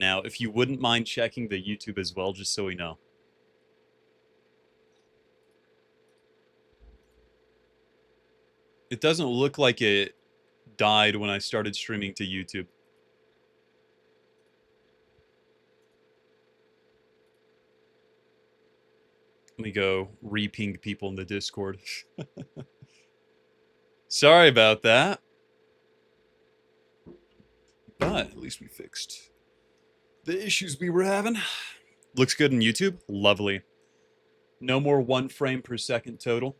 now. If you wouldn't mind checking the YouTube as well, just so we know. It doesn't look like it died when I started streaming to YouTube. Let me go re-ping people in the Discord. Sorry about that. But at least we fixed the issues we were having. Looks good on YouTube. Lovely. No more 1 frame per second total.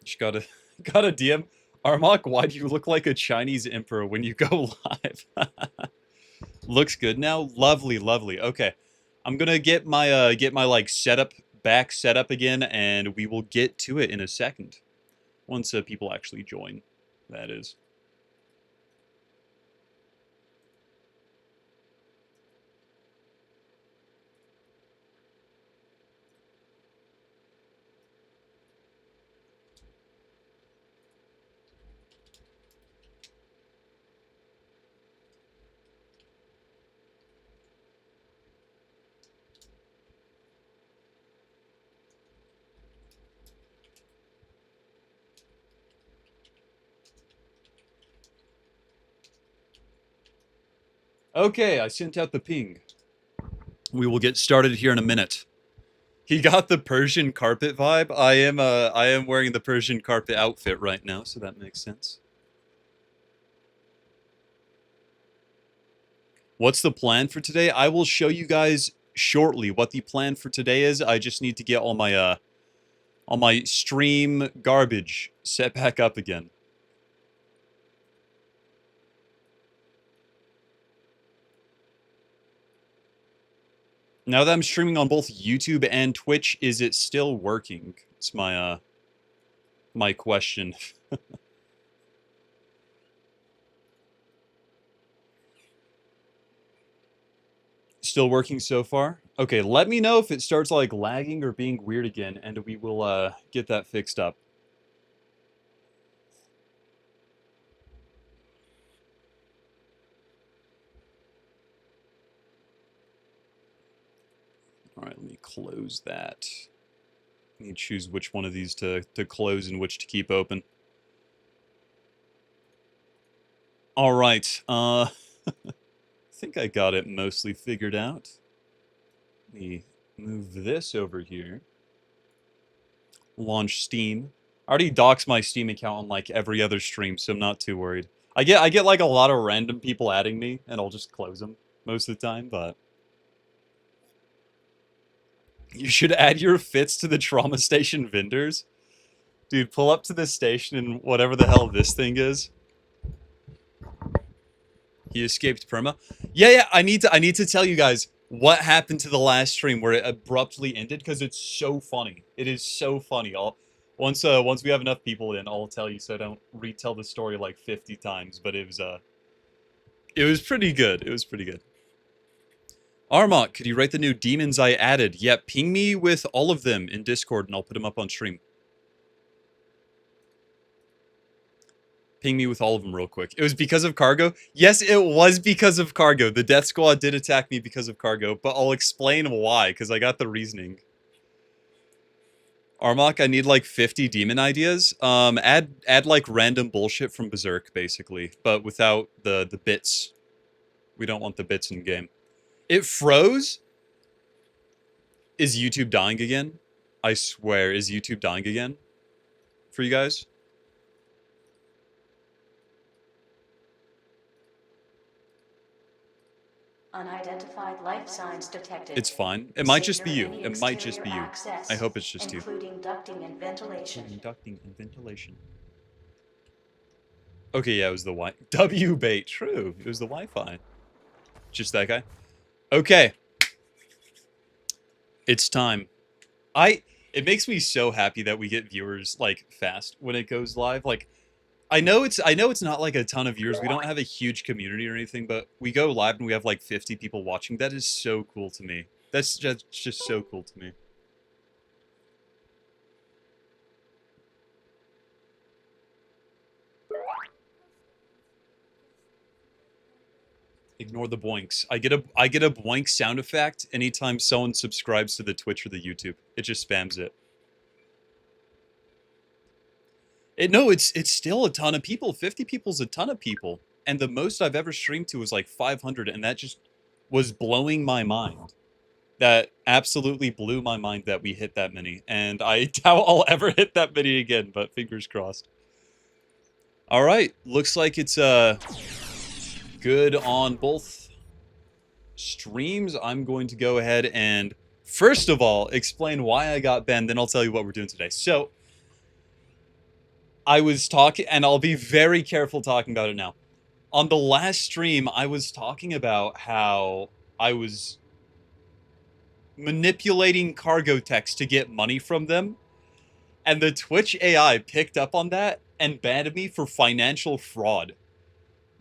Just got a DM. Armok, why do you look like a Chinese emperor when you go live? Looks good now. Lovely, lovely. Okay, I'm gonna get my like setup set up again, and we will get to it in a second. Once people actually join, that is. Okay, I sent out the ping. We will get started here in a minute. He got the Persian carpet vibe. I am wearing the Persian carpet outfit right now, so that makes sense. What's the plan for today? I will show you guys shortly what the plan for today is. I just need to get all my stream garbage set back up again. Now that I'm streaming on both YouTube and Twitch, is it still working? It's my my question. Still working so far? Okay, let me know if it starts like lagging or being weird again, and we will get that fixed up. All right, let me close that. Let me choose which one of these to close and which to keep open. All right, I think I got it mostly figured out. Let me move this over here. Launch Steam. I already doxed my Steam account on like every other stream, so I'm not too worried. I get like a lot of random people adding me, and I'll just close them most of the time, but you should add your fits to the trauma station vendors. Dude, pull up to this station and whatever the hell this thing is. He escaped perma. Yeah, I need to tell you guys what happened to the last stream where it abruptly ended, because it's so funny. It is so funny. Once we have enough people in, I'll tell you so I don't retell the story like 50 times, but it was pretty good. It was pretty good. Armok, could you write the new demons I added? Yeah, ping me with all of them in Discord and I'll put them up on stream. Ping me with all of them real quick. It was because of cargo? Yes, it was because of cargo. The death squad did attack me because of cargo, but I'll explain why, because I got the reasoning. Armok, I need like 50 demon ideas. Add like random bullshit from Berserk, basically, but without the bits. We don't want the bits in game. It froze? Is YouTube dying again? I swear, is YouTube dying again? For you guys? Unidentified life signs detected. It's fine. It might just be you. It might just be you. Access, I hope it's just you. including ducting and ventilation. Ducting and ventilation. Okay, yeah, it was the W bait. True. It was the Wi-Fi. Just that guy. Okay. It's time. It makes me so happy that we get viewers like fast when it goes live. Like I know it's not like a ton of viewers. We don't have a huge community or anything, but we go live and we have like 50 people watching. That is so cool to me. That's just so cool to me. Ignore the boinks. I get a boink sound effect anytime someone subscribes to the Twitch or the YouTube. It just spams it. No, it's still a ton of people. 50 people's a ton of people. And the most I've ever streamed to was like 500, and that just was blowing my mind. That absolutely blew my mind that we hit that many. And I doubt I'll ever hit that many again, but fingers crossed. All right, looks like it's good on both streams. I'm going to go ahead and first of all explain why I got banned, then I'll tell you what we're doing today. So I was talking, and I'll be very careful talking about it now. On the last stream, I was talking about how I was manipulating cargo techs to get money from them, and the Twitch AI picked up on that and banned me for financial fraud.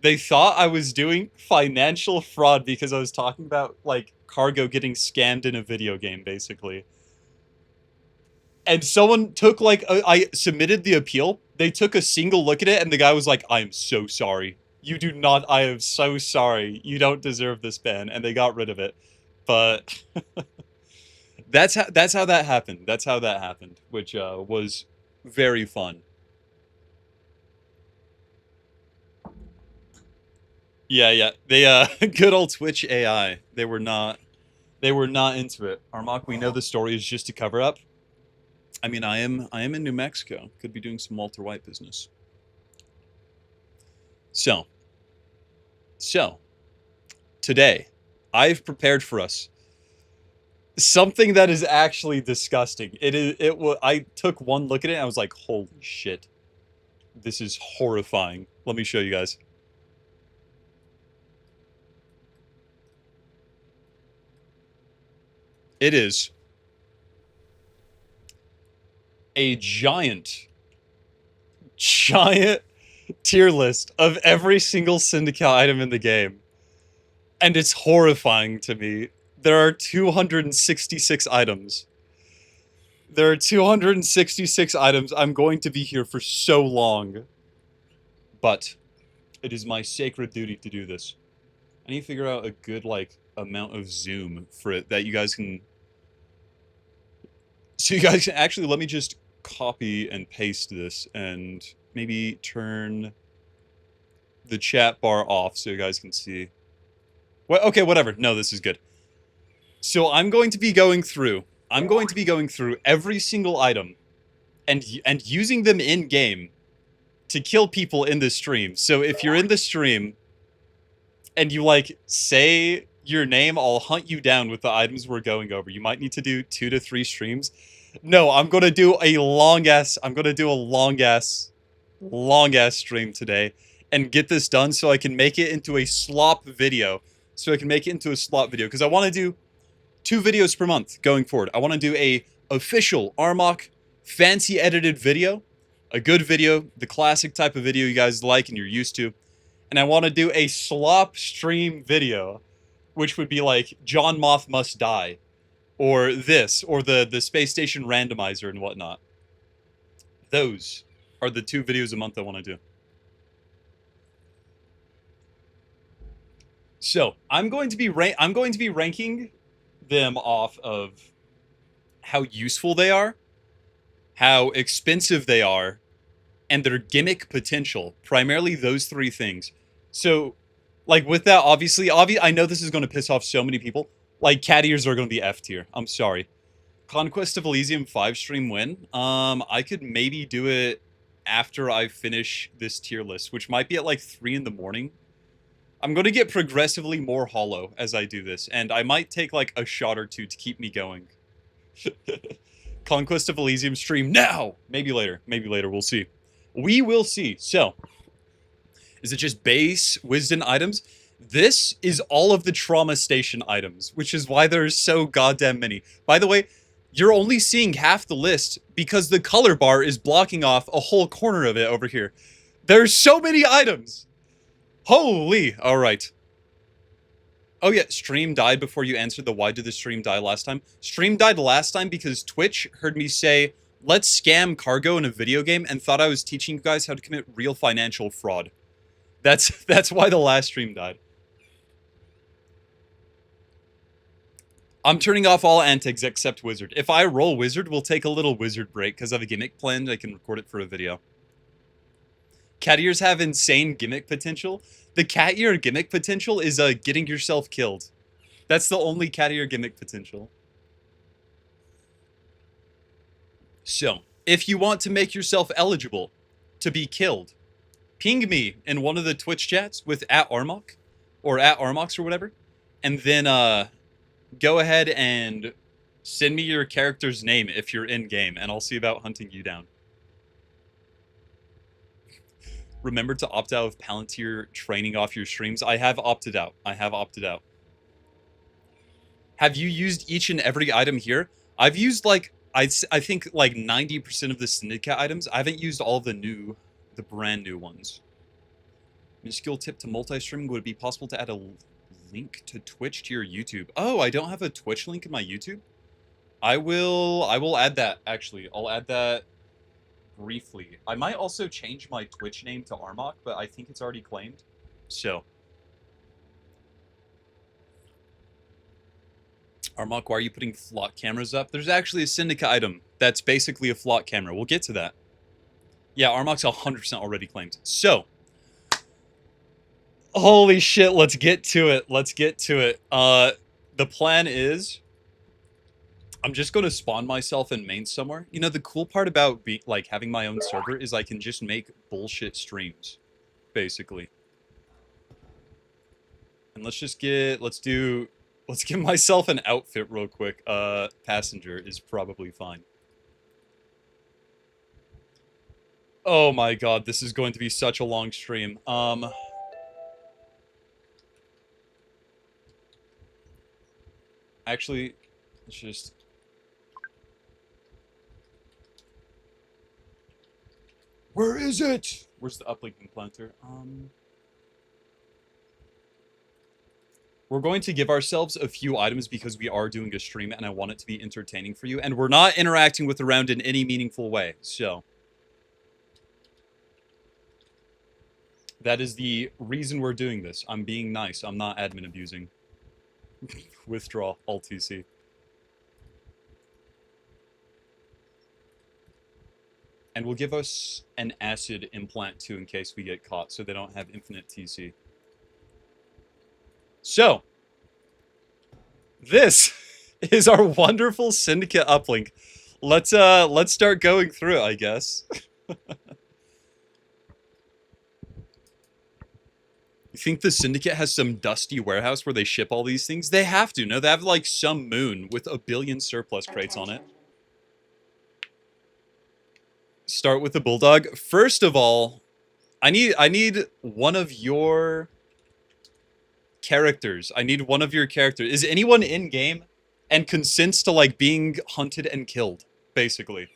They thought I was doing financial fraud because I was talking about, like, cargo getting scammed in a video game, basically. And someone took, like, I submitted the appeal. They took a single look at it, and the guy was like, I am so sorry. You do not, I am so sorry. You don't deserve this ban. And they got rid of it. But that's how that happened. That's how that happened, which was very fun. Yeah. They good old Twitch AI. They were not into it. Armok, we know the story is just a cover up. I mean, I am in New Mexico. Could be doing some Walter White business. So today I've prepared for us something that is actually disgusting. I took one look at it and I was like, holy shit. This is horrifying. Let me show you guys. It is a giant tier list of every single syndicate item in the game. And it's horrifying to me. There are 266 items. There are 266 items. I'm going to be here for so long. But it is my sacred duty to do this. I need to figure out a good, like, amount of zoom for it that you guys can... So you guys can actually, let me just copy and paste this and maybe turn the chat bar off so you guys can see. Well, okay, whatever. No, this is good. So I'm going to be going through every single item and using them in game to kill people in the stream. So if you're in the stream and you, like, say your name, I'll hunt you down with the items we're going over. You might need to do 2 to 3 streams. No, I'm going to do a long ass stream today and get this done so I can make it into a slop video. Because I want to do 2 videos per month going forward. I want to do a official Armok fancy edited video, a good video, the classic type of video you guys like and you're used to. And I want to do a slop stream video, which would be like John Moth Must Die, or this, or the space station randomizer and whatnot. Those are the 2 videos a month I want to do. So I'm going to be ranking them off of how useful they are, how expensive they are, and their gimmick potential. Primarily those 3 things. So, like, with that, obviously, I know this is going to piss off so many people. Like, cat ears are going to be F tier. I'm sorry. Conquest of Elysium 5 stream win. I could maybe do it after I finish this tier list, which might be at like 3 in the morning. I'm going to get progressively more hollow as I do this, and I might take like a shot or 2 to keep me going. Conquest of Elysium stream now! Maybe later, we'll see. We will see. So, is it just base Wisdom items? This is all of the Trauma Station items, which is why there's so goddamn many. By the way, you're only seeing half the list because the color bar is blocking off a whole corner of it over here. There's so many items! Holy! Alright. Oh yeah, stream died before you answered the why did the stream die last time. Stream died last time because Twitch heard me say, let's scam cargo in a video game, and thought I was teaching you guys how to commit real financial fraud. That's why the last stream died. I'm turning off all antics except wizard. If I roll wizard, we'll take a little wizard break because I have a gimmick planned. I can record it for a video. Cat ears have insane gimmick potential. The cat ear gimmick potential is getting yourself killed. That's the only cat ear gimmick potential. So, if you want to make yourself eligible to be killed, ping me in one of the Twitch chats with @Armok or @Armox or whatever, and then go ahead and send me your character's name if you're in game, and I'll see about hunting you down. Remember to opt out of Palantir training off your streams. I have opted out. Have you used each and every item here? I've used like I think like 90% of the syndicate items. I haven't used all of the brand new ones. Minuscule tip to multi-streaming: would it be possible to add a link to Twitch to your YouTube? Oh, I don't have a Twitch link in my YouTube. I will add that actually. I'll add that briefly. I might also change my Twitch name to Armok, but I think it's already claimed. So, Armok, why are you putting flock cameras up? There's actually a syndicate item that's basically a flock camera. We'll get to that. Yeah, Armok's 100% already claimed. So, holy shit, let's get to it. The plan is I'm just going to spawn myself in main somewhere. You know, the cool part about having my own server is I can just make bullshit streams, basically. And let's give myself an outfit real quick. Passenger is probably fine. Oh my god, this is going to be such a long stream. Actually, let's just... Where is it? Where's the uplinking planter? We're going to give ourselves a few items because we are doing a stream and I want it to be entertaining for you. And we're not interacting with the round in any meaningful way. So, that is the reason we're doing this. I'm being nice. I'm not admin abusing. Withdraw. Alt-TC. And we'll give us an acid implant too in case we get caught so they don't have infinite TC. So, this is our wonderful syndicate uplink. Let's start going through it, I guess. You think the syndicate has some dusty warehouse where they ship all these things? They have to. No, they have like some moon with a billion surplus crates on it. Start with the bulldog. First of all, I need one of your characters. Is anyone in game and consents to like being hunted and killed, basically?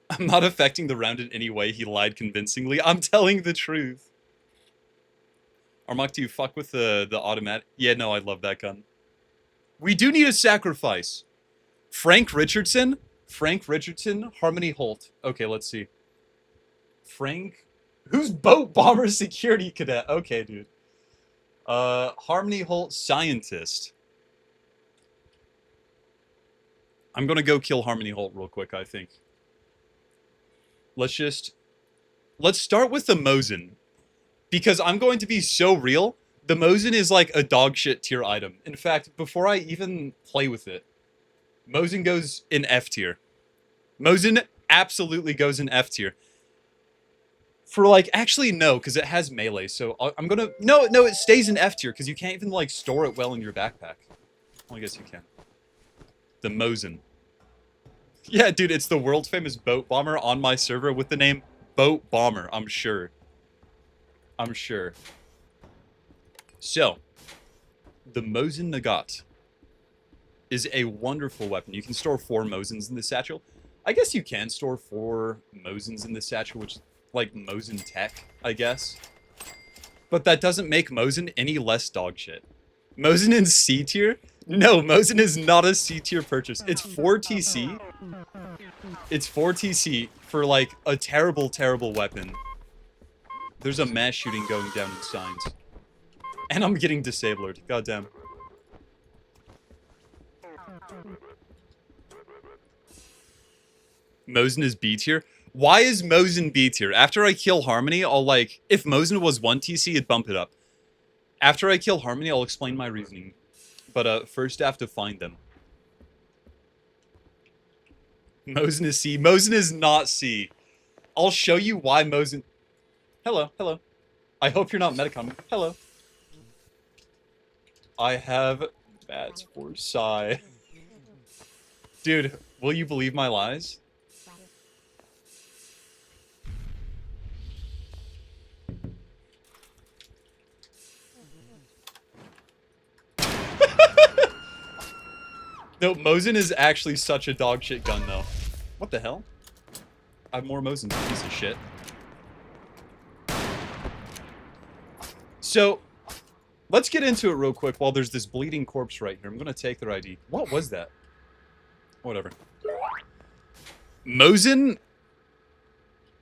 I'm not affecting the round in any way. He lied convincingly. I'm telling the truth. Armok, do you fuck with the automatic? Yeah, no, I love that gun. We do need a sacrifice. Frank Richardson, Harmony Holt. Okay, let's see. Frank, who's boat bomber security cadet? Okay, dude. Harmony Holt, scientist. I'm gonna go kill Harmony Holt real quick, I think. Let's start with the Mosin. Because I'm going to be so real, the Mosin is like a dog shit tier item. In fact, before I even play with it, Mosin goes in F tier. Mosin absolutely goes in F tier. For like, actually no, because it has melee, so I'm gonna... No, it stays in F tier, because you can't even like store it well in your backpack. Well, I guess you can. The Mosin. Yeah, dude, it's the world famous boat bomber on my server with the name Boat Bomber, I'm sure. So, the Mosin Nagant is a wonderful weapon. You can store 4 Mosins in the satchel. I guess you can store 4 Mosins in the satchel, which is like Mosin tech, I guess. But that doesn't make Mosin any less dog shit. Mosin in C tier? No, Mosin is not a C tier purchase. It's 4 TC. It's 4 TC for like a terrible, terrible weapon. There's a mass shooting going down in Signs. And I'm getting disabled. Goddamn. Mosin is B tier? Why is Mosin B tier? After I kill Harmony, I'll like... If Mosin was 1 TC, it'd bump it up. After I kill Harmony, I'll explain my reasoning. But first I have to find them. Mosin is C. Mosin is not C. I'll show you why Mosin... Hello, hello. I hope you're not Metacom. Hello. I have bats for Psy. Dude, will you believe my lies? No, Mosin is actually such a dog shit gun, though. What the hell? I have more Mosin, piece of shit. So, let's get into it real quick while there's this bleeding corpse right here. I'm gonna take their ID. What was that? Whatever. Mosin...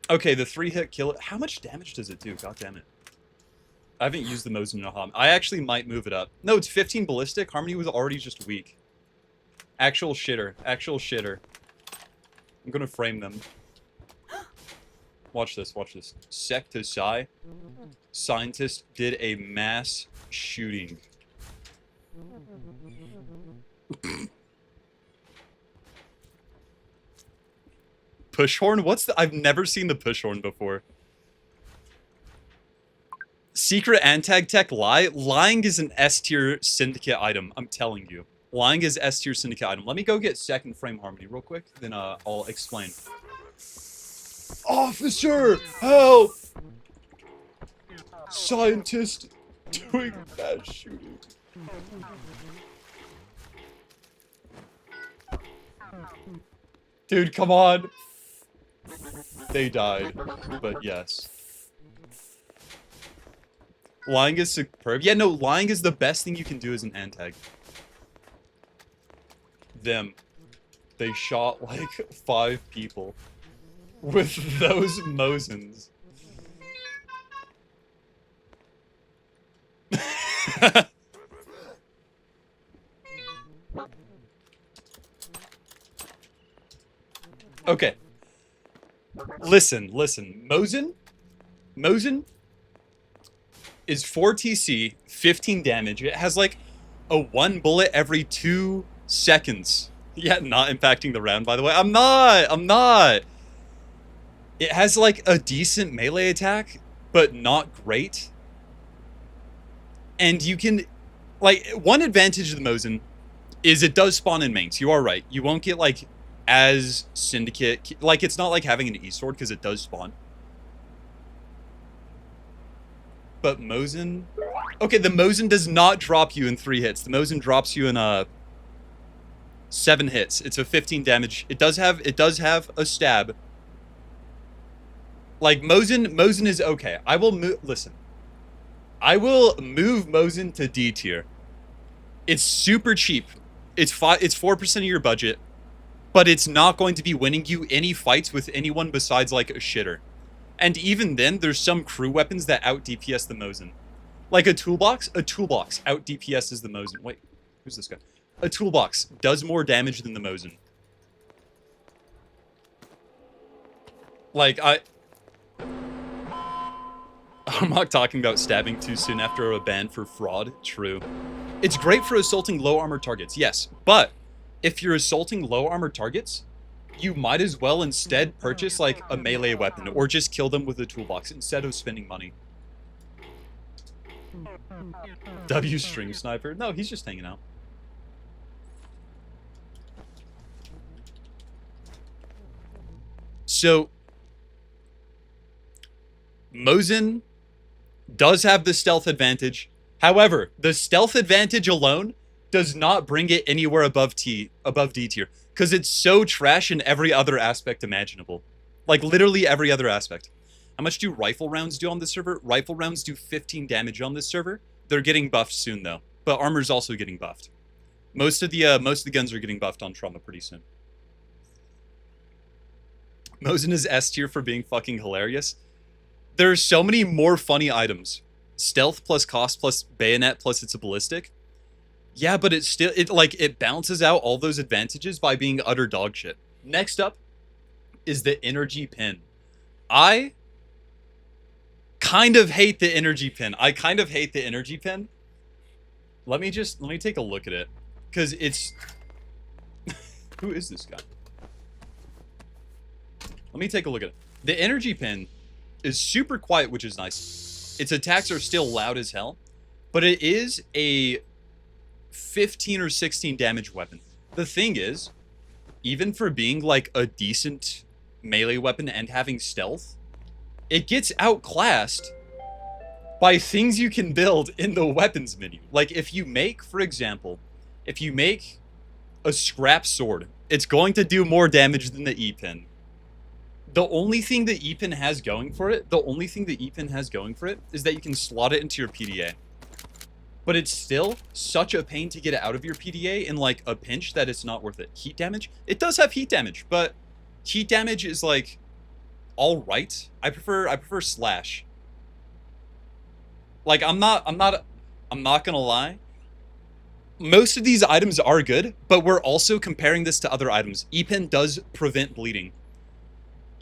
Okay, the 3-hit kill... How much damage does it do? God damn it. I haven't used the Mosin in a hot... I actually might move it up. No, it's 15 ballistic. Harmony was already just weak. Actual shitter. Actual shitter. I'm gonna frame them. Watch this, watch this. Sec to Psy. Scientist did a mass shooting. Push horn? What's the... I've never seen the push horn before. Secret Antag Tech lie? Lying is an S-tier syndicate item, I'm telling you. Lying is S-tier syndicate item. Let me go get second frame Harmony real quick, then I'll explain. Officer! Help! Scientist doing mass shooting. Dude, come on. They died, but yes. Lying is superb. Yeah, no, lying is the best thing you can do as an Antag. Them. They shot like 5 people with those Mosins. Okay. Listen. Mosin is 4 TC, 15 damage. It has like a 1 bullet every 2 seconds. Yeah, not impacting the round, by the way. I'm not. It has like a decent melee attack, but not great. And you can, like, one advantage of the Mosin is it does spawn in mains. You are right. You won't get like as syndicate, like it's not like having an E-sword because it does spawn. But Mosin, okay, the Mosin does not drop you in 3 hits. The Mosin drops you in 7 hits. It's a 15 damage. It does have a stab. Like Mosin is okay. I will move. Listen, I will move Mosin to D tier. It's super cheap. It's 4% of your budget, but it's not going to be winning you any fights with anyone besides like a shitter. And even then, there's some crew weapons that out DPS the Mosin. Like a toolbox out DPSs the Mosin. Wait, who's this guy? A toolbox does more damage than the Mosin. Like, I'm not talking about stabbing too soon after a ban for fraud. True. It's great for assaulting low armor targets, yes. But if you're assaulting low armor targets, you might as well instead purchase like a melee weapon or just kill them with a toolbox instead of spending money. W string sniper? No, he's just hanging out. So, Mosin does have the stealth advantage. However, the stealth advantage alone does not bring it anywhere above D tier. Because it's so trash in every other aspect imaginable. Like, literally every other aspect. How much do rifle rounds do on this server? Rifle rounds do 15 damage on this server. They're getting buffed soon, though. But armor's also getting buffed. Most of the guns are getting buffed on trauma pretty soon. Mosin is S tier for being fucking hilarious. There's so many more funny items. stealth plus cost plus bayonet plus it's a ballistic. Yeah, but it's still, it balances out all those advantages by being utter dog shit. Next up is the energy pin. I kind of hate the energy pin. Let me take a look at it. Because it's... Who is this guy? Let me take a look at it. The energy pin is super quiet, which is nice. Its attacks are still loud as hell. But it is a 15 or 16 damage weapon. The thing is, even for being like a decent melee weapon and having stealth, it gets outclassed by things you can build in the weapons menu. Like if you make, for example, if you make a scrap sword, it's going to do more damage than the E-pin. The only thing the E-pin has going for it, is that you can slot it into your PDA. But it's still such a pain to get it out of your PDA in like a pinch that it's not worth it. Heat damage? It does have heat damage, but heat damage is like all right. I prefer slash. Like I'm not gonna lie. Most of these items are good, but we're also comparing this to other items. E-pin does prevent bleeding.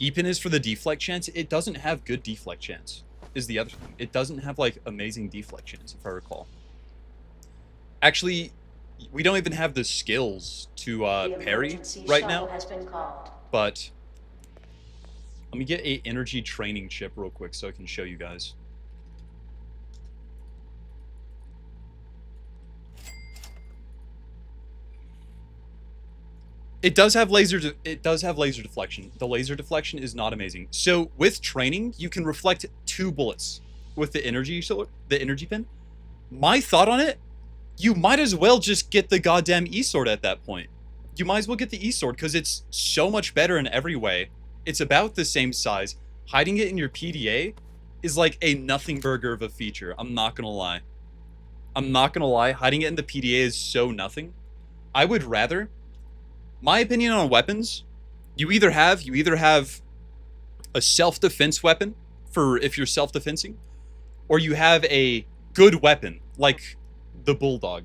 E-pin is for the deflect chance. It doesn't have good deflect chance, is the other thing. It doesn't have like amazing deflect chance, if I recall. Actually, we don't even have the skills to parry right now. But let me get a energy training chip real quick so I can show you guys. It does have laser deflection. The laser deflection is not amazing. So with training, you can reflect 2 bullets with the energy pin. My thought on it, you might as well just get the goddamn E-sword at that point. You might as well get the E-sword because it's so much better in every way. It's about the same size. Hiding it in your PDA is like a nothing burger of a feature. I'm not gonna lie. Hiding it in the PDA is so nothing. I would rather... My opinion on weapons, you either have a self-defense weapon for if you're self-defensing, or you have a good weapon, like the Bulldog.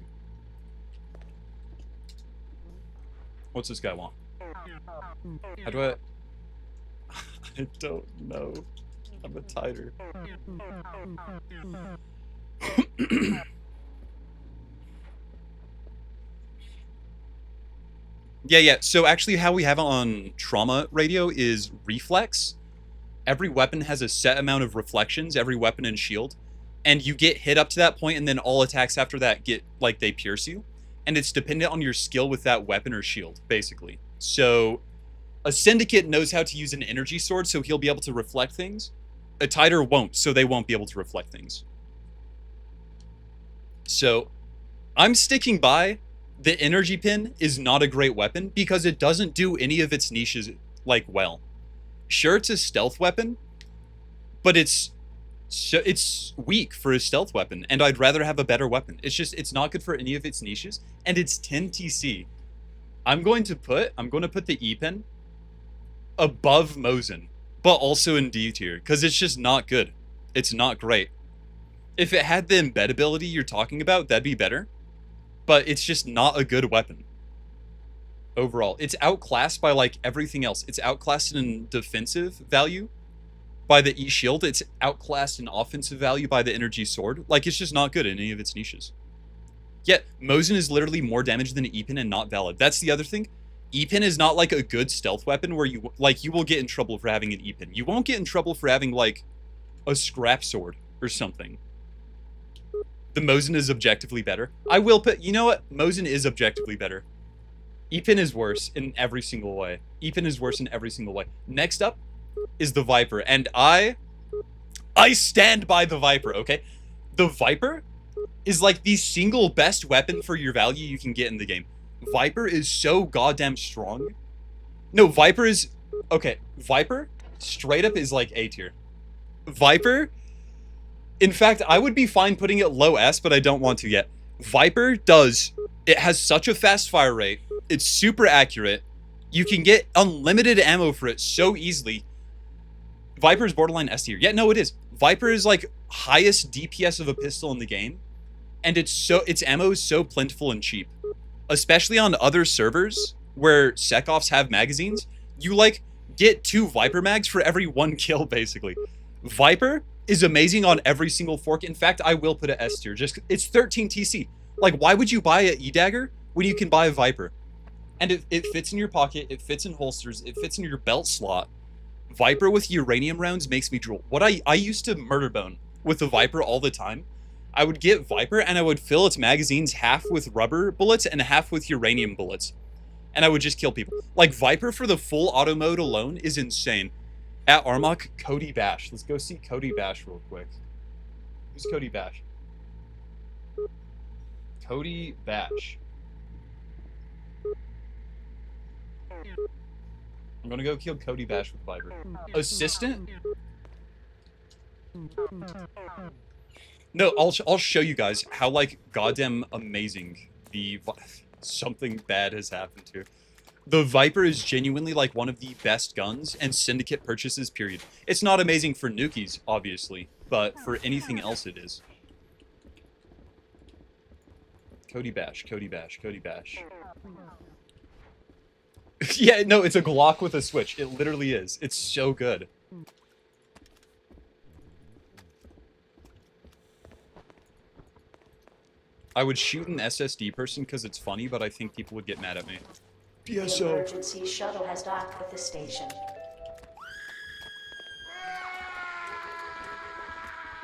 What's this guy want? How do I... I don't know. I'm a titer. Yeah. So actually how we have it on trauma radio is reflex. Every weapon has a set amount of reflections, every weapon and shield. And you get hit up to that point, and then all attacks after that get, like, they pierce you. And it's dependent on your skill with that weapon or shield, basically. So a syndicate knows how to use an energy sword, so he'll be able to reflect things. A titer won't, so they won't be able to reflect things. So I'm sticking by... The energy pin is not a great weapon because it doesn't do any of its niches, like, well. Sure, it's a stealth weapon, but it's weak for a stealth weapon, and I'd rather have a better weapon. It's not good for any of its niches, and it's 10 TC. I'm going to put the E-pin above Mosin, but also in D tier, because it's just not good. It's not great. If it had the embeddability you're talking about, that'd be better. But it's just not a good weapon. Overall. It's outclassed by, like, everything else. It's outclassed in defensive value by the E-shield. It's outclassed in offensive value by the energy sword. Like, it's just not good in any of its niches. Yet, Mosin is literally more damage than an E-pin and not valid. That's the other thing. E-pin is not, like, a good stealth weapon where you will get in trouble for having an E-pin. You won't get in trouble for having, like, a scrap sword or something. The Mosin is objectively better. I will put... You know what? Mosin is objectively better. E-pin is worse in every single way. E-pin is worse in every single way. Next up is the Viper. And I stand by the Viper, okay? The Viper is like the single best weapon for your value you can get in the game. Viper is so goddamn strong. No, Viper is... Okay, Viper straight up is like A tier. Viper... In fact, I would be fine putting it low S, but I don't want to yet. Viper does... It has such a fast fire rate. It's super accurate. You can get unlimited ammo for it so easily. Viper is borderline S tier. Yeah, no, it is. Viper is like highest DPS of a pistol in the game, and its ammo is so plentiful and cheap. Especially on other servers where sec-offs have magazines, you like get 2 Viper mags for every 1 kill, basically. Viper is amazing on every single fork. In fact, I will put it S tier. Just it's 13 TC. Like, why would you buy a E-Dagger when you can buy a Viper? And it fits in your pocket, it fits in holsters, it fits in your belt slot. Viper with uranium rounds makes me drool. I used to murder bone with the Viper all the time. I would get Viper and I would fill its magazines half with rubber bullets and half with uranium bullets. And I would just kill people. Like, Viper for the full auto mode alone is insane. At Armok, Cody Bash. Let's go see Cody Bash real quick. Who's Cody Bash? Cody Bash. I'm gonna go kill Cody Bash with Viper. Assistant? No, I'll show you guys how, like, goddamn amazing something bad has happened here. The Viper is genuinely, like, one of the best guns and syndicate purchases, period. It's not amazing for nukies, obviously, but for anything else it is. Cody Bash, Cody Bash, Cody Bash. Yeah, no, it's a Glock with a switch. It literally is. It's so good. I would shoot an SSD person because it's funny, but I think people would get mad at me. The emergency shuttle has docked with the station.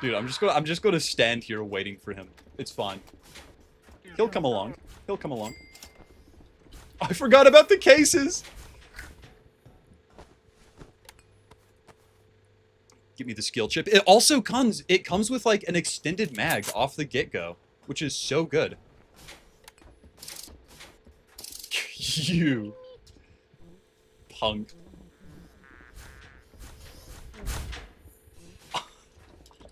Dude, I'm just going to stand here waiting for him. It's fine. He'll come along. He'll come along. I forgot about the cases. Give me the skill chip. It also comes with like an extended mag off the get-go, which is so good. You punk.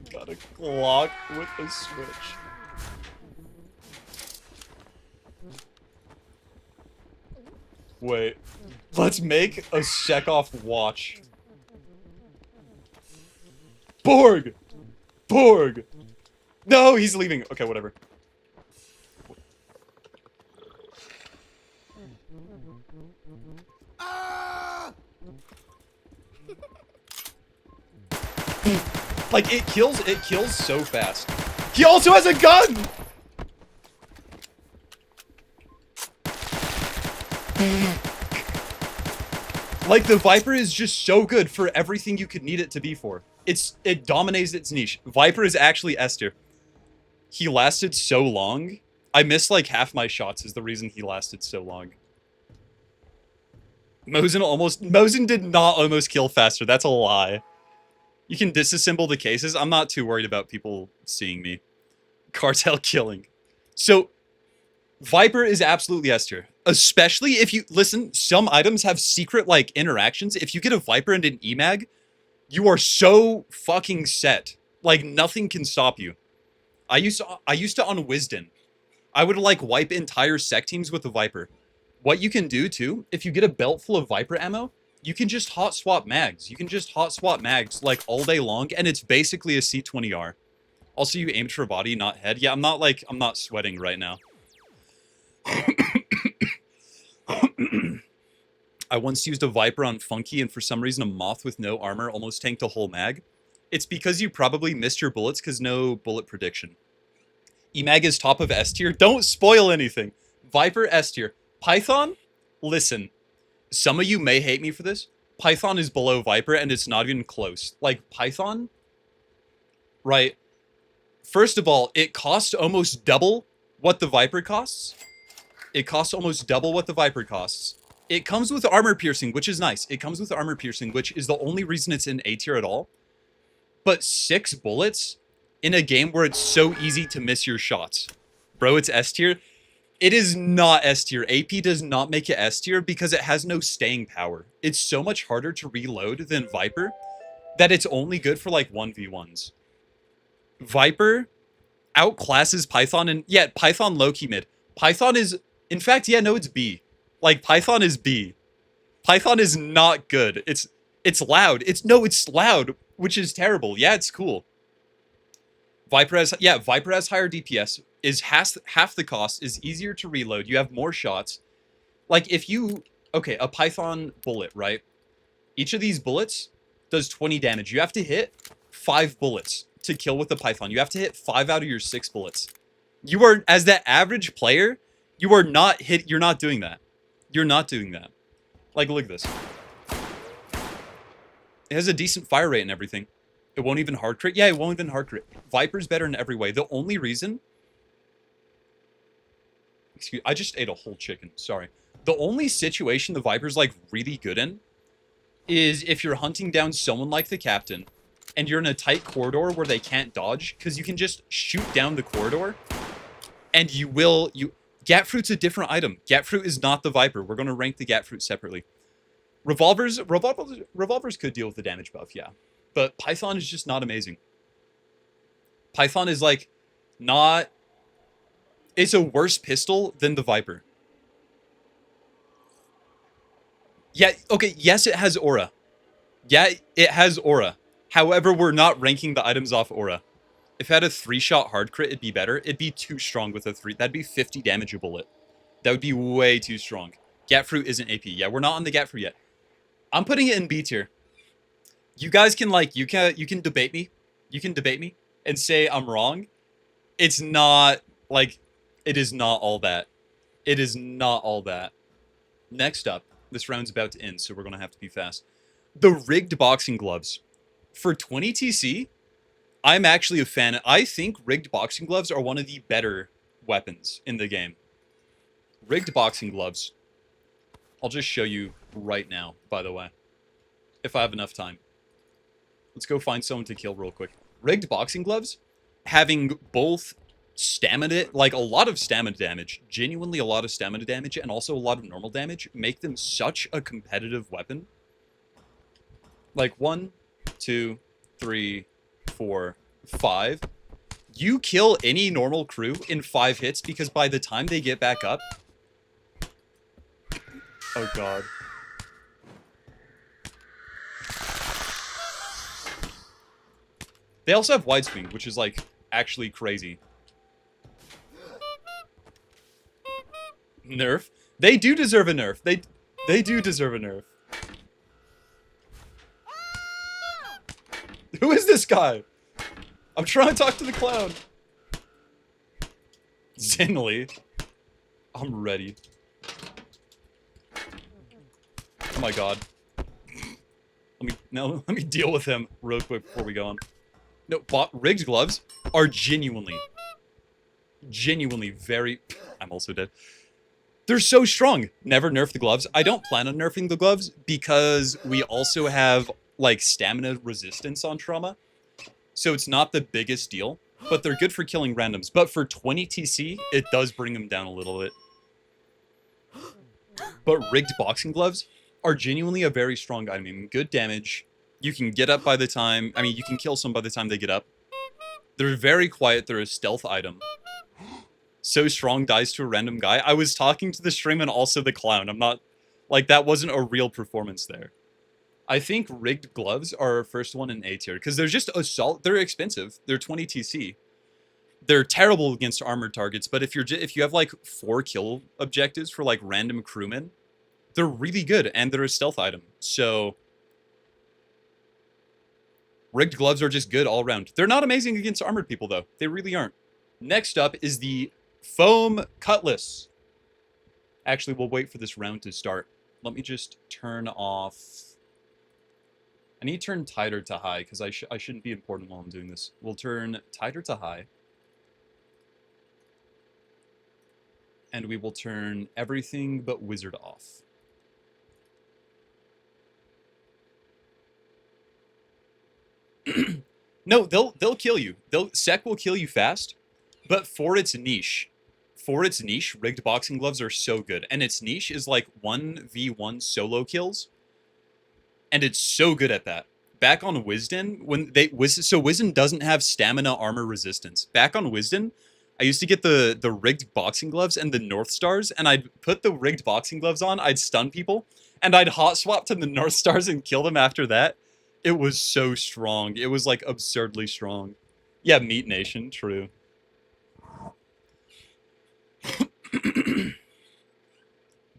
Got a Glock with a switch. Wait, let's make a sec-off watch. Borg! Borg! No, he's leaving. Okay, whatever. Like, it kills so fast. He also has a gun! Like, the Viper is just so good for everything you could need it to be for. It dominates its niche. Viper is actually S tier. He lasted so long. I missed like half my shots is the reason he lasted so long. Mosin did not almost kill faster. That's a lie. You can disassemble the cases. I'm not too worried about people seeing me. Cartel killing. So, Viper is absolutely S tier. Especially if you... Listen, some items have secret, like, interactions. If you get a Viper and an EMAG, you are so fucking set. Like, nothing can stop you. I used to on Wisden. I would, like, wipe entire sec teams with a Viper. What you can do, too, if you get a belt full of Viper ammo, you can just hot swap mags. You can just hot swap mags, like, all day long, and it's basically a C20R. Also, you aimed for body, not head. Yeah, I'm not sweating right now. I once used a Viper on Funky, and for some reason a Moth with no armor almost tanked a whole mag. It's because you probably missed your bullets because no bullet prediction. EMAG is top of S tier. Don't spoil anything. Viper S tier. Python? Listen. Some of you may hate me for this. Python is below Viper, and it's not even close. Like, Python? Right. First of all, it costs almost double what the Viper costs. It costs almost double what the Viper costs. It comes with armor piercing, which is nice. It comes with armor piercing, which is the only reason it's in A tier at all. But 6 bullets in a game where it's so easy to miss your shots. Bro, it's S tier. It is not S tier. AP does not make it S tier because it has no staying power. It's so much harder to reload than Viper that it's only good for like 1v1s. Viper outclasses Python, and yeah, Python low-key mid. Python is, in fact, yeah, no, it's B. Like, Python is B. Python is not good. It's loud. It's loud, which is terrible. Yeah, it's cool. Viper has higher DPS, is half the cost, is easier to reload, you have more shots. Like if you, okay, a Python bullet, right? Each of these bullets does 20 damage. You have to hit 5 bullets to kill with the Python. You have to hit 5 out of your 6 bullets. You are, as that average player, you're not doing that. You're not doing that. Like, look at this. It has a decent fire rate and everything. It won't even hard crit. Yeah, it won't even hard crit. Viper's better in every way. The only reason... Excuse, I just ate a whole chicken. Sorry. The only situation the Viper's, like, really good in is if you're hunting down someone like the Captain and you're in a tight corridor where they can't dodge, because you can just shoot down the corridor and Gat Fruit's a different item. Gat Fruit is not the Viper. We're going to rank the Gat Fruit separately. Revolvers could deal with the damage buff, yeah. But Python is just not amazing. Python is like not... It's a worse pistol than the Viper. Yeah, okay, yes, it has aura. Yeah, it has aura. However, we're not ranking the items off aura. If it had a 3-shot hard crit, it'd be better. It'd be too strong with a 3. That'd be 50 damage a bullet. That would be way too strong. Gat Fruit isn't AP. Yeah, we're not on the Gat Fruit yet. I'm putting it in B tier. You guys can, like, you can debate me. You can debate me and say I'm wrong. It's not, like, it is not all that. It is not all that. Next up, this round's about to end, so we're going to have to be fast. The rigged boxing gloves. For 20 TC, I'm actually a fan. I think rigged boxing gloves are one of the better weapons in the game. Rigged boxing gloves. I'll just show you right now, by the way. If I have enough time. Let's go find someone to kill real quick. Rigged boxing gloves, having both stamina, like a lot of stamina damage, genuinely a lot of stamina damage, and also a lot of normal damage, make them such a competitive weapon. Like 1, 2, 3, 4, 5. You kill any normal crew in 5 hits because by the time they get back up... Oh god. They also have widescreen, which is, like, actually crazy. Nerf? They do deserve a nerf. They do deserve a nerf. Who is this guy? I'm trying to talk to the clown. Zinli. I'm ready. Oh my god. Let me deal with him real quick before we go on. No, rigged gloves are genuinely very... I'm also dead. They're so strong. Never nerf the gloves. I don't plan on nerfing the gloves because we also have, like, stamina resistance on trauma. So it's not the biggest deal, but they're good for killing randoms. But for 20 TC, it does bring them down a little bit. But rigged boxing gloves are genuinely a very strong item. I mean, good damage. You can get up by the time... I mean, you can kill some by the time they get up. They're very quiet. They're a stealth item. So strong, dies to a random guy. I was talking to the stream and also the clown. I'm not... Like, that wasn't a real performance there. I think rigged gloves are our first one in A tier. Because they're just assault... They're expensive. They're 20 TC. They're terrible against armored targets. But if you have, like, 4 kill objectives for, like, random crewmen, they're really good. And they're a stealth item. So... Rigged gloves are just good all around. They're not amazing against armored people, though. They really aren't. Next up is the foam cutlass. Actually, we'll wait for this round to start. Let me just turn off... I need to turn tighter to high, because I shouldn't be important while I'm doing this. We'll turn tighter to high. And we will turn everything but wizard off. No, they'll kill you. Sec will kill you fast, but for its niche, rigged boxing gloves are so good. And its niche is like 1v1 solo kills. And it's so good at that. Back on Wisden, so Wisden doesn't have stamina armor resistance. Back on Wisden, I used to get the rigged boxing gloves and the North Stars, and I'd put the rigged boxing gloves on, I'd stun people, and I'd hot swap to the North Stars and kill them after that. It was so strong. It was, like, absurdly strong. Yeah, Meat Nation, true.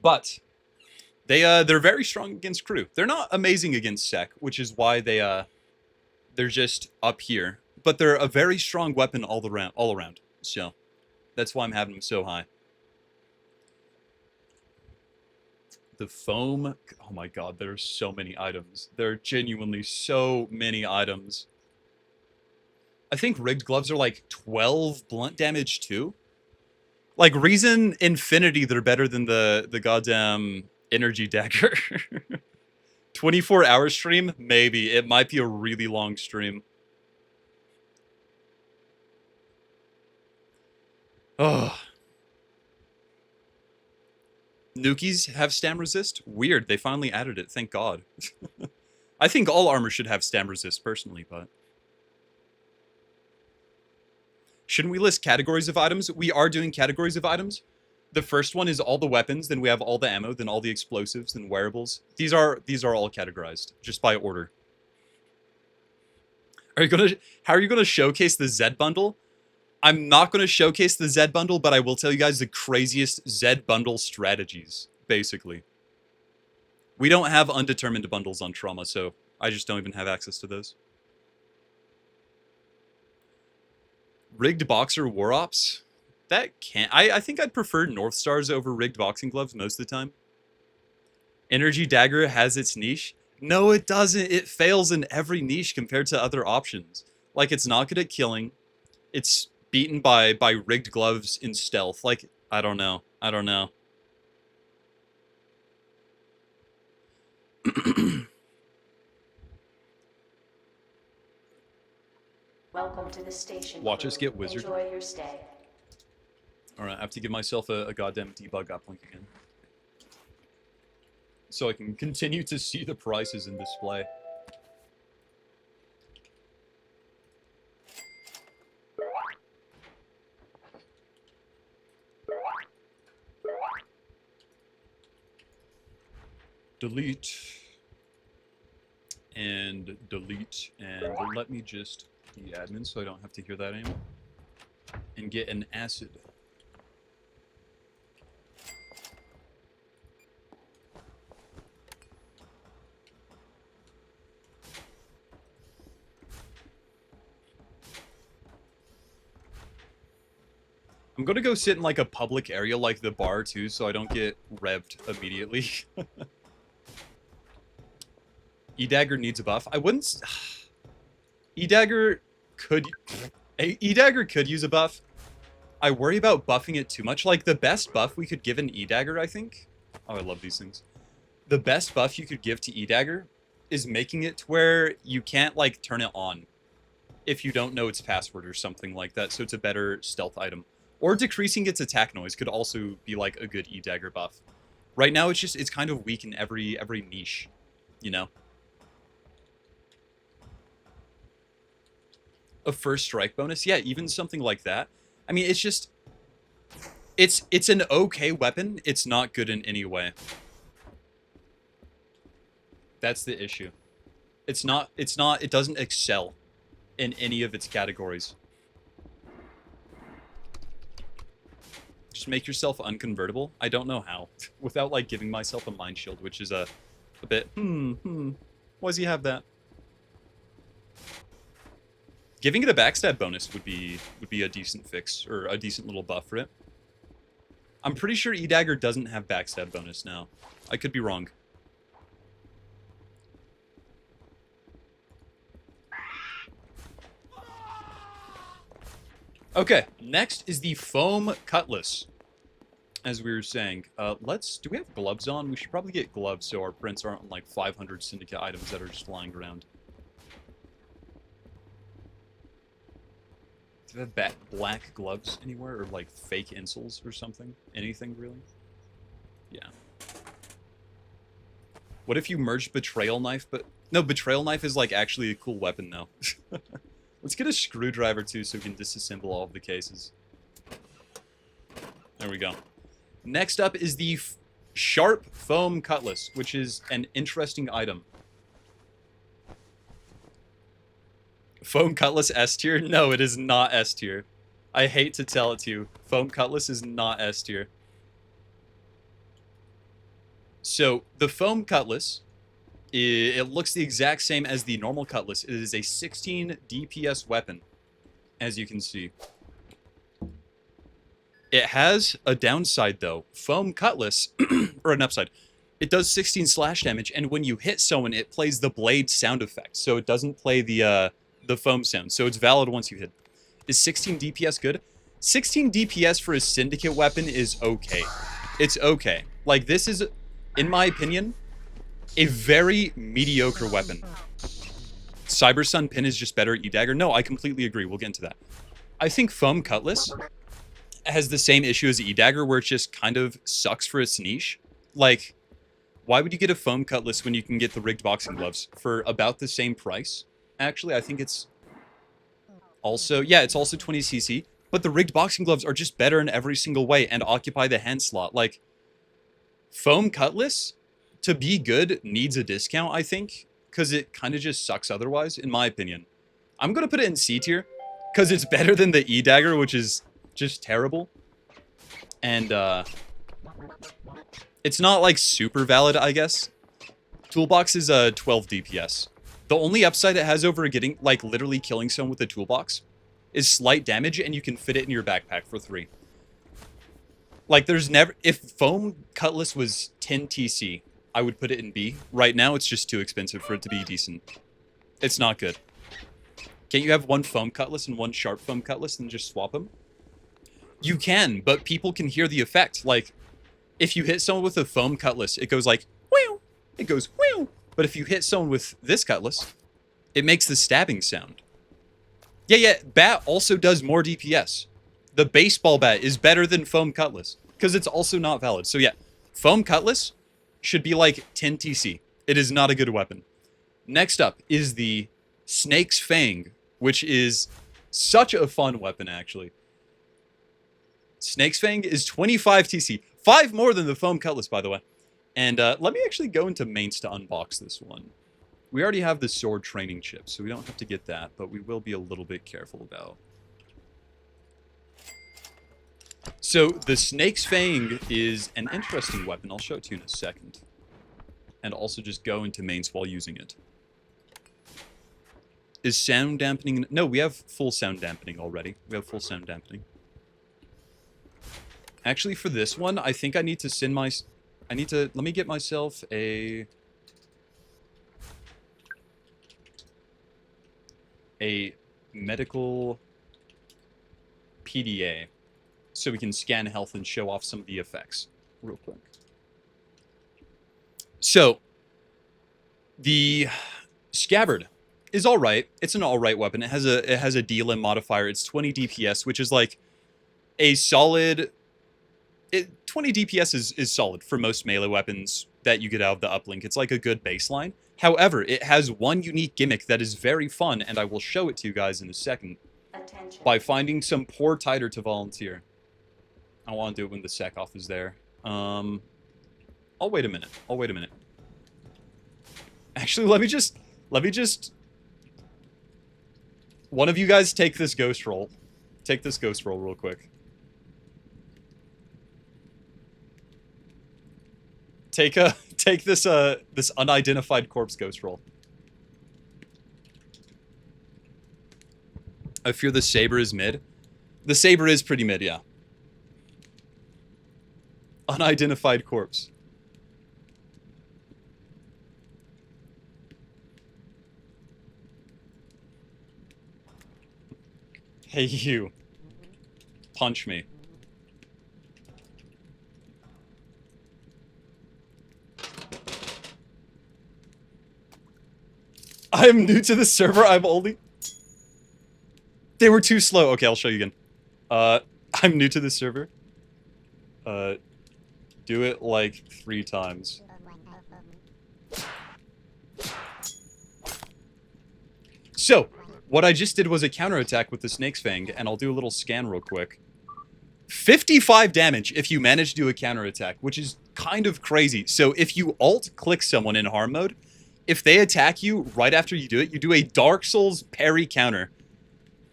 But they're very strong against crew. They're not amazing against sec, which is why they're just up here. But they're a very strong weapon all around. So that's why I'm having them so high. The foam. Oh my god, there are so many items. There are genuinely so many items. I think rigged gloves are like 12 blunt damage too. Like Reason Infinity, they're better than the goddamn energy dagger. 24-hour stream? Maybe. It might be a really long stream. Oh. Nukies have stam resist? Weird, they finally added it, thank god. I think all armor should have stam resist personally, but... Shouldn't we list categories of items? We are doing categories of items. The first one is all the weapons, then we have all the ammo, then all the explosives, then wearables. These are all categorized, just by order. How are you gonna showcase the Z bundle? I'm not gonna showcase the Z bundle, but I will tell you guys the craziest Z bundle strategies, basically. We don't have undetermined bundles on Trauma, so I just don't even have access to those. Rigged Boxer War Ops? That can't... I think I'd prefer North Stars over rigged boxing gloves most of the time. Energy Dagger has its niche. No, it doesn't. It fails in every niche compared to other options. Like, it's not good at killing. It's beaten by rigged gloves in stealth. Like, I don't know. I don't know. Welcome to the station. Watch us get wizard. Enjoy your stay. Alright, I have to give myself a goddamn debug uplink again. So I can continue to see the prices in display. Delete. And delete. And let me just be admin so I don't have to hear that anymore. And get an acid. I'm gonna go sit in like a public area like the bar too so I don't get revved immediately. E-Dagger needs a buff. I wouldn't... E-Dagger could... E-Dagger could use a buff. I worry about buffing it too much. Like, the best buff we could give an E-Dagger, I think... Oh, I love these things. The best buff you could give to E-Dagger is making it to where you can't, like, turn it on if you don't know its password or something like that, so it's a better stealth item. Or decreasing its attack noise could also be, like, a good E-Dagger buff. Right now, it's kind of weak in every niche, you know? A first strike bonus? Yeah, even something like that. I mean, it's just... It's an okay weapon. It's not good in any way. That's the issue. It doesn't excel in any of its categories. Just make yourself unconvertible? I don't know how. Without, like, giving myself a mind shield, which is a bit, why does he have that? Giving it a backstab bonus would be a decent fix, or a decent little buff for it. I'm pretty sure E-Dagger doesn't have backstab bonus now. I could be wrong. Okay, next is the foam cutlass. As we were saying, do we have gloves on? We should probably get gloves so our prints aren't on like 500 syndicate items that are just flying around. Do they have black gloves anywhere? Or like fake insoles or something? Anything really? Yeah. What if you merged Betrayal Knife? But no, Betrayal Knife is like actually a cool weapon though. Let's get a screwdriver too so we can disassemble all of the cases. There we go. Next up is the Sharp Foam Cutlass, which is an interesting item. Foam Cutlass S tier? No, it is not S tier. I hate to tell it to you. Foam Cutlass is not S tier. So, the Foam Cutlass, it looks the exact same as the normal Cutlass. It is a 16 DPS weapon, as you can see. It has a downside, though. Foam Cutlass, or an upside, it does 16 slash damage, and when you hit someone, it plays the blade sound effect, so it doesn't play the foam sound, so it's valid once you hit. Is 16 DPS good? 16 DPS for a syndicate weapon is okay. It's okay. Like, this is, in my opinion, a very mediocre weapon. Cyber Sun Pin is just better at E-Dagger? No, I completely agree. We'll get into that. I think Foam Cutlass has the same issue as E-Dagger, where it just kind of sucks for its niche. Like, why would you get a Foam Cutlass when you can get the rigged boxing gloves for about the same price? Actually, I think it's also, yeah, it's also 20cc, but the rigged boxing gloves are just better in every single way and occupy the hand slot. Like, Foam Cutlass, to be good, needs a discount, I think, because it kind of just sucks otherwise, in my opinion. I'm going to put it in C tier, because it's better than the E-Dagger, which is just terrible. And, it's not, like, super valid, I guess. Toolbox is 12 DPS. The only upside it has over getting, like, literally killing someone with a toolbox is slight damage, and you can fit it in your backpack for 3. Like, there's never... If Foam Cutlass was 10 TC, I would put it in B. Right now, it's just too expensive for it to be decent. It's not good. Can't you have one Foam Cutlass and one Sharp Foam Cutlass and just swap them? You can, but people can hear the effect. Like, if you hit someone with a Foam Cutlass, it goes like, whew! It goes, whew! But if you hit someone with this Cutlass, it makes the stabbing sound. Yeah, Bat also does more DPS. The baseball bat is better than Foam Cutlass, because it's also not valid. So yeah, Foam Cutlass should be like 10 TC. It is not a good weapon. Next up is the Snake's Fang, which is such a fun weapon, actually. Snake's Fang is 25 TC. 5 more than the Foam Cutlass, by the way. And let me actually go into mains to unbox this one. We already have the sword training chip, so we don't have to get that, but we will be a little bit careful about. So, the Snake's Fang is an interesting weapon. I'll show it to you in a second. And also just go into mains while using it. Is sound dampening... No, we have full sound dampening already. We have full sound dampening. Actually, for this one, I think I need to send my... let me get myself a medical PDA so we can scan health and show off some of the effects real quick. So, the Scabbard is alright. It's an alright weapon. It has a D-limb modifier. It's 20 DPS, which is like a solid... 20 DPS is solid for most melee weapons that you get out of the uplink. It's like a good baseline. However, it has one unique gimmick that is very fun, and I will show it to you guys in a second. Attention. By finding some poor titer to volunteer. I want to do it when the sec-off is there. I'll wait a minute. Actually, let me just... One of you guys take this ghost roll. Take this ghost roll real quick. Take this this unidentified corpse ghost roll. I fear the saber is mid. The saber is pretty mid, yeah. Unidentified corpse. Hey you. Punch me. I'm new to the server, I'm only... They were too slow. Okay, I'll show you again. I'm new to the server. Do it like 3 times. So, what I just did was a counterattack with the Snake's Fang, and I'll do a little scan real quick. 55 damage if you manage to do a counterattack, which is kind of crazy. So if you alt-click someone in harm mode, if they attack you right after you do it, you do a Dark Souls parry counter.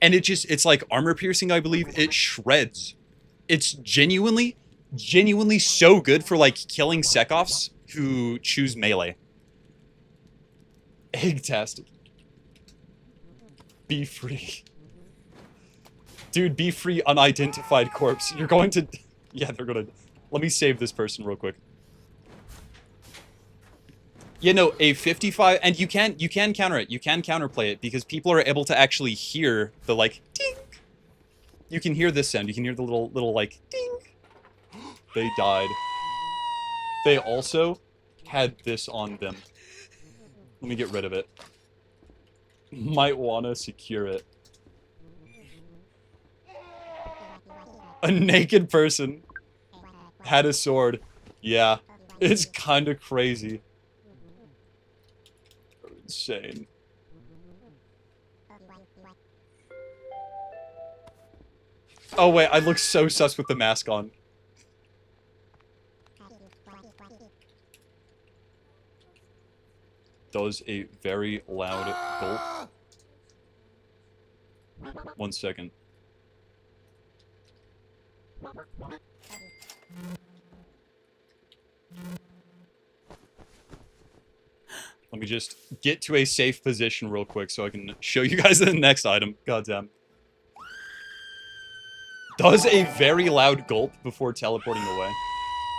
And it's like armor piercing, I believe. It shreds. It's genuinely so good for like killing sec-offs who choose melee. Egg-tastic. Be free. Dude, be free, unidentified corpse. You're going to... Yeah, they're gonna... Let me save this person real quick. Yeah, no, a 55... And you can counter it. You can counterplay it because people are able to actually hear the, like, ding. You can hear this sound. You can hear the little like, ding. They died. They also had this on them. Let me get rid of it. Might wanna secure it. A naked person had a sword. Yeah. It's kinda crazy. Insane. Oh wait, I look so sus with the mask on. Does a very loud gulp. 1 second. Let me just get to a safe position real quick so I can show you guys the next item. Goddamn. Does a very loud gulp before teleporting away.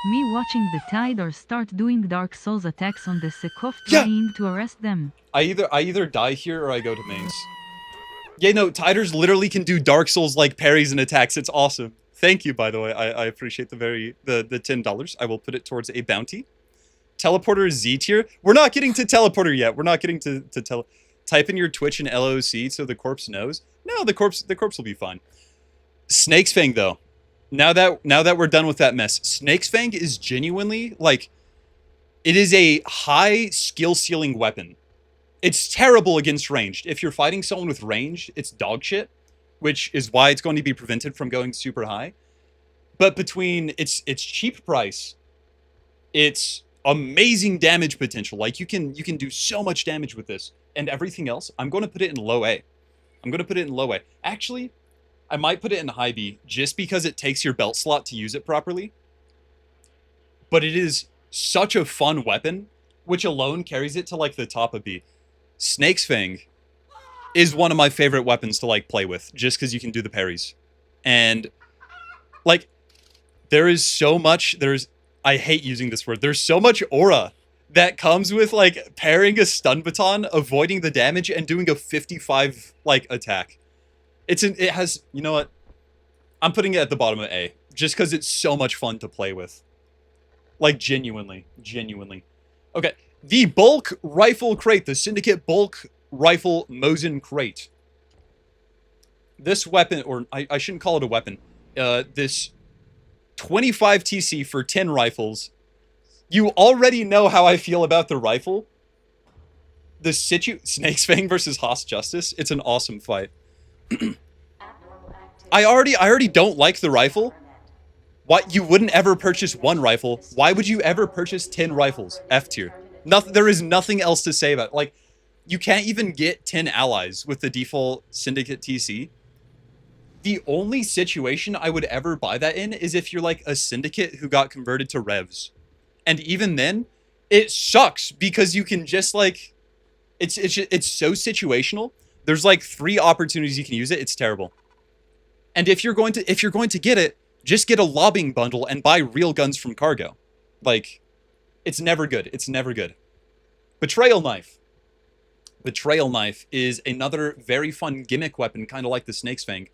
Me watching the Tidor start doing Dark Souls attacks on the Sekov Yeah. trying to arrest them. I either die here or I go to mains. Yeah, no, Tiders literally can do Dark Souls-like parries and attacks. It's awesome. Thank you, by the way. I appreciate the $10. I will put it towards a bounty. Teleporter is Z tier. We're not getting to teleporter yet. We're not getting to type in your Twitch and LOC so the corpse knows. No, the corpse will be fine. Snake's Fang though. Now that we're done with that mess, Snake's Fang is genuinely like it is a high skill ceiling weapon. It's terrible against ranged. If you're fighting someone with ranged, it's dog shit, which is why it's going to be prevented from going super high. But between its cheap price, its amazing damage potential, like you can do so much damage with this, and everything else, I'm going to put it in low A. I'm going to put it in low A. Actually, I might put it in high B just because it takes your belt slot to use it properly. But it is such a fun weapon, which alone carries it to like the top of B. Snake's Fang is one of my favorite weapons to like play with, just because you can do the parries. And like there is so much, I hate using this word, there's so much aura that comes with like pairing a stun baton, avoiding the damage, and doing a 55 like attack. It has, you know what? I'm putting it at the bottom of A, just because it's so much fun to play with. Like genuinely. Okay. The bulk rifle crate, the Syndicate bulk rifle Mosin crate. This weapon, or I shouldn't call it a weapon. This 25 TC for 10 rifles. You already know how I feel about the rifle. The Snake's Fang versus Haas Justice. It's an awesome fight. I already don't like the rifle. Why you wouldn't ever purchase one rifle? Why would you ever purchase 10 rifles? F tier. Nothing. There is nothing else to say about it. Like, you can't even get 10 allies with the default Syndicate TC. The only situation I would ever buy that in is if you're like a Syndicate who got converted to revs. And even then, it sucks because you can just like, it's so situational. There's like 3 opportunities you can use it. It's terrible. And if you're going to get it, just get a lobbying bundle and buy real guns from Cargo. Like, it's never good. It's never good. Betrayal Knife. Betrayal Knife is another very fun gimmick weapon, kind of like the Snake's Fang.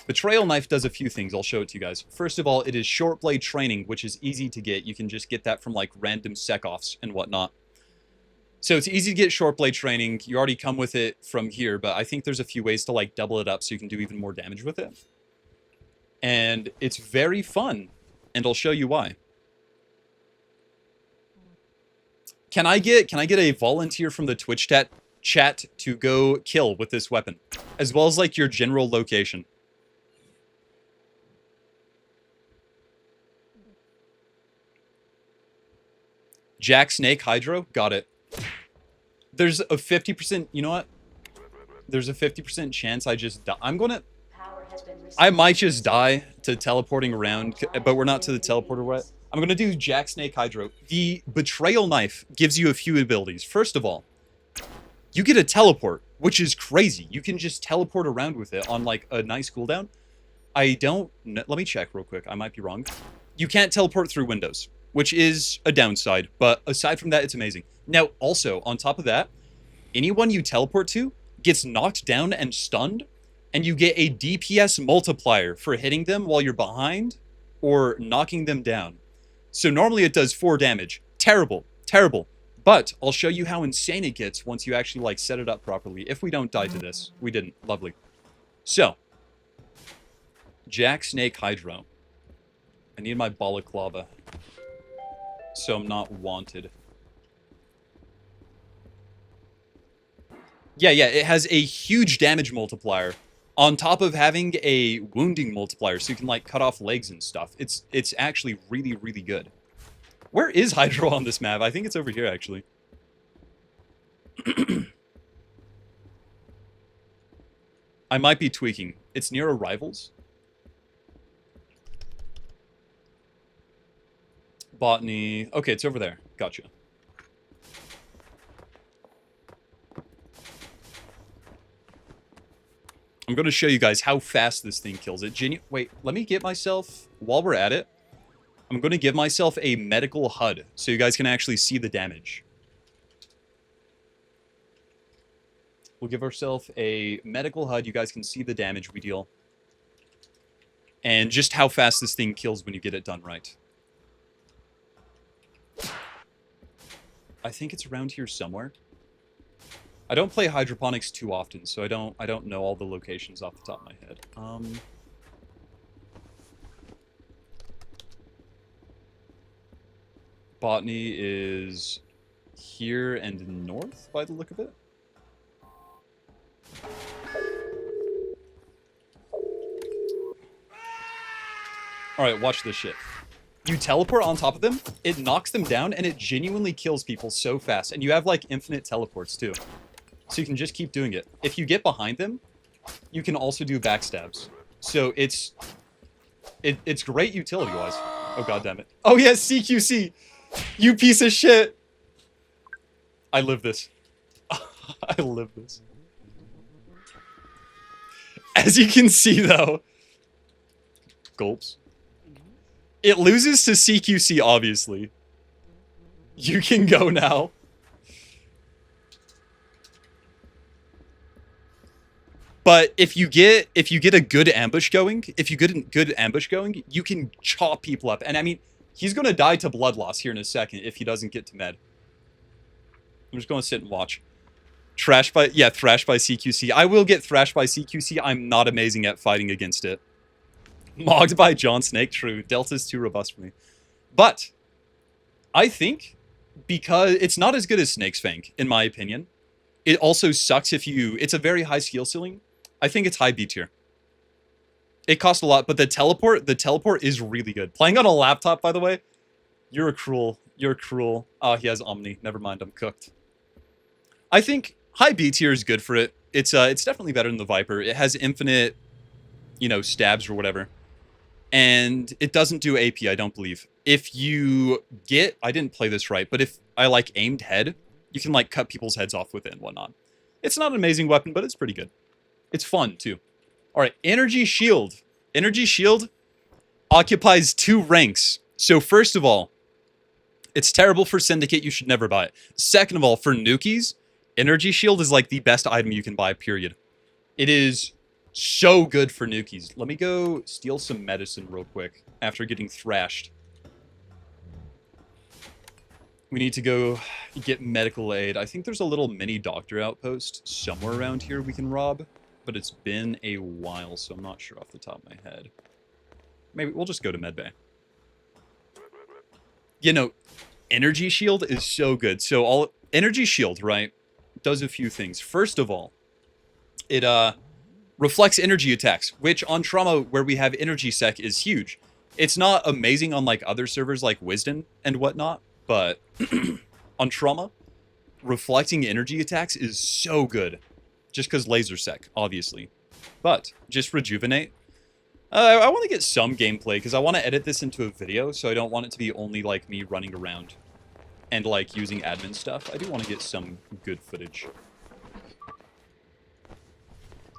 Betrayal Knife does a few things. I'll show it to you guys. First of all, it is short blade training, which is easy to get. You can just get that from like random sec-offs and whatnot. So it's easy to get short blade training. You already come with it from here, but I think there's a few ways to like double it up so you can do even more damage with it. And it's very fun, and I'll show you why. Can I get a volunteer from the Twitch chat to go kill with this weapon, as well as like your general location? Jack Snake Hydro, got it. There's a 50%, you know what? There's a 50% chance I just die. Power has been I restored. might just die to teleporting around, but we're not to the teleporter yet. I'm gonna do Jack Snake Hydro. The Betrayal Knife gives you a few abilities. First of all, you get a teleport, which is crazy. You can just teleport around with it on like a nice cooldown. I don't... Let me check real quick. I might be wrong. You can't teleport through windows, which is a downside. But aside from that, it's amazing. Now, also, on top of that, anyone you teleport to gets knocked down and stunned, and you get a DPS multiplier for hitting them while you're behind or knocking them down. So normally it does 4 damage. Terrible. Terrible. But I'll show you how insane it gets once you actually like set it up properly. If we don't die to this. We didn't. Lovely. So, Jack Snake Hydro. I need my balaclava. So I'm not wanted. Yeah, it has a huge damage multiplier on top of having a wounding multiplier, so you can like cut off legs and stuff. It's actually really, really good. Where is Hydro on this map? I think it's over here, actually. I might be tweaking. It's near Arrivals. Botany. Okay, it's over there. Gotcha. I'm going to show you guys how fast this thing kills it. Wait, let me get myself, while we're at it, I'm going to give myself a medical HUD so you guys can actually see the damage. We'll give ourselves a medical HUD. You guys can see the damage we deal. And just how fast this thing kills when you get it done right. I think it's around here somewhere. I don't play hydroponics too often, so I don't know all the locations off the top of my head. Botany is here and north by the look of it. Alright, watch this shit. You teleport on top of them, it knocks them down, and it genuinely kills people so fast. And you have, like, infinite teleports, too. So you can just keep doing it. If you get behind them, you can also do backstabs. So it's great utility-wise. Oh, goddammit. Oh, yeah, CQC! You piece of shit! I live this. I live this. As you can see, though... Gulps. It loses to CQC, obviously. You can go now. But if you get a good ambush going, you can chop people up. And I mean, he's gonna die to blood loss here in a second if he doesn't get to med. I'm just gonna sit and watch. Thrashed by CQC. I will get thrashed by CQC. I'm not amazing at fighting against it. Mogged by John Snake, true. Delta's too robust for me. But I think because it's not as good as Snake's Fang, in my opinion. It also sucks if you... It's a very high skill ceiling. I think it's high B tier. It costs a lot, but the teleport is really good. Playing on a laptop, by the way, you're cruel. Oh, he has Omni. Never mind, I'm cooked. I think high B tier is good for it. It's definitely better than the Viper. It has infinite, you know, stabs or whatever. And it doesn't do AP, I don't believe. If you get... I didn't play this right, but if I, like, aimed head, you can, like, cut people's heads off with it and whatnot. It's not an amazing weapon, but it's pretty good. It's fun, too. Alright, Energy Shield. Energy Shield occupies 2 ranks. So, first of all, it's terrible for Syndicate. You should never buy it. Second of all, for Nukies, Energy Shield is, like, the best item you can buy, period. It is... so good for Nukies. Let me go steal some medicine real quick after getting thrashed. We need to go get medical aid. I think there's a little mini doctor outpost somewhere around here we can rob, but it's been a while, so I'm not sure off the top of my head. Maybe we'll just go to medbay. You know, Energy Shield is so good. So Energy Shield, right, does a few things. First of all, it reflects energy attacks, which on Trauma, where we have Energy Sec, is huge. It's not amazing on like other servers like Wisdom and whatnot, but on Trauma, reflecting energy attacks is so good. Just because laser sec, obviously. But, just rejuvenate. I want to get some gameplay, because I want to edit this into a video, so I don't want it to be only, like, me running around and, like, using admin stuff. I do want to get some good footage.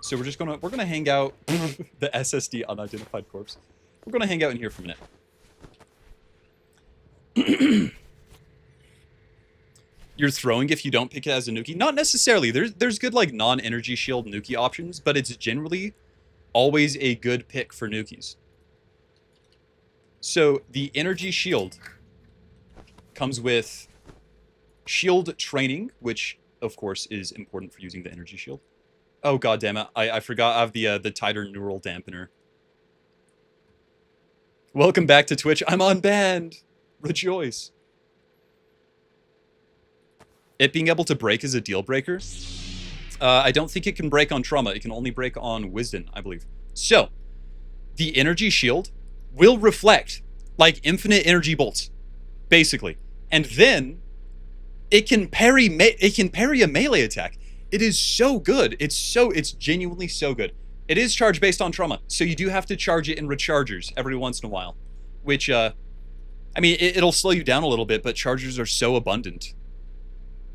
So we're gonna hang out, the SSD unidentified corpse. We're gonna hang out in here for a minute. You're throwing if you don't pick it as a nuke? Not necessarily. There's good, like, non-energy shield nuke options, but it's generally always a good pick for nukies. So, the energy shield comes with shield training, which, of course, is important for using the energy shield. Oh, god damn it. I forgot I have the tighter neural dampener. Welcome back to Twitch. I'm unbanned! Rejoice. It being able to break is a deal breaker. I don't think it can break on trauma. It can only break on wisdom, I believe. So, the energy shield will reflect like infinite energy bolts, basically. And then it can parry a melee attack. It is so good. It's genuinely so good. It is charge based on trauma, so you do have to charge it in rechargers every once in a while, which I mean, it'll slow you down a little bit, but chargers are so abundant.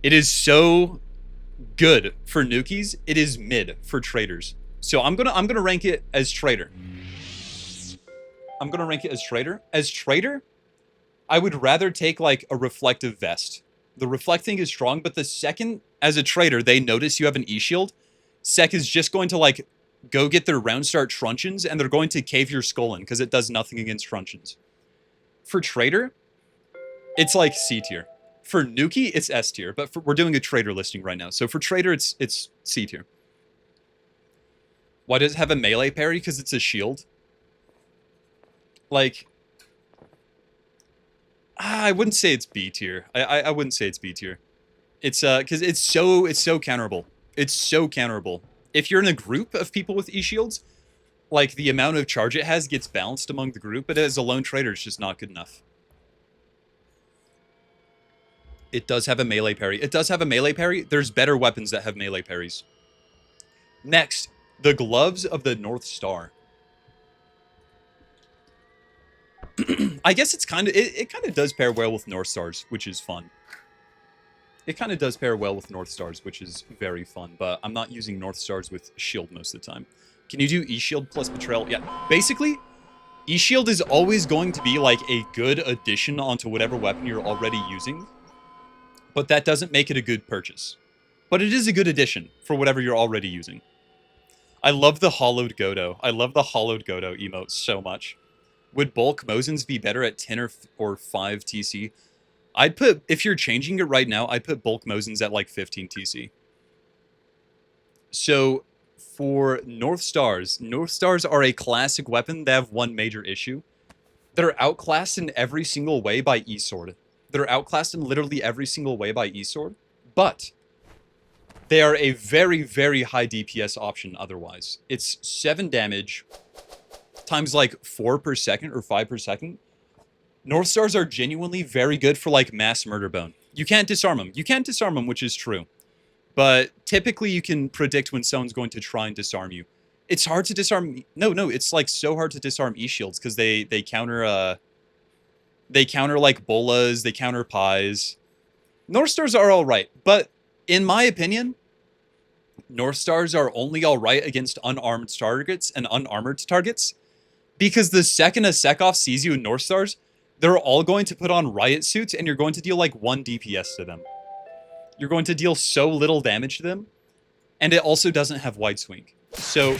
It is so good for nukies. It is mid for traders. So I'm gonna rank it as trader. I'm gonna rank it as trader. As trader, I would rather take like a reflective vest. The reflecting is strong, but the second as a trader they notice you have an E-shield, Sec is just going to like go get their round start truncheons and they're going to cave your skull in because it does nothing against truncheons. For trader, it's like C tier. For Nuki, it's S tier, but we're doing a trader listing right now. So for trader, it's C tier. Why does it have a melee parry? Because it's a shield. Like, I wouldn't say it's B tier. I wouldn't say it's B tier. It's because it's so counterable. It's so counterable. If you're in a group of people with E-shields, like the amount of charge it has gets balanced among the group, but as a lone trader, it's just not good enough. It does have a melee parry. It does have a melee parry. There's better weapons that have melee parries. Next, the gloves of the North Star. I guess it's kind of it kind of does pair well with North Stars, which is fun. It kind of does pair well with North Stars, which is very fun, but I'm not using North Stars with shield most of the time. Can you do E-shield plus betrayal? Yeah, basically, E-shield is always going to be like a good addition onto whatever weapon you're already using. But that doesn't make it a good purchase. But it is a good addition for whatever you're already using. I love the hollowed Godo. I love the hollowed Godo emote so much. Would bulk Mosins be better at 10 or 5 TC? I'd put, if you're changing it right now, I'd put bulk Mosins at like 15 TC. So for North Stars are a classic weapon. They have one major issue. They're outclassed in every single way by E-Sword. They're outclassed in literally every single way by E-Sword, but they are a very, very high DPS option otherwise. It's 7 damage times like 4 per second or 5 per second. North Stars are genuinely very good for like mass murder bone. You can't disarm them. You can't disarm them, which is true. But typically you can predict when someone's going to try and disarm you. It's hard to disarm. No, it's like so hard to disarm E-shields because they counter they counter like bolas, they counter pies. North Stars are alright, but in my opinion, North Stars are only alright against unarmed targets and unarmored targets. Because the second a Sec-Off sees you in North Stars, they're all going to put on riot suits and you're going to deal like 1 DPS to them. You're going to deal so little damage to them. And it also doesn't have wide swing. So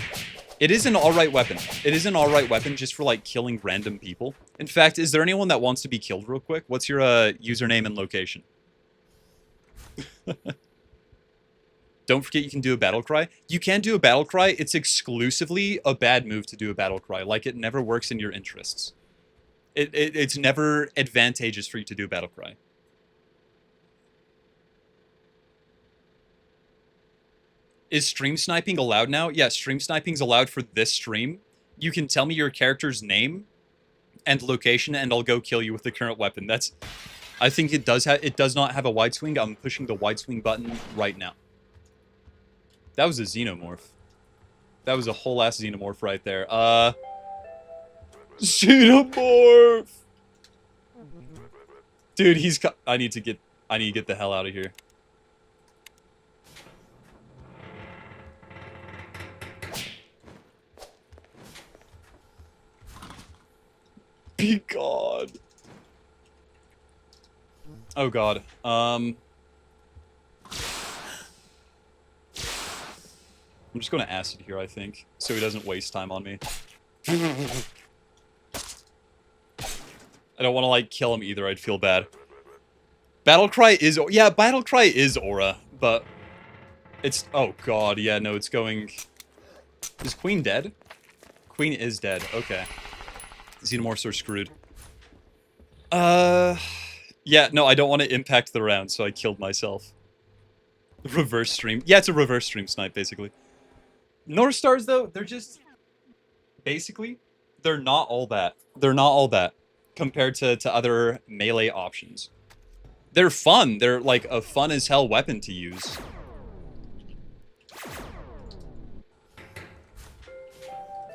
it is an alright weapon. It is an alright weapon just for like killing random people. In fact, is there anyone that wants to be killed real quick? What's your username and location? Don't forget you can do a battle cry. You can do a battle cry. It's exclusively a bad move to do a battle cry. Like, it never works in your interests. It's never advantageous for you to do a battle cry. Is stream sniping allowed now? Yeah, stream sniping's allowed for this stream. You can tell me your character's name and location, and I'll go kill you with the current weapon. I think it does not have a wide swing. I'm pushing the wide swing button right now. That was a xenomorph. That was a whole ass xenomorph right there. Xenomorph. Dude, I need to get the hell out of here. Be God. Oh God. I'm just going to acid here, I think, so he doesn't waste time on me. I don't want to, like, kill him either. I'd feel bad. Battlecry is... Yeah, Battlecry is aura, but... It's... Oh, God. Yeah, no, it's going... Is Queen dead? Queen is dead. Okay. Xenomorphs are screwed. Yeah, no, I don't want to impact the round, so I killed myself. Reverse stream. Yeah, it's a reverse stream snipe, basically. North Stars, though, they're just... Basically, they're not all that. They're not all that compared to other melee options. They're fun. They're, like, a fun as hell weapon to use.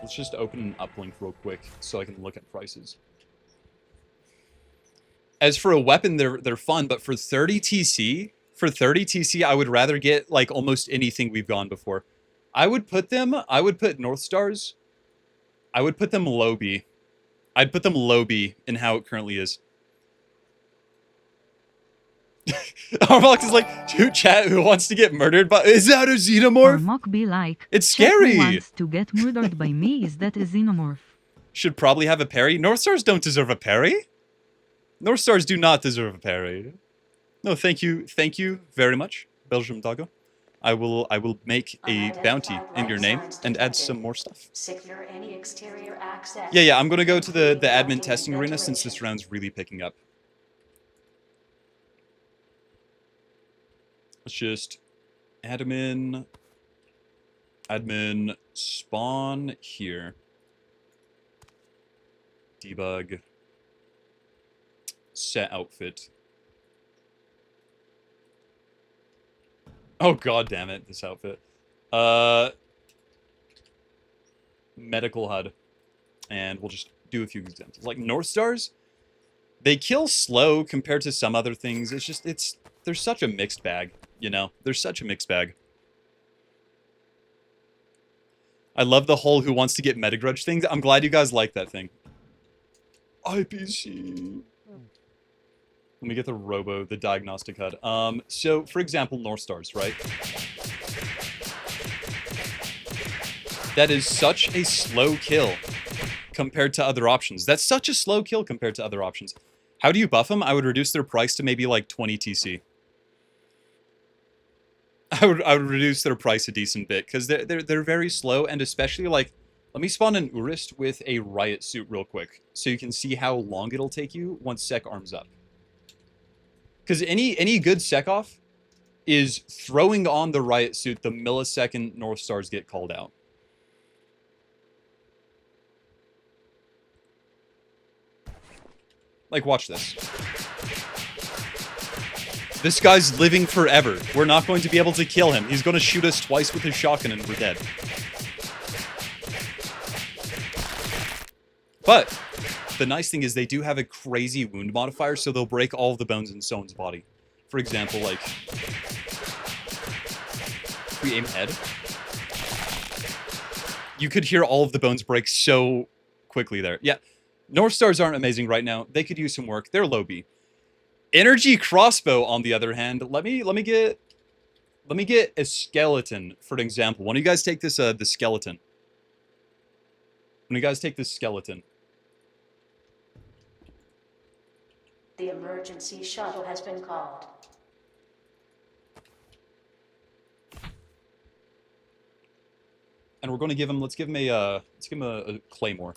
Let's just open an uplink real quick so I can look at prices. As for a weapon, they're fun, but for 30 TC, I would rather get, like, almost anything we've gone before. I would put North Stars, I would put them low B. I'd put them low B in how it currently is. Armox is like, dude, chat, who wants to get murdered by... Is that a xenomorph? Armok be like, It's "Chat who scary! wants to get murdered by me, is that a xenomorph?" Should probably have a parry. North Stars don't deserve a parry. North Stars do not deserve a parry. No, thank you very much, Belgium Doggo. I will make a bounty in your name and add some more stuff. Secure any exterior access. Yeah, I'm gonna go to the admin testing arena since this round's really picking up. Let's just admin spawn here. Debug. Set outfit. Oh god damn it, this outfit. Medical HUD. And we'll just do a few examples. Like North Stars, they kill slow compared to some other things. It's just there's such a mixed bag, you know? There's such a mixed bag. I love the whole who wants to get metagrudge thing. I'm glad you guys like that thing. IPC. Let me get the diagnostic HUD. So, for example, North Stars, right? That is such a slow kill compared to other options. That's such a slow kill compared to other options. How do you buff them? I would reduce their price to maybe like 20 TC. I would reduce their price a decent bit because they're very slow, and especially like, let me spawn an Urist with a riot suit real quick so you can see how long it'll take you once sec arms up. Because any good sec off is throwing on the riot suit the millisecond North Stars get called out. Like, watch this. This guy's living forever. We're not going to be able to kill him. He's going to shoot us twice with his shotgun and we're dead. But the nice thing is they do have a crazy wound modifier, so they'll break all of the bones in someone's body. For example, like, if we aim head, you could hear all of the bones break so quickly there. Yeah, North Stars aren't amazing right now. They could use some work. They're low B. Energy crossbow, on the other hand, let me get a skeleton for an example. Why don't you guys take this the skeleton? When you guys take this skeleton. The emergency shuttle has been called. And we're going to give him, let's give him a claymore.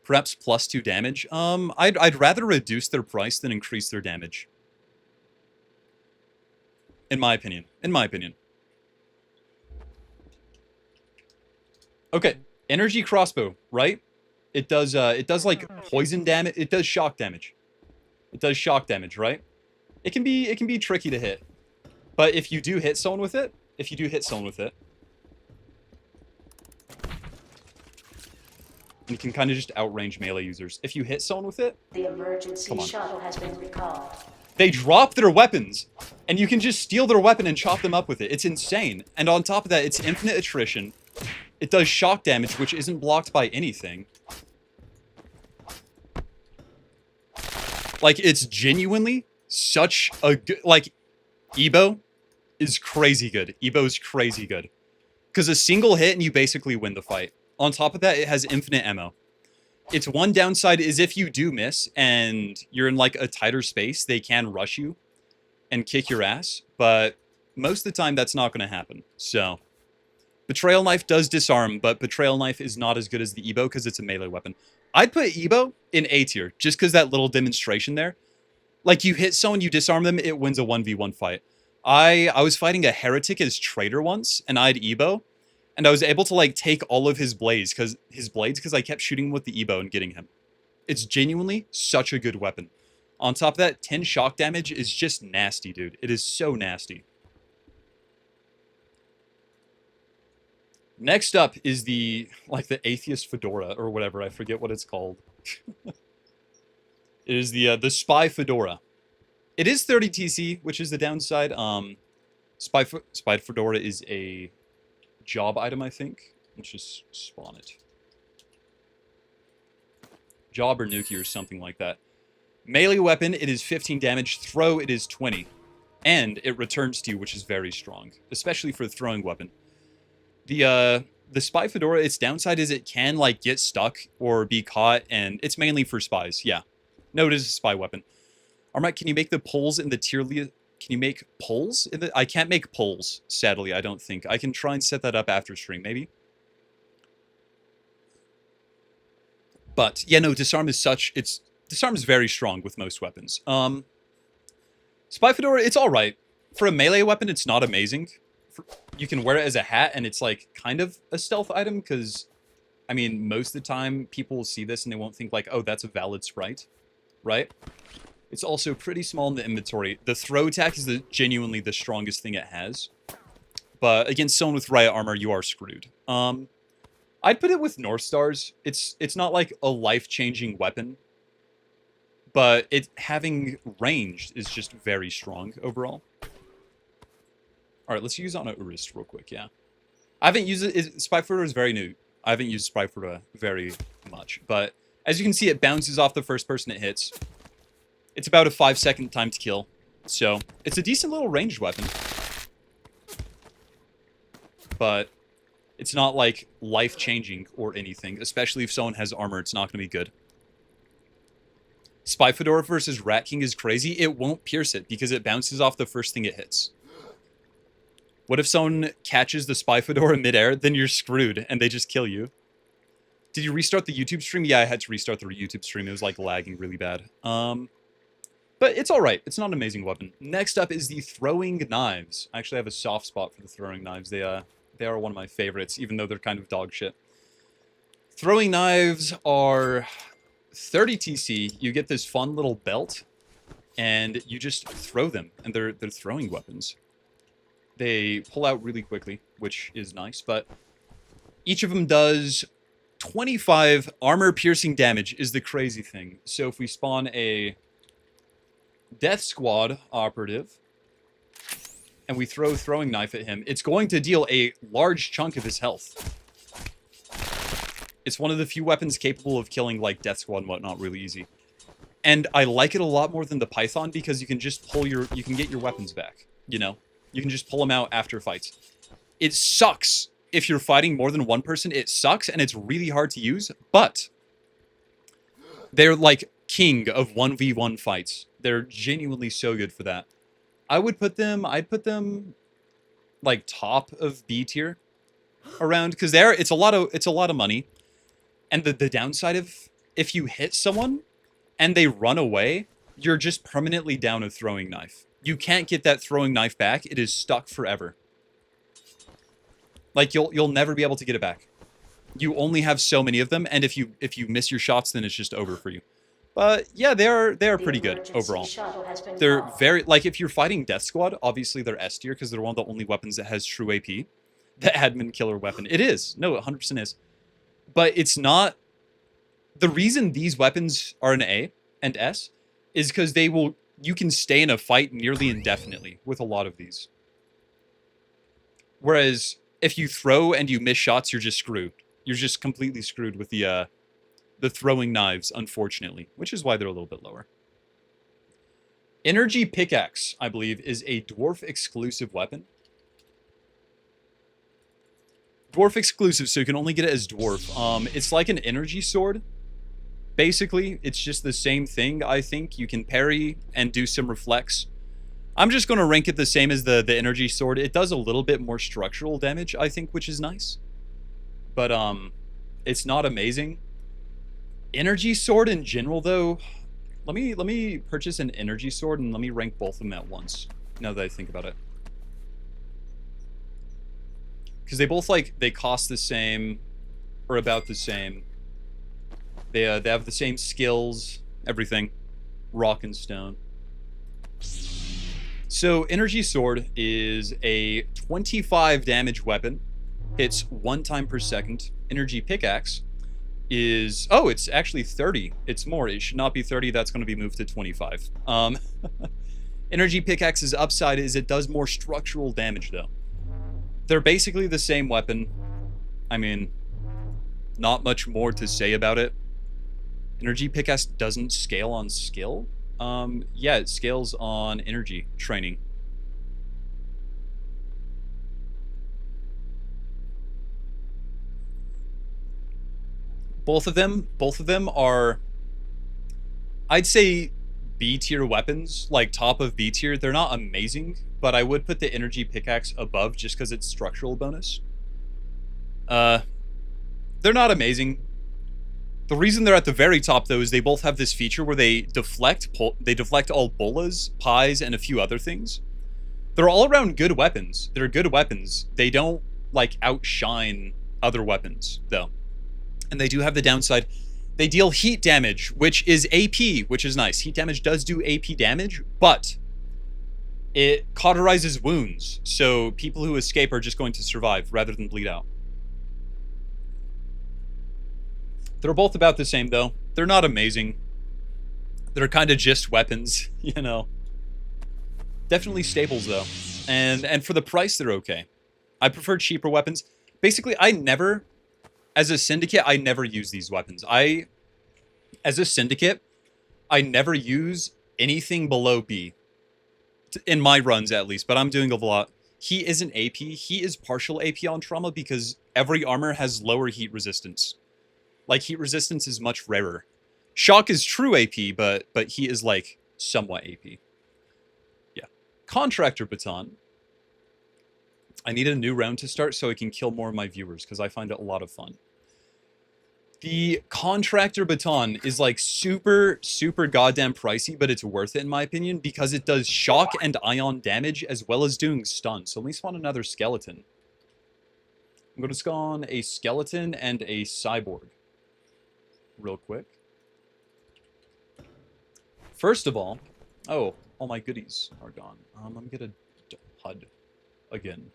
Perhaps +2 damage. I'd rather reduce their price than increase their damage. In my opinion. Okay, energy crossbow, right? It does like poison damage. It does shock damage. It does shock damage, right? It can be tricky to hit. But if you do hit someone with it, you can kind of just outrange melee users. If you hit someone with it, The emergency shuttle has been recalled. they drop their weapons, and you can just steal their weapon and chop them up with it. It's insane. And on top of that, it's infinite attrition. It does shock damage, which isn't blocked by anything. Like, it's genuinely such a good... Like, Ebo is crazy good. Ebo is crazy good. Because a single hit and you basically win the fight. On top of that, it has infinite ammo. Its one downside is if you do miss and you're in like a tighter space, they can rush you and kick your ass. But most of the time, that's not going to happen. So, Betrayal Knife does disarm, but Betrayal Knife is not as good as the Ebo because it's a melee weapon. I'd put Ebo in A tier just because that little demonstration there. Like, you hit someone, you disarm them, it wins a 1v1 fight. I was fighting a heretic as traitor once, and I had Ebo. And I was able to, like, take all of his blades, because I kept shooting with the Ebo and getting him. It's genuinely such a good weapon. On top of that, 10 shock damage is just nasty, dude. It is so nasty. Next up is the Atheist Fedora, or whatever. I forget what it's called. It is the Spy Fedora. It is 30 TC, which is the downside. Spy Fedora is a job item, I think. Let's just spawn it. Job or Nuki or something like that. Melee weapon, it is 15 damage. Throw, it is 20. And it returns to you, which is very strong. Especially for the throwing weapon. The Spy Fedora, its downside is it can, like, get stuck or be caught, and it's mainly for spies, yeah. No, it is a spy weapon. Armite, can you make the pulls in the tier list? Can you make pulls in the... I can't make pulls, sadly, I don't think. I can try and set that up after stream, maybe. But, yeah, no, disarm is such... Disarm is very strong with most weapons. Spy Fedora, it's alright. For a melee weapon, it's not amazing. You can wear it as a hat, and it's, like, kind of a stealth item, because, I mean, most of the time, people will see this, and they won't think, like, oh, that's a valid sprite, right? It's also pretty small in the inventory. The throw attack is genuinely the strongest thing it has. But against someone with riot armor, you are screwed. I'd put it with North Stars. It's not like a life-changing weapon. But it having ranged is just very strong overall. Alright, let's use it on a Urist real quick, yeah. I haven't used it. Spy Fedora is very new. I haven't used Spy Fedora very much. But as you can see, it bounces off the first person it hits. It's about a 5-second time to kill. So, it's a decent little ranged weapon. But it's not, like, life-changing or anything. Especially if someone has armor, it's not going to be good. Spy Fedora versus Rat King is crazy. It won't pierce it because it bounces off the first thing it hits. What if someone catches the Spy Fedora midair? Then you're screwed and they just kill you. Did you restart the YouTube stream? Yeah, I had to restart the YouTube stream. It was, like, lagging really bad. But it's alright. It's not an amazing weapon. Next up is the throwing knives. I actually have a soft spot for the throwing knives. They are one of my favorites, even though they're kind of dog shit. Throwing knives are 30 TC. You get this fun little belt, and you just throw them, and they're throwing weapons. They pull out really quickly, which is nice, but each of them does 25 armor-piercing damage is the crazy thing. So if we spawn a Death Squad operative, and we throw throwing knife at him, it's going to deal a large chunk of his health. It's one of the few weapons capable of killing, like, Death Squad and whatnot really easy. And I like it a lot more than the Python because you can just you can get your weapons back, you know? You can just pull them out after fights. It sucks if you're fighting more than one person. It sucks, and it's really hard to use, but they're, like, king of 1v1 fights. They're genuinely so good for that. I'd put them, like, top of B tier around, because it's a lot of money. And the downside of, if you hit someone and they run away, you're just permanently down a throwing knife. You can't get that throwing knife back. It is stuck forever. Like, you'll never be able to get it back. You only have so many of them, and if you miss your shots, then it's just over for you. But yeah, they are pretty good emergency overall. shuttle has been They're called. very, like, if you're fighting Death Squad, obviously they're S tier because they're one of the only weapons that has true AP. The admin killer weapon. It is. No, it 100% is. But it's not. The reason these weapons are an A and S is because you can stay in a fight nearly indefinitely with a lot of these. Whereas if you throw and you miss shots, you're just screwed. You're just completely screwed with the throwing knives, unfortunately, which is why they're a little bit lower. Energy Pickaxe, I believe, is a dwarf exclusive weapon. Dwarf exclusive, so you can only get it as dwarf. It's like an energy sword. Basically, it's just the same thing, I think. You can parry and do some reflex. I'm just going to rank it the same as the energy sword. It does a little bit more structural damage, I think, which is nice. But it's not amazing. Energy sword in general, though, let me purchase an energy sword and let me rank both of them at once, now that I think about it. Because they both, like, they cost the same, or about the same. They have the same skills, everything. Rock and stone. So, Energy Sword is a 25 damage weapon. Hits 1 time per second. Energy Pickaxe is... Oh, it's actually 30. It's more. It should not be 30. That's going to be moved to 25. Energy Pickaxe's upside is it does more structural damage, though. They're basically the same weapon. I mean, not much more to say about it. Energy Pickaxe doesn't scale on skill. Yeah, it scales on energy training. Both of them are, I'd say, B tier weapons, like top of B tier. They're not amazing, but I would put the Energy Pickaxe above just because it's structural bonus. They're not amazing. The reason they're at the very top, though, is they both have this feature where they deflect all bolas, pies, and a few other things. They're all around good weapons. They're good weapons. They don't, like, outshine other weapons, though. And they do have the downside. They deal heat damage, which is AP, which is nice. Heat damage does do AP damage, but it cauterizes wounds. So people who escape are just going to survive rather than bleed out. They're both about the same, though. They're not amazing. They're kind of just weapons, you know. Definitely staples, though. And for the price, they're okay. I prefer cheaper weapons. Basically, as a syndicate, I never use these weapons. As a syndicate, I never use anything below B. In my runs, at least. But I'm doing a lot. He isn't AP. He is partial AP on trauma because every armor has lower heat resistance. Like, heat resistance is much rarer. Shock is true AP, but he is, like, somewhat AP. Yeah. Contractor Baton. I need a new round to start so I can kill more of my viewers, because I find it a lot of fun. The Contractor Baton is, like, super, super goddamn pricey, but it's worth it, in my opinion, because it does shock and ion damage, as well as doing stun. So let me spawn another skeleton. I'm going to spawn a skeleton and a cyborg. Real quick. First of all, all my goodies are gone. I'm gonna HUD again.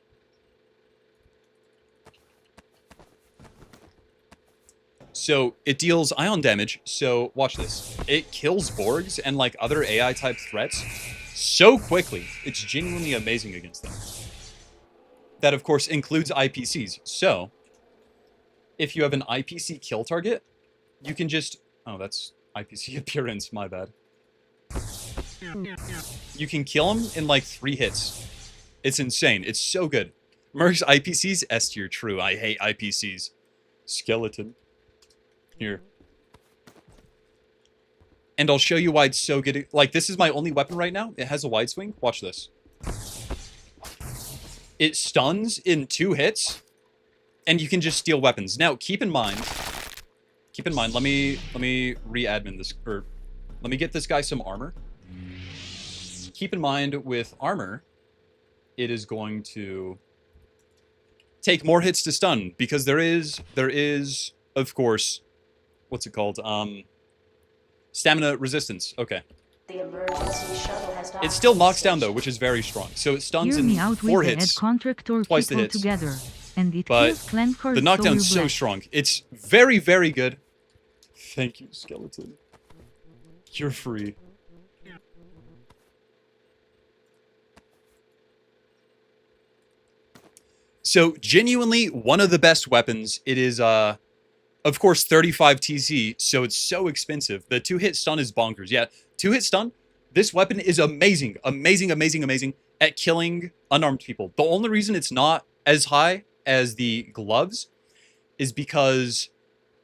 So it deals ion damage. So watch this. It kills Borgs and like other AI type threats so quickly. It's genuinely amazing against them. That of course includes IPCs. So if you have an IPC kill target, you can just... Oh, that's IPC appearance, my bad. You can kill him in like 3 hits. It's insane. It's so good. Merc's IPCs, S tier, true. I hate IPCs. Skeleton. Here. And I'll show you why it's so good. Like, this is my only weapon right now. It has a wide swing. Watch this. It stuns in 2 hits, and you can just steal weapons. Now, keep in mind, let me re-admin this, or let me get this guy some armor. Keep in mind, with armor, it is going to take more hits to stun, because there is, of course, what's it called? Stamina resistance. Okay. The emergency shuttle has docked It still with the knocks down, though, station. which is very strong. So it stuns Hear me in out 4 with the hits. add contractor twice the people hits. together. And it But kills clan cards The knockdown's so so you're strong. It's very, very good. Thank you, skeleton. You're free. So, genuinely, one of the best weapons. It is, of course, 35 TC, so it's so expensive. The 2-hit stun is bonkers. Yeah, 2-hit stun, this weapon is amazing. Amazing, amazing, amazing at killing unarmed people. The only reason it's not as high as the gloves is because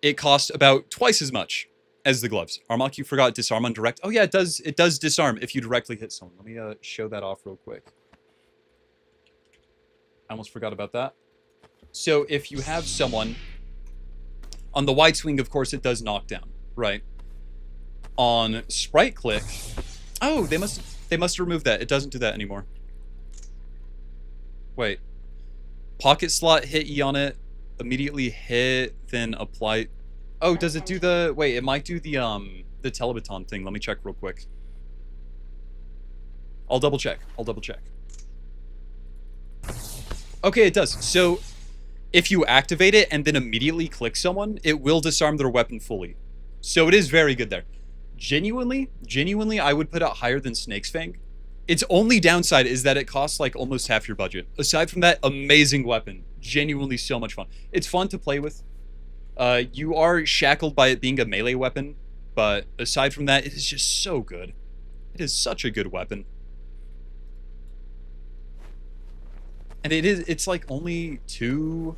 it costs about twice as much as the gloves. Armok, you forgot disarm on direct. Oh yeah, it does disarm if you directly hit someone. Let me show that off real quick. I almost forgot about that. So if you have someone on the wide swing, of course, it does knock down, right? On sprite click, oh, they must remove that. It doesn't do that anymore. Wait, pocket slot, hit E on it, immediately hit, then apply. Oh, does it do the? Wait, it might do the telebaton thing. Let me check real quick. I'll double check. Okay, it does. So, if you activate it and then immediately click someone, it will disarm their weapon fully. So it is very good there. Genuinely, I would put it higher than Snake's Fang. Its only downside is that it costs like almost half your budget. Aside from that, amazing weapon. Genuinely so much fun. It's fun to play with. You are shackled by it being a melee weapon, but aside from that, it is just so good. It is such a good weapon. And it's like only 2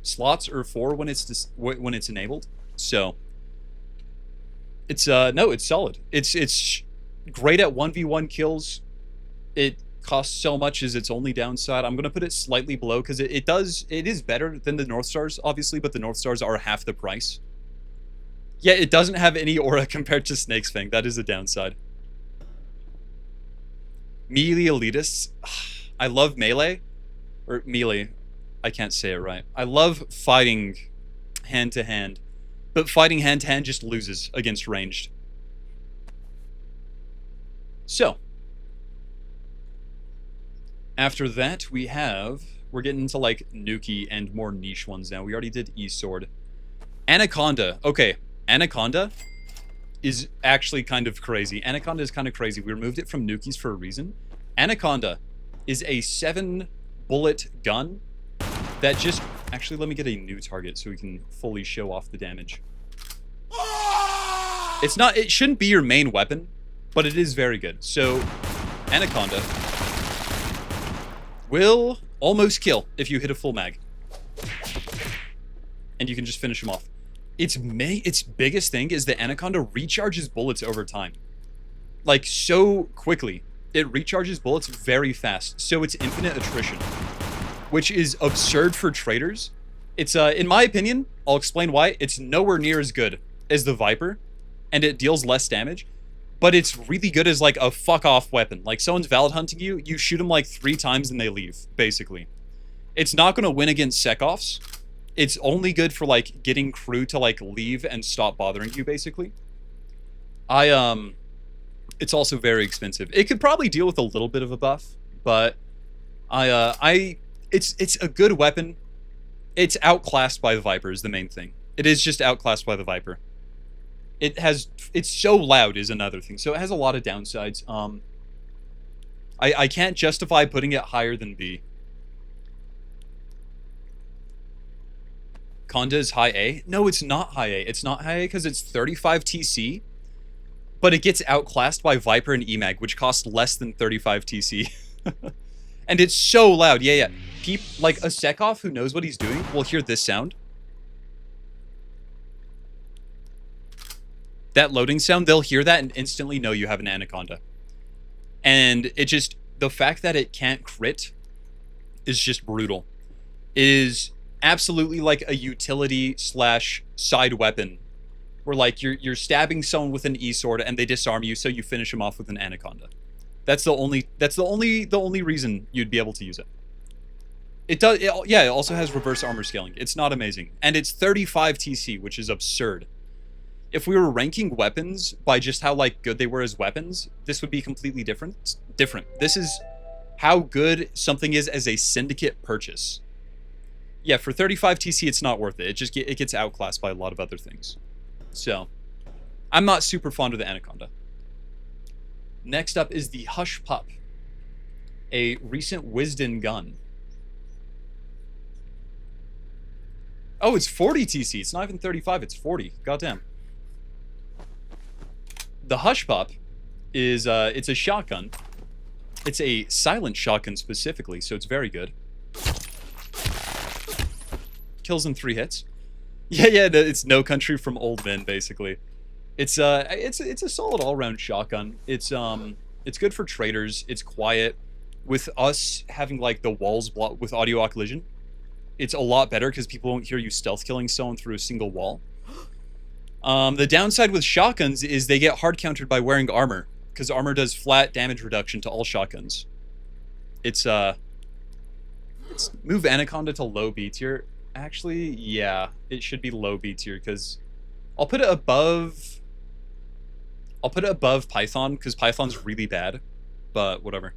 slots or 4 when it's enabled. So it's no, it's solid. It's great at 1v1 kills. It costs so much as its only downside. I'm gonna put it slightly below because it is better than the North Stars, obviously, but the North Stars are half the price. Yeah, it doesn't have any aura compared to Snake's Fang. That is a downside. Melee elitists. I love melee. Or melee. I can't say it right. I love fighting hand-to-hand. But fighting hand-to-hand just loses against ranged. So. After that, we're getting into like Nuki and more niche ones now. We already did E-Sword. Anaconda. Okay, Anaconda is actually kind of crazy. Anaconda is kind of crazy. We removed it from Nuki's for a reason. Anaconda is a 7-bullet gun that just... Actually, let me get a new target so we can fully show off the damage. It's not... It shouldn't be your main weapon, but it is very good. So, Anaconda will almost kill if you hit a full mag. And you can just finish him off. Its biggest thing is that Anaconda recharges bullets over time. Like, so quickly. It recharges bullets very fast, so it's infinite attrition. Which is absurd for traders. It's, in my opinion, I'll explain why, it's nowhere near as good as the Viper, and it deals less damage, but it's really good as, like, a fuck-off weapon. Like, someone's valid hunting you, you shoot them, like, 3 times and they leave, basically. It's not gonna win against sec-offs. It's only good for, like, getting crew to, like, leave and stop bothering you, basically. It's also very expensive. It could probably deal with a little bit of a buff, but it's a good weapon. It's outclassed by the Viper is the main thing. It is just outclassed by the Viper. It's so loud is another thing. So it has a lot of downsides. I can't justify putting it higher than B. Conda is high A? No, it's not high A. It's not high A because it's 35 TC. But it gets outclassed by Viper and EMAG, which cost less than 35 TC. And it's so loud. Yeah. Like, a Sekov who knows what he's doing will hear this sound. That loading sound, they'll hear that and instantly know you have an Anaconda. And it just... The fact that it can't crit is just brutal. It is absolutely like a utility / side weapon. Where, like, you're stabbing someone with an E-Sword and they disarm you, so you finish them off with an Anaconda. That's the only reason you'd be able to use it. It does. Yeah, it also has reverse armor scaling. It's not amazing, and it's 35 TC, which is absurd. If we were ranking weapons by just how like good they were as weapons, this would be completely different. This is how good something is as a syndicate purchase. Yeah, for 35 TC, it's not worth it. It gets outclassed by a lot of other things. So, I'm not super fond of the Anaconda. Next up is the Hush Pup, a recent Wisden gun. Oh, it's 40 TC. It's not even 35. It's 40. Goddamn. The Hush Pup is it's a shotgun. It's a silent shotgun specifically, so it's very good. Kills in 3 hits. Yeah, it's No Country from Old Men, basically. It's a solid all-around shotgun. It's good for traders. It's quiet. With us having like the walls blocked with audio occlusion, it's a lot better because people won't hear you stealth killing someone through a single wall. The downside with shotguns is they get hard countered by wearing armor, because armor does flat damage reduction to all shotguns. Let's move Anaconda to low B tier. Actually, yeah, it should be low B tier because I'll put it above Python because Python's really bad, but whatever.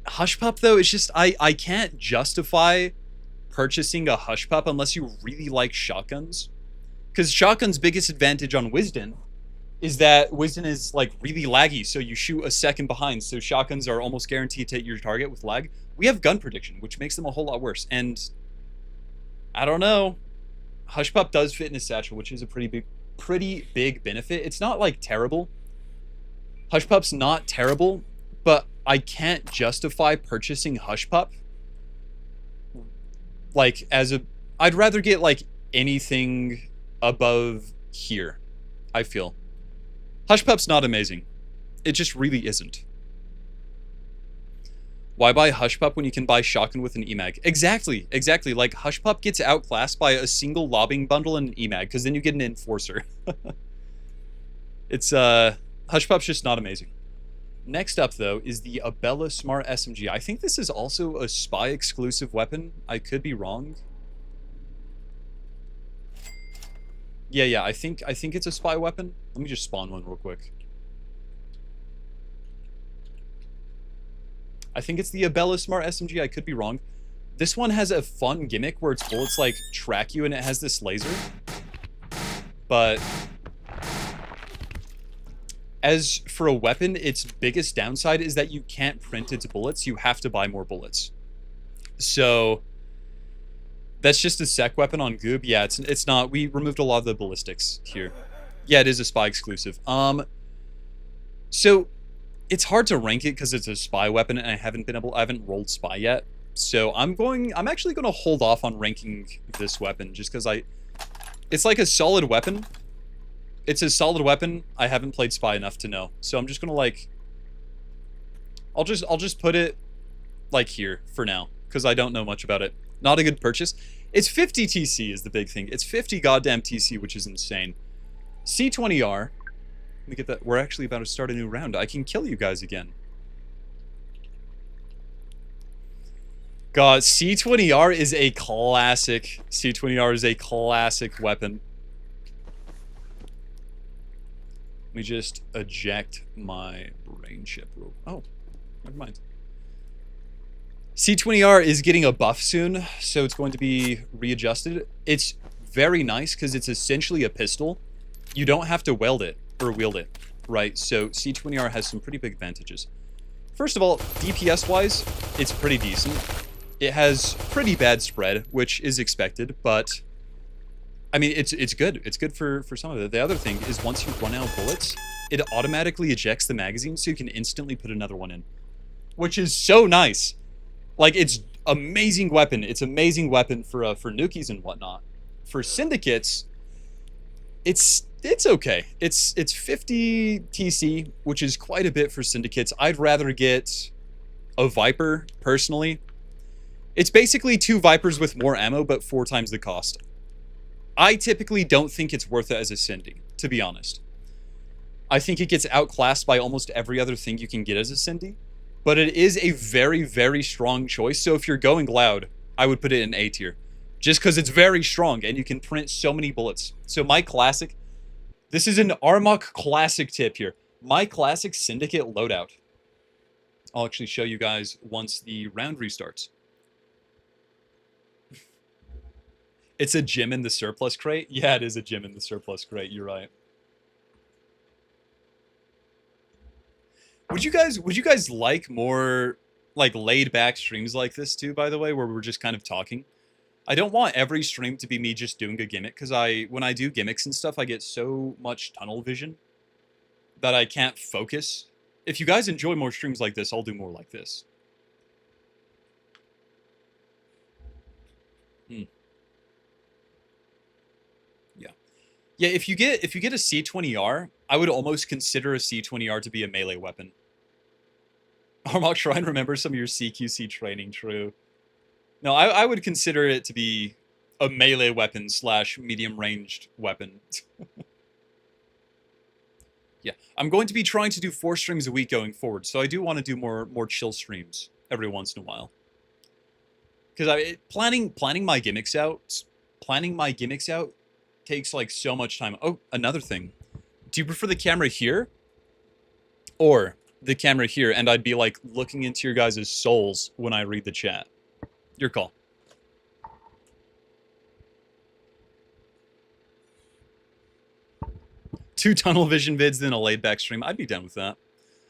Hush Pup though, it's just I can't justify purchasing a Hush Pup unless you really like shotguns. Because shotgun's biggest advantage on Wisden is that Wisden is like really laggy, so you shoot a second behind, so shotguns are almost guaranteed to hit your target with lag. We have gun prediction, which makes them a whole lot worse, and I don't know. Hush Pup does fit in a satchel, which is a pretty big benefit. It's not like terrible. Hush Pup's not terrible, but I can't justify purchasing Hush Pup. Like I'd rather get like anything above here, I feel. Hush Pup's not amazing. It just really isn't. Why buy Hush Pup when you can buy Shotgun with an EMAG? Exactly. Like, Hush Pup gets outclassed by a single lobbing bundle and an EMAG, because then you get an Enforcer. Hush Pup's just not amazing. Next up, though, is the Abella Smart SMG. I think this is also a spy-exclusive weapon. I could be wrong. Yeah, I think it's a spy weapon. Let me just spawn one real quick. I think it's the Abella Smart SMG. I could be wrong. This one has a fun gimmick where its bullets like track you and it has this laser. But as for a weapon, its biggest downside is that you can't print its bullets. You have to buy more bullets. So that's just a sec weapon on Goob. Yeah, it's not. We removed a lot of the ballistics here. Yeah, it is a spy exclusive. So it's hard to rank it because it's a spy weapon and I haven't rolled spy yet. So I'm actually going to hold off on ranking this weapon just because it's like a solid weapon. It's a solid weapon. I haven't played spy enough to know. So I'm just going to like, I'll just put it like here for now because I don't know much about it. Not a good purchase. It's 50 TC is the big thing. It's 50 goddamn TC, which is insane. C20R. Let me get that. We're actually about to start a new round. I can kill you guys again. God, C20R is a classic. C20R is a classic weapon. Let me just eject my brain chip. Oh, never mind. C20R is getting a buff soon, so it's going to be readjusted. It's very nice because it's essentially a pistol. You don't have to wield it, right? So C20R has some pretty big advantages. First of all, DPS-wise, it's pretty decent. It has pretty bad spread, which is expected, but I mean, it's good. It's good for some of it. The other thing is once you run out of bullets, it automatically ejects the magazine so you can instantly put another one in, which is so nice. Like, it's amazing weapon. It's amazing weapon for nukies and whatnot. For syndicates, it's okay. It's 50 TC, which is quite a bit for syndicates. I'd rather get a Viper, personally. It's basically 2 Vipers with more ammo, but 4 times the cost. I typically don't think it's worth it as a Cindy, to be honest. I think it gets outclassed by almost every other thing you can get as a Cindy. But it is a very, very strong choice. So if you're going loud, I would put it in A tier. Just because it's very strong and you can print so many bullets. So my classic, this is an Armok classic tip here. My classic syndicate loadout. I'll actually show you guys once the round restarts. It's a gym in the surplus crate? Yeah, it is a gym in the surplus crate. You're right. Would you guys like more like laid back streams like this too, by the way, where we're just kind of talking? I don't want every stream to be me just doing a gimmick, because when I do gimmicks and stuff, I get so much tunnel vision that I can't focus. If you guys enjoy more streams like this, I'll do more like this. Yeah. Yeah, if you get a C20R, I would almost consider a C20R to be a melee weapon. Armok Shrine, remember some of your CQC training, true. No, I would consider it to be a melee weapon / medium-ranged weapon. Yeah, I'm going to be trying to do 4 streams a week going forward, so I do want to do more chill streams every once in a while. Because planning my gimmicks out takes like so much time. Oh, another thing. Do you prefer the camera here or the camera here? And I'd be like looking into your guys' souls when I read the chat. Your call. Two tunnel vision vids than a laid back stream. I'd be down with that.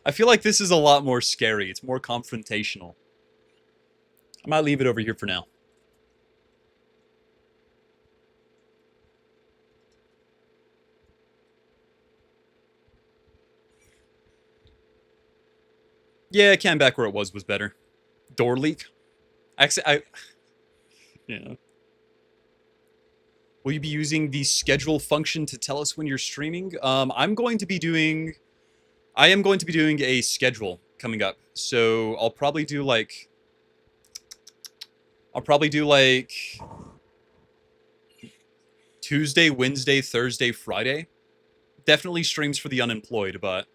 I feel like this is a lot more scary. It's more confrontational. I might leave it over here for now. Yeah, cam back where it was better. Door leak. Actually, yeah. Will you be using the schedule function to tell us when you're streaming? I am going to be doing a schedule coming up. So I'll probably do like Tuesday, Wednesday, Thursday, Friday. Definitely streams for the unemployed, but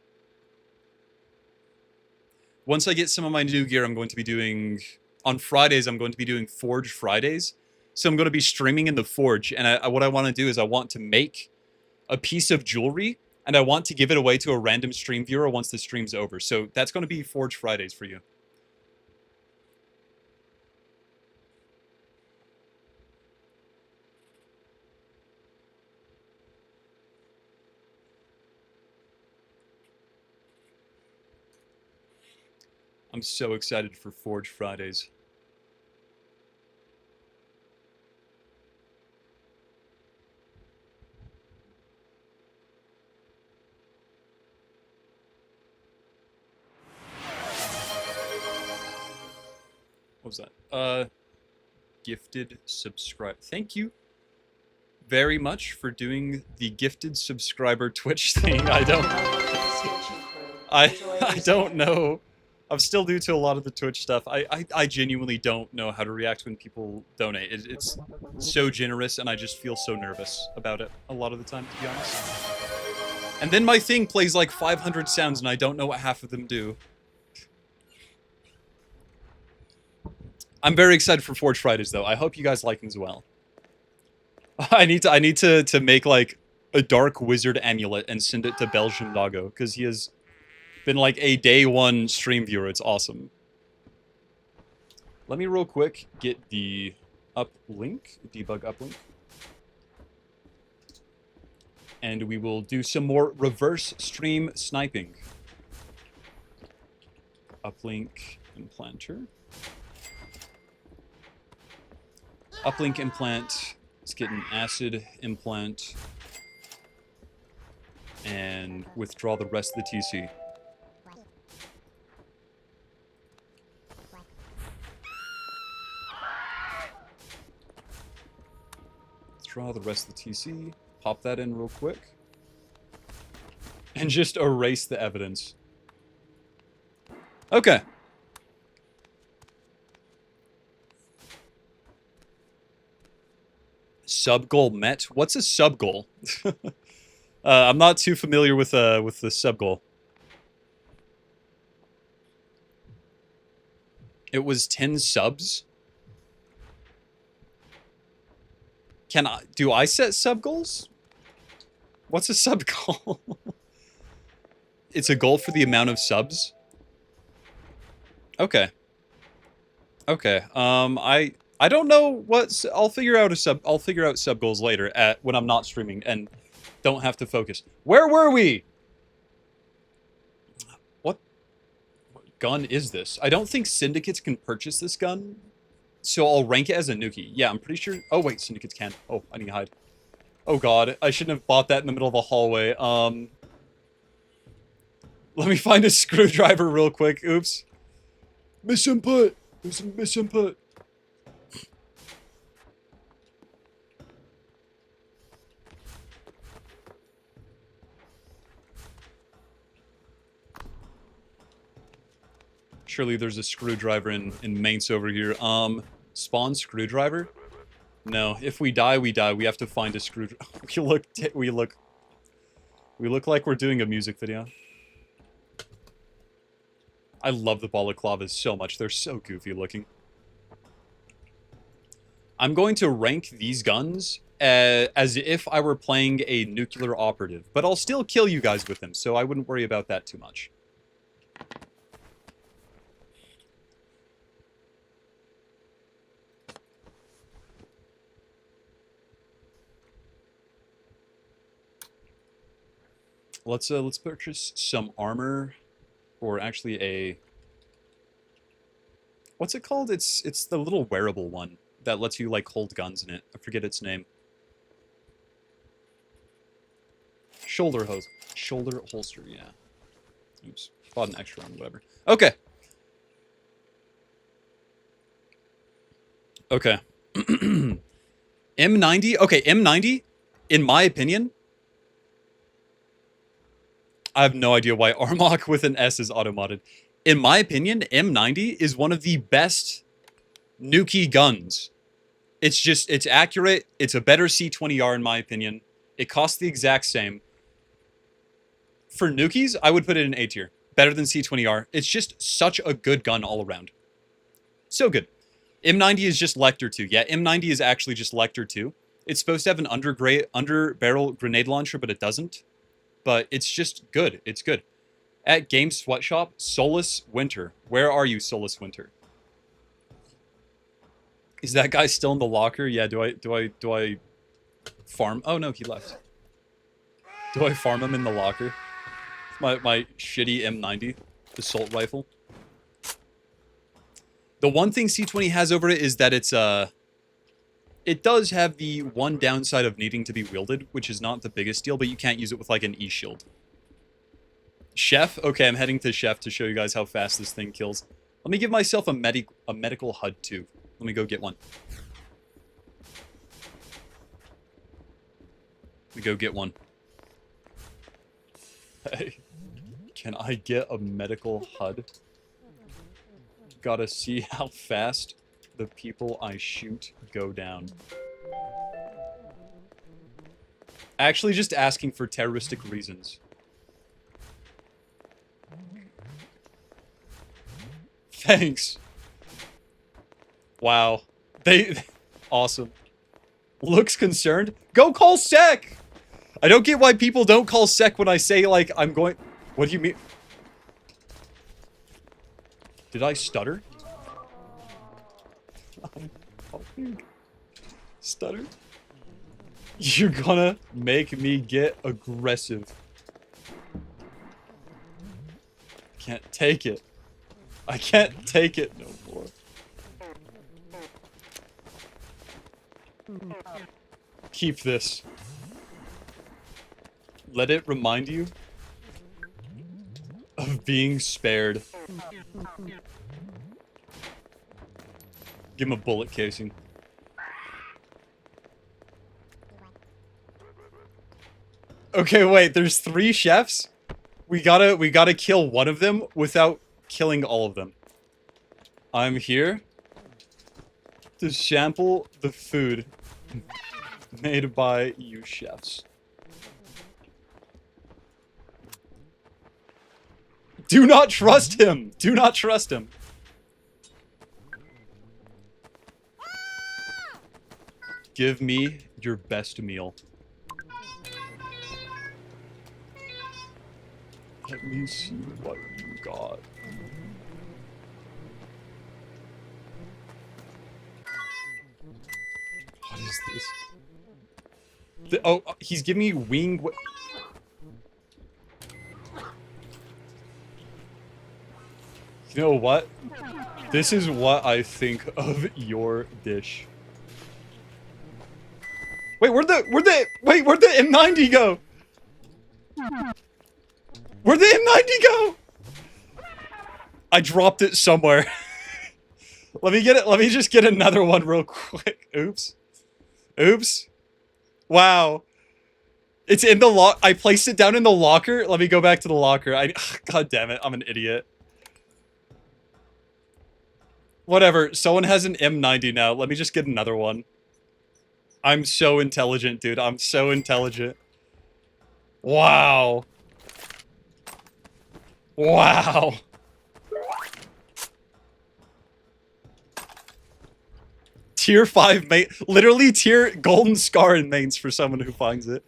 once I get some of my new gear, I'm going to be doing on Fridays. I'm going to be doing Forge Fridays. So I'm going to be streaming in the Forge, and what I want to do is I want to make a piece of jewelry, and I want to give it away to a random stream viewer once the stream's over. So that's going to be Forge Fridays for you. I'm so excited for Forge Fridays. What was that? Gifted subscribe. Thank you very much for doing the gifted subscriber Twitch thing. I don't know. I'm still new to a lot of the Twitch stuff. I genuinely don't know how to react when people donate. It's so generous, and I just feel so nervous about it a lot of the time, to be honest. And then my thing plays like 500 sounds, and I don't know what half of them do. I'm very excited for Forge Fridays, though. I hope you guys like them as well. I need to make like a dark wizard amulet and send it to Belgian Doggo, because he has been like a day 1 stream viewer. It's awesome. Let me real quick get the uplink, debug uplink. And we will do some more reverse stream sniping. Uplink implanter. Uplink implant. Let's get an acid implant. And withdraw the rest of the TC. Withdraw the rest of the TC. Pop that in real quick. And just erase the evidence. Okay. Sub goal met? What's a sub goal? I'm not too familiar with the sub goal. It was 10 subs. Do I set sub goals? What's a sub goal? It's a goal for the amount of subs. Okay. Okay. I don't know what's. I'll figure out sub goals later when I'm not streaming and don't have to focus. Where were we? What gun is this? I don't think syndicates can purchase this gun, so I'll rank it as a nuki. Yeah, I'm pretty sure. Oh wait, syndicates can. Oh, I need to hide. Oh god, I shouldn't have bought that in the middle of the hallway. Let me find a screwdriver real quick. Oops. Misinput. There's some misinput. Surely there's a screwdriver in Mainz over here. Spawn screwdriver? No, if we die, we die. We have to find a screwdriver. we look like we're doing a music video. I love the balaclavas so much. They're so goofy looking. I'm going to rank these guns as if I were playing a nuclear operative, but I'll still kill you guys with them, so I wouldn't worry about that too much. Let's purchase some armor, or actually a. What's it called? It's the little wearable one that lets you like hold guns in it. I forget its name. Shoulder holster. Yeah. Oops. Bought an extra one. Whatever. Okay. Okay. M90. Okay, M90. In my opinion. I have no idea why Armok with an S is automodded. In my opinion, M90 is one of the best nuki guns. It's accurate. It's a better C20R in my opinion. It costs the exact same. For nukis, I would put it in A tier. Better than C20R. It's just such a good gun all around. So good. M90 is just Lecter 2. Yeah, M90 is actually just Lecter 2. It's supposed to have an under barrel grenade launcher, but it doesn't. But it's just good. It's good. At Game Sweatshop, Solus Winter. Where are you, Solus Winter? Is that guy still in the locker? Yeah, do I farm? Oh no, he left. Do I farm him in the locker? My shitty M90 assault rifle. The one thing C20 has over it is that it does have the one downside of needing to be wielded, which is not the biggest deal, but you can't use it with like an E-shield. Chef? Okay, I'm heading to Chef to show you guys how fast this thing kills. Let me give myself a medical HUD too. Let me go get one. Let me go get one. Hey, can I get a medical HUD? Gotta see how fast the people I shoot go down. Actually, just asking for terroristic reasons. Thanks. Wow. Awesome. Looks concerned. Go call SEC! I don't get why people don't call SEC when I say, like, I'm going... What do you mean? Did I stutter? Stutter? You're gonna make me get aggressive. Can't take it. I can't take it no more. Keep this. Let it remind you of being spared. Give him a bullet casing. Okay, wait, there's 3 chefs? We gotta kill one of them without killing all of them. I'm here to sample the food made by you chefs. Do not trust him! Do not trust him! Give me your best meal. Let me see what you got. What is this? Oh, he's giving me wing. You know what? This is what I think of your dish. Wait, where'd the M90 go? Where'd the M90 go? I dropped it somewhere. Let me get it. Let me just get another one real quick. Oops. Oops. Wow. It's in the lock. I placed it down in the locker. Let me go back to the locker. God damn it. I'm an idiot. Whatever. Someone has an M90 now. Let me just get another one. I'm so intelligent, dude. I'm so intelligent. Wow. Wow. Tier 5 main. Literally tier golden scar in mains for someone who finds it.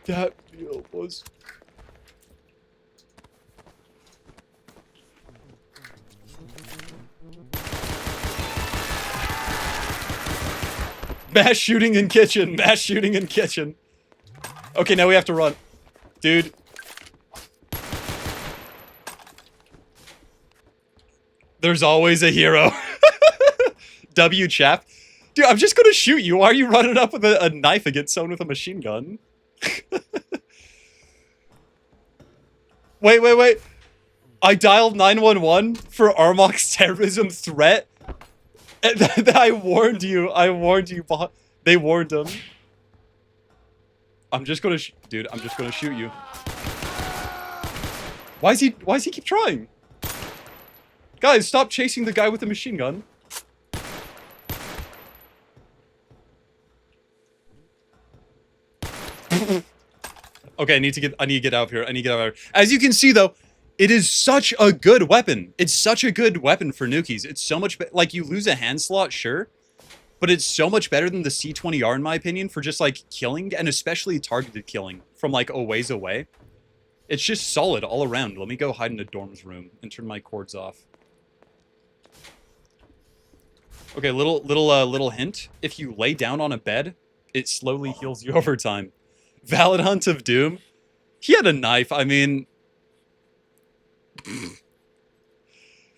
That meal was... Mass shooting in kitchen. Mass shooting in kitchen. Okay, now we have to run. Dude. There's always a hero. W, chap. Dude, I'm just gonna shoot you. Why are you running up with a knife against someone with a machine gun? Wait. I dialed 911 for Armok's terrorism threat. I warned you. I warned you. They warned him. I'm just gonna dude, I'm just gonna shoot you. Why does he keep trying? Guys, stop chasing the guy with the machine gun. Okay, I need to get out of here. I need to get out of here. As you can see though, it is such a good weapon. It's such a good weapon for nukies. It's so much like you lose a hand slot, sure, but it's so much better than the C20R in my opinion for just like killing and especially targeted killing from like a ways away. It's just solid all around. Let me go hide in a dorm's room and turn my cords off. Okay, little hint. If you lay down on a bed, it slowly heals you over time. Valid Hunt of Doom. He had a knife. I mean...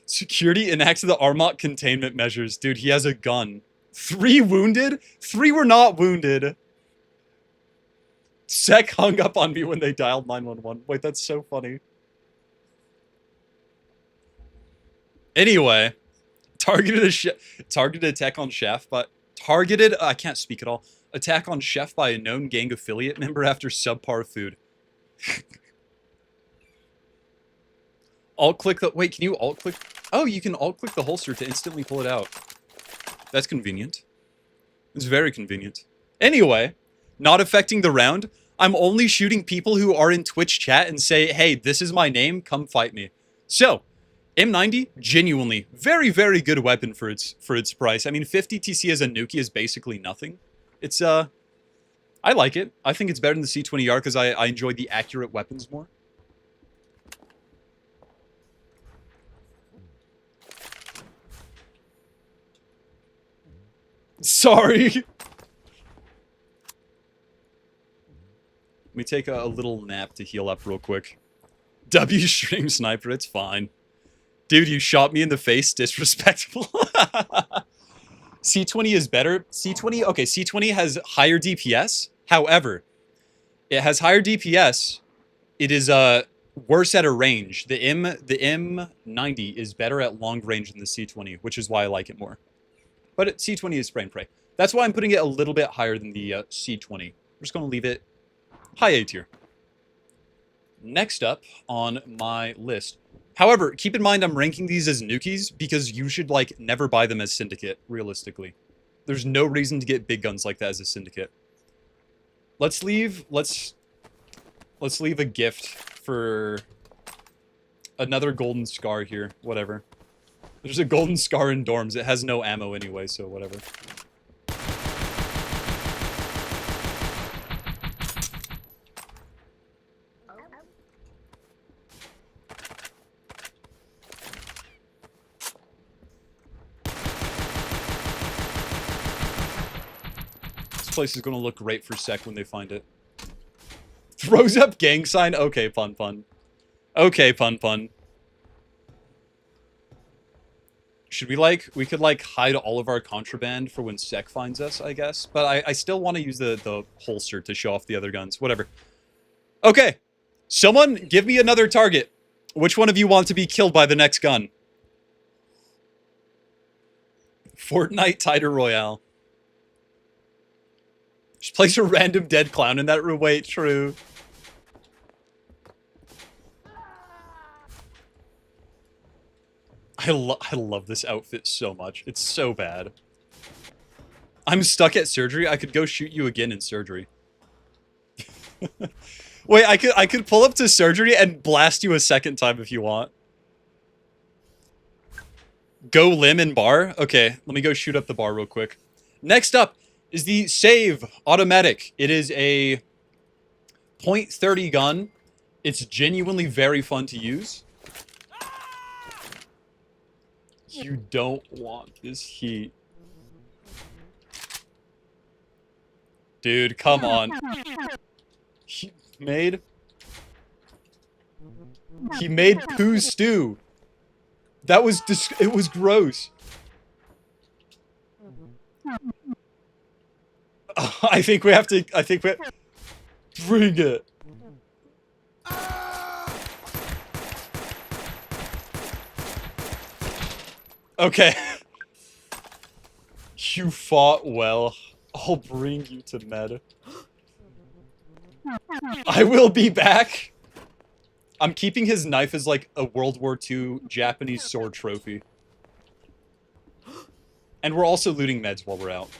Security enacted the Armok containment measures. Dude, he has a gun. 3 wounded? 3 were not wounded. Sec hung up on me when they dialed 911. Wait, that's so funny. Anyway, targeted attack on Chef, but I can't speak at all. Attack on Chef by a known gang affiliate member after subpar food. Alt-click the... Wait, can you alt-click... Oh, you can alt-click the holster to instantly pull it out. That's convenient. It's very convenient. Anyway, not affecting the round. I'm only shooting people who are in Twitch chat and say, hey, this is my name, come fight me. So, M90, genuinely, very, very good weapon for its price. I mean, 50 TC as a nuki is basically nothing. It's, I like it. I think it's better than the C20R because I enjoy the accurate weapons more. Sorry. Let me take a little nap to heal up real quick. W stream sniper, it's fine. Dude, you shot me in the face, disrespectful. C20 is better. C20, okay, C20 has higher DPS. However, it has higher DPS. It is worse at a range. The M90 is better at long range than the C20, which is why I like it more. But C20 is spray and pray. That's why I'm putting it a little bit higher than the C20. I'm just going to leave it high A tier. Next up on my list. However, keep in mind I'm ranking these as nukies because you should, like, never buy them as syndicate, realistically. There's no reason to get big guns like that as a syndicate. Let's leave a gift for Another golden scar here. Whatever. There's a golden scar in dorms. It has no ammo anyway, so whatever. This place is gonna look great for sec when they find it. Throws up gang sign? Okay, pun pun. Okay, pun pun. Should we could like hide all of our contraband for when sec finds us, I guess. But I still want to use the holster to show off the other guns. Whatever. Okay. Someone give me another target. Which one of you want to be killed by the next gun? Fortnite Tiger Royale. Just place a random dead clown in that room. Wait, true. I love this outfit so much. It's so bad. I'm stuck at surgery. I could go shoot you again in surgery. Wait, I could pull up to surgery and blast you a second time if you want. Go limb in bar? Okay, let me go shoot up the bar real quick. Next up is the Save Automatic. It is a .30 gun. It's genuinely very fun to use. You don't want this heat. Dude, come on. He made poo stew. That was it was gross. I think we bring it. Okay. You fought well. I'll bring you to med. I will be back. I'm keeping his knife as like a World War II Japanese sword trophy. And we're also looting meds while we're out.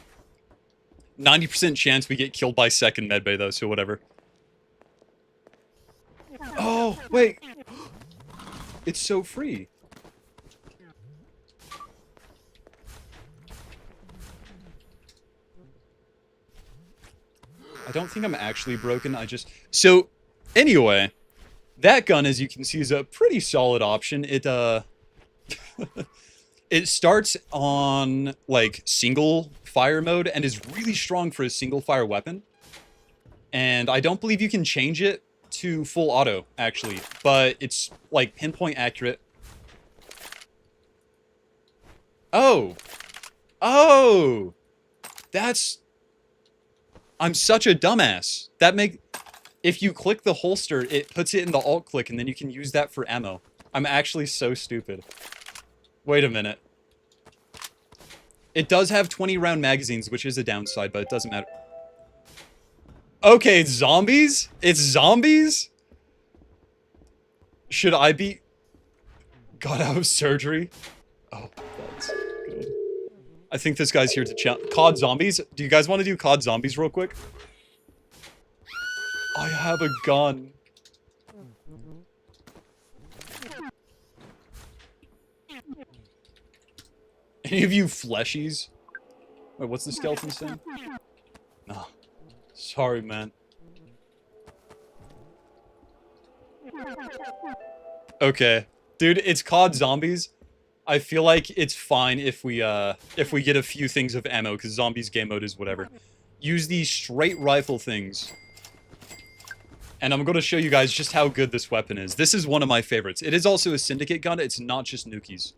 90% chance we get killed by second medbay though, so whatever. Oh, wait. It's so free. I don't think I'm actually broken, So, anyway, that gun, as you can see, is a pretty solid option. It, it starts on, like, single fire mode and is really strong for a single fire weapon. And I don't believe you can change it to full auto, actually, but it's, like, pinpoint accurate. Oh! Oh! I'm such a dumbass. If you click the holster, it puts it in the alt click, and then you can use that for ammo. I'm actually so stupid. Wait a minute. It does have 20 round magazines, which is a downside, but it doesn't matter. Okay, it's zombies? It's zombies? Should I be... got out of surgery? Oh, that's good. I think this guy's here to challenge. COD Zombies? Do you guys want to do COD Zombies real quick? I have a gun. Any of you fleshies? Wait, what's the skeleton saying? No. Sorry, man. Okay. Dude, it's COD Zombies. I feel like it's fine if we get a few things of ammo, because zombies game mode is whatever. Use these straight rifle things. And I'm going to show you guys just how good this weapon is. This is one of my favorites. It is also a syndicate gun. It's not just nukies.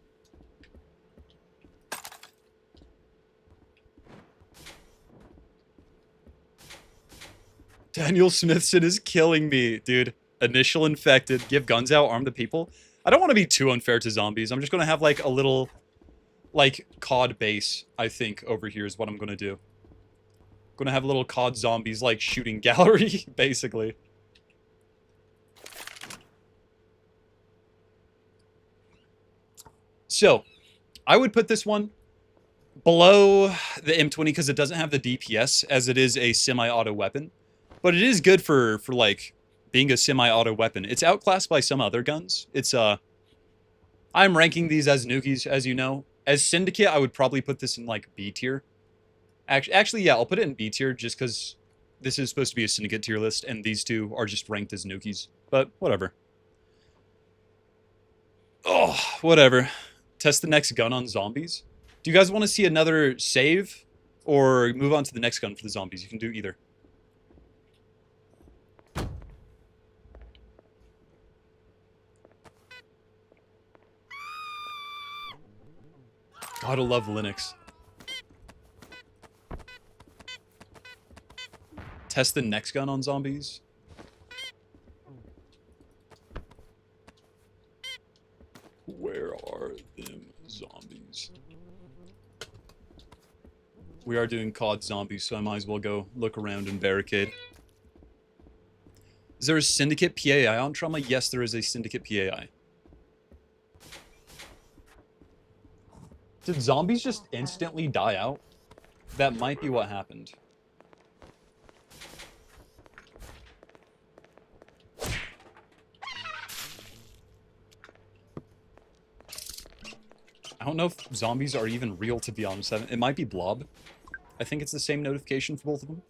Daniel Smithson is killing me, dude. Initial infected. Give guns out, arm the people. I don't want to be too unfair to zombies. I'm just going to have, like, a little, like, COD base, I think, over here is what I'm going to do. I'm going to have a little COD zombies, like, shooting gallery, basically. So, I would put this one below the M20 because it doesn't have the DPS, as it is a semi-auto weapon. But it is good for like, being a semi-auto weapon. It's outclassed by some other guns. It's I'm ranking these as Nukies, as you know. As Syndicate, I would probably put this in, like, B tier. Actually, yeah, I'll put it in B tier just because this is supposed to be a Syndicate tier list, and these two are just ranked as Nukies. But, whatever. Oh, whatever. Test the next gun on zombies. Do you guys want to see another save? Or move on to the next gun for the zombies? You can do either. Gotta love Linux. Test the next gun on zombies. Where are them zombies? We are doing COD zombies, so I might as well go look around and barricade. Is there a Syndicate PAI on Trauma? Yes, there is a Syndicate PAI. Did zombies just instantly die out? That might be what happened. I don't know if zombies are even real, to be honest. It might be Blob. I think it's the same notification for both of them.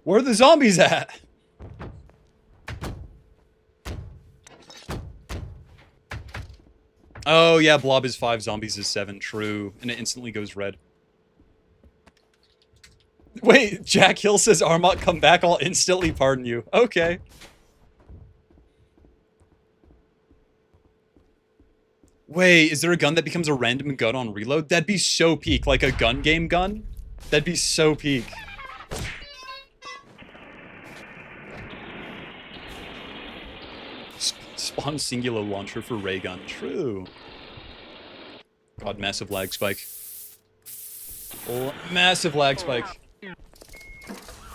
Where are the zombies at? Oh, yeah, Blob is 5, zombies is 7. True. And it instantly goes red. Wait, Jack Hill says Armot come back, I'll instantly pardon you. Okay. Wait, is there a gun that becomes a random gun on reload? That'd be so peak. Like a gun game gun? That'd be so peak. Spawn singular launcher for ray gun. True. God, massive lag spike. Oh, massive lag spike.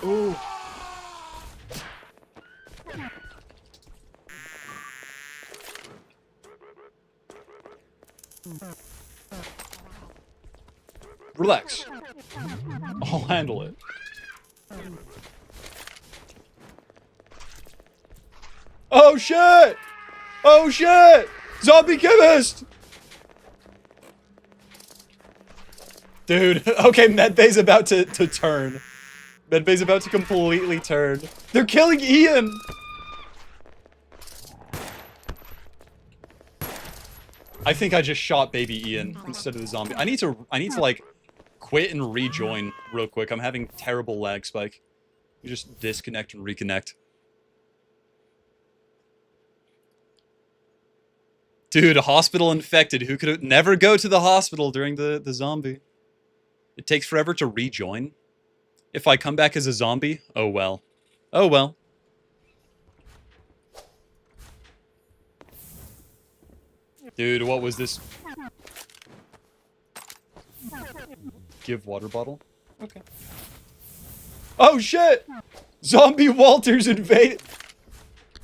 Ooh. Relax. I'll handle it. Oh shit! Oh shit! Zombie chemist! Dude, okay, Medbay's about to turn. Medbay's about to completely turn. They're killing Ian! I think I just shot baby Ian instead of the zombie. I need to like quit and rejoin real quick. I'm having terrible lag spike. You just disconnect and reconnect. Dude, a hospital infected. Who could never go to the hospital during the zombie? It takes forever to rejoin. If I come back as a zombie, oh well. Oh well. Dude, what was this? Give water bottle? Okay. Oh shit! Zombie Walters invade.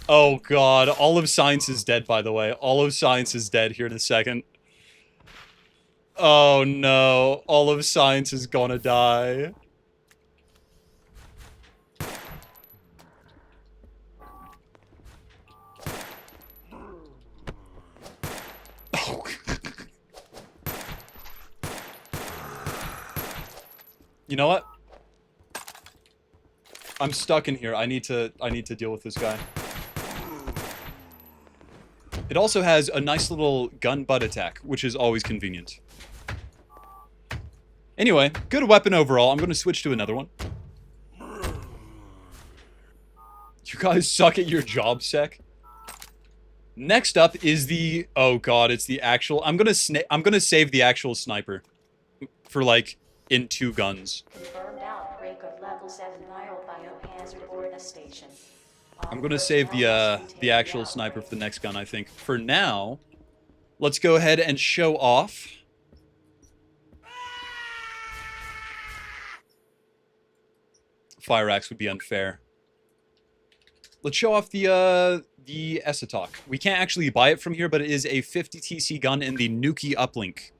Oh god, all of science is dead, by the way. All of science is dead here in a second. Oh no, all of science is gonna die. Oh. You know what? I'm stuck in here. I need to deal with this guy. It also has a nice little gun butt attack, which is always convenient. Anyway, good weapon overall. I'm going to switch to another one. You guys suck at your job, Sec. Next up is the... Oh god, it's the actual... I'm gonna save the actual sniper. For, like, in 2 guns. Confirmed outbreak of level 7 viral biohazard aboard a station. I'm gonna save the actual sniper for the next gun, I think. For now, let's go ahead and show off. Fire axe would be unfair. Let's show off the Esotok. We can't actually buy it from here, but it is a 50 TC gun in the Nuki uplink.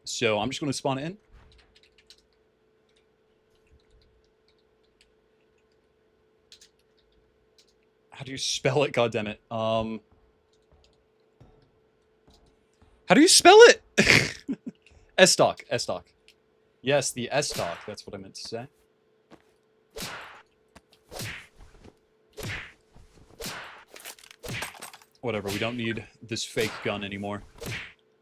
So I'm just going to spawn it in. How do you spell it? God damn it. How do you spell it? S-Stock. S-Stock. Yes, the S-Stock. That's what I meant to say. Whatever, we don't need this fake gun anymore.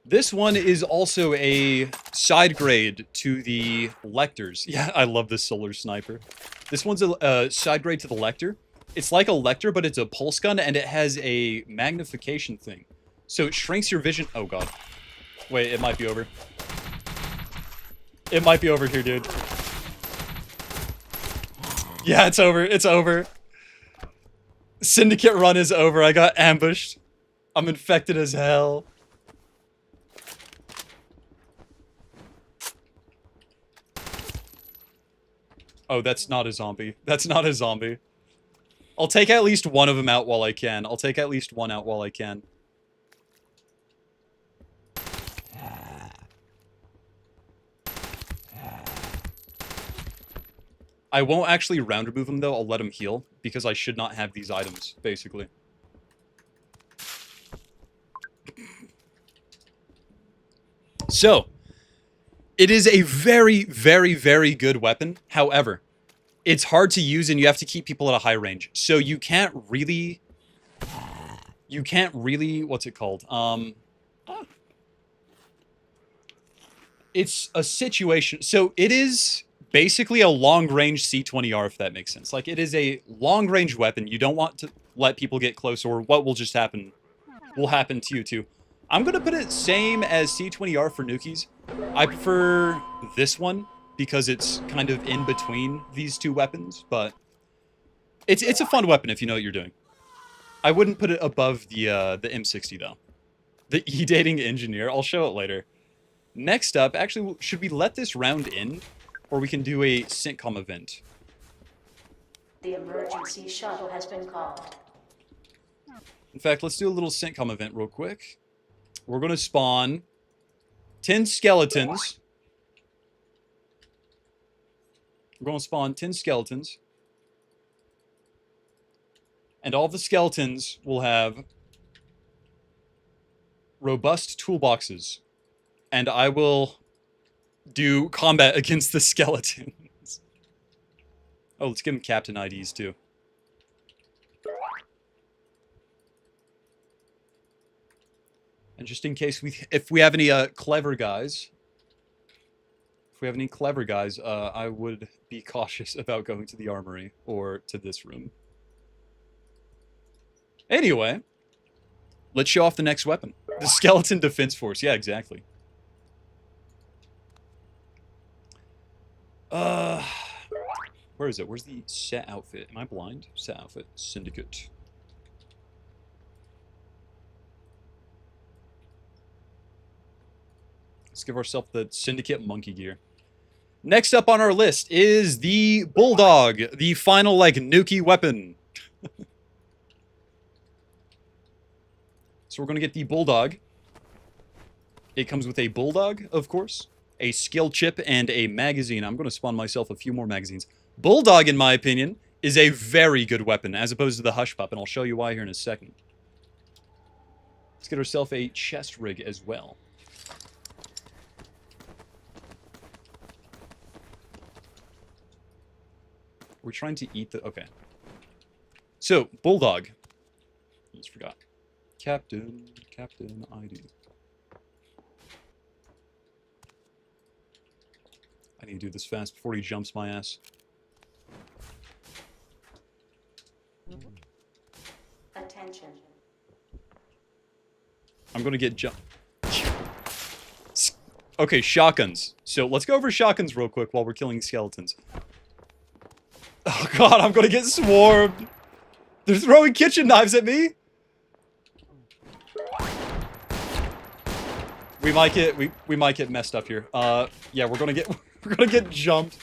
This one is also a side grade to the Lectors. Yeah, I love this solar sniper. This one's a side grade to the Lector. It's like a Lector, but it's a pulse gun, and it has a magnification thing. So it shrinks your vision. Oh, God. Wait, it might be over. It might be over here, dude. Yeah, it's over. It's over. Syndicate run is over. I got ambushed. I'm infected as hell. Oh, that's not a zombie. That's not a zombie. I'll take at least one of them out while I can. I'll take at least one out while I can. I won't actually round remove him, though. I'll let him heal, because I should not have these items, basically. So, it is a very, very, very good weapon. However, it's hard to use, and you have to keep people at a high range. So you can't really... What's it called? It's a situation... So it is... basically a long-range C20R, if that makes sense. Like, it is a long-range weapon. You don't want to let people get close, or what will just happen will happen to you, too. I'm going to put it same as C20R for Nukies. I prefer this one, because it's kind of in between these two weapons, but it's a fun weapon if you know what you're doing. I wouldn't put it above the M60, though. The E-dating engineer, I'll show it later. Next up, actually, should we let this round in? Or we can do a Syntcom event. The emergency shuttle has been called. In fact, let's do a little Syntcom event real quick. We're going to spawn 10 skeletons. We're going to spawn 10 skeletons. And all the skeletons will have robust toolboxes. And I will do combat against the skeletons. Oh, let's give them captain IDs too. And just in case if we have any clever guys, I would be cautious about going to the armory or to this room. Anyway, let's show off the next weapon. The Skeleton Defense Force. Yeah, exactly. Where is it? Where's the set outfit? Am I blind? Set outfit. Syndicate. Let's give ourselves the Syndicate monkey gear. Next up on our list is the Bulldog, the final, like, nuki weapon. So we're going to get the Bulldog. It comes with a Bulldog, of course, a skill chip, and a magazine. I'm going to spawn myself a few more magazines. Bulldog, in my opinion, is a very good weapon, as opposed to the Hush Pup, and I'll show you why here in a second. Let's get ourselves a chest rig as well. We're trying to eat the... Okay. So, Bulldog. Just forgot. Captain ID. I need to do this fast before he jumps my ass. Attention. I'm gonna get jump. Okay, shotguns. So let's go over shotguns real quick while we're killing skeletons. Oh god, I'm gonna get swarmed. They're throwing kitchen knives at me. We might get messed up here. Yeah, we're gonna get jumped.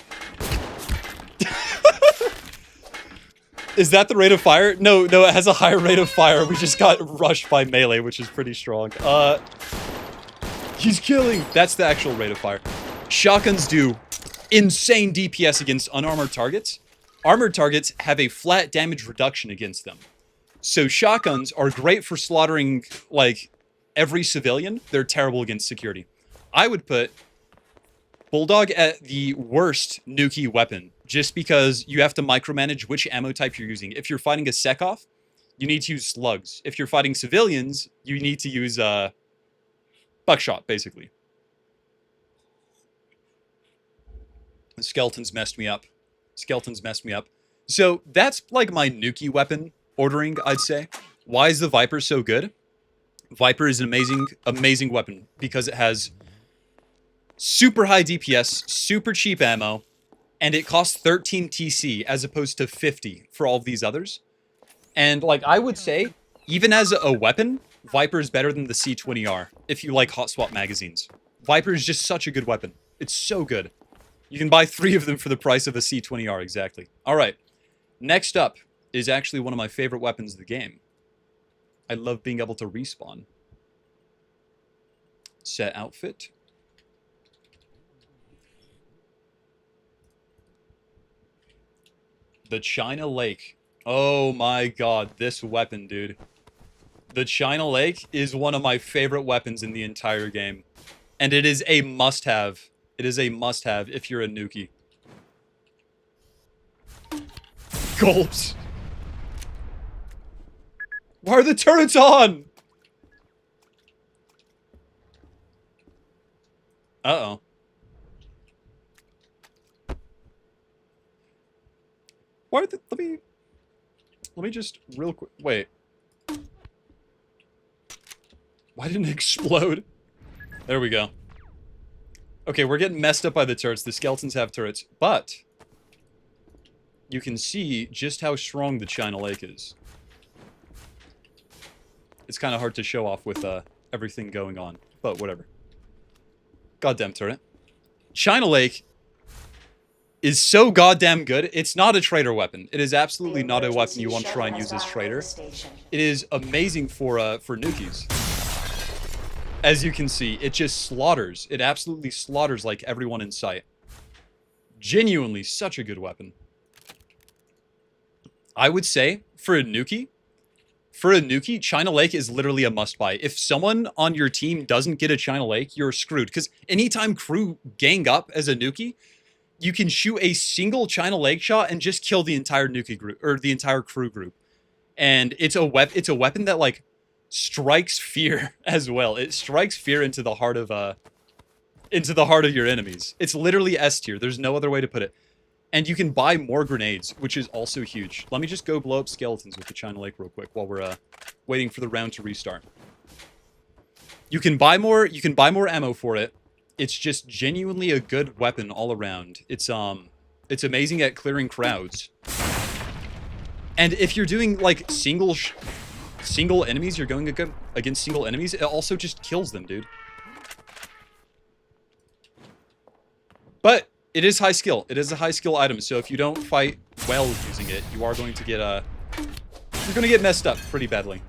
Is that the rate of fire? No, it has a higher rate of fire. We just got rushed by melee, which is pretty strong. He's killing. That's the actual rate of fire. Shotguns do insane DPS against unarmored targets. Armored targets have a flat damage reduction against them. So shotguns are great for slaughtering, like, every civilian, they're terrible against security. I would put Bulldog at the worst nuki weapon, just because you have to micromanage which ammo type you're using. If you're fighting a Sekov, you need to use slugs. If you're fighting civilians, you need to use buckshot, basically. The skeletons messed me up. Skeletons messed me up. So that's like my nuki weapon ordering, I'd say. Why is the Viper so good? Viper is an amazing, amazing weapon because it has super high DPS, super cheap ammo, and it costs 13 TC as opposed to 50 for all of these others. And like I would say, even as a weapon, Viper is better than the C20R if you like hot swap magazines. Viper is just such a good weapon. It's so good. You can buy 3 of them for the price of a C20R, exactly. All right. Next up is actually one of my favorite weapons of the game. I love being able to respawn. Set outfit. The China Lake. Oh my god, this weapon, dude. The China Lake is one of my favorite weapons in the entire game. And it is a must-have. It is a must-have if you're a nuki. Gulps. Why are the turrets on? Uh-oh. Why are the... Let me just real quick... Wait. Why didn't it explode? There we go. Okay, we're getting messed up by the turrets. The skeletons have turrets. But you can see just how strong the China Lake is. It's kind of hard to show off with everything going on. But whatever. Goddamn turret. China Lake is so goddamn good. It's not a traitor weapon. It is absolutely not a weapon you want to try and use as traitor. It is amazing for nukis. As you can see, it just slaughters. It absolutely slaughters like everyone in sight. Genuinely such a good weapon. I would say for a nuki, China Lake is literally a must-buy. If someone on your team doesn't get a China Lake, you're screwed. Because anytime crew gang up as a nuki, you can shoot a single China Lake shot and just kill the entire nuki group, or the entire crew group. And it's a weapon that, like, strikes fear as well. It strikes fear into the heart of your enemies. It's literally S tier. There's no other way to put it. And you can buy more grenades, which is also huge. Let me just go blow up skeletons with the China Lake real quick while we're waiting for the round to restart. You can buy more ammo for it. It's just genuinely a good weapon all around. It's amazing at clearing crowds. And if you're doing like single enemies, you're going against single enemies, it also just kills them, dude. But it is high skill. It is a high skill item, so if you don't fight well using it, you are going to get you're going to get messed up pretty badly.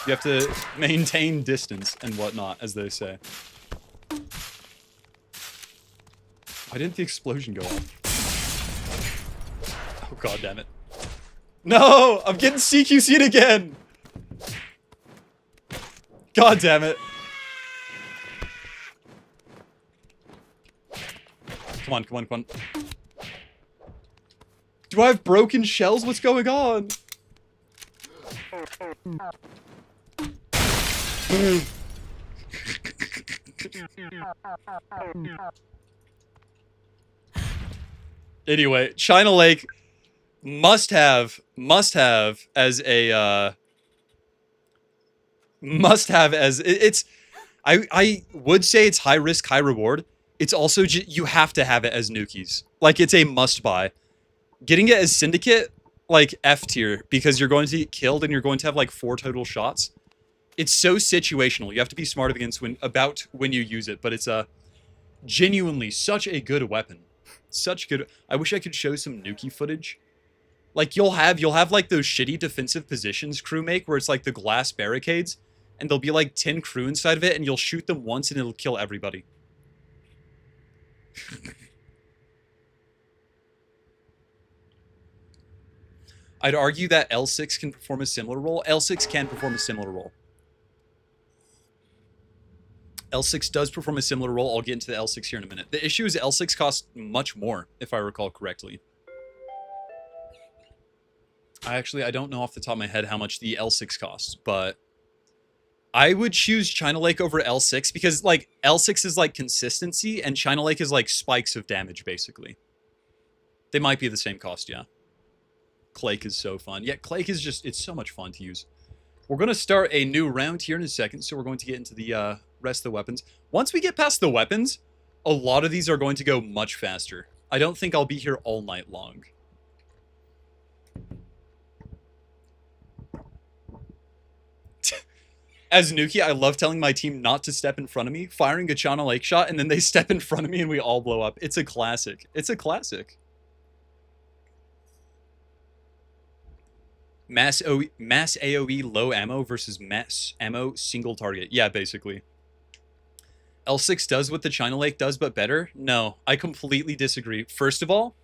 You have to maintain distance and whatnot, as they say. Why didn't the explosion go off? Oh, god damn it. No! I'm getting CQC'd again! God damn it. Come on, come on, come on. Do I have broken shells? What's going on? Anyway, China Lake must have as a it's I would say it's high risk, high reward. It's also you have to have it as nukis. Like, it's a must buy. Getting it as syndicate, like, F tier, because you're going to get killed and you're going to have like 4 total shots. It's so situational. You have to be smart about when you use it, but it's genuinely such a good weapon. Such good. I wish I could show some nuki footage. Like, you'll have like those shitty defensive positions crew make where it's like the glass barricades and there'll be like 10 crew inside of it and you'll shoot them once and it'll kill everybody. I'd argue that L6 can perform a similar role. L6 can perform a similar role. L6 does perform a similar role. I'll get into the L6 here in a minute. The issue is L6 costs much more, if I recall correctly. I don't know off the top of my head how much the L6 costs, but I would choose China Lake over L6 because, like, L6 is, like, consistency, and China Lake is, like, spikes of damage, basically. They might be the same cost, yeah. Clake is so fun. Yeah, Clake is just, it's so much fun to use. We're going to start a new round here in a second, so we're going to get into the rest of the weapons. Once we get past the weapons, a lot of these are going to go much faster. I don't think I'll be here all night long. As Nuki, I love telling my team not to step in front of me, firing a China Lake shot, and then they step in front of me and we all blow up. It's a classic. It's a classic. Mass AoE low ammo versus mass ammo single target. Yeah, basically. L6 does what the China Lake does, but better? No, I completely disagree. First of all,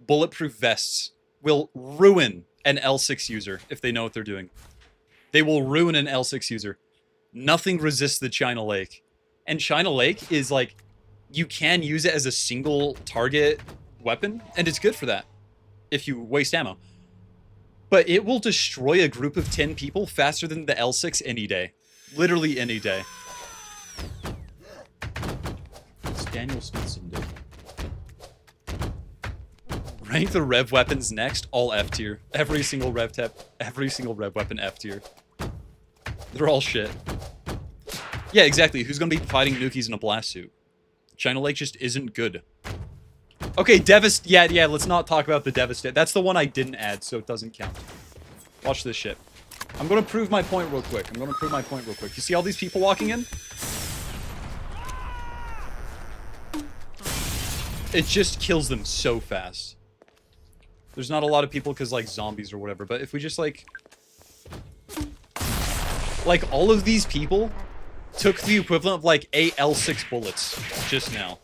bulletproof vests will ruin an L6 user if they know what they're doing. They will ruin an L6 user. Nothing resists the China Lake. And China Lake is like, you can use it as a single target weapon, and it's good for that if you waste ammo. But it will destroy a group of 10 people faster than the L6 any day. Literally any day. It's Daniel Smithson, dude. Rank the rev weapons next, all F tier. Every single rev weapon F tier. They're all shit. Yeah, exactly. Who's gonna be fighting Nukis in a blast suit? China Lake just isn't good. Okay, yeah, let's not talk about the Devastate. That's the one I didn't add, so it doesn't count. Watch this shit. I'm gonna prove my point real quick. You see all these people walking in? It just kills them so fast. There's not a lot of people because, like, zombies or whatever, but if we just, like, all of these people took the equivalent of, like, 8 L6 bullets just now.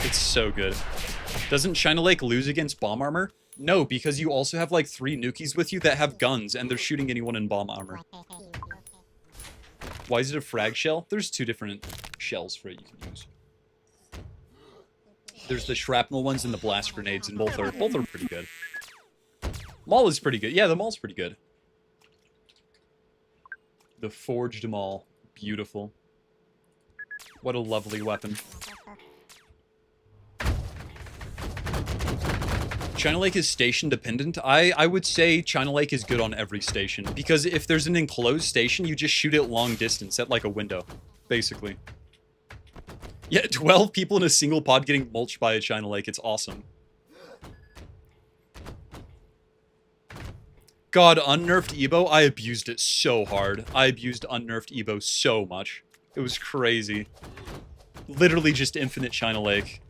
It's so good. Doesn't China Lake lose against bomb armor? No, because you also have, like, 3 Nukis with you that have guns, and they're shooting anyone in bomb armor. Why is it a frag shell? There's 2 different shells for it you can use. There's the shrapnel ones and the blast grenades, and both are pretty good. Maul is pretty good. Yeah, the Maul's pretty good. The forged Maul. Beautiful. What a lovely weapon. China Lake is station dependent. I would say China Lake is good on every station, because if there's an enclosed station, you just shoot it long distance at like a window, basically. Yeah, 12 people in a single pod getting mulched by a China Lake. It's awesome. God, unnerfed Ebo, I abused it so hard. I abused unnerfed Ebo so much. It was crazy. Literally just infinite China Lake.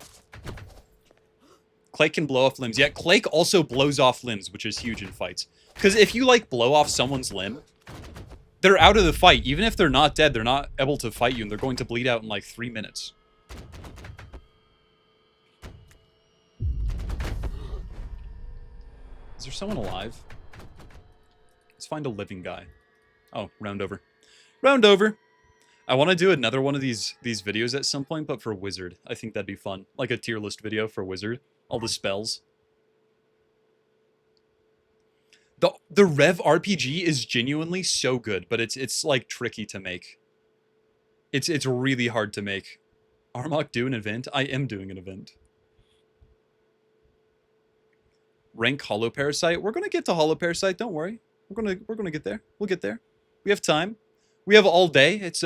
Clake can blow off limbs. Yeah, Clake also blows off limbs, which is huge in fights. Because if you, like, blow off someone's limb, they're out of the fight. Even if they're not dead, they're not able to fight you, and they're going to bleed out in, like, 3 minutes. Is there someone alive? Let's find a living guy. Oh, round over. Round over! I want to do another one of these videos at some point, but for Wizard. I think that'd be fun. Like a tier list video for Wizard. All the spells. The Rev RPG is genuinely so good, but it's like tricky to make. It's really hard to make. Armok do an event? I am doing an event. Rank Hollow Parasite. We're gonna get to Hollow Parasite, don't worry. We're gonna get there. We'll get there. We have time. We have all day. It's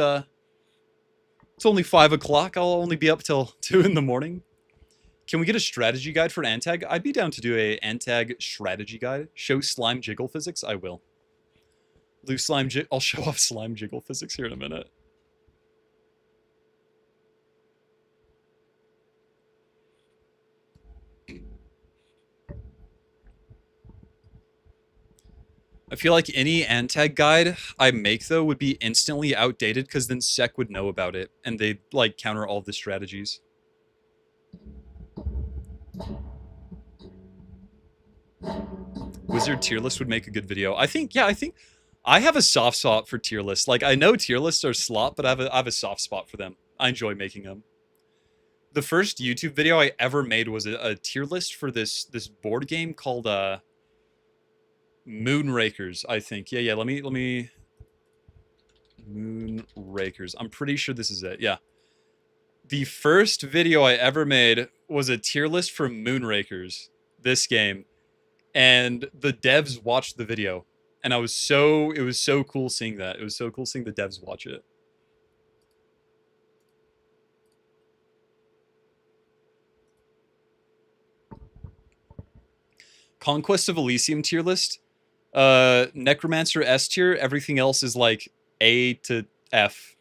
only 5 o'clock. I'll only be up till 2 in the morning. Can we get a strategy guide for Antag? I'd be down to do a Antag strategy guide. Show slime jiggle physics? I will. I'll show off slime jiggle physics here in a minute. I feel like any Antag guide I make, though, would be instantly outdated because then Sec would know about it, and they'd, like, counter all the strategies. Wizard tier list would make a good video. I think I have a soft spot for tier lists. Like, I know tier lists are slop, but I have a soft spot for them. I enjoy making them. The first YouTube video I ever made was a tier list for this board game called Moonrakers, I think. Yeah, let me Moonrakers. I'm pretty sure this is it. Yeah. The first video I ever made was a tier list for Moonrakers, this game. And the devs watched the video. And it was so cool seeing that. It was so cool seeing the devs watch it. Conquest of Elysium tier list. Necromancer S tier. Everything else is like A to F.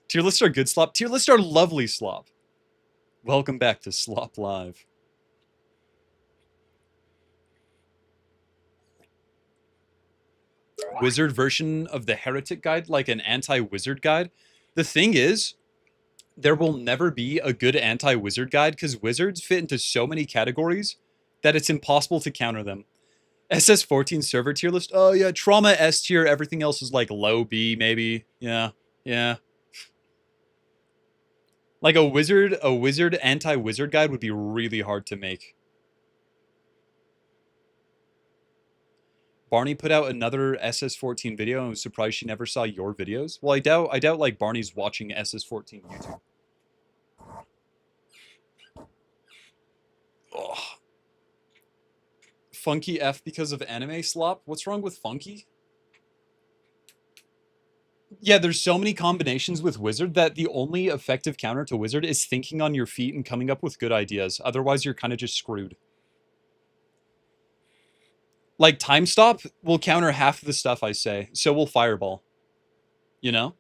Tier lists are good slop. Tier lists are lovely slop. Welcome back to Slop Live. Wizard version of the Heretic Guide, like an anti-wizard guide. The thing is, there will never be a good anti-wizard guide because wizards fit into so many categories that it's impossible to counter them. SS14 server tier list. Oh yeah, trauma S tier. Everything else is like low B maybe. Yeah. Like a wizard anti-wizard guide would be really hard to make. Barney put out another SS14 video and was surprised she never saw your videos. Well, I doubt like Barney's watching SS14 YouTube. Ugh. Funky F because of anime slop? What's wrong with Funky? Yeah, there's so many combinations with Wizard that the only effective counter to Wizard is thinking on your feet and coming up with good ideas. Otherwise, you're kind of just screwed. Like, Time Stop will counter half of the stuff I say. So will Fireball. You know?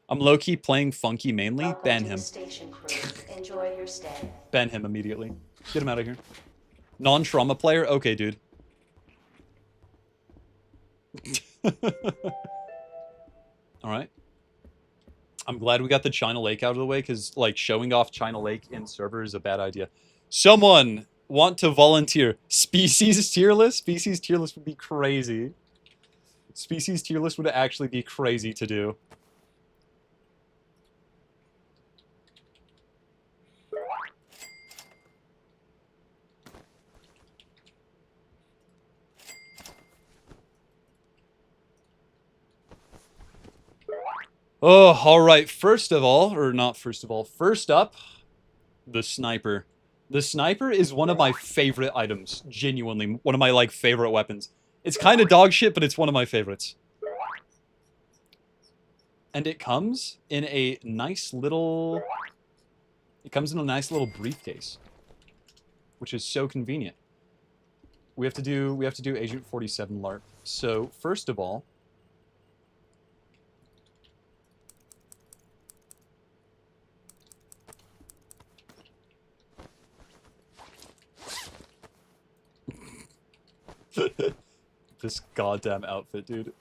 I'm low-key playing Funky mainly. Welcome Ban to him. the station crew. Enjoy your stay. Ban him immediately. Get him out of here. Non-trauma player? Okay, dude. Alright. I'm glad we got the China Lake out of the way, because, like, showing off China Lake in server is a bad idea. Someone want to volunteer. Species tier list? Species tier list would be crazy. Species tier list would actually be crazy to do. Oh, alright. First up, the sniper. The sniper is one of my favorite items. Genuinely. One of my, like, favorite weapons. It's kind of dog shit, but it's one of my favorites. And it comes in a nice little... It comes in a nice little briefcase. Which is so convenient. We have to do Agent 47 LARP. So, first of all... This goddamn outfit, dude.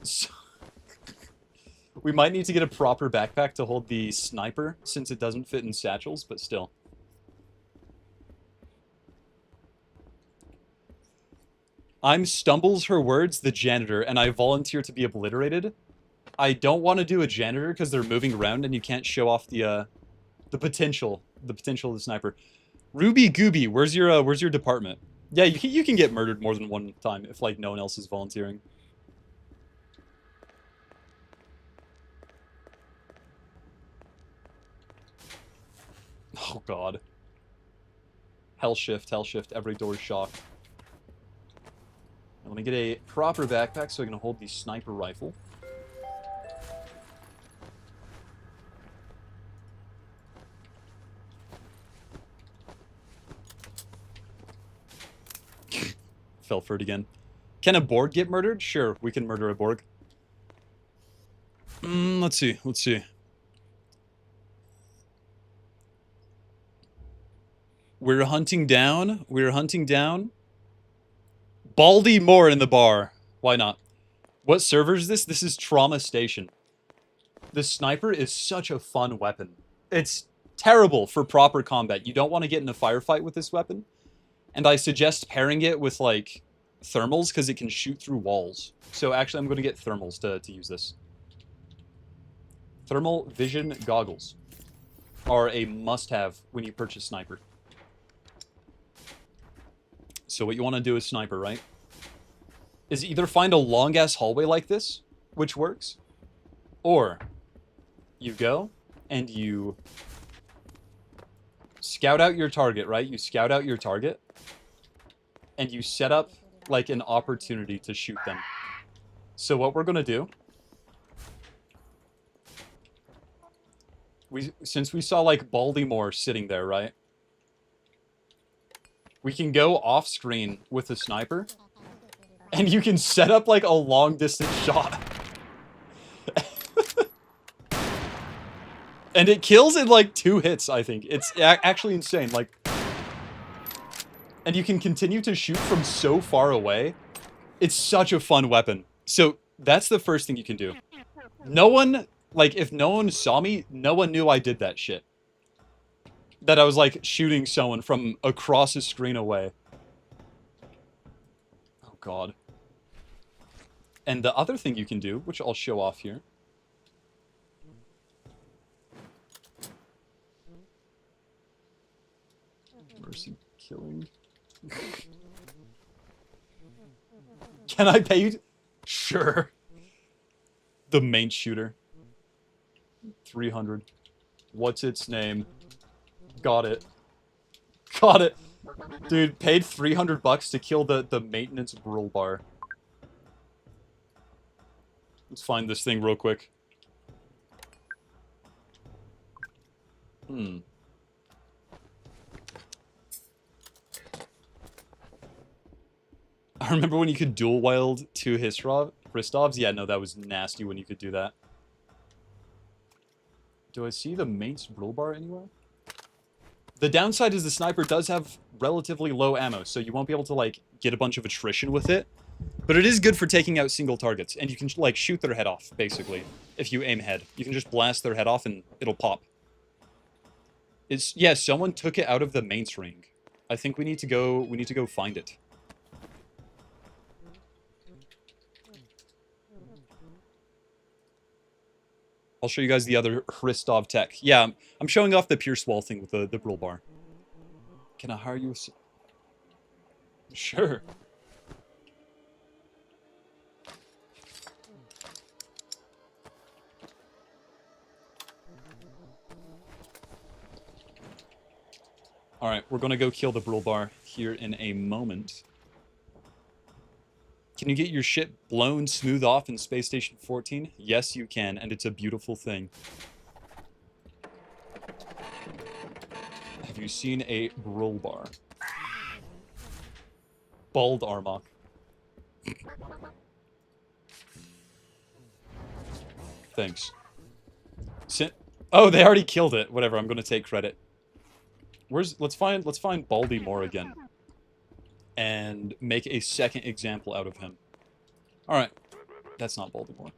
So, we might need to get a proper backpack to hold the sniper, since it doesn't fit in satchels, but still. I'm Stumbles Her Words, the janitor, and I volunteer to be obliterated. I don't want to do a janitor because they're moving around and you can't show off the potential of the sniper. Ruby Gooby, where's your department? Yeah, you can get murdered more than one time if like no one else is volunteering. Oh god. Hell shift, every door is shocked. Let me get a proper backpack so I can hold the sniper rifle. Fell for it again. Can a Borg get murdered? Sure, we can murder a Borg. Let's see. Let's see. We're hunting down. We're hunting down. Baldy Moore in the bar. Why not? What server is this? This is Trauma Station. The sniper is such a fun weapon. It's terrible for proper combat. You don't want to get in a firefight with this weapon. And I suggest pairing it with, like, thermals, because it can shoot through walls. So actually, I'm going to get thermals to use this. Thermal vision goggles are a must-have when you purchase sniper. So what you want to do is sniper, right? Is either find a long-ass hallway like this, which works, or you go and you scout out your target, right? You scout out your target, and you set up, like, an opportunity to shoot them. So what we're going to do, since we saw, like, Baldy Moore sitting there, right? We can go off-screen with a sniper, and you can set up, like, a long-distance shot. And it kills in, like, 2 hits, I think. It's actually insane, like... And you can continue to shoot from so far away. It's such a fun weapon. So, that's the first thing you can do. No one... Like, if no one saw me, no one knew I did that shit. That I was, like, shooting someone from across the screen away. Oh, God. And the other thing you can do, which I'll show off here. Mercy killing. Can I pay you? Sure. The main shooter. 300. What's its name? Got it. Got it. Dude, paid 300 bucks to kill the maintenance brawl bar. Let's find this thing real quick. I remember when you could dual wield 2 Hristovs? Yeah, no, that was nasty when you could do that. Do I see the main brawl bar anywhere? The downside is the sniper does have relatively low ammo, so you won't be able to, like, get a bunch of attrition with it. But it is good for taking out single targets, and you can, like, shoot their head off, basically, if you aim head. You can just blast their head off and it'll pop. Yeah, someone took it out of the mains ring. I think we need to go find it. I'll show you guys the other Hristov tech. Yeah, I'm showing off the pierce wall thing with the brawl bar. Can I hire you? Sure. Alright, we're gonna go kill the brawl bar here in a moment. Can you get your shit blown smooth off in Space Station 14? Yes, you can, and it's a beautiful thing. Have you seen a brawl bar? Bald Armok. Thanks. Oh, they already killed it. Whatever, I'm gonna take credit. Let's find Baldy Moore again. And make a second example out of him. Alright. That's not Baldy Moore.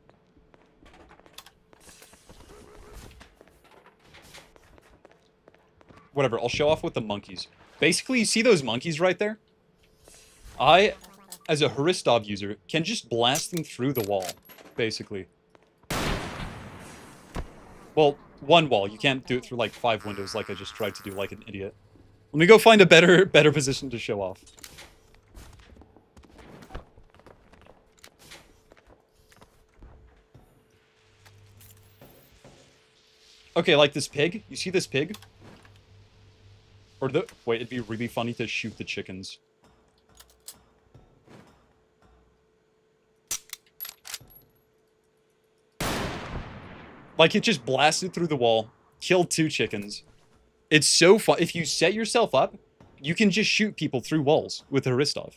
Whatever, I'll show off with the monkeys. Basically, you see those monkeys right there? I, as a Hristov user, can just blast them through the wall, basically. Well, one wall. You can't do it through, like, 5 windows like I just tried to do like an idiot. Let me go find a better position to show off. Okay, like this pig. You see this pig? Wait, it'd be really funny to shoot the chickens. Like, it just blasted through the wall, killed 2 chickens. It's so fun. If you set yourself up, you can just shoot people through walls with a Hristov.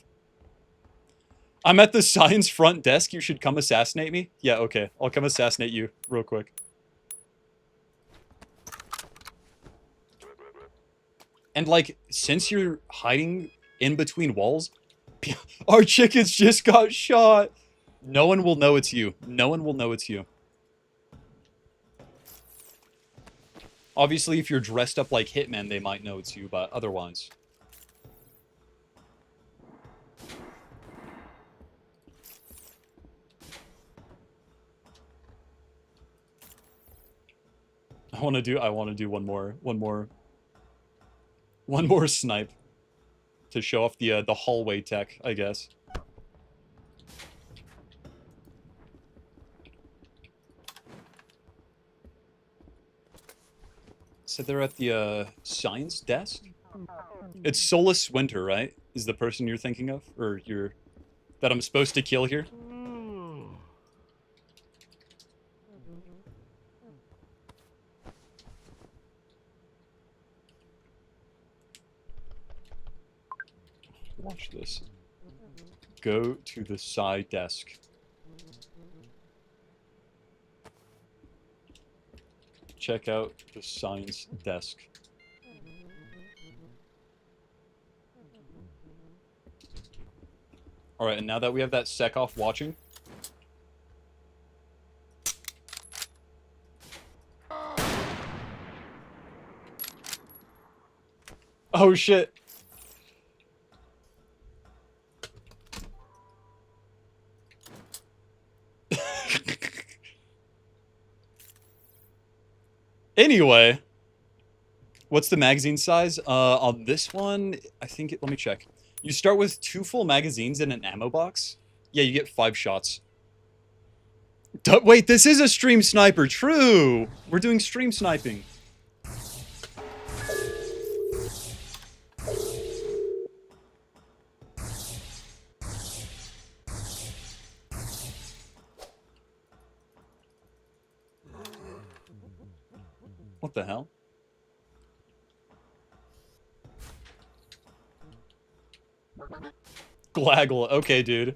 I'm at the science front desk. You should come assassinate me. Yeah, okay. I'll come assassinate you real quick. And, like, since you're hiding in between walls, our chickens just got shot. No one will know it's you. No one will know it's you. Obviously, if you're dressed up like Hitman, they might know it's you, but otherwise. I want to do one more snipe to show off the hallway tech, I guess. So they're at the science desk? It's Solus Winter, right? Is the person you're thinking of? Or that I'm supposed to kill here? Watch this. Go to the side desk. Check out the science desk. Alright, and now that we have that sec off watching. Oh shit. Anyway, what's the magazine size? On this one, I think, let me check. You start with 2 full magazines in an ammo box. Yeah, you get 5 shots. Wait, this is a stream sniper. True. We're doing stream sniping. What the hell? Glaggle. Okay, dude.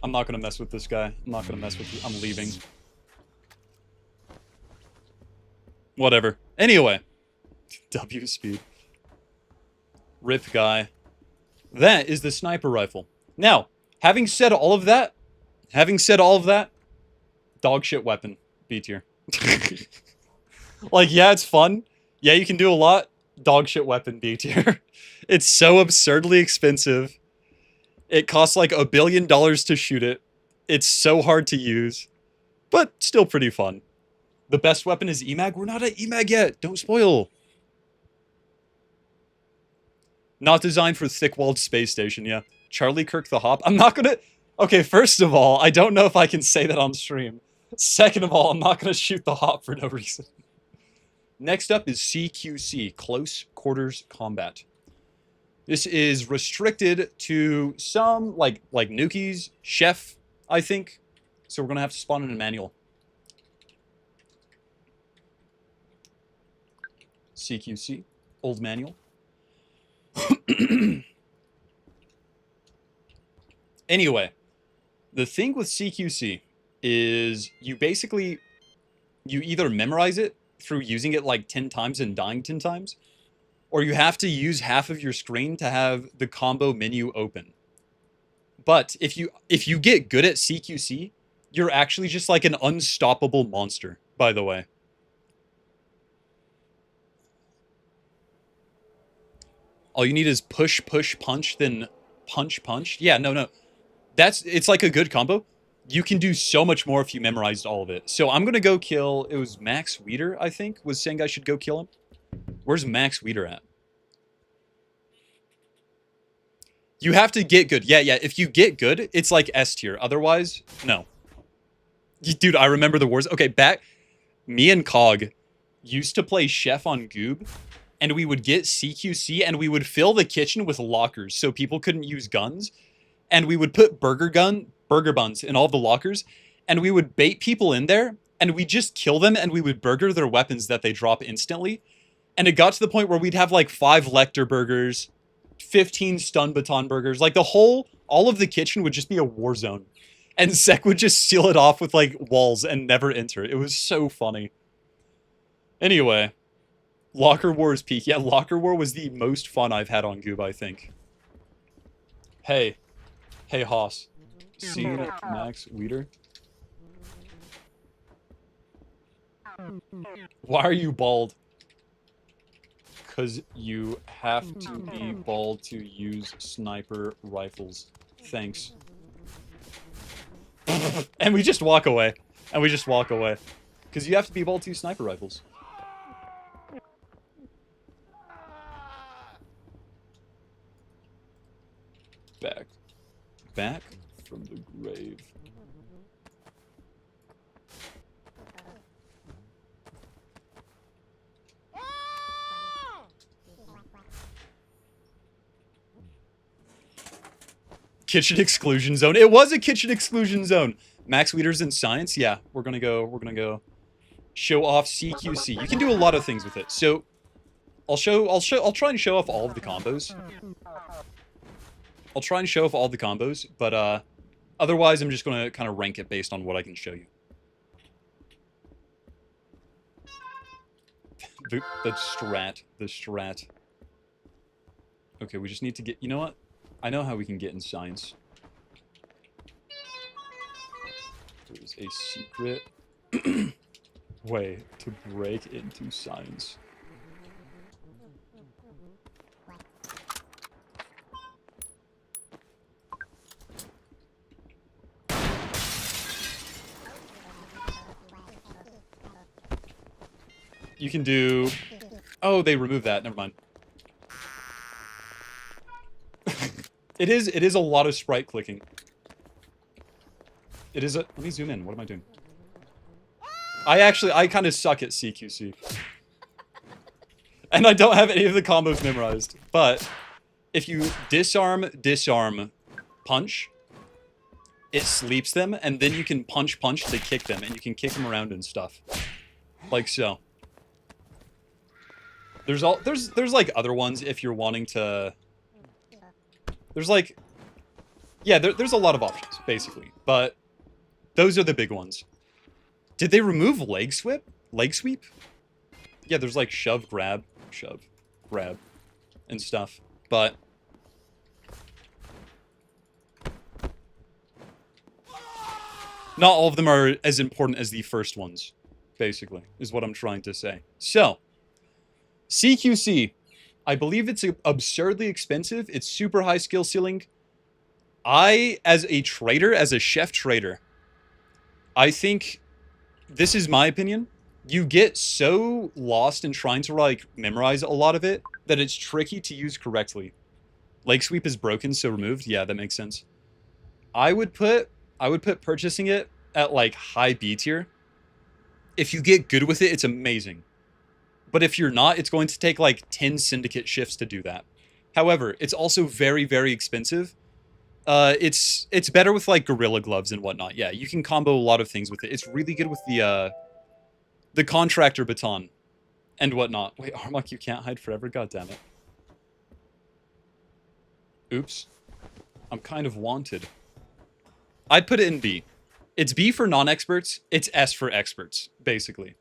I'm not gonna mess with this guy. I'm not gonna mess with you. I'm leaving. Whatever. Anyway. W speed. Rip guy. That is the sniper rifle. Now, having said all of that, dog shit weapon. B tier. Like, yeah, it's fun. Yeah, you can do a lot. Dog shit weapon, B tier. It's so absurdly expensive. It costs like $1 billion to shoot it. It's so hard to use, but still pretty fun. The best weapon is EMAG. We're not at EMAG yet. Don't spoil. Not designed for thick-walled space station, yeah. Charlie Kirk the Hop. I'm not gonna... Okay, first of all, I don't know if I can say that on stream. Second of all, I'm not gonna shoot the Hop for no reason. Next up is CQC, Close Quarters Combat. This is restricted to some, like Nuki's, Chef, I think. So we're gonna have to spawn in a manual. CQC, old manual. Anyway, the thing with CQC is you either memorize it through using it like 10 times and dying 10 times, or you have to use half of your screen to have the combo menu open. But if you get good at CQC, you're actually just like an unstoppable monster, by the way. All you need is push, push, punch, then punch, punch. Yeah, no. It's like a good combo. You can do so much more if you memorized all of it. So I'm going to go kill... It was Max Weeder, I think, was saying I should go kill him. Where's Max Weeder at? You have to get good. Yeah. If you get good, it's like S tier. Otherwise, no. Dude, I remember the wars. Okay, me and Cog used to play Chef on Goob, and we would get CQC, and we would fill the kitchen with lockers so people couldn't use guns. And we would put burger buns in all the lockers, and we would bait people in there, and we'd just kill them, and we would burger their weapons that they drop instantly. And it got to the point where we'd have like 5 Lecter burgers, 15 stun baton burgers. Like all of the kitchen would just be a war zone. And Sek would just seal it off with like walls and never enter. It was so funny. Anyway, Locker War is peak. Yeah, Locker War was the most fun I've had on Goob, I think. Hey. Hey, Hoss. Seen Max Weeder? Why are you bald? Because you have to be bald to use sniper rifles. Thanks. And we just walk away. And we just walk away. Because you have to be bald to use sniper rifles. Back from the grave. Kitchen exclusion zone. It was a kitchen exclusion zone. Max Weeder's in science. Yeah, we're gonna go show off CQC. You can do a lot of things with it. So I'll try and show off all of the combos. I'll try and show off all the combos, but otherwise I'm just gonna kind of rank it based on what I can show you. The strat. Okay, we just need to get, you know what? I know how we can get in science. There's a secret way to break into science. You can do... Oh, they removed that. Never mind. It is a lot of sprite clicking. It is a... Let me zoom in. What am I doing? I kind of suck at CQC. And I don't have any of the combos memorized. But if you disarm, punch, it sleeps them, and then you can punch to kick them, and you can kick them around and stuff. Like so. There's like other ones if you're wanting to... There's like... Yeah, there's a lot of options, basically. But those are the big ones. Did they remove leg sweep? Leg sweep? Yeah, there's like shove, grab, and stuff. But... not all of them are as important as the first ones, basically, is what I'm trying to say. So... CQC, I believe it's absurdly expensive. It's super high skill ceiling. As a trader, as a chef trader, I think, this is my opinion, you get so lost in trying to, like, memorize a lot of it that it's tricky to use correctly. Leg sweep is broken, so removed. Yeah, that makes sense. I would put purchasing it at, like, high B tier. If you get good with it, it's amazing. But if you're not, it's going to take like 10 syndicate shifts to do that. However, it's also very, very expensive. It's better with like gorilla gloves and whatnot. Yeah, you can combo a lot of things with it. It's really good with the contractor baton and whatnot. Wait, Armok, you can't hide forever? God damn it. Oops. I'm kind of wanted. I'd put it in B. It's B for non-experts. It's S for experts, basically.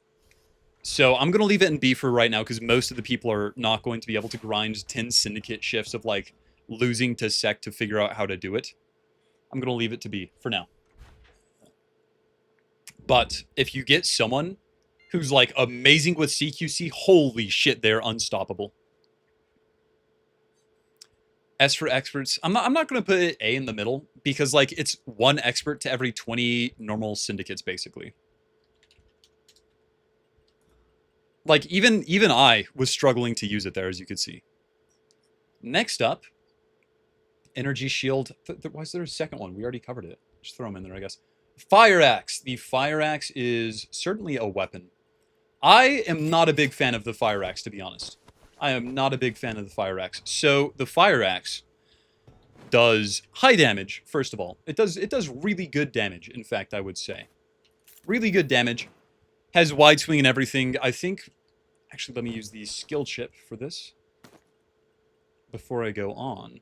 So I'm going to leave it in B for right now because most of the people are not going to be able to grind 10 syndicate shifts of like losing to Sec to figure out how to do it. I'm going to leave it to B for now. But if you get someone who's like amazing with CQC, holy shit, they're unstoppable. S for experts, I'm not going to put it A in the middle because like it's one expert to every 20 normal syndicates basically. Like, even I was struggling to use it there, as you could see. Next up, energy shield. Why is there a second one? We already covered it. Just throw them in there, I guess. Fire axe. The fire axe is certainly a weapon. I am not a big fan of the fire axe, to be honest. I am not a big fan of the fire axe. So, the fire axe does high damage, first of all. It does really good damage, in fact, I would say. Really good damage. Has wide swing and everything. I think... Actually, let me use the skill chip for this. before I go on.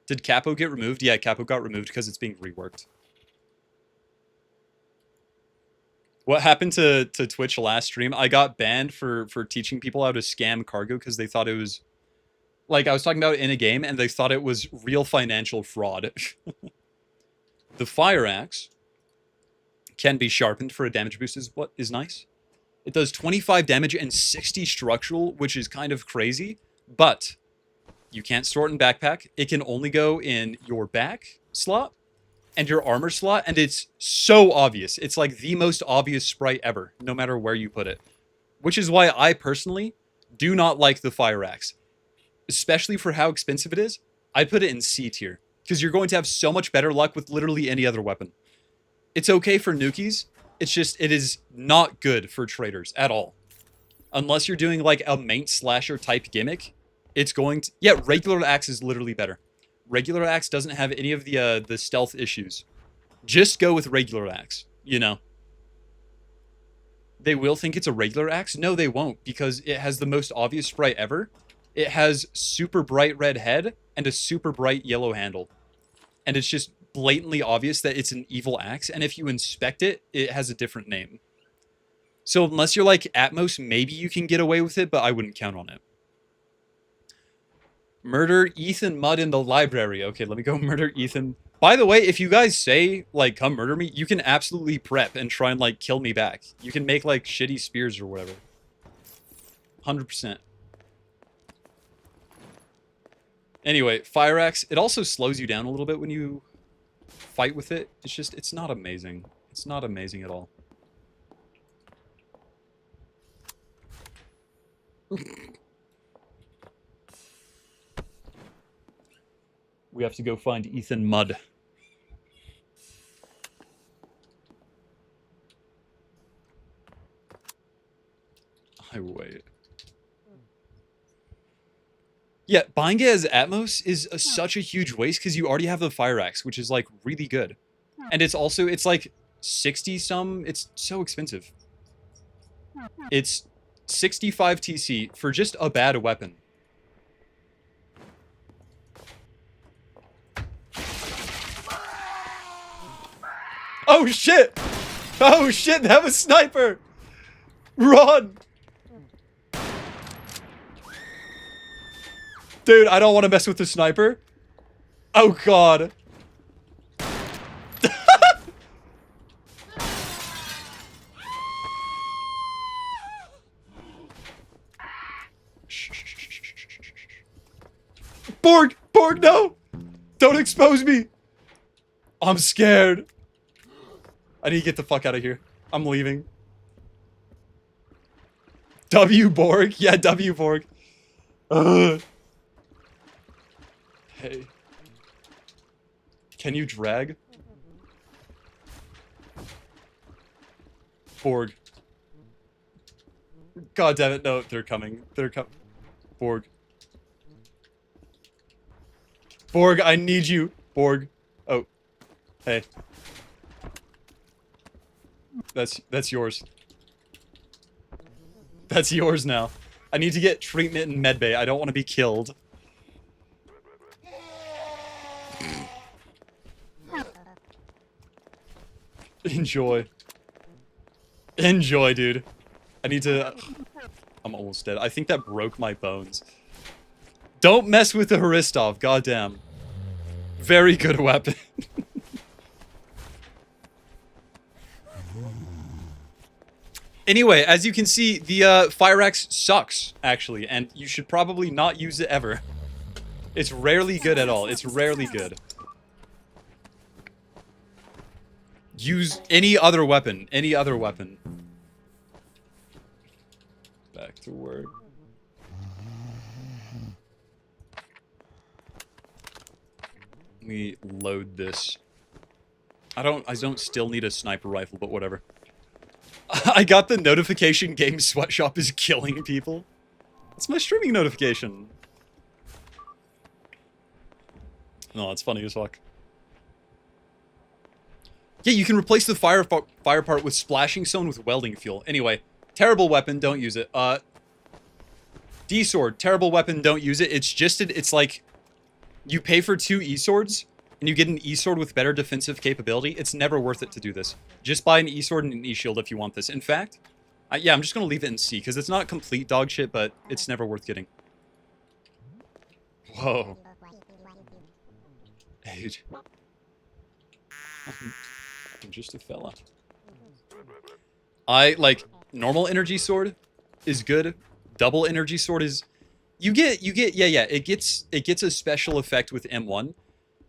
Did Capo get removed? Yeah, Capo got removed because it's being reworked. What happened to Twitch last stream? I got banned for teaching people how to scam cargo because they thought it was... Like, I was talking about it in a game, and they thought it was real financial fraud. The Fire Axe can be sharpened for a damage boost, is what is nice. It does 25 damage and 60 structural, which is kind of crazy, but you can't store it in backpack. It can only go in your back slot and your armor slot, and it's so obvious. It's like the most obvious sprite ever, no matter where you put it. Which is why I personally do not like the Fire Axe. Especially for how expensive it is, I'd put it in C tier. Because you're going to have so much better luck with literally any other weapon. It's okay for nukies. It's just, it is not good for traders at all. Unless you're doing like a main slasher type gimmick, it's going to... Yeah, regular axe is literally better. Regular axe doesn't have any of the stealth issues. Just go with regular axe, you know. They will think it's a regular axe? No, they won't, because it has the most obvious sprite ever. It has super bright red head and a super bright yellow handle. And it's just blatantly obvious that it's an evil axe, and if you inspect it, it has a different name. So unless you're like Atmos, maybe you can get away with it, but I wouldn't count on it. Murder Ethan Mudd in the library. Okay, let me go murder Ethan. By the way, if you guys say, like, come murder me, you can absolutely prep and try and, like, kill me back. You can make, like, shitty spears or whatever. 100%. Anyway, Fire Axe, it also slows you down a little bit when you fight with it. It's just, it's not amazing. It's not amazing at all. We have to go find Ethan Mudd. I wait. Yeah, buying it as Atmos is such a huge waste because you already have the Fire Axe, which is, like, really good. And it's also, it's, like, 60-some. It's so expensive. It's 65 TC for just a bad weapon. Oh, shit! Oh, shit, that was Sniper! Run! Dude, I don't want to mess with the sniper. Oh, God. Borg! Borg, no! Don't expose me! I'm scared. I need to get the fuck out of here. I'm leaving. W Borg? Yeah, W Borg. Ugh. Hey. Can you drag? Borg. God damn it, no, they're coming. They're coming. Borg. Borg, I need you. Borg. Oh. Hey. That's yours. That's yours now. I need to get treatment in medbay. I don't want to be killed. Enjoy. Enjoy, dude. I need to... I'm almost dead. I think that broke my bones. Don't mess with the Haristov, goddamn. Very good weapon. Anyway, as you can see, the Fire Axe sucks, actually, and you should probably not use it ever. It's rarely good at all. It's rarely good. Use any other weapon. Any other weapon. Back to work. Let me load this. I don't still need a sniper rifle, but whatever. I got the notification Game Sweatshop is killing people. It's my streaming notification. No, it's funny as fuck. Yeah, you can replace the fire part with splashing stone with welding fuel. Anyway, terrible weapon, don't use it. D-sword, terrible weapon, don't use it. It's like, you pay for 2 E-swords, and you get an E-sword with better defensive capability. It's never worth it to do this. Just buy an E-sword and an E-shield if you want this. In fact, yeah, I'm just going to leave it in C, because it's not complete dog shit, but it's never worth getting. Whoa. Dude. I'm just a fella. Normal energy sword is good. Double energy sword is... yeah, it gets a special effect with M1.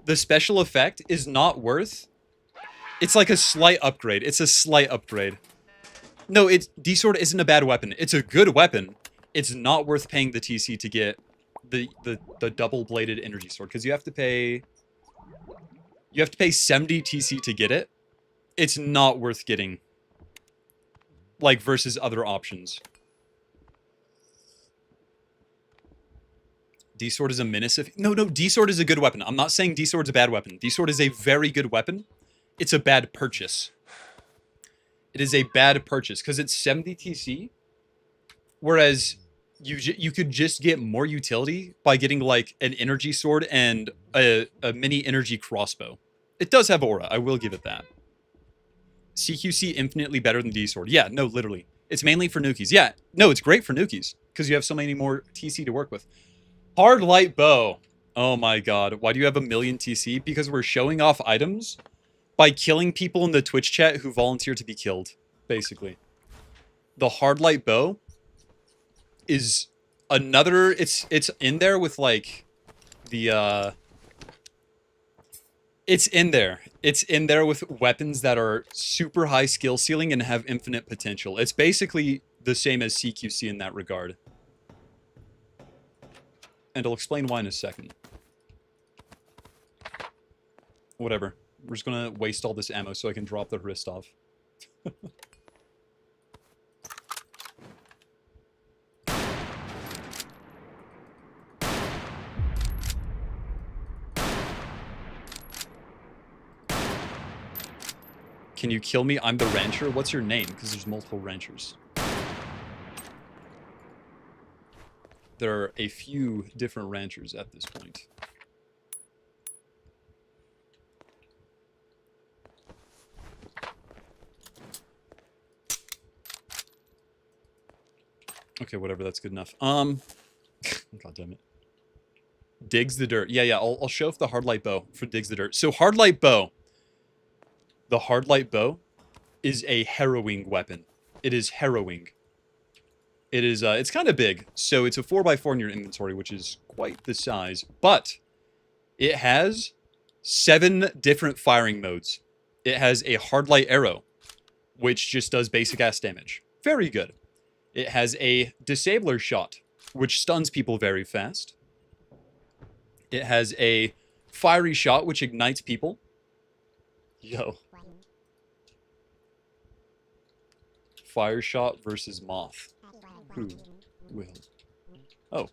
The special effect is not worth... It's like a slight upgrade. It's a slight upgrade. No, D-sword isn't a bad weapon. It's a good weapon. It's not worth paying the TC to get the double-bladed energy sword, because you have to pay 70 TC to get it. It's not worth getting, like, versus other options. D-sword is a menace. No, D-sword is a good weapon. I'm not saying D-sword's a bad weapon. D-sword is a very good weapon. It's a bad purchase. It is a bad purchase because it's 70 TC, whereas you could just get more utility by getting like an energy sword and a mini energy crossbow. It does have aura. I will give it that. CQC infinitely better than D-sword. Yeah, no, literally. It's mainly for nukies. Yeah, no, it's great for nukies because you have so many more TC to work with. Hard light bow. Oh my god. Why do you have 1,000,000 TC? Because we're showing off items by killing people in the Twitch chat who volunteer to be killed, basically. The hard light bow is another... It's in there with, like, the, It's in there. It's in there with weapons that are super high skill ceiling and have infinite potential. It's basically the same as CQC in that regard. And I'll explain why in a second. Whatever. We're just gonna waste all this ammo so I can drop the wrist off. Can you kill me? I'm the rancher. What's your name? Because there's multiple ranchers. There are a few different ranchers at this point. Okay, whatever, that's good enough. God damn it. Digs the dirt. Yeah, I'll show off the hard light bow for digs the dirt. So hard light bow. The hard light bow is a harrowing weapon. It is harrowing. It is, it's kind of big. So it's a 4x4 in your inventory, which is quite the size. But it has 7 different firing modes. It has a hard light arrow, which just does basic ass damage. Very good. It has a disabler shot, which stuns people very fast. It has a fiery shot, which ignites people. Yo. Fire shot versus moth. Who will? Oh,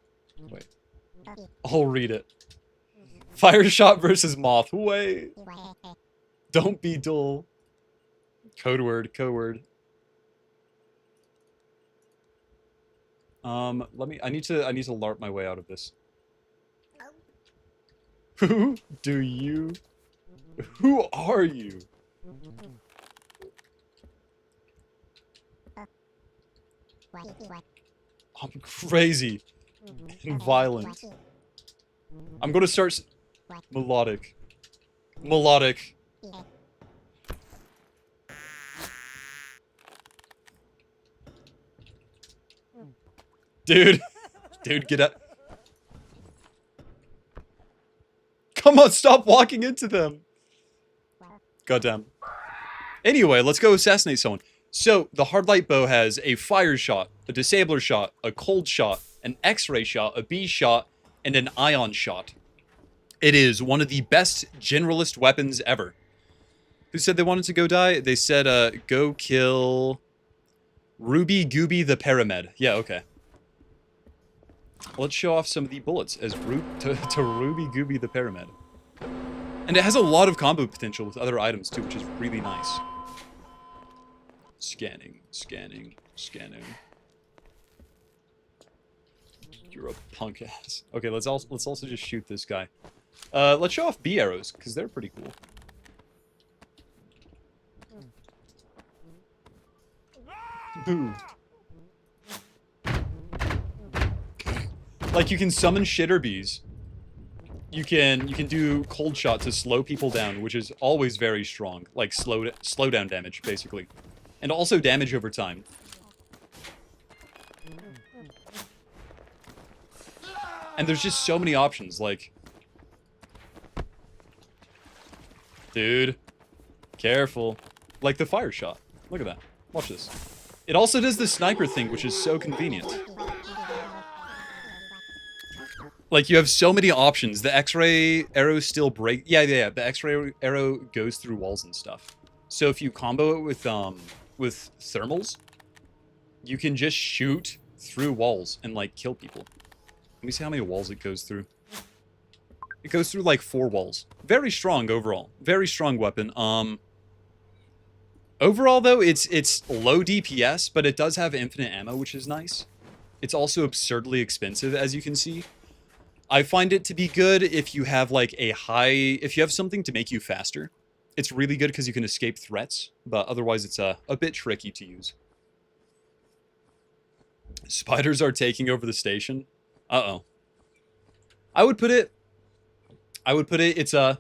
wait. I'll read it. Fire shot versus moth. Wait. Don't be dull. Code word, code word. I need to LARP my way out of this. Who do you? Who are you? I'm crazy and violent. I'm gonna start melodic. Melodic. Dude. Dude, get up. Come on, stop walking into them. Goddamn. Anyway, let's go assassinate someone. So, the hard light bow has a fire shot, a disabler shot, a cold shot, an x-ray shot, a B shot, and an ion shot. It is one of the best generalist weapons ever. Who said they wanted to go die? They said, go kill Ruby Gooby the Paramed. Yeah, okay. Let's show off some of the bullets as to Ruby Gooby the Paramed. And it has a lot of combo potential with other items too, which is really nice. Scanning, scanning, scanning. You're a punk ass. Okay, let's also just shoot this guy. Let's show off B arrows, because they're pretty cool. Boo. Like, you can summon shitter bees. You can do cold shot to slow people down, which is always very strong. Like, slow down damage, basically. And also damage over time. And there's just so many options, like... Dude. Careful. Like the fire shot. Look at that. Watch this. It also does the sniper thing, which is so convenient. Like, you have so many options. The X-ray arrow still break... Yeah. The X-ray arrow goes through walls and stuff. So if you combo it with thermals, you can just shoot through walls and, like, kill people. Let me see how many walls it goes through. It goes through, like, 4 walls. Very strong overall. Very strong weapon. Overall, though, it's low DPS, but it does have infinite ammo, which is nice. It's also absurdly expensive, as you can see. I find it to be good if you have, like, if you have something to make you faster. It's really good because you can escape threats, but otherwise it's a bit tricky to use. Spiders are taking over the station. Uh-oh. I would put it, it's a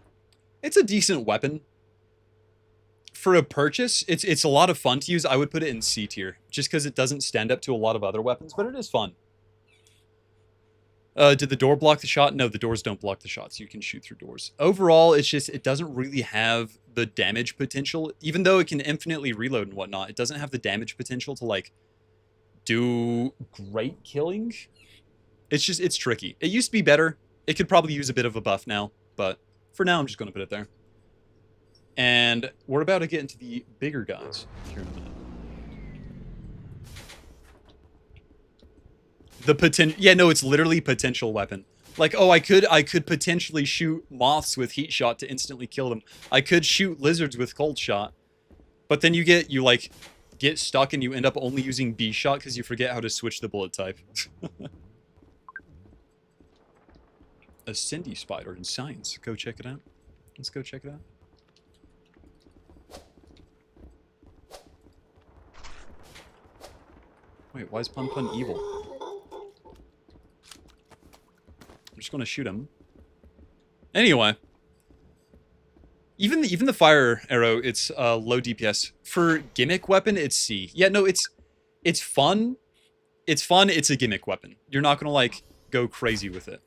decent weapon. For a purchase, it's a lot of fun to use. I would put it in C tier, just because it doesn't stand up to a lot of other weapons, but it is fun. Did the door block the shot? No, the doors don't block the shots. You can shoot through doors. Overall, it's just, it doesn't really have the damage potential. Even though it can infinitely reload and whatnot, it doesn't have the damage potential to, like, do great killing. It's just, it's tricky. It used to be better. It could probably use a bit of a buff now, but for now, I'm just going to put it there. And we're about to get into the bigger guys here in a minute. The yeah, no, it's literally potential weapon. Like, oh, I could potentially shoot moths with heat shot to instantly kill them. I could shoot lizards with cold shot. But then you get stuck and you end up only using B shot because you forget how to switch the bullet type. A Cindy spider in science. Go check it out. Let's go check it out. Wait, why is Pun Pun evil? I'm just going to shoot him. Anyway. Even the fire arrow, it's low DPS. For gimmick weapon, it's C. Yeah, no, it's fun. It's fun, it's a gimmick weapon. You're not going to, like, go crazy with it.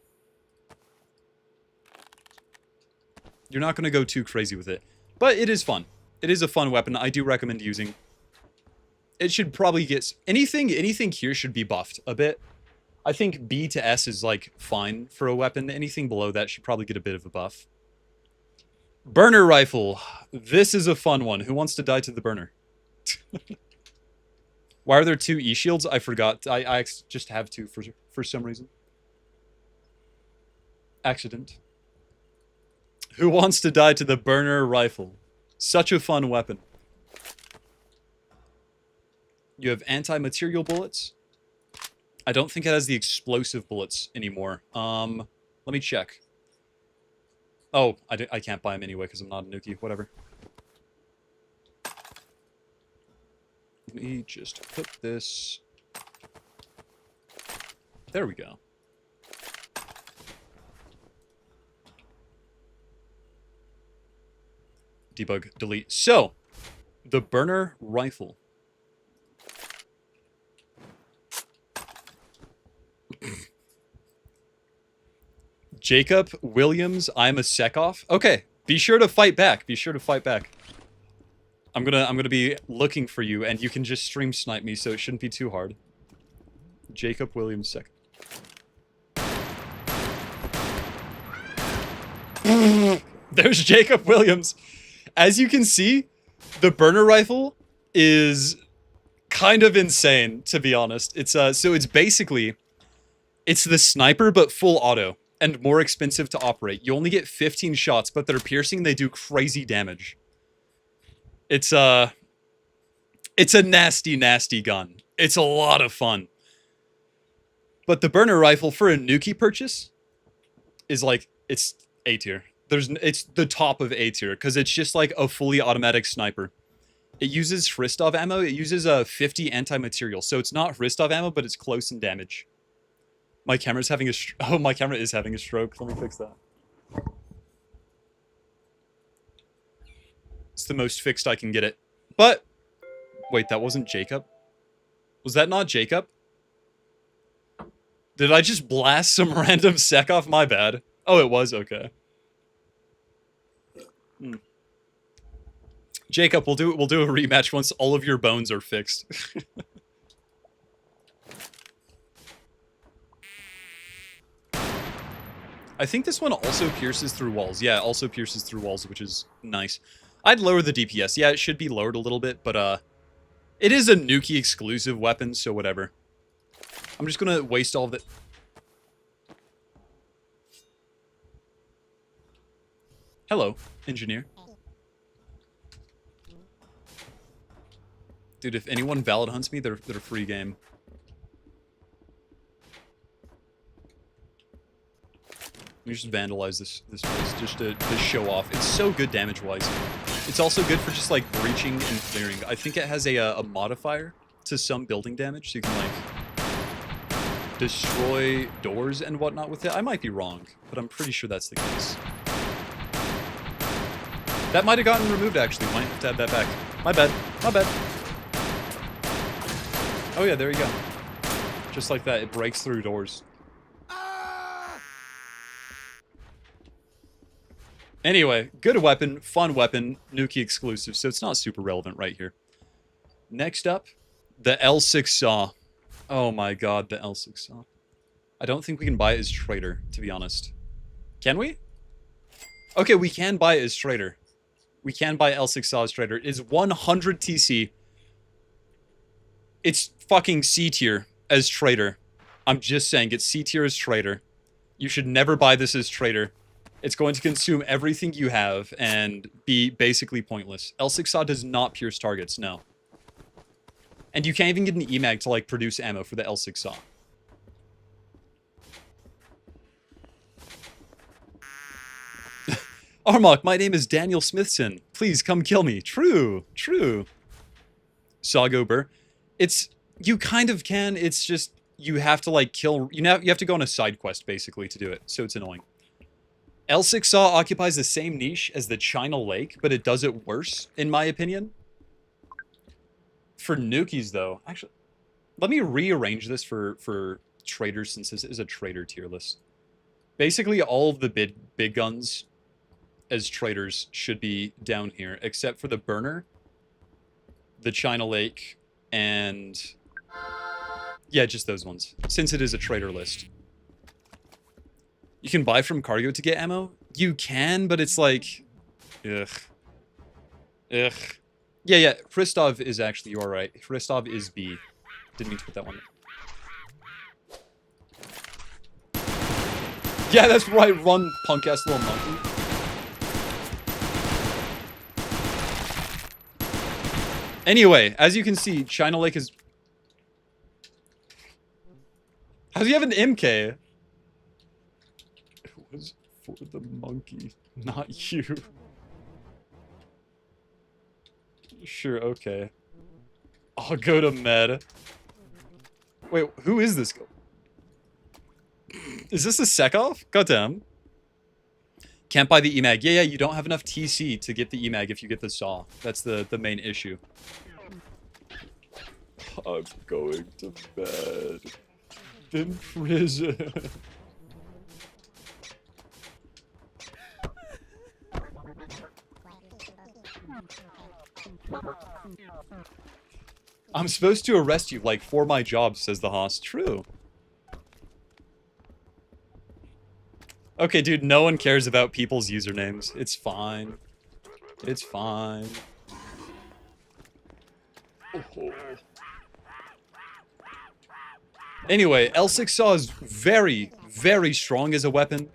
You're not going to go too crazy with it. But it is fun. It is a fun weapon. I do recommend using. It should probably get... Anything here should be buffed a bit. I think B to S is, like, fine for a weapon. Anything below that should probably get a bit of a buff. Burner rifle. This is a fun one. Who wants to die to the burner? Why are there 2 E-shields? I forgot. I just have 2 for some reason. Accident. Who wants to die to the burner rifle? Such a fun weapon. You have anti-material bullets. I don't think it has the explosive bullets anymore. Let me check. Oh, I can't buy them anyway because I'm not a Nuki. Whatever. Let me just put this... There we go. Debug, delete. So, the burner rifle. Jacob Williams, I'm a sec-off. Okay, be sure to fight back. Be sure to fight back. I'm gonna be looking for you, and you can just stream snipe me, so it shouldn't be too hard. Jacob Williams sec. There's Jacob Williams. As you can see, the burner rifle is kind of insane, to be honest. It's so it's basically, it's the sniper but full auto and more expensive to operate. You only get 15 shots, but they're piercing. They do crazy damage. It's a nasty, nasty gun. It's a lot of fun. But the burner rifle for a Nuki purchase is like, it's A tier. It's the top of A tier because it's just like a fully automatic sniper. It uses Hristov ammo. It uses a 50 anti-material. So it's not Hristov ammo, but it's close in damage. My camera's having a... Oh, my camera is having a stroke. Let me fix that. It's the most fixed I can get it. But... Wait, that wasn't Jacob? Was that not Jacob? Did I just blast some random sec off? My bad. Oh, it was? Okay. Jacob, we'll do a rematch once all of your bones are fixed. I think this one also pierces through walls. Yeah, it also pierces through walls, which is nice. I'd lower the DPS. Yeah, it should be lowered a little bit, but it is a Nuki exclusive weapon, so whatever. I'm just gonna waste all of it. Hello, engineer. Dude, if anyone valid hunts me, they're free game. Let me just vandalize this place just to show off. It's so good damage-wise. It's also good for just, like, breaching and clearing. I think it has a modifier to some building damage, so you can, like, destroy doors and whatnot with it. I might be wrong, but I'm pretty sure that's the case. That might have gotten removed, actually. Might have to add that back. My bad. My bad. Oh, yeah, there you go. Just like that, it breaks through doors. Anyway, good weapon, fun weapon, Nuki exclusive, so it's not super relevant right here. Next up, the L6 Saw. Oh my god, the L6 Saw. I don't think we can buy it as Trader, to be honest. Can we? Okay, we can buy it as Trader. We can buy L6 Saw as Trader. It is 100 TC. It's fucking C tier as Trader. I'm just saying, it's C tier as Trader. You should never buy this as Trader. It's going to consume everything you have and be basically pointless. L6 Saw does not pierce targets, no. And you can't even get an EMAG to, like, produce ammo for the L6 Saw. Armok, my name is Daniel Smithson. Please come kill me. True, true. Sawgober. It's, you kind of can, it's just, you have to, like, kill, you have to go on a side quest, basically, to do it, so it's annoying. L6 Saw occupies the same niche as the China Lake, but it does it worse, in my opinion. For Nukis, though, actually, let me rearrange this for traders, since this is a trader tier list. Basically, all of the big guns as traders should be down here, except for the Burner, the China Lake, and... yeah, just those ones, since it is a trader list. You can buy from cargo to get ammo? You can, but it's like... ugh. Ugh. Yeah, Hristov is actually, you are right. Hristov is B. Didn't mean to put that one in. Yeah, that's right, run, punk-ass little monkey. Anyway, as you can see, China Lake is... how does he have an MK? It was for the monkey, not you. Sure, okay. I'll go to med. Wait, who is this guy? Is this a Sekov? Goddamn. Can't buy the EMAG. Yeah, you don't have enough TC to get the EMAG if you get the Saw. That's the main issue. I'm going to bed. In prison. I'm supposed to arrest you, like, for my job, says the host. True. Okay, dude, no one cares about people's usernames. It's fine. It's fine. Oh. Anyway, L6 Saw is very, very strong as a weapon.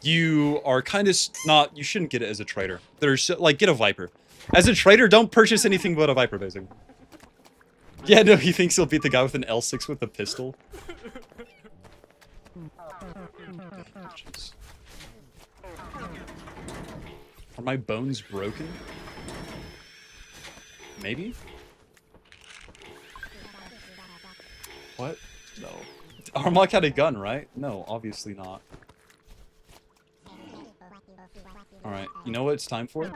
You are kind of not... you shouldn't get it as a trader. There's, like, get a Viper. As a trader, don't purchase anything but a Viper, basically. Yeah, no, he thinks he'll beat the guy with an L6 with a pistol. Are my bones broken? Maybe? What? No. Armlock had a gun, right? No, obviously not. Alright, you know what it's time for?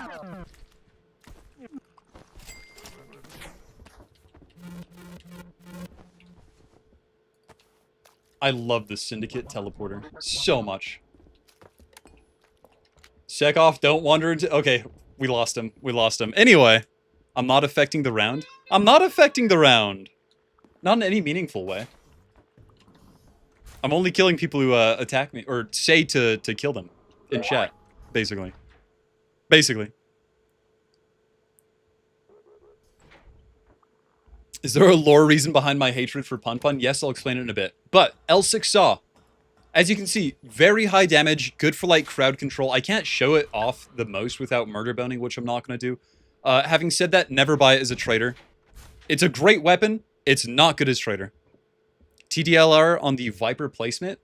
I love the Syndicate teleporter so much. Chekhov, don't wander into... Okay, we lost him. We lost him. Anyway, I'm not affecting the round. I'm not affecting the round. Not in any meaningful way. I'm only killing people who attack me, or say to kill them in chat, basically. Basically. Is there a lore reason behind my hatred for Pun Pun? Yes, I'll explain it in a bit. But L6 Saw, as you can see, very high damage, good for like crowd control. I can't show it off the most without murder boning, which I'm not going to do. Having said that, never buy it as a trader. It's a great weapon. It's not good as trader. TDLR on the Viper placement.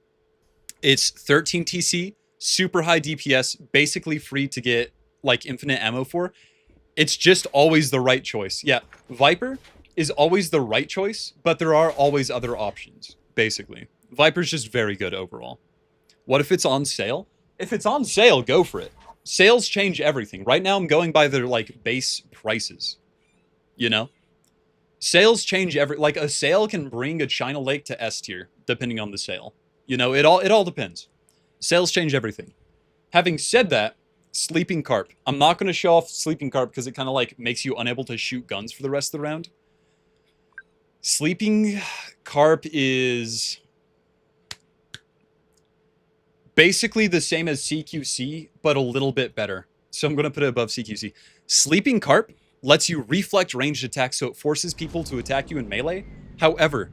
It's 13 TC, super high DPS, basically free to get like infinite ammo for. It's just always the right choice. Yeah, Viper is always the right choice, but there are always other options, basically. Viper's just very good overall. What if it's on sale? If it's on sale, go for it. Sales change everything. Right now, I'm going by their, like, base prices. You know? Sales change like, a sale can bring a China Lake to S tier, depending on the sale. You know, it all depends. Sales change everything. Having said that, Sleeping Carp. I'm not going to show off Sleeping Carp because it kind of, like, makes you unable to shoot guns for the rest of the round. Sleeping Carp is basically the same as CQC, but a little bit better. So I'm going to put it above CQC. Sleeping Carp lets you reflect ranged attacks, so it forces people to attack you in melee. However,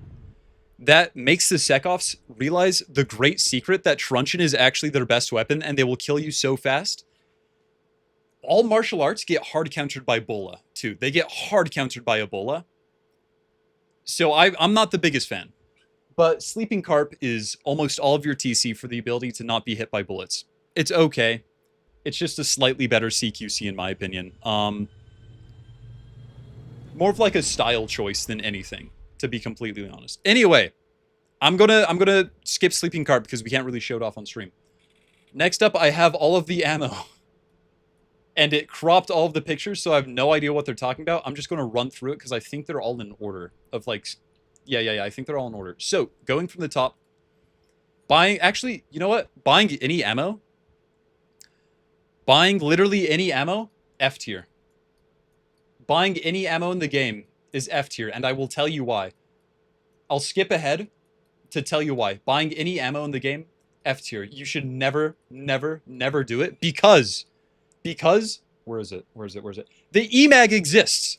that makes the Sekoffs realize the great secret that Truncheon is actually their best weapon, and they will kill you so fast. All martial arts get hard countered by Bola, too. They get hard countered by Ebola. So I'm not the biggest fan. But Sleeping Carp is almost all of your TC for the ability to not be hit by bullets. It's okay. It's just a slightly better CQC in my opinion. More of like a style choice than anything, to be completely honest. Anyway, I'm gonna skip Sleeping Carp because we can't really show it off on stream. Next up, I have all of the ammo. And it cropped all of the pictures, so I have no idea what they're talking about. I'm just going to run through it because I think they're all in order of like... Yeah, I think they're all in order. So, going from the top. Buying... Actually, you know what? Buying any ammo. Buying literally any ammo, F tier. Buying any ammo in the game is F tier, and I will tell you why. I'll skip ahead to tell you why. Buying any ammo in the game, F tier. You should never, never, never do it because... where is it? The EMAG exists.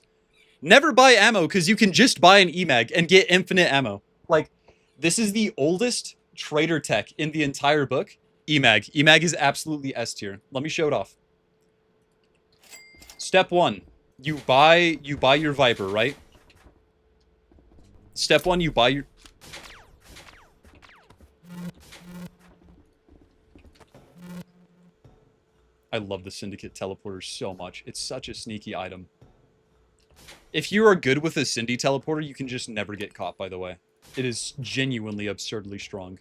Never buy ammo because you can just buy an EMAG and get infinite ammo. Like, this is the oldest trader tech in the entire book. EMAG. EMAG is absolutely S tier. Let me show it off. Step 1. You buy your Viper, right? Step 1, you buy your... I love the Syndicate teleporter so much. It's such a sneaky item. If you are good with a Cindy teleporter, you can just never get caught, by the way. It is genuinely absurdly strong.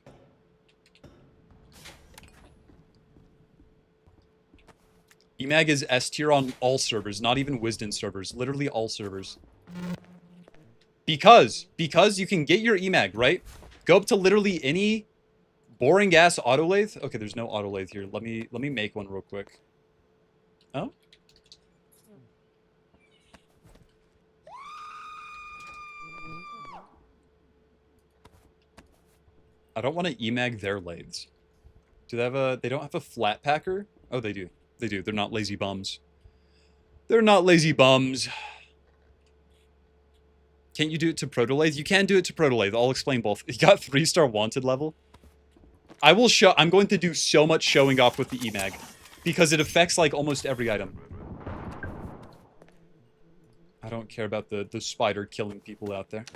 EMAG is S tier on all servers, not even Wisdom servers. Literally all servers. Because you can get your EMAG, right? Go up to literally any... boring ass auto lathe. Okay, there's no auto lathe here. Let me make one real quick. Oh. I don't want to EMAG their lathes. Do they have a... They don't have a flat packer? Oh, they do. They do. They're not lazy bums. They're not lazy bums. Can't you do it to Proto Lathe? You can do it to Proto Lathe. I'll explain both. You got 3-star wanted level. I will show... I'm going to do so much showing off with the EMAG. Because it affects, like, almost every item. I don't care about the spider killing people out there.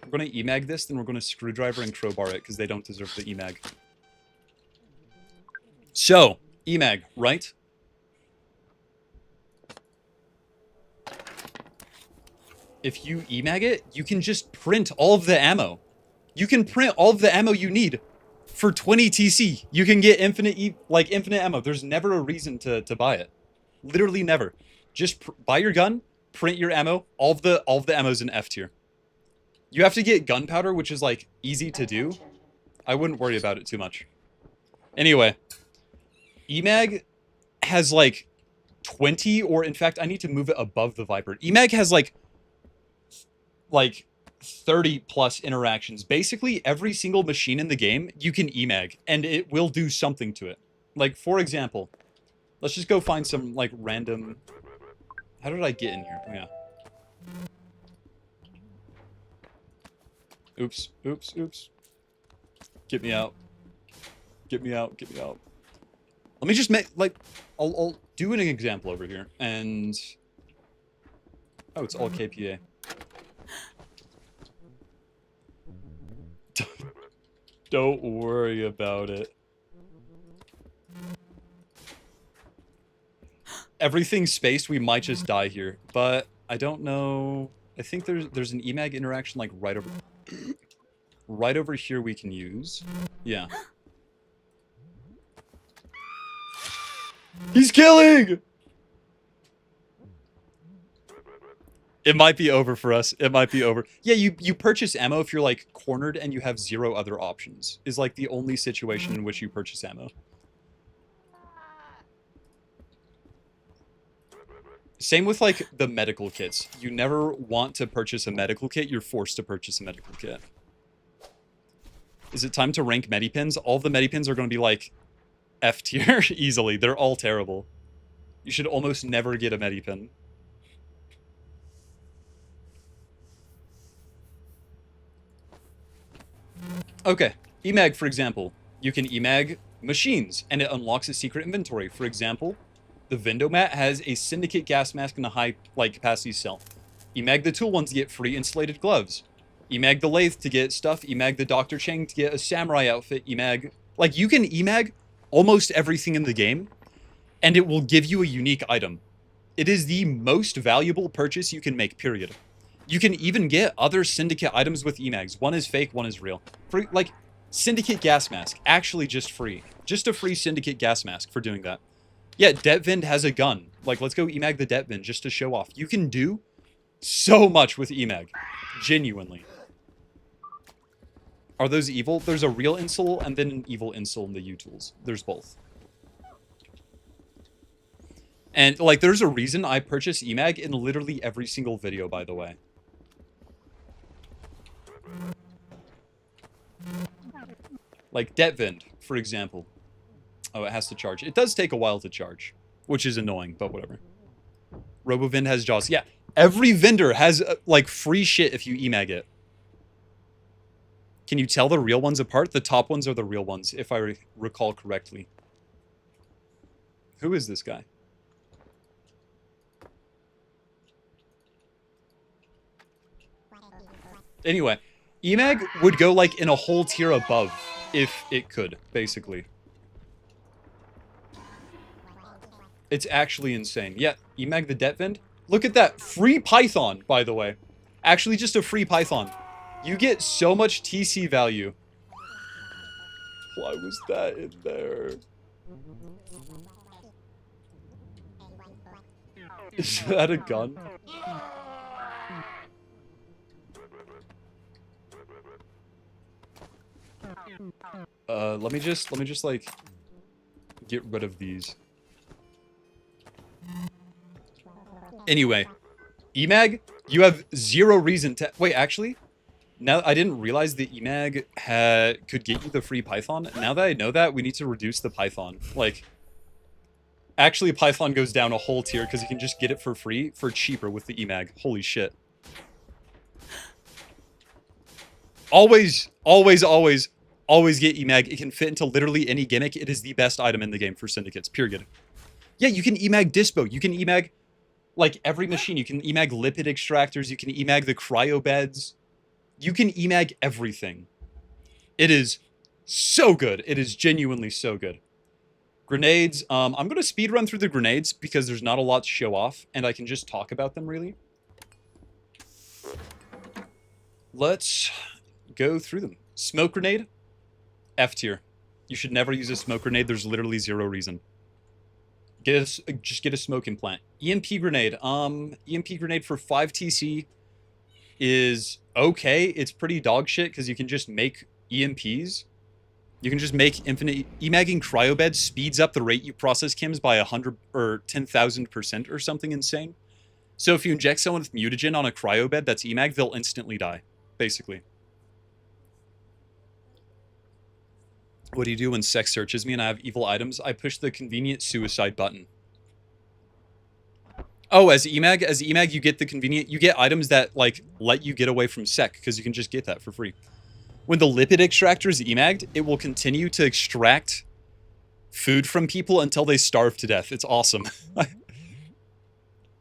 We're going to emag this, then we're going to screwdriver and crowbar it, because they don't deserve the emag. So, emag, right? If you emag it, you can just print all of the ammo. You can print all of the ammo you need. For 20 TC, you can get infinite ammo. There's never a reason to buy it. Literally never. Just buy your gun, print your ammo. All of the ammo's in F tier. You have to get gunpowder, which is like easy to do. I wouldn't worry about it too much. Anyway, emag has like 20, or in fact, I need to move it above the Viper. Emag has like 30 plus interactions. Basically, every single machine in the game, you can emag, and it will do something to it. Like, for example, let's just go find some, like, random... How did I get in here? Oh, yeah. Oops, oops, oops. Get me out. Get me out, get me out. Let me just make, like, I'll do an example over here, and... Oh, it's all KPA. Don't worry about it. Everything's spaced, we might just die here. But I don't know. I think there's an emag interaction like right over here we can use. Yeah. He's killing! It might be over for us. It might be over. Yeah, you purchase ammo if you're, like, cornered and you have 0 other options. Is, like, the only situation in which you purchase ammo. Same with, like, the medical kits. You never want to purchase a medical kit. You're forced to purchase a medical kit. Is it time to rank medipins? All the medipins are going to be, like, F tier easily. They're all terrible. You should almost never get a medipin. Okay, emag, for example. You can emag machines, and it unlocks a secret inventory. For example, the Vendomat has a syndicate gas mask and a high, like, capacity cell. Emag the tool one to get free insulated gloves. Emag the lathe to get stuff. Emag the Dr. Chang to get a samurai outfit. Emag... Like, you can emag almost everything in the game, and it will give you a unique item. It is the most valuable purchase you can make, period. You can even get other syndicate items with emags. One is fake, one is real. For, like, syndicate gas mask. Actually just free. Just a free syndicate gas mask for doing that. Yeah, Detvind has a gun. Like, let's go emag the Detvind just to show off. You can do so much with emag. Genuinely. Are those evil? There's a real insole and then an evil insole in the U-tools. There's both. And, like, there's a reason I purchase emag in literally every single video, by the way. Like, Detvind, for example. Oh, it has to charge. It does take a while to charge, which is annoying, but whatever. Robovind has Jaws. Yeah, every vendor has, like, free shit if you emag it. Can you tell the real ones apart? The top ones are the real ones, if I recall correctly. Who is this guy? Anyway, emag would go, like, in a whole tier above if it could, basically. It's actually insane. Yeah, emag the Detvind. Look at that. Free Python, by the way. Actually, just a free Python. You get so much TC value. Why was that in there? Is that a gun? Let me just like get rid of these. Anyway, emag, you have 0 reason to wait. Actually, now I didn't realize the emag could get you the free Python. Now that I know that, we need to reduce the Python. Like, actually, Python goes down a whole tier because you can just get it for free for cheaper with the emag. Holy shit! Always, always, always. Always get emag. It can fit into literally any gimmick. It is the best item in the game for syndicates, period. Yeah, you can emag Dispo. You can emag Like, every machine. You can emag lipid extractors. You can emag the cryo beds. You can emag everything. It is so good. It is genuinely so good. Grenades. I'm going to speed run through the grenades because there's not a lot to show off, and I can just talk about them, really. Let's go through them. Smoke grenade. F tier. You should never use a smoke grenade. There's literally zero reason. Just get a smoke implant. EMP grenade. EMP grenade for 5 TC is okay. It's pretty dog shit because you can just make EMPs. You can just make infinite... Emagging cryobed speeds up the rate you process chems by 100 or 10,000% or something insane. So if you inject someone with mutagen on a cryobed that's emag, they'll instantly die, basically. What do you do when sex searches me and I have evil items? I push the convenient suicide button. Oh, as EMAG, you get the convenient... You get items that, like, let you get away from sec, because you can just get that for free. When the lipid extractor is emagged, it will continue to extract food from people until they starve to death. It's awesome.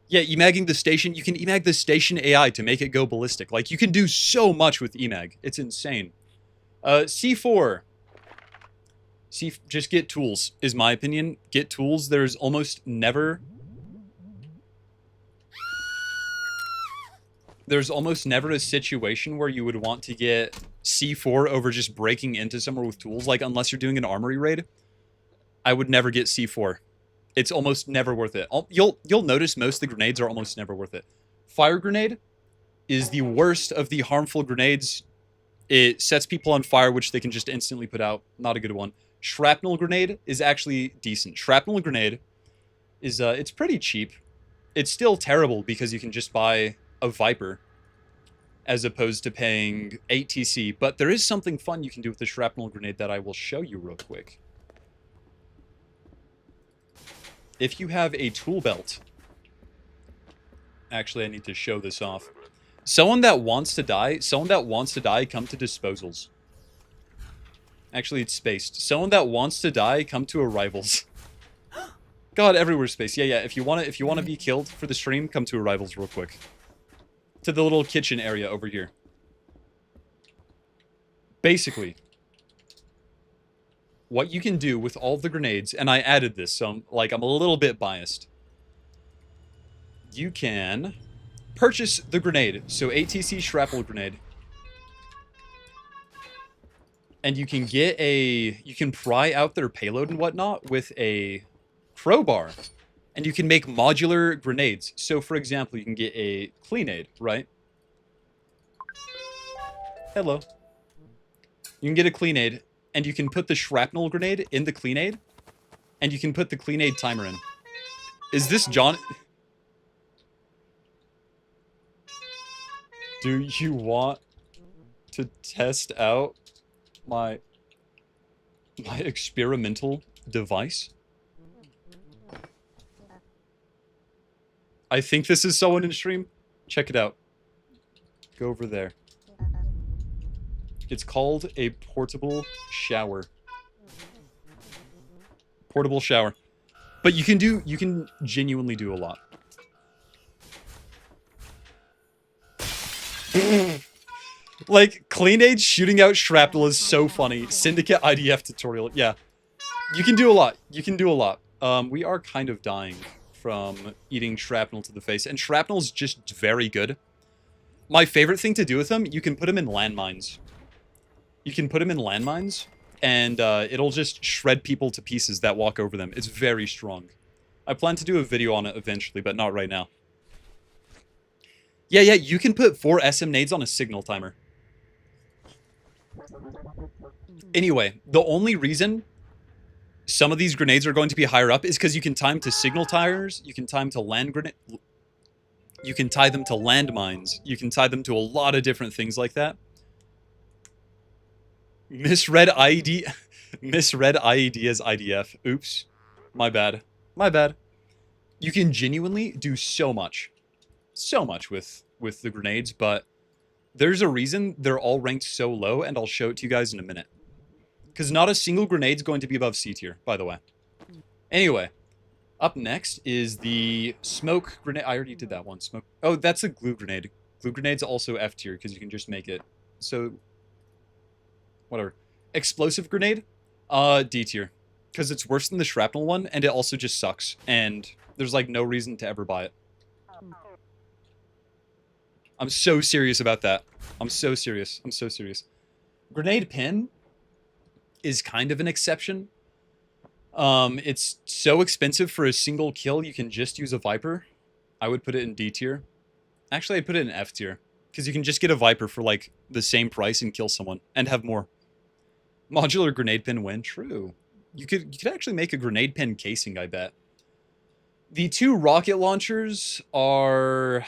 Yeah, emagging the station. You can emag the station AI to make it go ballistic. Like, you can do so much with emag. It's insane. C4. Just get tools, is my opinion. Get tools. There's almost never... There's almost never a situation where you would want to get C4 over just breaking into somewhere with tools. Like, unless you're doing an armory raid, I would never get C4. It's almost never worth it. You'll notice most of the grenades are almost never worth it. Fire grenade is the worst of the harmful grenades. It sets people on fire, which they can just instantly put out. Not a good one. Shrapnel grenade is actually decent. Shrapnel grenade is, it's pretty cheap. It's still terrible because you can just buy a Viper as opposed to paying 8 TC. But there is something fun you can do with the shrapnel grenade that I will show you real quick. If you have a tool belt... Actually, I need to show this off. Someone that wants to die, come to disposals. Actually, it's spaced. Someone that wants to die, come to arrivals. God, everywhere's spaced. Yeah, if you wanna be killed for the stream, come to arrivals real quick. To the little kitchen area over here. Basically, what you can do with all the grenades, and I added this, so I'm a little bit biased. You can purchase the grenade, so ATC shrapnel grenade. And you can get you can pry out their payload and whatnot with a crowbar. And you can make modular grenades. So, for example, you can get a cleanade, right? Hello. You can get a cleanade, and you can put the shrapnel grenade in the cleanade, and you can put the cleanade timer in. Is this John? Do you want to test out my experimental device? I think this is someone in stream. Check it out. Go over there. It's called a portable shower. Portable shower. But you can genuinely do a lot. Like, cleanade shooting out shrapnel is so funny. Syndicate IDF tutorial. Yeah. You can do a lot. You can do a lot. We are kind of dying from eating shrapnel to the face. And shrapnel's just very good. My favorite thing to do with them, you can put them in landmines. You can put them in landmines, and it'll just shred people to pieces that walk over them. It's very strong. I plan to do a video on it eventually, but not right now. Yeah, you can put 4 SM nades on a signal timer. Anyway, the only reason some of these grenades are going to be higher up is because you can time to signal tires, you can time to land grenade, you can tie them to landmines, you can tie them to a lot of different things like that. Misread IED as IDF. Oops. My bad. My bad. You can genuinely do so much. So much with the grenades, but there's a reason they're all ranked so low, and I'll show it to you guys in a minute. Because not a single grenade's going to be above C tier, by the way. Anyway, Up next is the smoke grenade. I already did that one. Smoke. Oh, that's a glue grenade. Glue grenade's also F tier because you can just make it. So, whatever. Explosive grenade, D tier, because it's worse than the shrapnel one, and it also just sucks. And there's like no reason to ever buy it. I'm so serious about that. I'm so serious. I'm so serious. Grenade pin is kind of an exception. It's so expensive for a single kill, you can just use a Viper. I would put it in D tier. Actually, I'd put it in F tier. Because you can just get a Viper for, like, the same price and kill someone. And have more. Modular grenade pin win? True. You could actually make a grenade pin casing, I bet. The two rocket launchers are...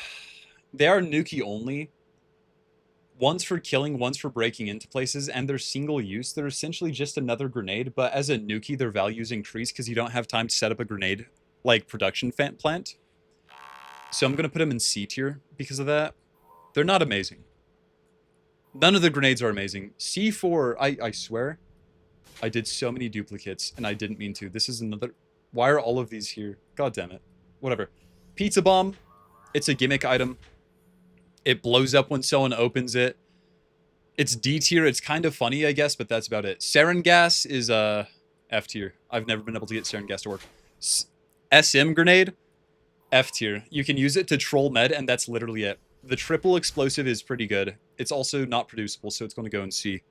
They are nuki only. One's for killing, one's for breaking into places, and they're single use. They're essentially just another grenade, but as a nuki, their values increase because you don't have time to set up a grenade, like, production plant. So I'm going to put them in C tier because of that. They're not amazing. None of the grenades are amazing. C4, I swear, I did so many duplicates, and I didn't mean to. This is another... Why are all of these here? God damn it. Whatever. Pizza bomb. It's a gimmick item. It blows up when someone opens it. It's D tier. It's kind of funny, I guess, but that's about it. Sarin gas is F tier. I've never been able to get sarin gas to work. SM grenade, F tier. You can use it to troll med, and that's literally it. The triple explosive is pretty good. It's also not producible, so it's going to go in C.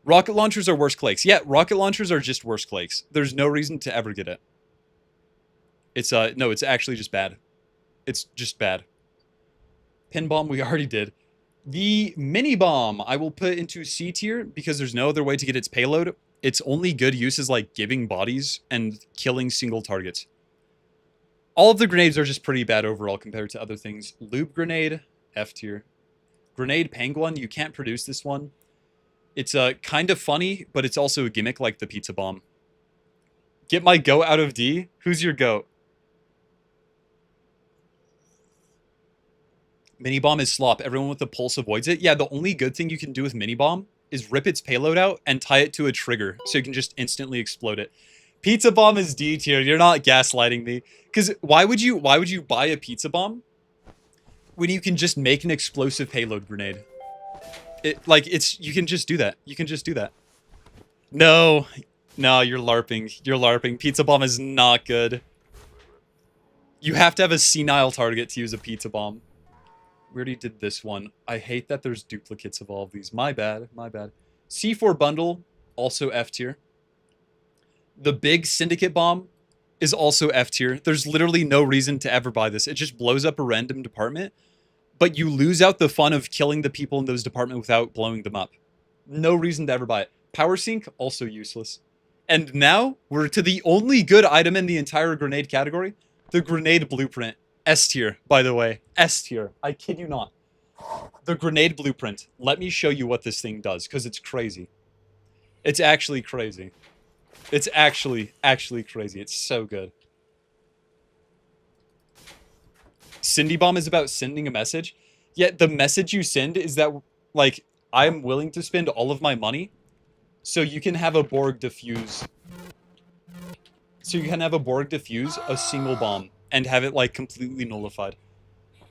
Rocket launchers are worse claks. Yeah, rocket launchers are just worse claks. There's no reason to ever get it. It's no, it's actually just bad. It's just bad. Pin bomb we already did. The mini bomb I will put into C tier because there's no other way to get its payload. Its only good use is like giving bodies and killing single targets. All of the grenades are just pretty bad overall compared to other things. Lube grenade, F tier. Grenade penguin, you can't produce this one. It's kind of funny, but it's also a gimmick like the pizza bomb. Get my goat out of D? Who's your goat? Mini bomb is slop. Everyone with the pulse avoids it. Yeah, the only good thing you can do with mini bomb is rip its payload out and tie it to a trigger so you can just instantly explode it. Pizza bomb is D tier. You're not gaslighting me. Because why would you buy a pizza bomb when you can just make an explosive payload grenade? You can just do that. You can just do that. No, you're LARPing. You're LARPing. Pizza bomb is not good. You have to have a senile target to use a pizza bomb. We already did this one. I hate that there's duplicates of all of these. My bad. My bad. C4 bundle, also F tier. The big syndicate bomb is also F tier. There's literally no reason to ever buy this. It just blows up a random department, but you lose out the fun of killing the people in those departments without blowing them up. No reason to ever buy it. Power sink, also useless. And now, we're to the only good item in the entire grenade category. The grenade blueprint. S tier, by the way. S tier. I kid you not. The grenade blueprint. Let me show you what this thing does, because it's crazy. It's actually crazy. It's actually crazy. It's so good. Cindy Bomb is about sending a message. Yet the message you send is that, like, I'm willing to spend all of my money so you can have a Borg defuse. So you can have a Borg defuse a single bomb and have it, like, completely nullified.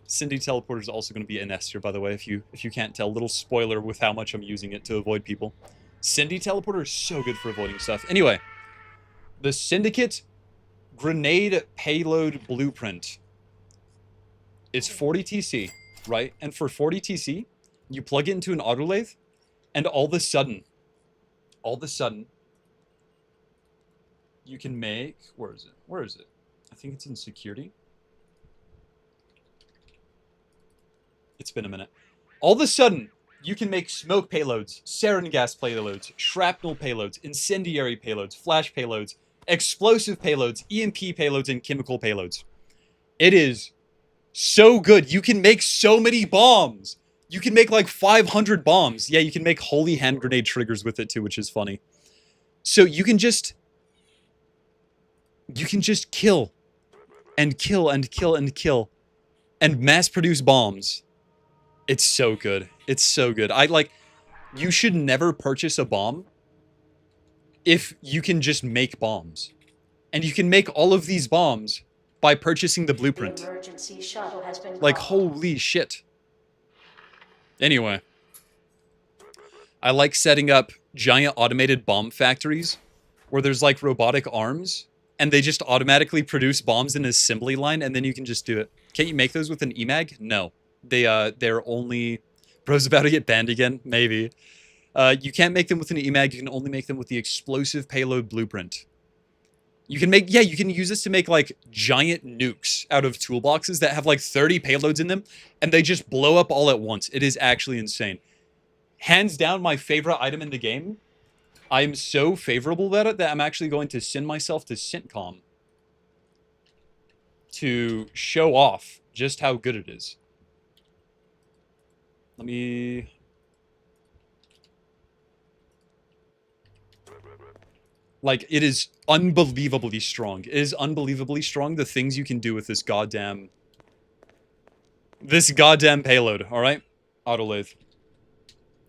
Cindy Teleporter is also going to be an S tier, by the way, if you can't tell. Little spoiler with how much I'm using it to avoid people. Cindy Teleporter is so good for avoiding stuff. Anyway, the Syndicate Grenade Payload Blueprint is 40 TC, right? And for 40 TC, you plug it into an autolathe, and all of a sudden, you can make... Where is it? Where is it? I think it's in security. It's been a minute. All of a sudden, you can make smoke payloads, sarin gas payloads, shrapnel payloads, incendiary payloads, flash payloads, explosive payloads, EMP payloads, and chemical payloads. It is so good. You can make so many bombs. You can make like 500 bombs. Yeah, you can make holy hand grenade triggers with it too, which is funny. So you can just kill and kill and kill and kill and mass produce bombs. It's so good. It's so good. You should never purchase a bomb if you can just make bombs And you can make all of these bombs by purchasing the The blueprint. emergency shuttle has been Like, called. holy shit. Anyway. I like setting up giant automated bomb factories where there's like robotic arms and they just automatically produce bombs in an assembly line and then you can just do it. Can't you make those with an EMAG? No. They're only... Bro's about to get banned again? Maybe. You can't make them with an EMAG, you can only make them with the explosive payload blueprint. You can make... Yeah, you can use this to make like giant nukes out of toolboxes that have like 30 payloads in them and they just blow up all at once. It is actually insane. Hands down my favorite item in the game. I'm so favorable about it that I'm actually going to send myself to Syntcom to show off just how good it is. Let me... Like, it is unbelievably strong. It is unbelievably strong, the things you can do with this goddamn... This goddamn payload, alright? Autolathe.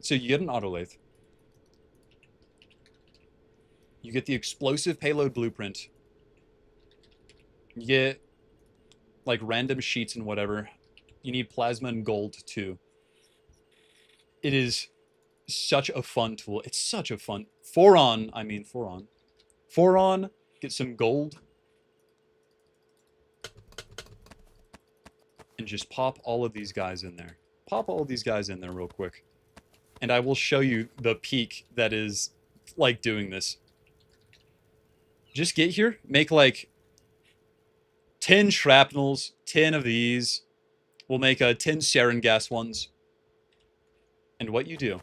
So you get an autolathe. You get the explosive payload blueprint. You get, like, random sheets and whatever. You need plasma and gold, too. It is such a fun tool. It's such a fun... Foron, get some gold. And just pop all of these guys in there. Pop all of these guys in there real quick. And I will show you the peak that is, like, doing this. Just get here, make, like, 10 shrapnels, 10 of these. We'll make 10 sarin gas ones. And what you do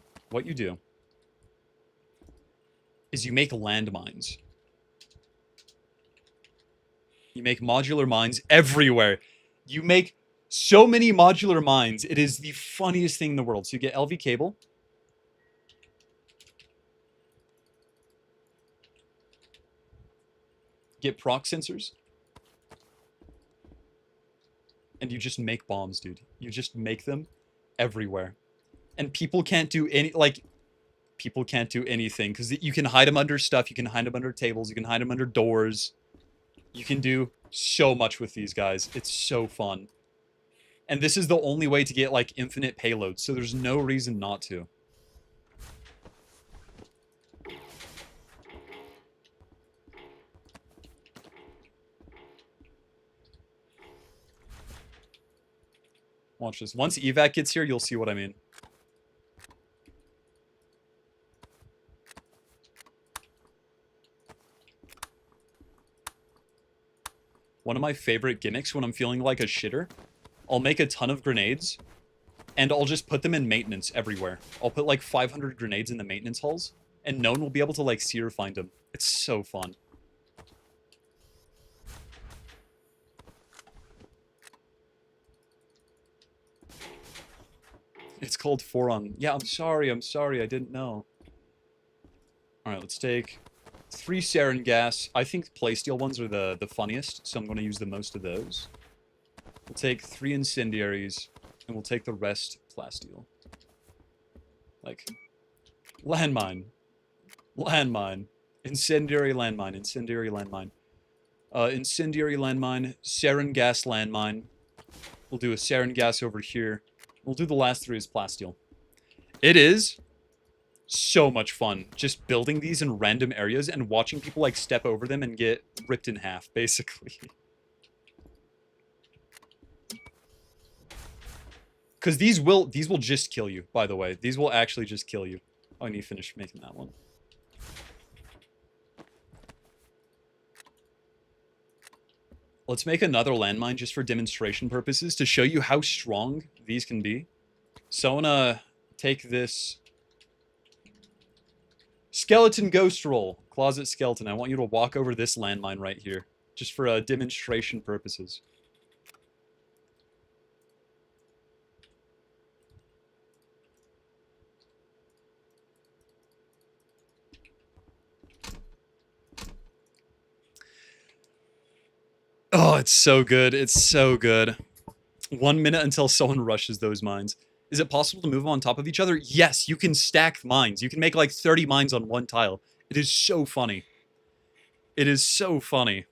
is you make landmines. You make modular mines everywhere. You make so many modular mines. It is the funniest thing in the world. So you get LV cable. Get proc sensors. And you just make bombs, dude. You just make them everywhere. And people can't do any, like, people can't do anything. Because you can hide them under stuff. You can hide them under tables. You can hide them under doors. You can do so much with these guys. It's so fun. And this is the only way to get, like, infinite payloads. So there's no reason not to. Watch this. Once evac gets here, you'll see what I mean. One of my favorite gimmicks when I'm feeling like a shitter, I'll make a ton of grenades, and I'll just put them in maintenance everywhere. I'll put like 500 grenades in the maintenance halls, and no one will be able to like see or find them. It's so fun. It's called Foron. Yeah, I'm sorry, I didn't know. Alright, let's take 3 sarin gas. I think playsteel ones are the funniest, so I'm going to use the most of those. We'll take 3 incendiaries, and we'll take the rest plasteel. Like, landmine. Landmine. Incendiary landmine. Incendiary landmine. Incendiary landmine. Sarin gas landmine. We'll do a sarin gas over here. We'll do the last 3 as plasteel. It is so much fun just building these in random areas and watching people like step over them and get ripped in half, basically. Because these will just kill you, by the way. These will actually just kill you. Oh, I need to finish making that one. Let's make another landmine just for demonstration purposes to show you how strong these can be. So I want to take this skeleton ghost roll, closet skeleton. I want you to walk over this landmine right here, just for demonstration purposes. Oh, it's so good. It's so good. 1 minute until someone rushes those mines. Is it possible to move them on top of each other? Yes, you can stack mines. You can make like 30 mines on one tile. It is so funny. It is so funny.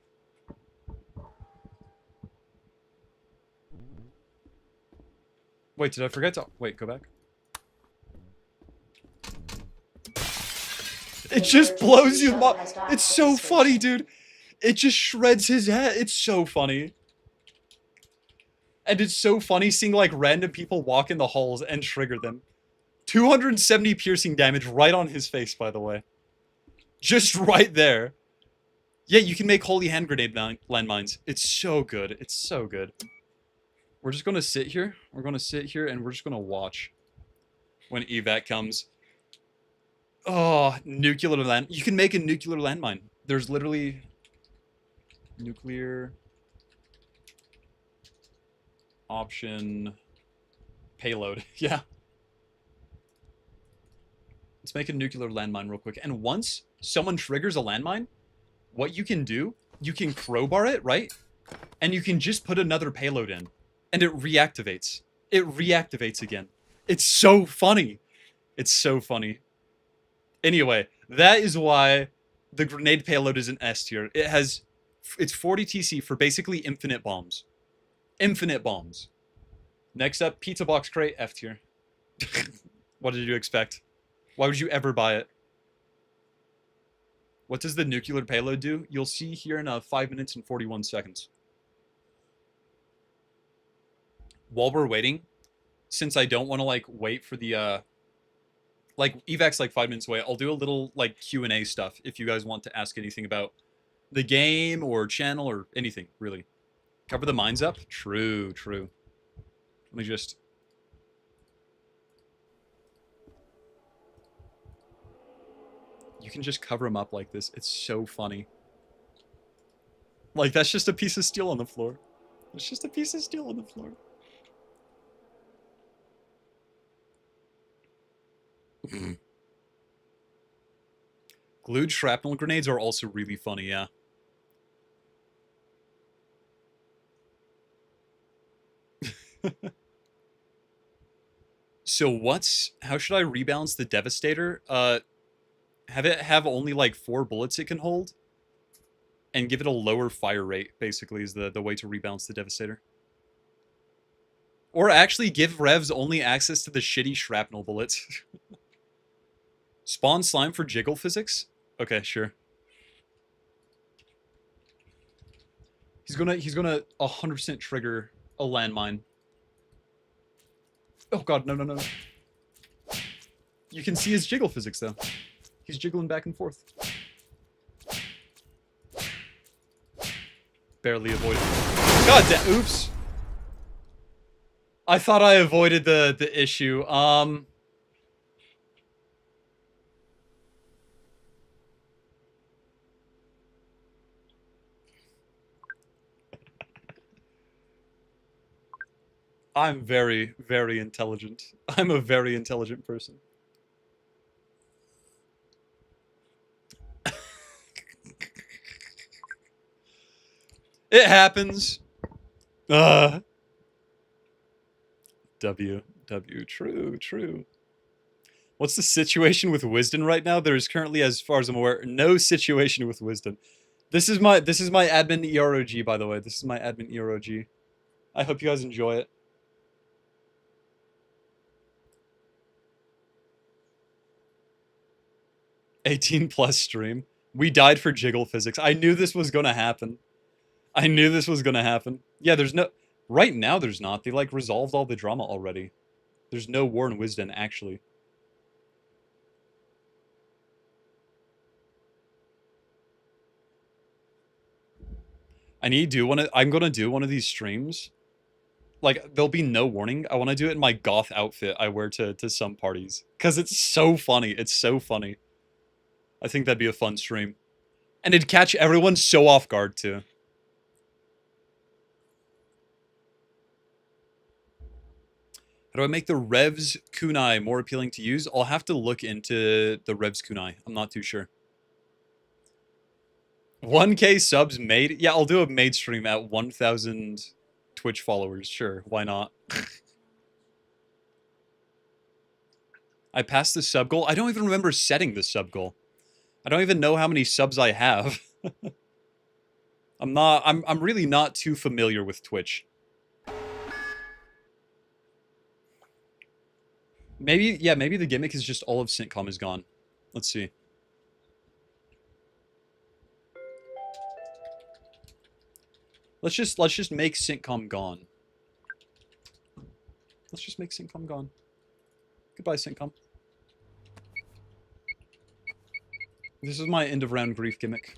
Wait, did I forget to... Wait, go back. It just blows you up. It's so funny, dude. It just shreds his head. It's so funny. And it's so funny seeing, like, random people walk in the halls and trigger them. 270 piercing damage right on his face, by the way. Just right there. Yeah, you can make holy hand grenade landmines. It's so good. It's so good. We're just gonna sit here. We're gonna sit here and we're just gonna watch when evac comes. Oh, nuclear land. You can make a nuclear landmine. There's literally nuclear option payload. Yeah. Let's make a nuclear landmine real quick. And once someone triggers a landmine, what you can do, you can crowbar it, right? And you can just put another payload in. And it reactivates. It reactivates again. It's so funny. It's so funny. Anyway, that is why the grenade payload is an S tier. It's 40 TC for basically infinite bombs. Infinite bombs. Next up, pizza box crate, F tier. What did you expect? Why would you ever buy it? What does the nuclear payload do? You'll see here in 5 minutes and 41 seconds. While we're waiting, since I don't want to like wait for the like evac's like 5 minutes away, I'll do a little like Q&A stuff if you guys want to ask anything about the game or channel or anything, really. Cover the mines up? True, true. Let me just... You can just cover them up like this. It's so funny. Like, that's just a piece of steel on the floor. It's just a piece of steel on the floor. Glued shrapnel grenades are also really funny, yeah. So how should I rebalance the Devastator? Have it have only like 4 bullets it can hold? And give it a lower fire rate, basically, is the way to rebalance the Devastator. Or actually give Revs only access to the shitty shrapnel bullets. Spawn slime for jiggle physics? Okay, sure. He's gonna 100% trigger a landmine. Oh god, no, no, no. You can see his jiggle physics, though. He's jiggling back and forth. Barely avoided. God damn, oops. I thought I avoided the issue. I'm very, very intelligent. I'm a very intelligent person. It happens. W. True, true. What's the situation with Wisdom right now? There is currently, as far as I'm aware, no situation with Wisdom. This is my admin EROG, by the way. This is my admin EROG. I hope you guys enjoy it. +18 stream. We died for jiggle physics. I knew this was gonna happen. I knew this was gonna happen. Yeah, there's no... Right now, there's not. They, like, resolved all the drama already. There's no war in Wisdom, actually. I'm gonna do one of these streams. Like, there'll be no warning. I want to do it in my goth outfit I wear to some parties. Because it's so funny. It's so funny. I think that'd be a fun stream. And it'd catch everyone so off guard, too. How do I make the Revs kunai more appealing to use? I'll have to look into the Revs kunai. I'm not too sure. 1K subs made? Yeah, I'll do a made stream at 1,000 Twitch followers. Sure, why not? I passed the sub goal. I don't even remember setting the sub goal. I don't even know how many subs I have. I'm really not too familiar with Twitch. Maybe, yeah, maybe the gimmick is just all of Syntcom is gone. Let's see. Let's just make Syntcom gone. Let's just make Syntcom gone. Goodbye, Syntcom. This is my end of round grief gimmick.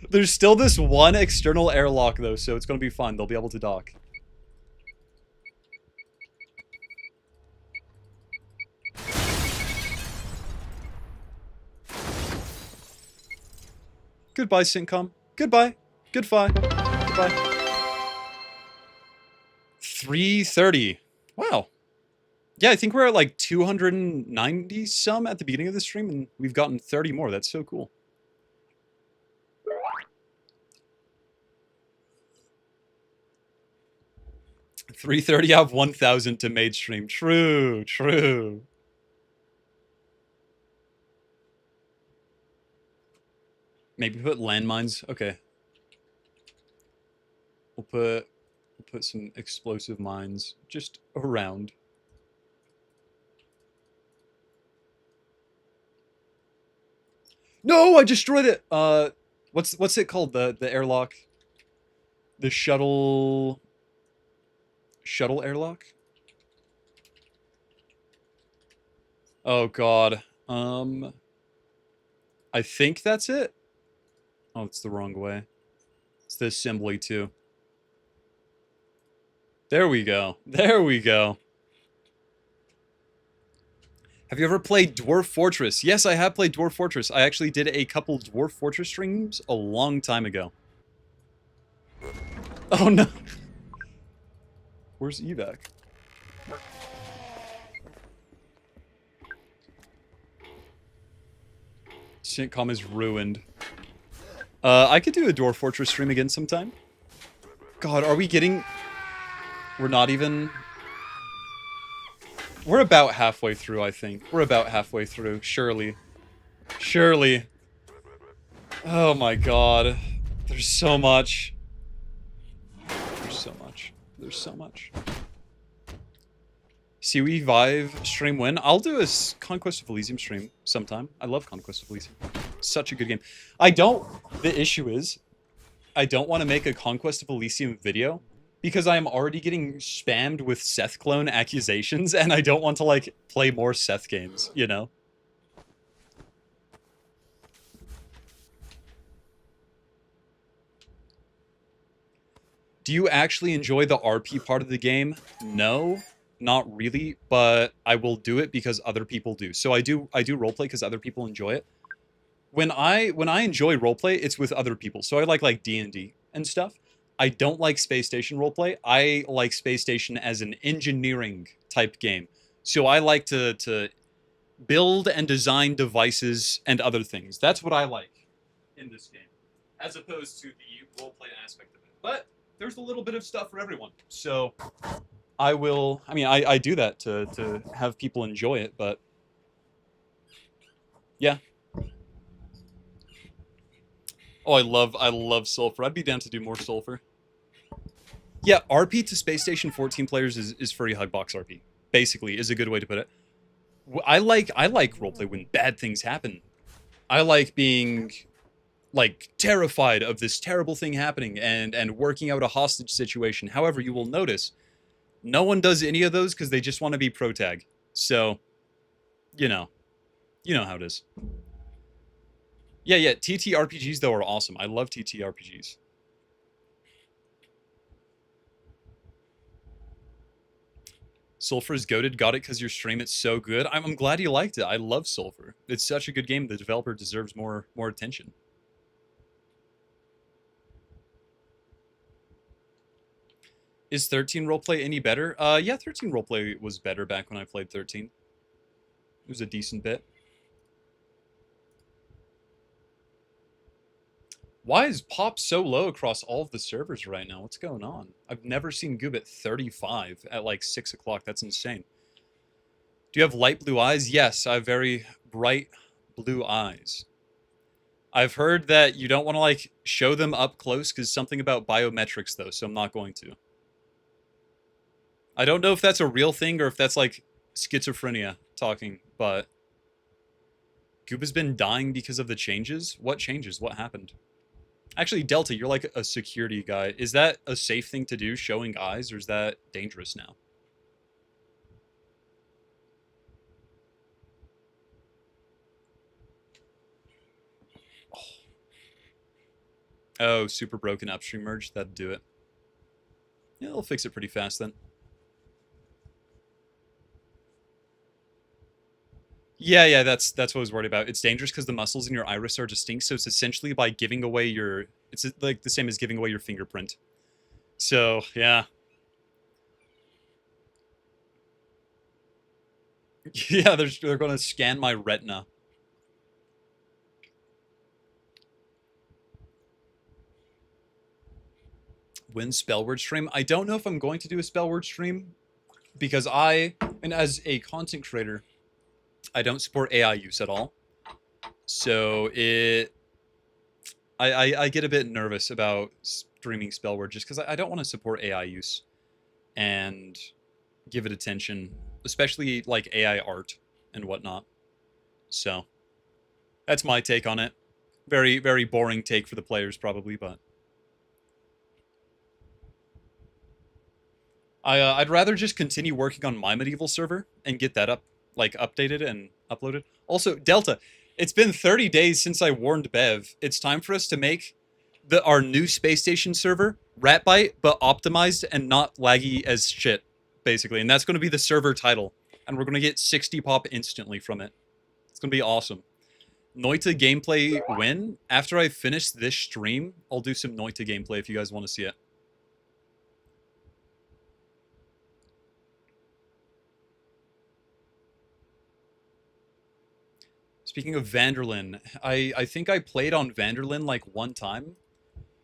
There's still this one external airlock though, so it's gonna be fun. They'll be able to dock. Goodbye, Syntcom. Goodbye. Goodbye. Goodbye. 330. Wow. Yeah, I think we're at like 290 some at the beginning of the stream, and we've gotten 30 more. That's so cool. $330 out of 1,000 to made stream. True, true. Maybe put landmines. Okay. We'll put some explosive mines just around. No, I destroyed it. What's it called? The airlock. The shuttle airlock? Oh god. I think that's it. Oh, it's the wrong way. It's the assembly too. There we go. There we go. Have you ever played Dwarf Fortress? Yes, I have played Dwarf Fortress. I actually did a couple Dwarf Fortress streams a long time ago. Oh no. Where's evac? Syntcom is ruined. I could do a Dwarf Fortress stream again sometime. God, are we getting... We're not even... We're about halfway through, I think. We're about halfway through. Surely. Surely. Oh my god. There's so much. There's so much. There's so much. Seaweed Vive stream when? I'll do a Conquest of Elysium stream sometime. I love Conquest of Elysium. Such a good game. The issue is, I don't want to make a Conquest of Elysium video because I am already getting spammed with Seth clone accusations and I don't want to, like, play more Seth games, you know? Do you actually enjoy the RP part of the game? No, not really, but I will do it because other people do. So I do roleplay because other people enjoy it. When I enjoy roleplay, it's with other people. So I like D&D and stuff. I don't like Space Station roleplay. I like Space Station as an engineering type game. So I like to build and design devices and other things. That's what I like in this game, as opposed to the roleplay aspect of it. But there's a little bit of stuff for everyone. So I do that to have people enjoy it, but yeah. Oh, I love Sulfur. I'd be down to do more Sulfur. Yeah, RP to Space Station 14 players is furry hugbox RP. Basically, is a good way to put it. I like roleplay when bad things happen. I like being, like, terrified of this terrible thing happening and working out a hostage situation. However, you will notice no one does any of those because they just want to be protag. So, you know how it is. Yeah, TTRPGs, though, are awesome. I love TTRPGs. Sulfur's goated. Got it because your stream, it's so good. I'm glad you liked it. I love Sulfur. It's such a good game. The developer deserves more attention. Is 13 roleplay any better? Yeah, 13 roleplay was better back when I played 13. It was a decent bit. Why is pop so low across all of the servers right now? What's going on? I've never seen Goob at 35 at like 6 o'clock. That's insane. Do you have light blue eyes? Yes, I have very bright blue eyes. I've heard that you don't want to like show them up close because something about biometrics though, so I'm not going to. I don't know if that's a real thing or if that's like schizophrenia talking, but Gooba's been dying because of the changes? What changes? What happened? Actually, Delta, you're like a security guy. Is that a safe thing to do, showing eyes, or is that dangerous now? Oh, super broken upstream merge. That'd do it. Yeah, they'll fix it pretty fast then. Yeah, that's what I was worried about. It's dangerous because the muscles in your iris are distinct, so it's essentially by giving away your... It's like the same as giving away your fingerprint. So, yeah. Yeah, they're going to scan my retina. When spellword stream? I don't know if I'm going to do a spellword stream because and as a content creator, I don't support AI use at all. So I get a bit nervous about streaming spellword just because I don't want to support AI use and give it attention, especially like AI art and whatnot. So that's my take on it. Very, very boring take for the players probably, but I'd rather just continue working on my medieval server and get that updated and uploaded. Also, Delta, it's been 30 days since I warned Bev. It's time for us to make our new space station server Ratbyte, but optimized and not laggy as shit, basically. And that's going to be the server title. And we're going to get 60 pop instantly from it. It's going to be awesome. Noita gameplay win. After I finish this stream, I'll do some Noita gameplay if you guys want to see it. Speaking of Vanderlyn, I think I played on Vanderlyn like one time,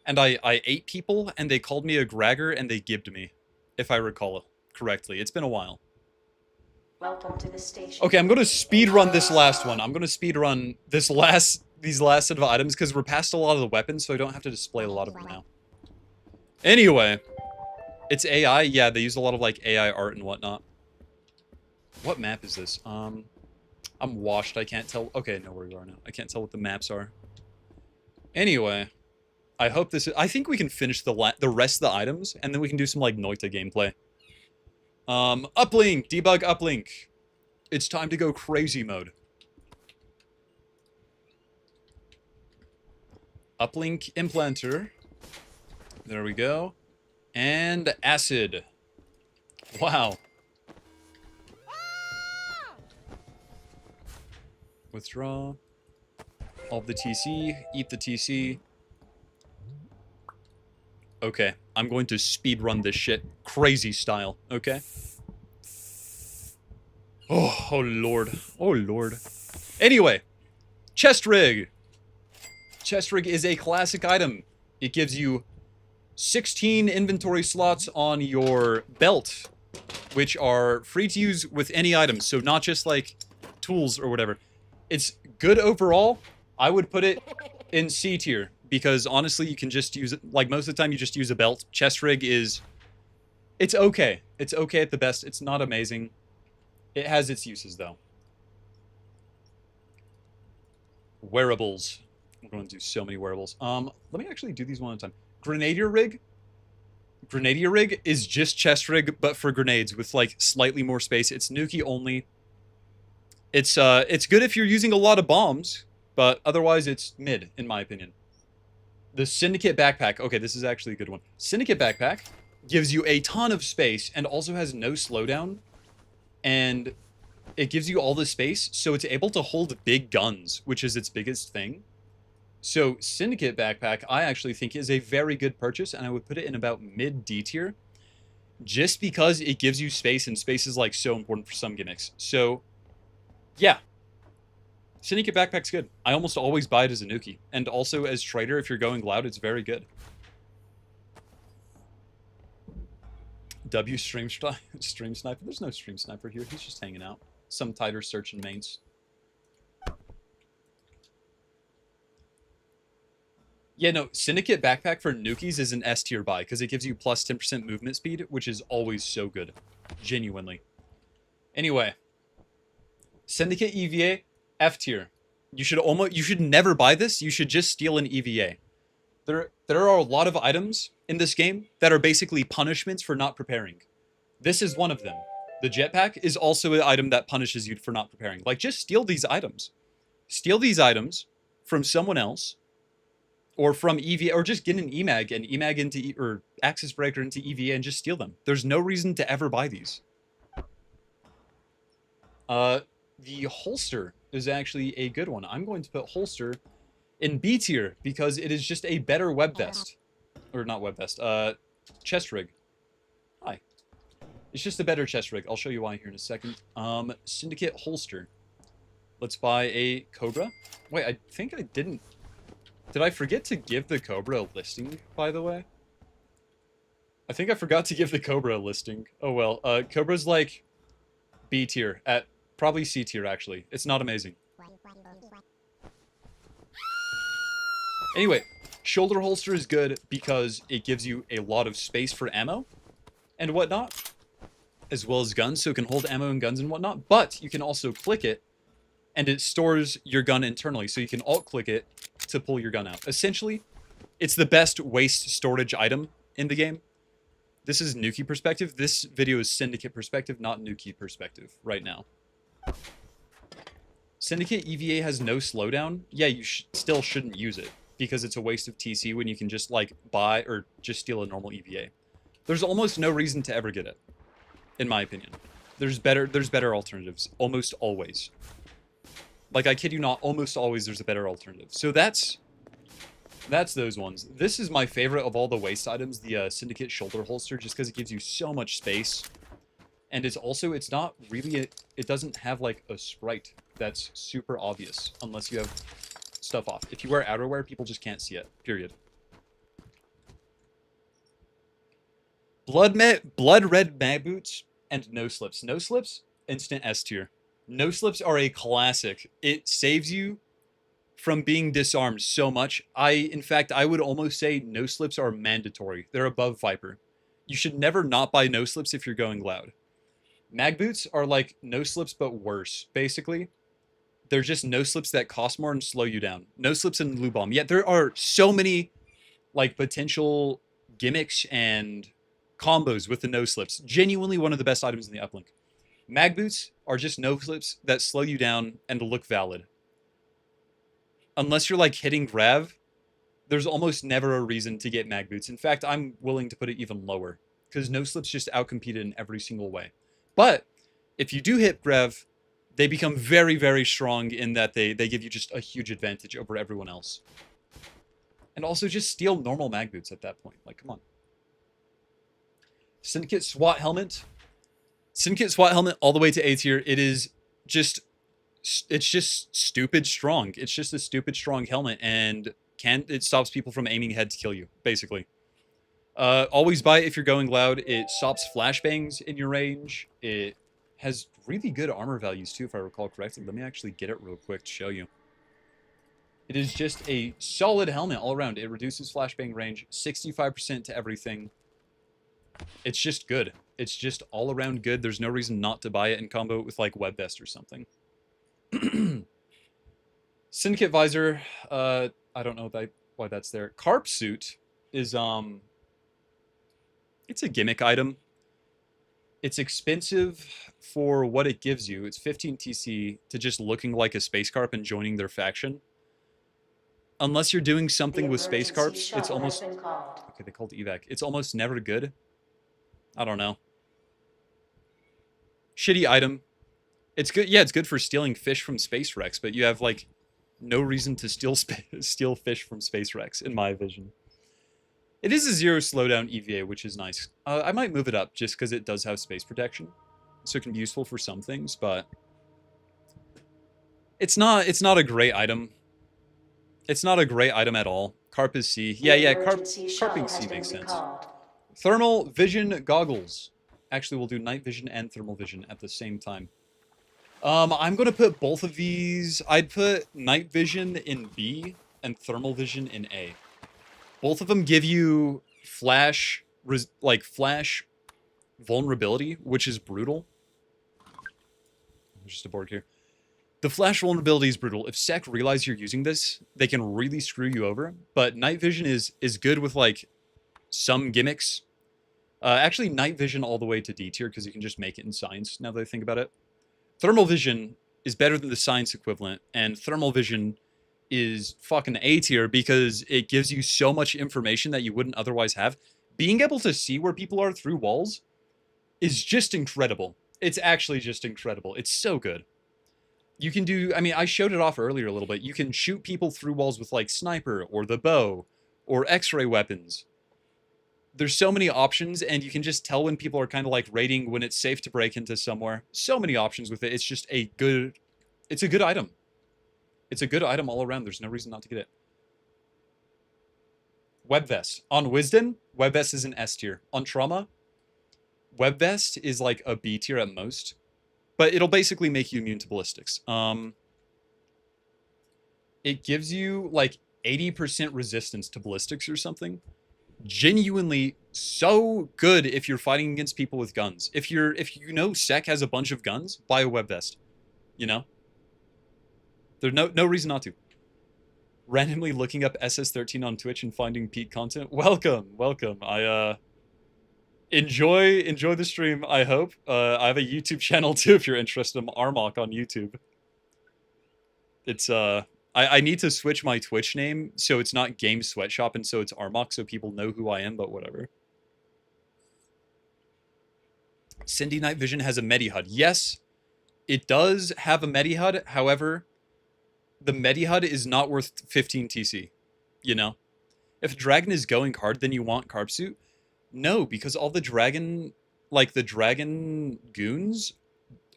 and I ate people, and they called me a gragger, and they gibbed me, if I recall correctly. It's been a while. Welcome to the station. Okay, I'm going to speed run this last one. I'm going to speed run these last set of items, because we're past a lot of the weapons, so I don't have to display a lot of them now. Anyway, it's AI. Yeah, they use a lot of like AI art and whatnot. What map is this? I'm washed. I can't tell. Okay, I know where we are now. I can't tell what the maps are. Anyway, I hope this is... I think we can finish the rest of the items, and then we can do some, like, Noita gameplay. Uplink! Debug uplink. It's time to go crazy mode. Uplink implanter. There we go. And acid. Wow. Withdraw. All of the TC. Eat the TC. Okay. I'm going to speed run this shit. Crazy style. Okay? Oh lord. Oh, lord. Anyway. Chest rig. Chest rig is a classic item. It gives you 16 inventory slots on your belt, which are free to use with any items. So not just like tools or whatever. It's good overall. I would put it in C tier because honestly, you can just use it. Like most of the time, you just use a belt. Chest rig is... It's okay. It's okay at the best. It's not amazing. It has its uses though. Wearables. We're going to do so many wearables. Let me actually do these one at a time. Grenadier rig. Grenadier rig is just chest rig, but for grenades with like slightly more space. It's nuki only. It's good if you're using a lot of bombs, but otherwise it's mid, in my opinion. The Syndicate backpack. Okay, this is actually a good one. Syndicate backpack gives you a ton of space and also has no slowdown. And it gives you all the space, so it's able to hold big guns, which is its biggest thing. So Syndicate backpack, I actually think is a very good purchase, and I would put it in about mid D tier, just because it gives you space, and space is like so important for some gimmicks. So, yeah, Syndicate backpack's good. I almost always buy it as a nuki, and also as trader, if you're going loud, it's very good. W stream sniper. There's no stream sniper here. He's just hanging out. some tighter search and mains. Yeah, no, Syndicate Backpack for Nukies is an S tier buy because it gives you plus 10% movement speed, which is always so good. Genuinely. Anyway, Syndicate EVA, F tier. You should never buy this. You should just steal an EVA. There are a lot of items in this game that are basically punishments for not preparing. This is one of them. The jetpack is also an item that punishes you for not preparing. Like, just steal these items. Steal these items from someone else, or from EVA, or just get an EMAG and EMAG into, or Access Breaker into EVA and just steal them. There's no reason to ever buy these. The holster is actually a good one. I'm going to put holster in B tier because it is just a better web vest. Or not web vest, chest rig. Hi. It's just a better chest rig. I'll show you why here in a second. Syndicate holster. Let's buy a Cobra. Wait, I think I didn't... Did I forget to give the Cobra a listing, by the way? I think I forgot to give the Cobra a listing. Oh well, Cobra's like B tier, at probably C tier actually. It's not amazing. Anyway, shoulder holster is good because it gives you a lot of space for ammo and whatnot, as well as guns, so it can hold ammo and guns and whatnot, but you can also click it and it stores your gun internally, so you can alt-click it to pull your gun out. Essentially, it's the best waste storage item in the game. This is Nuki perspective. This video is Syndicate perspective, not Nuki perspective right now. Syndicate EVA has no slowdown. Yeah, you still shouldn't use it because it's a waste of TC when you can just like buy or just steal a normal EVA. There's almost no reason to ever get it, in my opinion. There's better alternatives, almost always. Like, I kid you not, almost always there's a better alternative. So that's those ones. This is my favorite of all the waste items, the Syndicate shoulder holster, just because it gives you so much space. And it's not really, it doesn't have like a sprite that's super obvious unless you have stuff off. If you wear outerwear, people just can't see it, period. Blood red mag boots and no slips. No slips, instant S tier. No slips are a classic. It saves you from being disarmed so much. In fact, I would almost say no slips are mandatory. They're above Viper. You should never not buy no slips if you're going loud. Mag boots are like no slips but worse, basically. They're just no slips that cost more and slow you down. No slips and blue bomb. Yet there are so many like potential gimmicks and combos with the no slips. Genuinely one of the best items in the uplink. Mag boots are just no slips that slow you down and look valid. Unless you're like hitting grav, there's almost never a reason to get mag boots. In fact, I'm willing to put it even lower because no slips just outcompete it in every single way. But if you do hit grav, they become very, very strong in that they give you just a huge advantage over everyone else. And also just steal normal mag boots at that point. Like, come on. Syndicate SWAT helmet. Syndicate SWAT helmet all the way to A tier. It's just stupid strong. It's just a stupid strong helmet, and it stops people from aiming ahead to kill you, basically. Always buy it if you're going loud. It stops flashbangs in your range. It has really good armor values too, if I recall correctly. Let me actually get it real quick to show you. It is just a solid helmet all around. It reduces flashbang range 65% to everything. It's just good. It's just all around good. There's no reason not to buy it in combo with like web vest or something. Syndicate visor. I don't know why that's there. Carp suit is it's a gimmick item. It's expensive for what it gives you. It's 15 TC to just looking like a space carp and joining their faction. Unless you're doing something with space carps, it's almost... Okay, they called evac. It's almost never good. I don't know. Shitty item. It's good. Yeah, it's good for stealing fish from space wrecks, but you have like no reason to steal fish from space wrecks, in my vision. It is a 0 slowdown EVA, which is nice. I might move it up just because it does have space protection, so it can be useful for some things, but it's not a great item. It's not a great item at all. Carp is C. Yeah, carping C makes sense. Thermal vision goggles. Actually, we'll do night vision and thermal vision at the same time. I'm gonna put both of these. I'd put night vision in B and thermal vision in A. Both of them give you flash, flash vulnerability, which is brutal. There's just a board here. The flash vulnerability is brutal. If Sec realize you're using this, they can really screw you over. But night vision is good with like some gimmicks. Actually, night vision all the way to D tier because you can just make it in science. Now that I think about it, thermal vision is better than the science equivalent, and thermal vision is fucking A tier because it gives you so much information that you wouldn't otherwise have. Being able to see where people are through walls is just incredible. It's actually just incredible. It's so good. You can do, I mean, I showed it off earlier a little bit. You can shoot people through walls with like sniper or the bow or x-ray weapons. There's so many options, and you can just tell when people are kind of like raiding when it's safe to break into somewhere. So many options with it. It's just a good item. It's a good item all around. There's no reason not to get it. Web Vest. On Wisdom, Web Vest is an S tier. On Trauma, Web Vest is like a B tier at most. But it'll basically make you immune to ballistics. It gives you like 80% resistance to ballistics or something. Genuinely so good if you're fighting against people with guns. If you know Sec has a bunch of guns, buy a Web Vest. You know? There's no reason not to. Randomly looking up SS14 on Twitch and finding peak content. Welcome. I enjoy the stream, I hope. I have a YouTube channel too if you're interested. I'm Armok on YouTube. It's I need to switch my Twitch name so it's not Game Sweatshop and so it's Armok so people know who I am, but whatever. Cindy Night Vision has a Medi-HUD. Yes, it does have a Medi-HUD. However, the Medi-HUD is not worth 15 TC. You know? If Dragon is going hard, then you want Carp Suit. No, because all the dragon, like the dragon goons,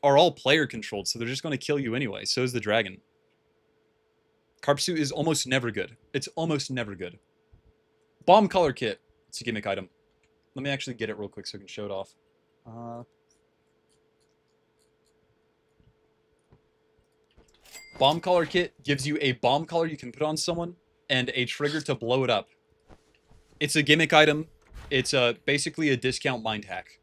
are all player controlled, so they're just going to kill you anyway. So is the dragon. Carp Suit is almost never good. It's almost never good. Bomb Color Kit. It's a gimmick item. Let me actually get it real quick so I can show it off. Bomb Color Kit gives you a bomb color you can put on someone and a trigger to blow it up. It's a gimmick item. It's basically a discount mind hack.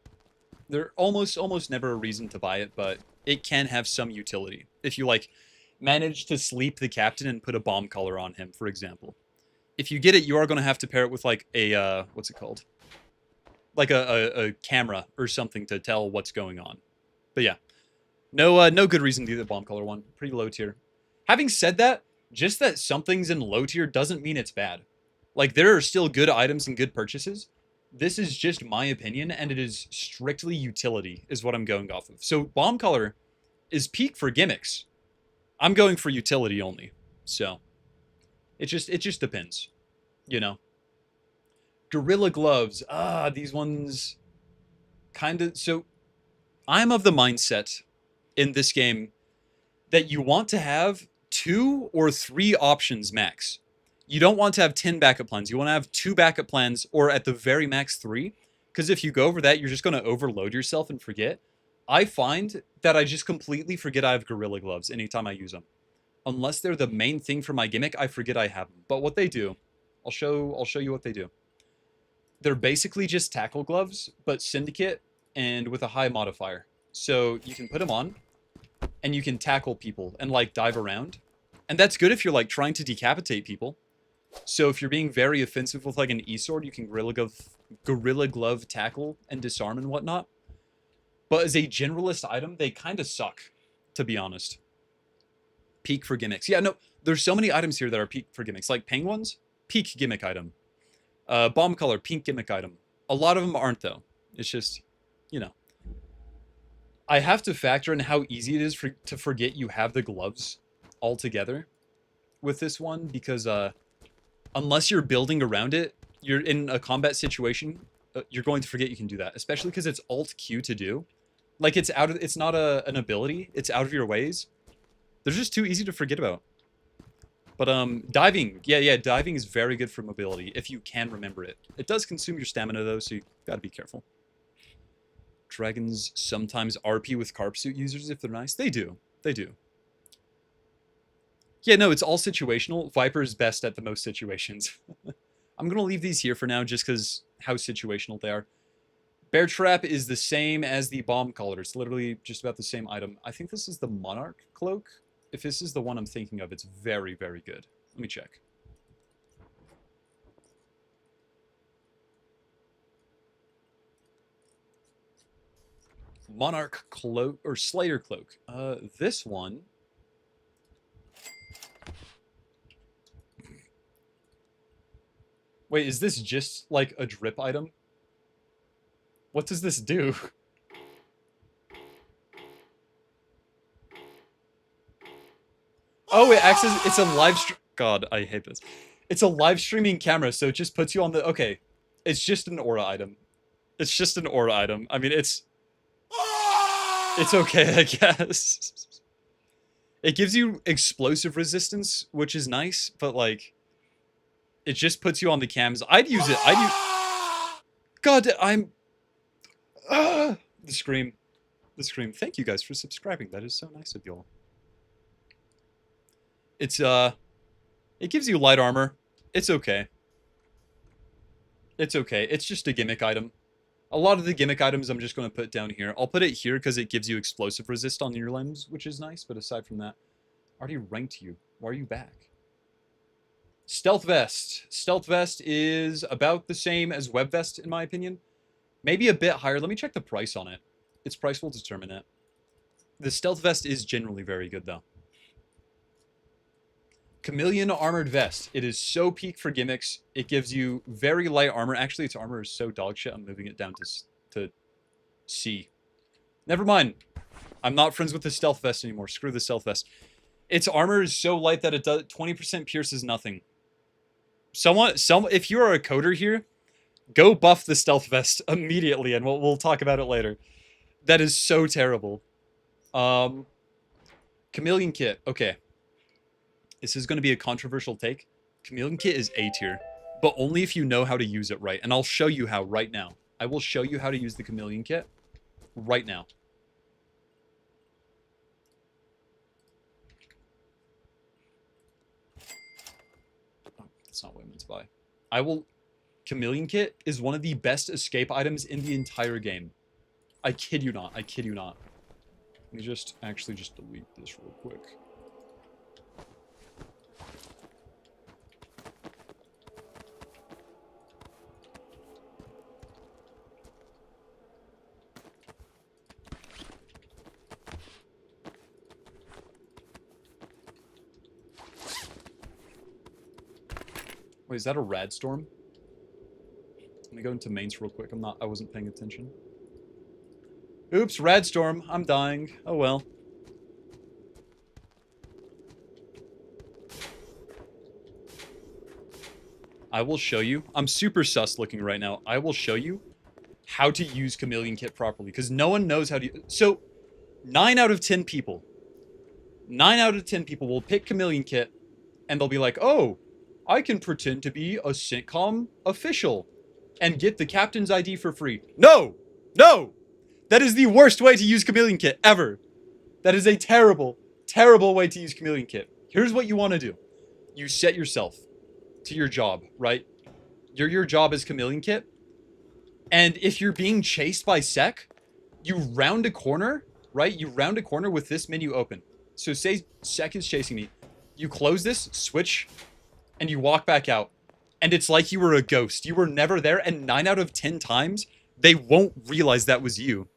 There's almost never a reason to buy it, but it can have some utility. If you, like, manage to sleep the captain and put a bomb collar on him, for example. If you get it, you are going to have to pair it with, like, a, what's it called? Like a camera or something to tell what's going on. But yeah. No good reason to do the bomb collar one. Pretty low tier. Having said that, just that something's in low tier doesn't mean it's bad. Like, there are still good items and good purchases. This is just my opinion, and it is strictly utility, is what I'm going off of. So, Bomb Color is peak for gimmicks. I'm going for utility only. So, it just depends. You know? Gorilla Gloves. These ones kind of... So, I'm of the mindset in this game that you want to have 2 or 3 options max. You don't want to have 10 backup plans. You want to have 2 backup plans, or at the very max 3. Because if you go over that, you're just going to overload yourself and forget. I find that I just completely forget I have Gorilla Gloves anytime I use them. Unless they're the main thing for my gimmick, I forget I have them. But what they do, I'll show you what they do. They're basically just tackle gloves, but syndicate and with a high modifier. So you can put them on, and you can tackle people and, like, dive around. And that's good if you're, like, trying to decapitate people. So if you're being very offensive with, like, an E-sword, you can Gorilla Glove tackle and disarm and whatnot. But as a generalist item, they kind of suck, to be honest. Peak for gimmicks. Yeah, no, there's so many items here that are peak for gimmicks. Like Penguins, peak gimmick item. Bomb Color, peak gimmick item. A lot of them aren't, though. It's just, you know. I have to factor in how easy it is to forget you have the gloves altogether with this one, because unless you're building around it, you're in a combat situation, you're going to forget you can do that, especially because it's Alt Q to do. Like, it's not an ability, it's out of your ways. They're just too easy to forget about. But diving, yeah, diving is very good for mobility if you can remember it. It does consume your stamina though, so you gotta be careful. Dragons sometimes RP with Carp Suit users if they're nice. They do. They do. Yeah, no, it's all situational. Viper is best at the most situations. I'm going to leave these here for now just because how situational they are. Bear Trap is the same as the Bomb Collar. It's literally just about the same item. I think this is the Monarch Cloak. If this is the one I'm thinking of, it's very, very good. Let me check. Monarch Cloak, or Slayer Cloak. This one... Wait, is this just, like, a drip item? What does this do? Oh, it acts as... It's a live stream... God, I hate this. It's a live streaming camera, so it just puts you on the... Okay. It's just an aura item. It's just an aura item. I mean, it's... It's okay, I guess. It gives you explosive resistance, which is nice, but, like... It just puts you on the cams. I'd use it. God, I'm... The scream. The scream. Thank you guys for subscribing. That is so nice of y'all. It's, it gives you light armor. It's okay. It's okay. It's just a gimmick item. A lot of the gimmick items I'm just going to put down here. I'll put it here because it gives you explosive resist on your limbs, which is nice. But aside from that, I already ranked you. Why are you back? Stealth Vest. Stealth Vest is about the same as Web Vest, in my opinion. Maybe a bit higher. Let me check the price on it. Its price will determine it. The Stealth Vest is generally very good, though. Chameleon Armored Vest. It is so peak for gimmicks. It gives you very light armor. Actually, its armor is so dog shit, I'm moving it down to C. Never mind. I'm not friends with the Stealth Vest anymore. Screw the Stealth Vest. Its armor is so light that it does 20% pierces nothing. If you are a coder here, go buff the Stealth Vest immediately, and we'll talk about it later. That is so terrible. Chameleon Kit. Okay. This is going to be a controversial take. Chameleon Kit is A tier, but only if you know how to use it right. And I'll show you how right now. I will show you how to use the Chameleon Kit right now. Oh, that's not what I meant to buy. Chameleon Kit is one of the best escape items in the entire game. I kid you not. I kid you not. Let me just delete this real quick. Wait, is that a rad storm? Let me go into mains real quick. I wasn't paying attention. Oops, rad storm. I'm dying. Oh well. I will show you. I'm super sus looking right now. I will show you how to use Chameleon Kit properly, because no one knows how to... So, 9 out of 10 people will pick Chameleon Kit, and they'll be like, oh, I can pretend to be a sitcom official and get the captain's ID for free. No! No! That is the worst way to use Chameleon Kit ever. That is a terrible, terrible way to use Chameleon Kit. Here's what you want to do. You set yourself to your job, right? Your job is Chameleon Kit. And if you're being chased by Sec, you round a corner, right? You round a corner with this menu open. So say Sec is chasing me. You close this, switch, and you walk back out. And it's like you were a ghost. You were never there, and 9 out of 10 times, they won't realize that was you.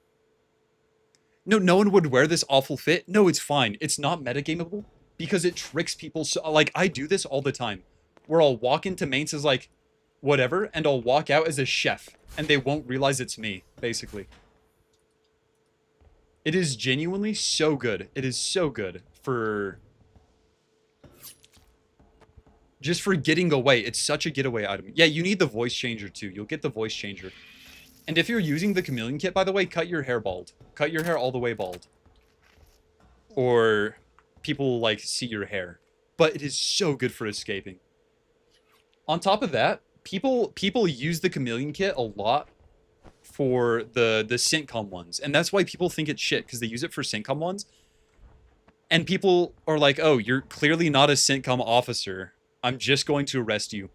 No one would wear this awful fit. No, it's fine. It's not metagameable because it tricks people. So, like, I do this all the time where I'll walk into mains as, like, whatever, and I'll walk out as a chef, and they won't realize it's me, basically. It is genuinely so good. It is so good for... just for getting away. It's such a getaway item. Yeah, you need the voice changer, too. You'll get the voice changer. And if you're using the Chameleon Kit, by the way, cut your hair bald. Cut your hair all the way bald. Or people, like, see your hair. But it is so good for escaping. On top of that, people use the Chameleon Kit a lot for the Syntcom ones. And that's why people think it's shit, because they use it for Syntcom ones. And people are like, oh, you're clearly not a CENTCOM officer. I'm just going to arrest you.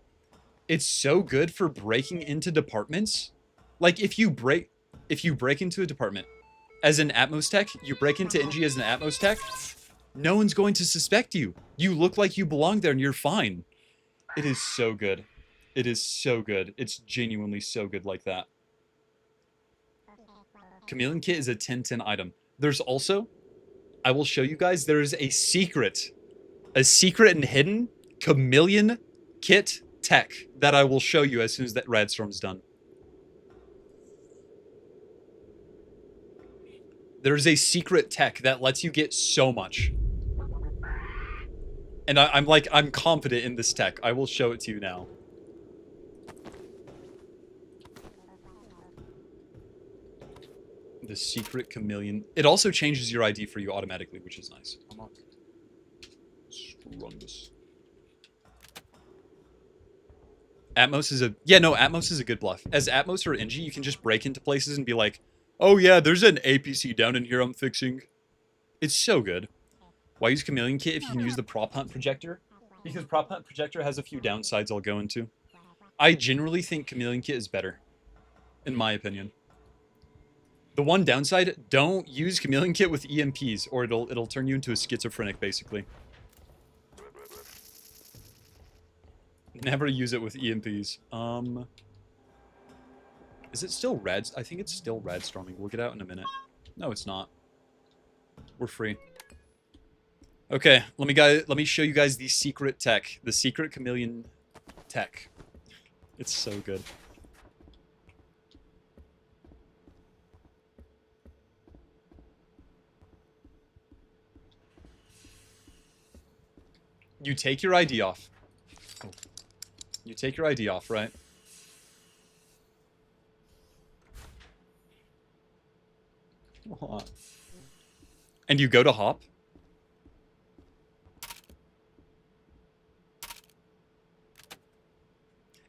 It's so good for breaking into departments. Like, if you break into a department as an Atmos tech, you break into NG as an Atmos tech, no one's going to suspect you. You look like you belong there and you're fine. It is so good. It is so good. It's genuinely so good like that. Chameleon Kit is a 10/10 item. There's also, I will show you guys, there is a secret and hidden Chameleon Kit tech that I will show you as soon as that Radstorm's done. There's a secret tech that lets you get so much. And I'm confident in this tech. I will show it to you now. The secret chameleon. It also changes your ID for you automatically, which is nice. Atmos is a... Yeah, no, Atmos is a good bluff. As Atmos or NG, you can just break into places and be like, oh yeah, there's an APC down in here I'm fixing. It's so good. Why use Chameleon Kit if you can use the Prop Hunt Projector? Because Prop Hunt Projector has a few downsides I'll go into. I generally think Chameleon Kit is better, in my opinion. The one downside, don't use Chameleon Kit with EMPs, or it'll turn you into a schizophrenic, basically. Never use it with EMPs. Is it still Rad? I think it's still Radstorming. We'll get out in a minute. No, it's not. We're free. Okay, let me show you guys the secret tech. The secret chameleon tech. It's so good. You take your ID off. Oh. You take your ID off, right? Hold on. And you go to hop.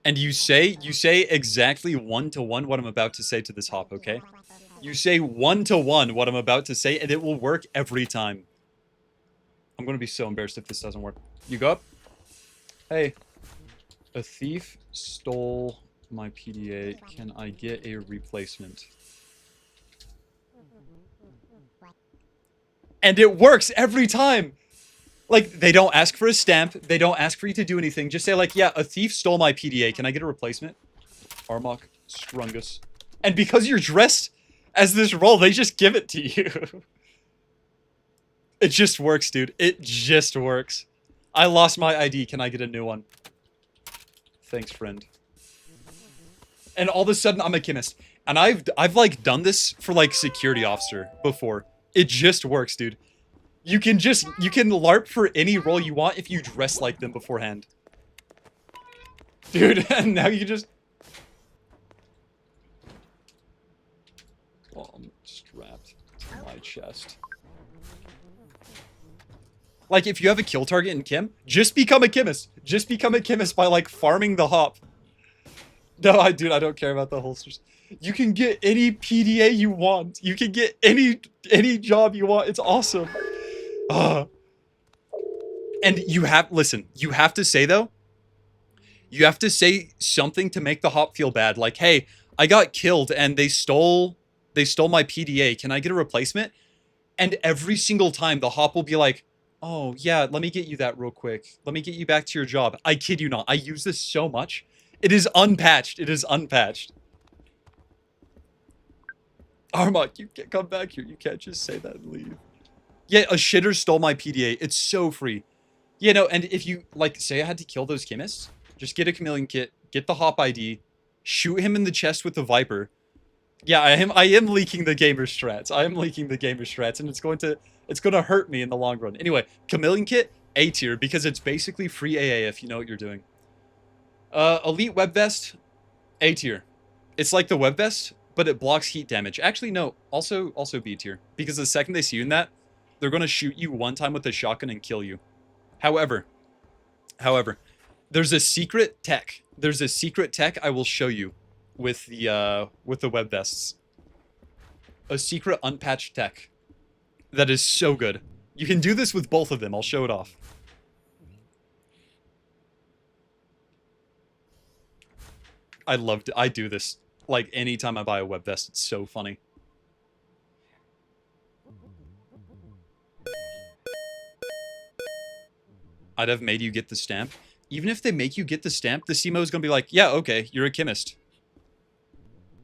And you say exactly 1-to-1 what I'm about to say to this hop, okay? You say 1-to-1 what I'm about to say, and it will work every time. I'm gonna be so embarrassed if this doesn't work. You go up. Hey, a thief stole my PDA. Can I get a replacement? And it works every time. Like, they don't ask for a stamp. They don't ask for you to do anything. Just say, like, yeah, a thief stole my PDA. Can I get a replacement? Armok Strungus. And because you're dressed as this role, they just give it to you. It just works, dude. It just works. I lost my ID. Can I get a new one? Thanks, friend. And all of a sudden, I'm a chemist. And I've like, done this for, like, security officer before. It just works, dude. You can LARP for any role you want if you dress like them beforehand. Dude, and now you just... Oh, I'm strapped to my chest. Like, if you have a kill target in chem, just become a chemist. Just become a chemist by, like, farming the hop. No, I don't care about the holsters. You can get any PDA you want. You can get any job you want. It's awesome. And you have to say, though, you have to say something to make the hop feel bad. Like, hey, I got killed and they stole my PDA. Can I get a replacement? And every single time the hop will be like, oh yeah, let me get you that real quick. Let me get you back to your job. I kid you not. I use this so much. It is unpatched. It is unpatched. Armok, you can't come back here. You can't just say that and leave. Yeah, a shitter stole my PDA. It's so free. Yeah, no, and if you, like, say I had to kill those chemists, just get a Chameleon Kit, get the hop ID, shoot him in the chest with the Viper. Yeah, I am leaking the gamer strats. I am leaking the gamer strats, and it's going to hurt me in the long run. Anyway, Chameleon Kit, A tier, because it's basically free AA if you know what you're doing. Elite Web Vest, A tier. It's like the Web Vest, but it blocks heat damage. Actually, no, also B tier. Because the second they see you in that, they're going to shoot you one time with a shotgun and kill you. However, there's a secret tech. There's a secret tech I will show you with the Web Vests. A secret unpatched tech that is so good. You can do this with both of them. I'll show it off. I loved it. I do this like anytime I buy a web vest. It's so funny. I'd have made you get the stamp. Even if they make you get the stamp, the CMO is going to be like, yeah, okay, you're a chemist.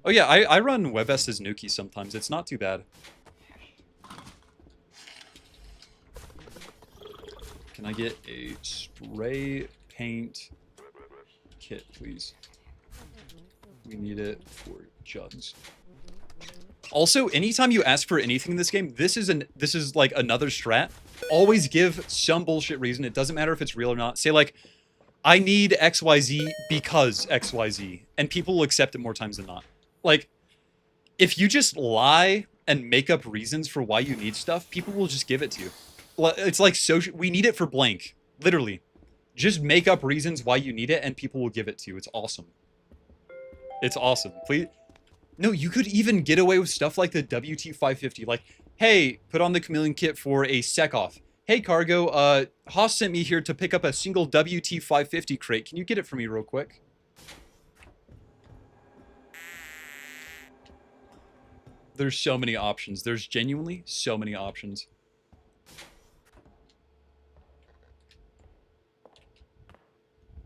Oh yeah, I run WebVest as Nuki sometimes. It's not too bad. Can I get a spray paint kit, please? We need it for jugs. Also, anytime you ask for anything in this game, this is like another strat. Always give some bullshit reason. It doesn't matter if it's real or not. Say like, I need XYZ because XYZ. And people will accept it more times than not. Like, if you just lie and make up reasons for why you need stuff, people will just give it to you. It's like, we need it for blank. Literally. Just make up reasons why you need it and people will give it to you. It's awesome. It's awesome. Please. No, you could even get away with stuff like the WT550. Like, hey, put on the chameleon kit for a sec-off. Hey, cargo, Haas sent me here to pick up a single WT550 crate. Can you get it for me real quick? There's so many options. There's genuinely so many options.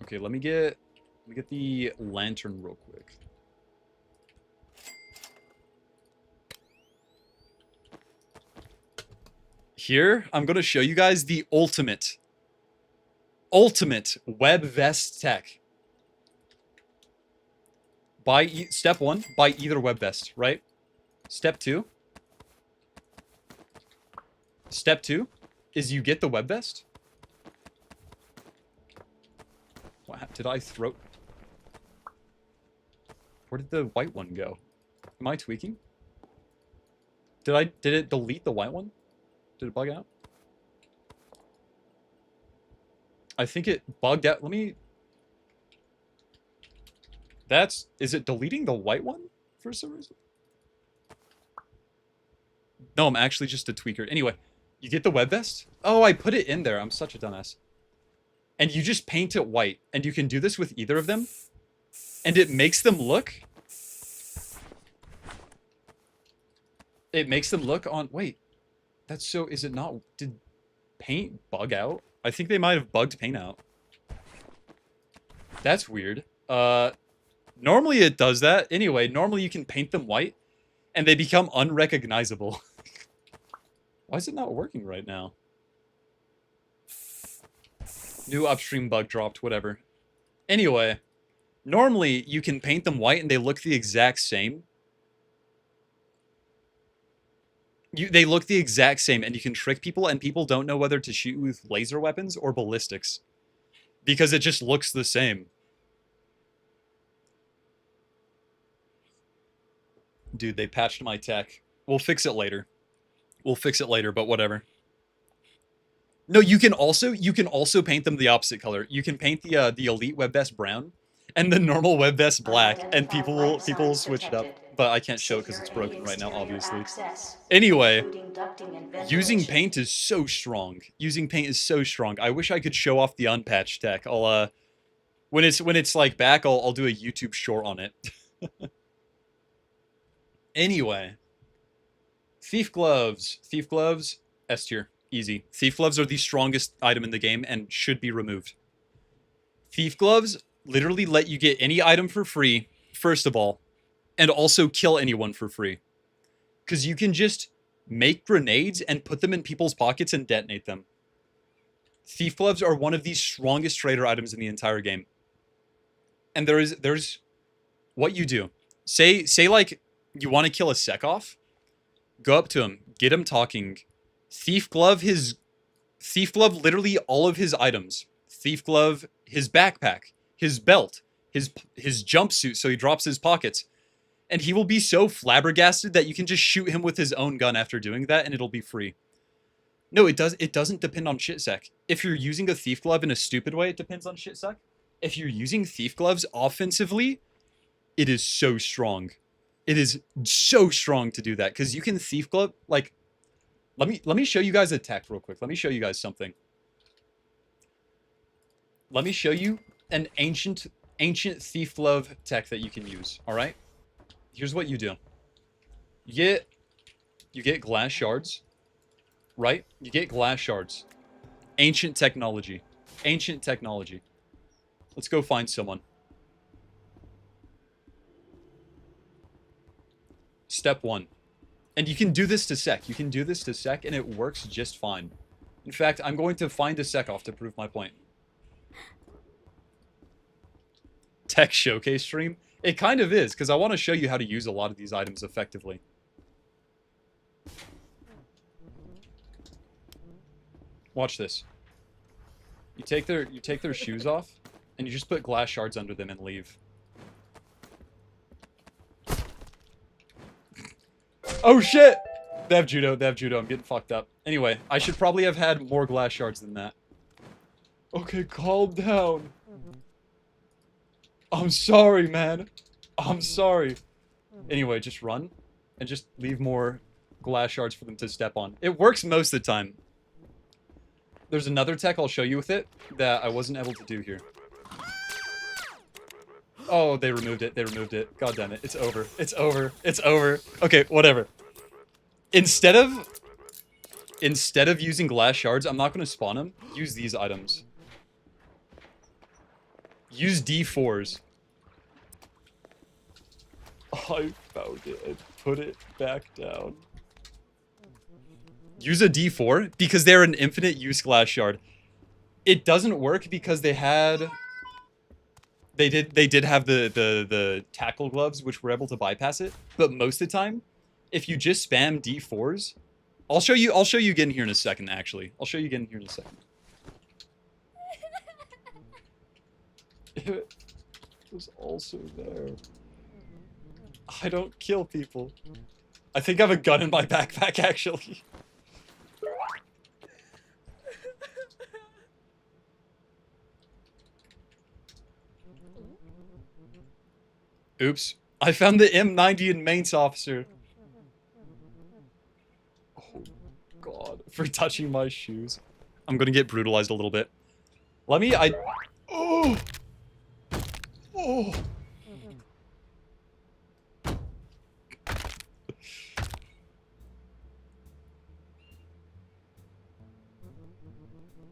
Okay, let me get the lantern real quick. Here, I'm going to show you guys the ultimate web vest tech. Step 1, buy either web vest, right? Step 2 is you get the web vest. What did I throw? Where did the white one go? Am I tweaking? Did it delete the white one? Did it bug out? I think it bugged out. Let me... Is it deleting the white one for some reason? No, I'm actually just a tweaker. Anyway, you get the web vest. Oh, I put it in there. I'm such a dumbass. And you just paint it white. And you can do this with either of them. And it makes them look... It makes them look on... Wait. That's so... Is it not... Did paint bug out? I think they might have bugged paint out. That's weird. Normally it does that. Anyway, normally you can paint them white. And they become unrecognizable. Why is it not working right now? New upstream bug dropped, whatever. Anyway, normally you can paint them white and they look the exact same. They look the exact same and you can trick people and people don't know whether to shoot with laser weapons or ballistics. Because it just looks the same. Dude, they patched my tech. We'll fix it later. We'll fix it later, but whatever. No, you can also paint them the opposite color. You can paint the elite web vest brown and the normal web vest black, and people will switch it up. But I can't show it because it's broken right now, obviously. Anyway, using paint is so strong. Using paint is so strong. I wish I could show off the unpatched tech. I'll when it's like back, I'll do a YouTube short on it. Anyway, thief gloves. Thief gloves, S tier. Easy. Thief gloves are the strongest item in the game and should be removed. Thief gloves literally let you get any item for free, first of all, and also kill anyone for free. Because you can just make grenades and put them in people's pockets and detonate them. Thief gloves are one of the strongest trader items in the entire game. And there's what you do. Say like you want to kill a sec-off, go up to him, get him talking. Thief glove literally all of his items. Thief glove, his backpack, his belt, his jumpsuit so he drops his pockets. And he will be so flabbergasted that you can just shoot him with his own gun after doing that and it'll be free. No, it doesn't depend on shitsec. If you're using a thief glove in a stupid way, it depends on shitsec. If you're using thief gloves offensively, it is so strong. It is so strong to do that because you can thief glove, like, Let me show you guys a tech real quick. Let me show you guys something. Let me show you an ancient thief love tech that you can use. All right. Here's what you do. You get glass shards, right? You get glass shards. Ancient technology. Ancient technology. Let's go find someone. Step 1. And you can do this to sec. You can do this to sec and it works just fine. In fact, I'm going to find a sec off to prove my point. Tech showcase stream? It kind of is, because I want to show you how to use a lot of these items effectively. Watch this. You take their shoes off, and you just put glass shards under them and leave. Oh shit! They have judo, they have judo. I'm getting fucked up. Anyway, I should probably have had more glass shards than that. Okay, calm down. I'm sorry, man. I'm sorry. Anyway, just run and just leave more glass shards for them to step on. It works most of the time. There's another tech I'll show you with it that I wasn't able to do here. Oh, they removed it. They removed it. God damn it. It's over. It's over. It's over. Okay, whatever. Instead of using glass shards, I'm not going to spawn them. Use these items. Use D4s. I found it and put it back down. Use a D4 because they're an infinite use glass shard. It doesn't work because they did have the tackle gloves which were able to bypass it, but most of the time if you just spam D4s, I'll show you again here in a second actually. I'll show you again here in a second. It was also there. I don't kill people. I think I have a gun in my backpack actually. Oops. I found the M90 in Mainz officer. Oh, God. For touching my shoes. I'm gonna get brutalized a little bit. Oh! Oh!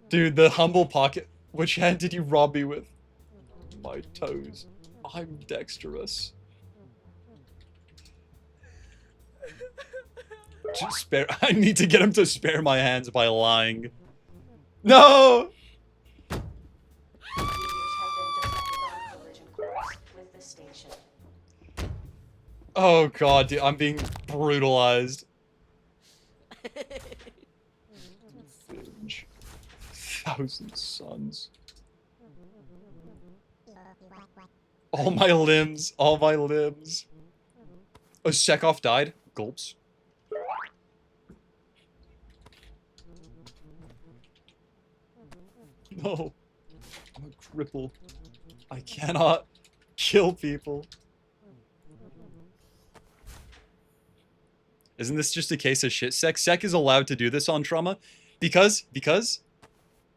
Dude, the humble pocket. Which hand did you rob me with? My toes. I'm dexterous. Just spare. I need to get him to spare my hands by lying. No! Users have been detected on collision course with the station. Oh god, dude, I'm being brutalized. Revenge. 1,000 suns. All my limbs, all my limbs. Oh, Sekov died. Gulps. No. I'm a cripple. I cannot kill people. Isn't this just a case of shit sec? Sec is allowed to do this on Trauma because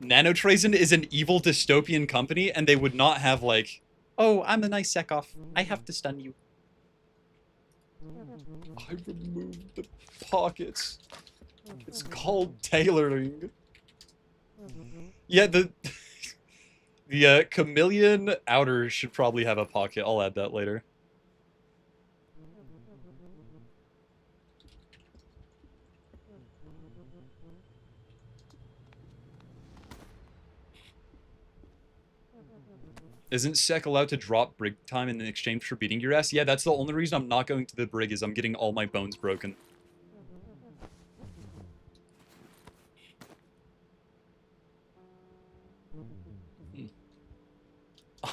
Nanotrazen is an evil dystopian company and they would not have like, oh, I'm a nice Sekov. I have to stun you. I removed the pockets. It's called tailoring. Yeah, the chameleon outer should probably have a pocket. I'll add that later. Isn't Sec allowed to drop brig time in exchange for beating your ass? Yeah, that's the only reason I'm not going to the brig is I'm getting all my bones broken.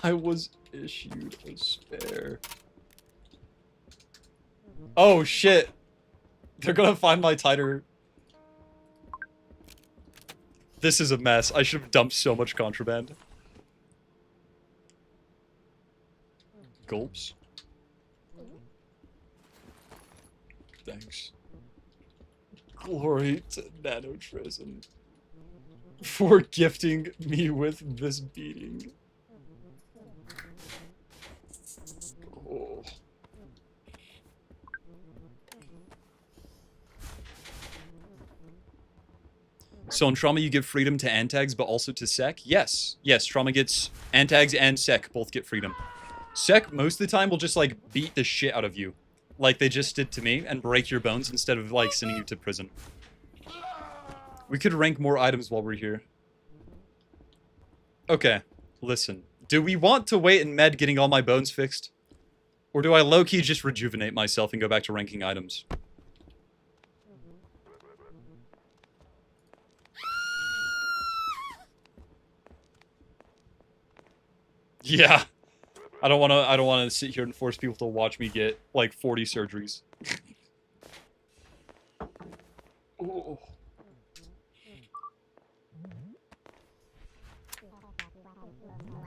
I was issued a spare. Oh shit! They're gonna find my titer. This is a mess. I should have dumped so much contraband. Gulps. Thanks. Glory to Nanotrism for gifting me with this beating. Oh. So in Trauma you give freedom to Antags but also to Sec? Yes. Yes, Trauma gets... Antags and Sec both get freedom. Sec, most of the time, will just, like, beat the shit out of you. Like they just did to me, and break your bones instead of, like, sending you to prison. We could rank more items while we're here. Okay, listen. Do we want to wait in med getting all my bones fixed? Or do I low-key just rejuvenate myself and go back to ranking items? Yeah. I don't wanna sit here and force people to watch me get, like, 40 surgeries. Oh.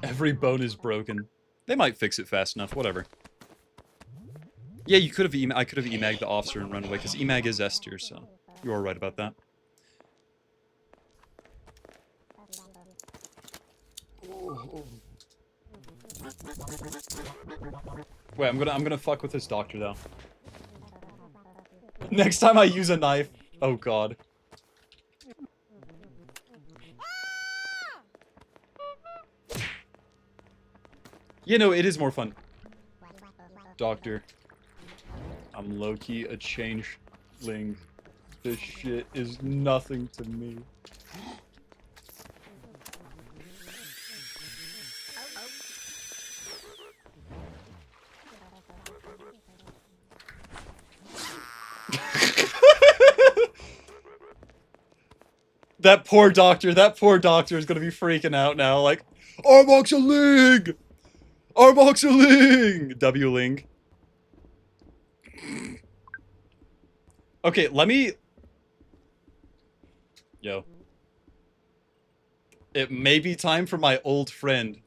Every bone is broken. They might fix it fast enough, whatever. Yeah, you could have I could have emagged the officer and run away, because emag is S tier, so you are right about that. Wait, I'm gonna fuck with this doctor though. Next time I use a knife. Oh god. You know, it is more fun. Doctor. I'm low-key a changeling. This shit is nothing to me. That poor doctor is gonna be freaking out now, like, Armoxaling! Armoxaling! W-ling. Okay, let me... Yo. It may be time for my old friend.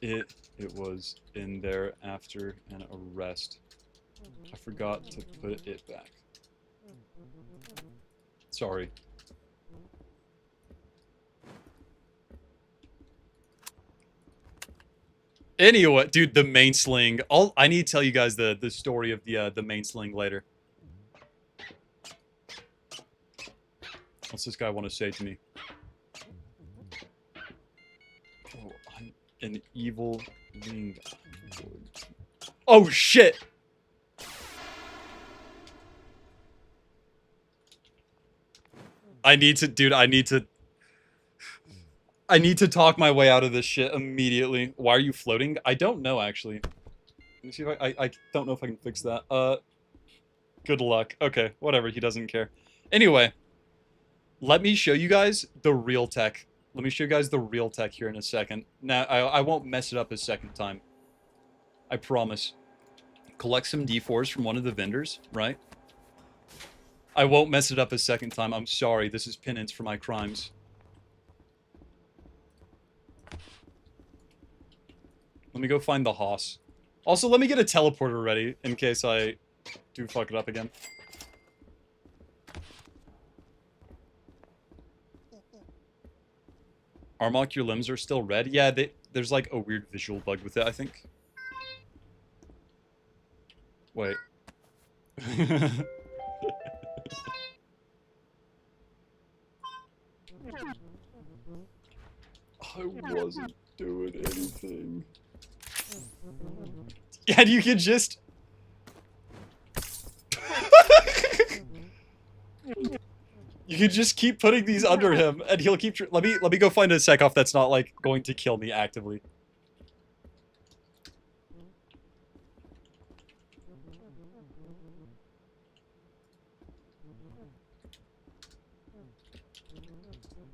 It was in there after an arrest. I forgot to put it back. Sorry. Anyway, dude, the main sling. I need to tell you guys the story of the main sling later. What's this guy want to say to me? Oh, I'm an evil wing. Oh shit! I need to talk my way out of this shit immediately. Why are you floating? I don't know, actually. Let me see if I don't know if I can fix that. Good luck. Okay, whatever, he doesn't care. Anyway, let me show you guys the real tech. Let me show you guys the real tech here in a second. Now, I won't mess it up a second time. I promise. Collect some D4s from one of the vendors, right? I won't mess it up a second time. I'm sorry. This is penance for my crimes. Let me go find the hoss. Also, let me get a teleporter ready in case I do fuck it up again. Armok, your limbs are still red? Yeah, there's like a weird visual bug with it, I think. Wait. I wasn't doing anything. And you can just... You can just keep putting these under him, and he'll keep... Let me go find a Sekov that's not, like, going to kill me actively.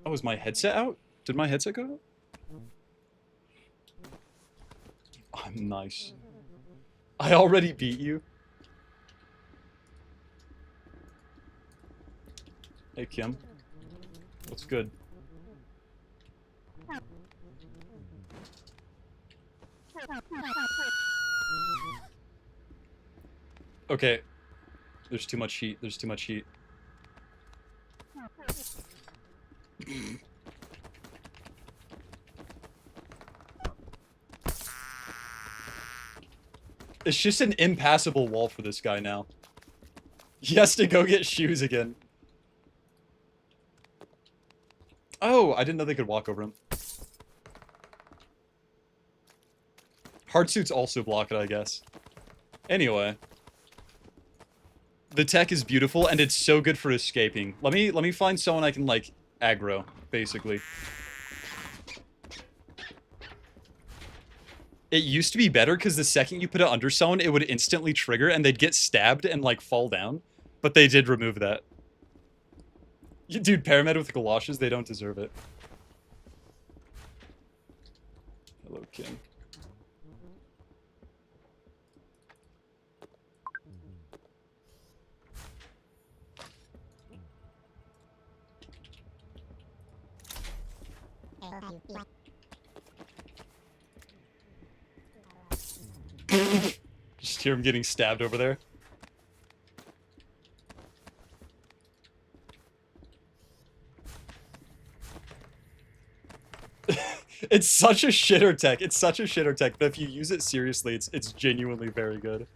Oh, is my headset out? Did my headset go out? I'm nice. I already beat you. Hey, Kim. What's good? Okay. There's too much heat. There's too much heat. It's just an impassable wall for this guy now. He has to go get shoes again. Oh, I didn't know they could walk over him. Hard suits also block it, I guess. Anyway. The tech is beautiful, and it's so good for escaping. Let me find someone I can, like, aggro, basically. It used to be better, because the second you put it under someone, it would instantly trigger, and they'd get stabbed and, like, fall down. But they did remove that. Dude, Paramed with galoshes, they don't deserve it. Hello, Kim. Just hear him getting stabbed over there. It's such a shitter tech. It's such a shitter tech, but if you use it seriously, it's genuinely very good.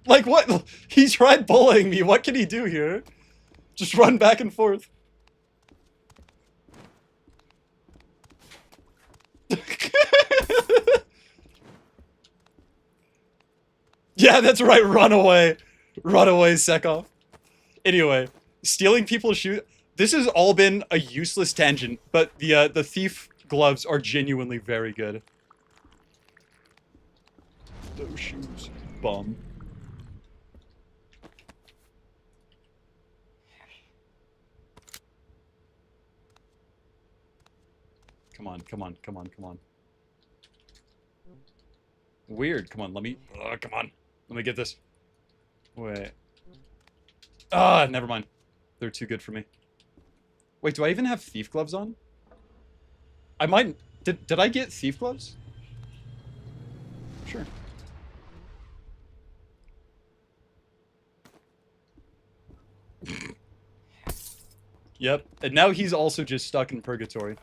Like, what? He tried bullying me. What can he do here? Just run back and forth. Yeah, that's right. Run away. Run away, Sekov. Anyway, stealing people's shoes. This has all been a useless tangent, but the thief gloves are genuinely very good. Those shoes. Bum. Come on, come on, come on, come on. Weird. Come on, let me... come on. Let me get this. Wait. Ah, never mind. They're too good for me. Wait, do I even have thief gloves on? I might... Did I get thief gloves? Sure. Yep. And now he's also just stuck in purgatory.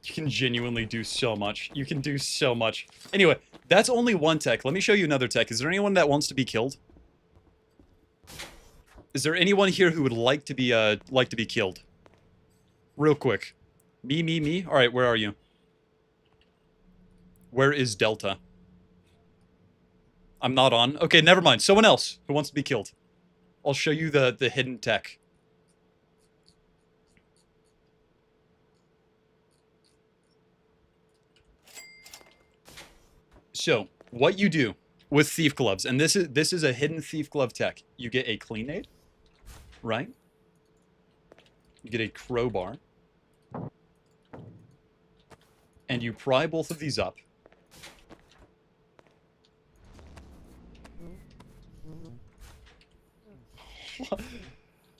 You can genuinely do so much. You can do so much. Anyway, that's only one tech. Let me show you another tech. Is there anyone that wants to be killed? Is there anyone here who would like to be killed? Real quick. Me. All right, where are you? Where is Delta? I'm not on. Okay, never mind. Someone else who wants to be killed. I'll show you the hidden tech. So, what you do with thief gloves, and this is a hidden thief glove tech. You get a clean aid, right? You get a crowbar. And you pry both of these up.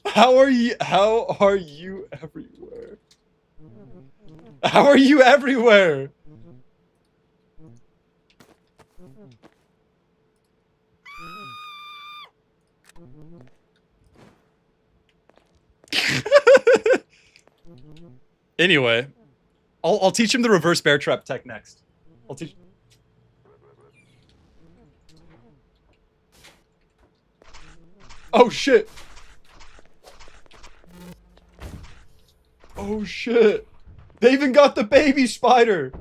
How are you everywhere? How are you everywhere? Anyway, I'll teach him the reverse bear trap tech next. I'll teach. Oh shit! Oh shit! They even got the baby spider!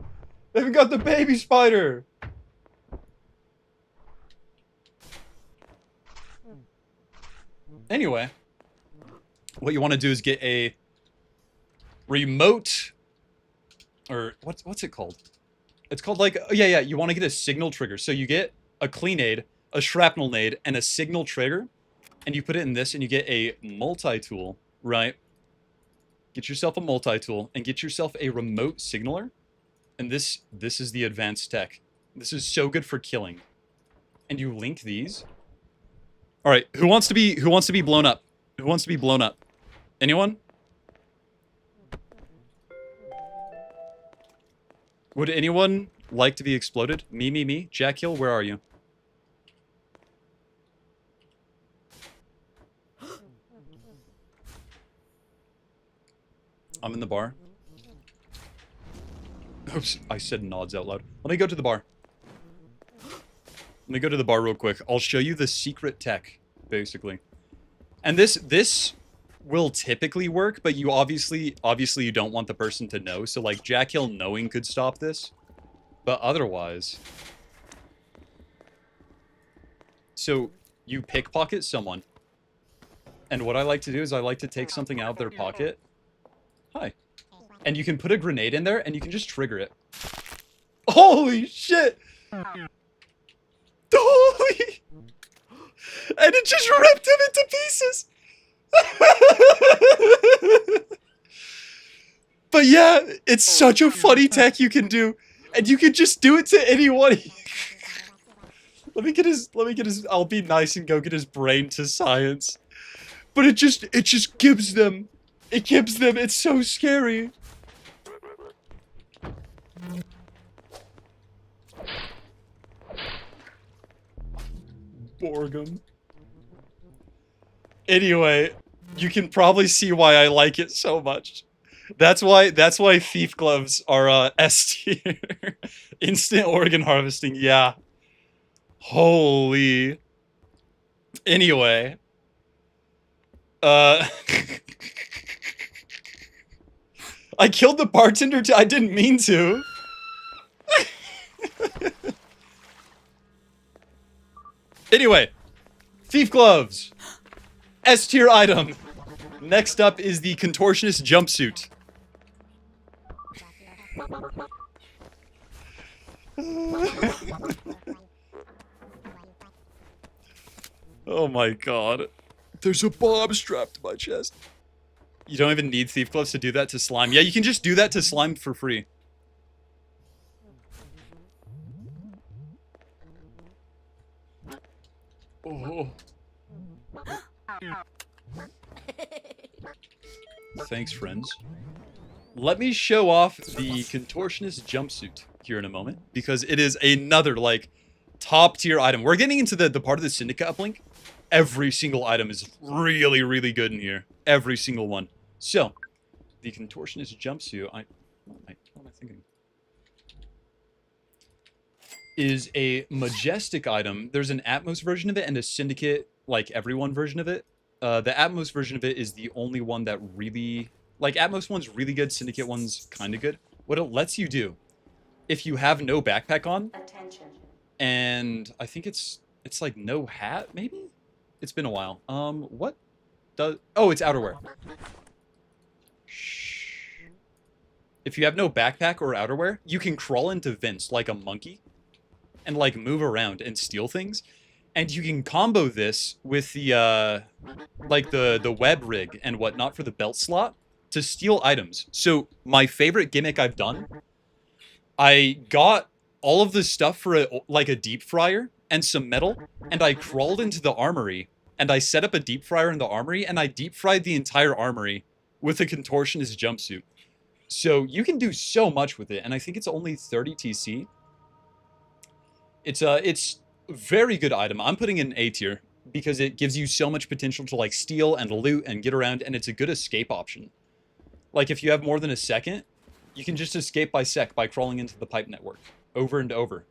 They even got the baby spider! Anyway, what you want to do is get a remote, or what's it called? It's called like, oh, yeah, you want to get a signal trigger. So you get a clean aid, a shrapnel nade, and a signal trigger, and you put it in this, and you get a multi-tool, right? Get yourself a multi-tool, and get yourself a remote signaler, and this is the advanced tech. This is so good for killing. And you link these. All right, who wants to be blown up? Who wants to be blown up? Anyone? Would anyone like to be exploded? Me. Jack Hill, where are you? I'm in the bar. Oops, I said nods out loud. Let me go to the bar. Let me go to the bar real quick. I'll show you the secret tech, basically. And this will typically work, but you obviously you don't want the person to know. So like Jack Hill knowing could stop this. But otherwise, so you pickpocket someone. And what I like to do is I like to take something out of their pocket. Hi. And you can put a grenade in there and you can just trigger it. Holy shit! Holy! And it just ripped him into pieces! But yeah, it's such a funny tech you can do. And you can just do it to anyone. Let me get his, I'll be nice and go get his brain to science. But it just gives them, it's so scary. Borgum. Anyway, you can probably see why I like it so much. That's why thief gloves are S tier. Instant organ harvesting, yeah. Holy. Anyway. I killed the bartender I didn't mean to. Anyway, thief gloves. S tier item. Next up is the contortionist jumpsuit. Oh my god. There's a bomb strapped to my chest. You don't even need thief gloves to do that to slime. Yeah, you can just do that to slime for free. Oh. Thanks, friends. Let me show off the contortionist jumpsuit here in a moment, because it is another, like, top tier item. We're getting into the part of the syndicate uplink. Every single item is really, really good in here. Every single one. So, the contortionist jumpsuit, what am I thinking? Is a majestic item. There's an Atmos version of it and a syndicate, like, everyone version of it. The Atmos version of it is the only one that really... Like, Atmos one's really good, Syndicate one's kind of good. What it lets you do, if you have no backpack on, Attention. and I think it's like no hat, maybe? It's been a while. What does... Oh, it's outerwear. Shh. If you have no backpack or outerwear, you can crawl into vents like a monkey and, like, move around and steal things. And you can combo this with the, like, the web rig and whatnot for the belt slot to steal items. So my favorite gimmick I've done, I got all of the stuff for like a deep fryer and some metal, and I crawled into the armory and I set up a deep fryer in the armory and I deep fried the entire armory with a contortionist jumpsuit. So you can do so much with it, and I think it's only 30 TC. It's very good item. I'm putting in A tier because it gives you so much potential to, like, steal and loot and get around, and it's a good escape option. Like, if you have more than a second, you can just escape by crawling into the pipe network over and over.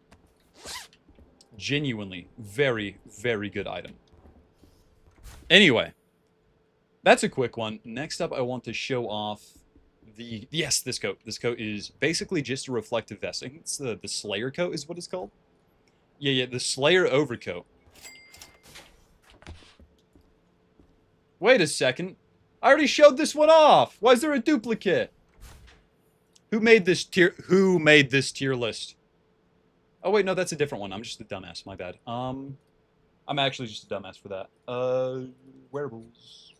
Genuinely, very, very good item. Anyway, that's a quick one. Next up, I want to show off this coat. This coat is basically just a reflective vest. I think it's the Slayer coat is what it's called. Yeah, the Slayer overcoat. Wait a second. I already showed this one off. Why is there a duplicate? Who made this tier list? Oh wait, no, that's a different one. I'm just a dumbass, my bad. I'm actually just a dumbass for that. Wearables.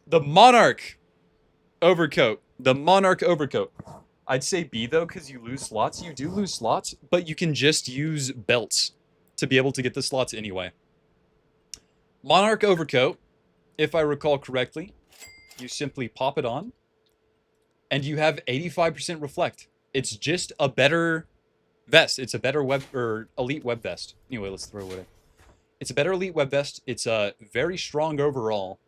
The Monarch overcoat. The Monarch overcoat. I'd say B though, because you lose slots. You do lose slots, but you can just use belts to be able to get the slots anyway. Monarch Overcoat, if I recall correctly, you simply pop it on, and you have 85% reflect. It's just a better vest. It's a better web or elite web vest. Anyway, let's throw it in. It's a better elite web vest. It's very strong overall.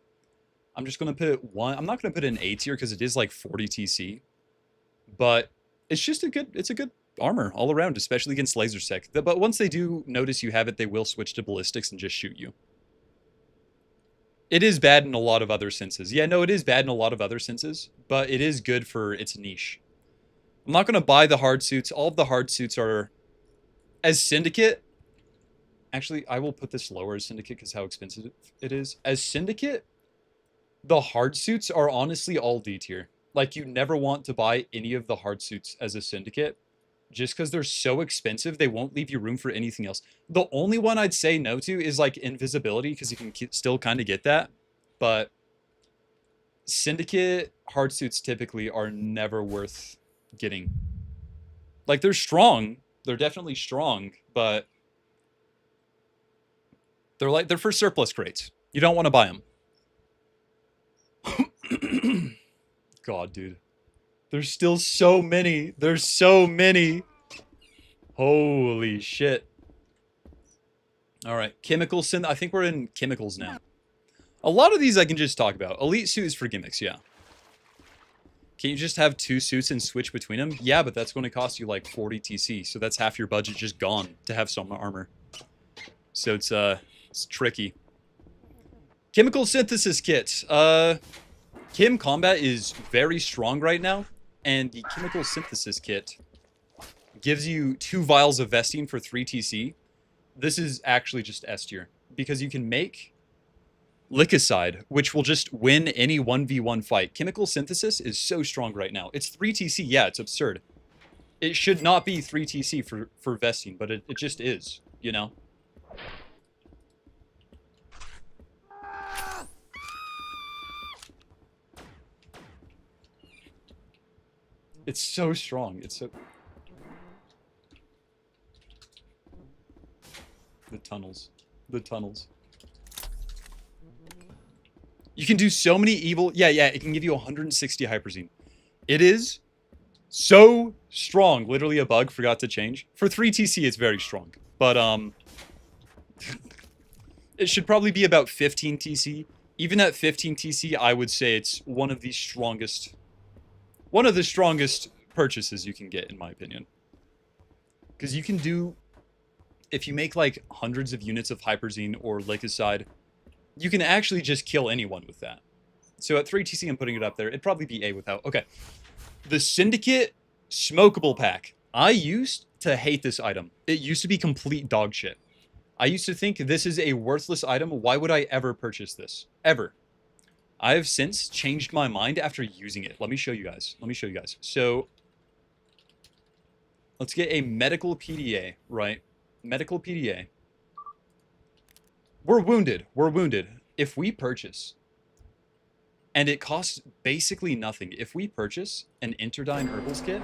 I'm just gonna put it one. I'm not gonna put it in A tier because it is like 40 TC, but it's just a good armor all around, especially against laser sec. But once they do notice you have it, they will switch to ballistics and just shoot you. It is bad in a lot of other senses. Yeah, no, it is bad in a lot of other senses, but it is good for its niche. I'm not going to buy the hard suits. All of the hard suits are... As Syndicate... Actually, I will put this lower as Syndicate because how expensive it is. As Syndicate, the hard suits are honestly all D tier. Like, you never want to buy any of the hard suits as a Syndicate. Just because they're so expensive, they won't leave you room for anything else. The only one I'd say no to is, like, invisibility, because you can still kind of get that. But Syndicate hard suits typically are never worth getting. Like, they're strong. They're definitely strong, but they're for surplus crates. You don't want to buy them. God, dude. There's still so many. There's so many. Holy shit. All right. Chemical synth. I think we're in chemicals now. A lot of these I can just talk about. Elite suit is for gimmicks, yeah. Can you just have 2 suits and switch between them? Yeah, but that's going to cost you like 40 TC. So that's half your budget just gone to have some armor. So it's tricky. Chemical synthesis kit. Chem combat is very strong right now. And the chemical synthesis kit gives you 2 vials of vesting for 3 TC. This is actually just S tier. Because you can make Licicide, which will just win any 1v1 fight. Chemical synthesis is so strong right now. It's 3 TC. Yeah, it's absurd. It should not be 3 TC for vesting, but it just is, you know? It's so strong. It's so... The tunnels. The tunnels. You can do so many evil... Yeah, it can give you 160 Hyperzine. It is so strong. Literally a bug. Forgot to change. For 3 TC, it's very strong. But, it should probably be about 15 TC. Even at 15 TC, I would say it's one of the strongest purchases you can get, in my opinion. Because you can do... If you make, like, hundreds of units of Hyperzine or Licicide, you can actually just kill anyone with that. So at 3 TC, I'm putting it up there. It'd probably be A without... Okay. The Syndicate Smokable Pack. I used to hate this item. It used to be complete dog shit. I used to think this is a worthless item. Why would I ever purchase this? Ever. I have since changed my mind after using it. Let me show you guys. So, let's get a medical PDA, right? Medical PDA. We're wounded. If we purchase, and it costs basically nothing. If we purchase an Interdyne Herbals kit,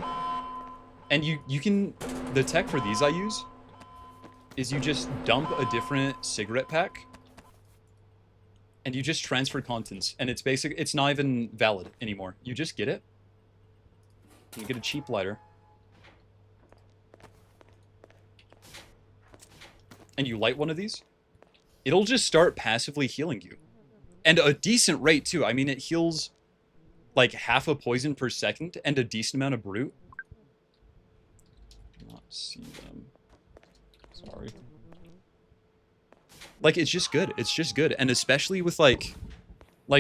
and you can... The tech for these I use is you just dump a different cigarette pack and you just transfer contents, and it's not even valid anymore. You just get it. You get a cheap lighter. And you light one of these. It'll just start passively healing you. And a decent rate too. I mean, it heals like half a poison per second and a decent amount of brute. Not see them. Sorry. Like, it's just good. It's just good. And especially with, like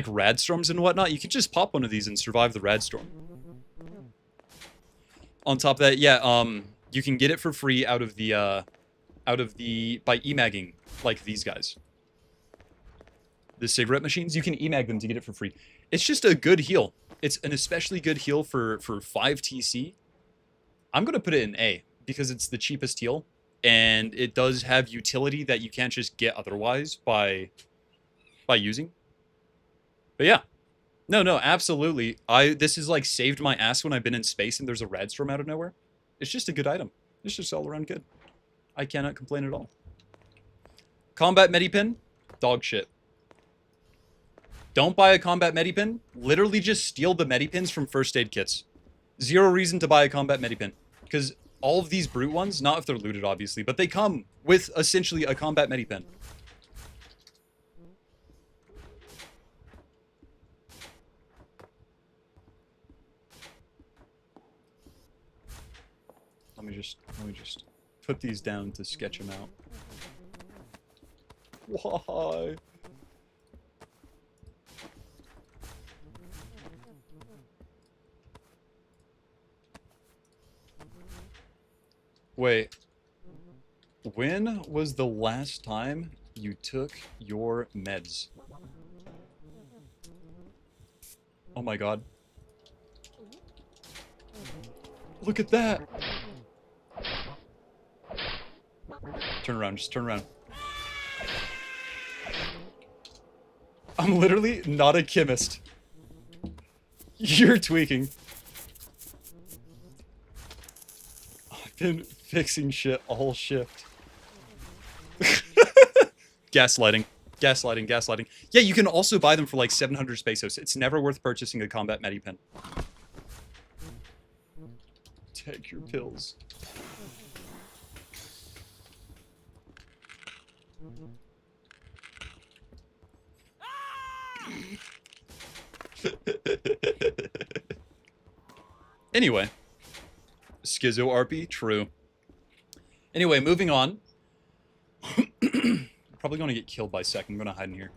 rad storms and whatnot, you can just pop one of these and survive the rad storm. On top of that, yeah, you can get it for free by emagging, like these guys. The cigarette machines, you can emag them to get it for free. It's just a good heal. It's an especially good heal for 5 TC. I'm going to put it in A because it's the cheapest heal. And it does have utility that you can't just get otherwise by using. But yeah. No, no, absolutely. This has like saved my ass when I've been in space and there's a rad storm out of nowhere. It's just a good item. It's just all around good. I cannot complain at all. Combat Medipin, dog shit. Don't buy a combat Medipin. Literally just steal the Medipins from first aid kits. Zero reason to buy a combat Medipin. Because all of these brute ones, not if they're looted obviously, but they come with essentially a combat Medipin. Let me just put these down to sketch them out. Why? Wait. When was the last time you took your meds? Oh my god. Look at that! Turn around, just turn around. I'm literally not a chemist. You're tweaking. I've been fixing shit all shift. Gaslighting. Gaslighting, gaslighting. Yeah, you can also buy them for like 700 pesos. It's never worth purchasing a combat Medipin. Take your pills. Anyway. Schizo RP? True. Anyway, moving on. Probably gonna get killed by Sec. I'm gonna hide in here.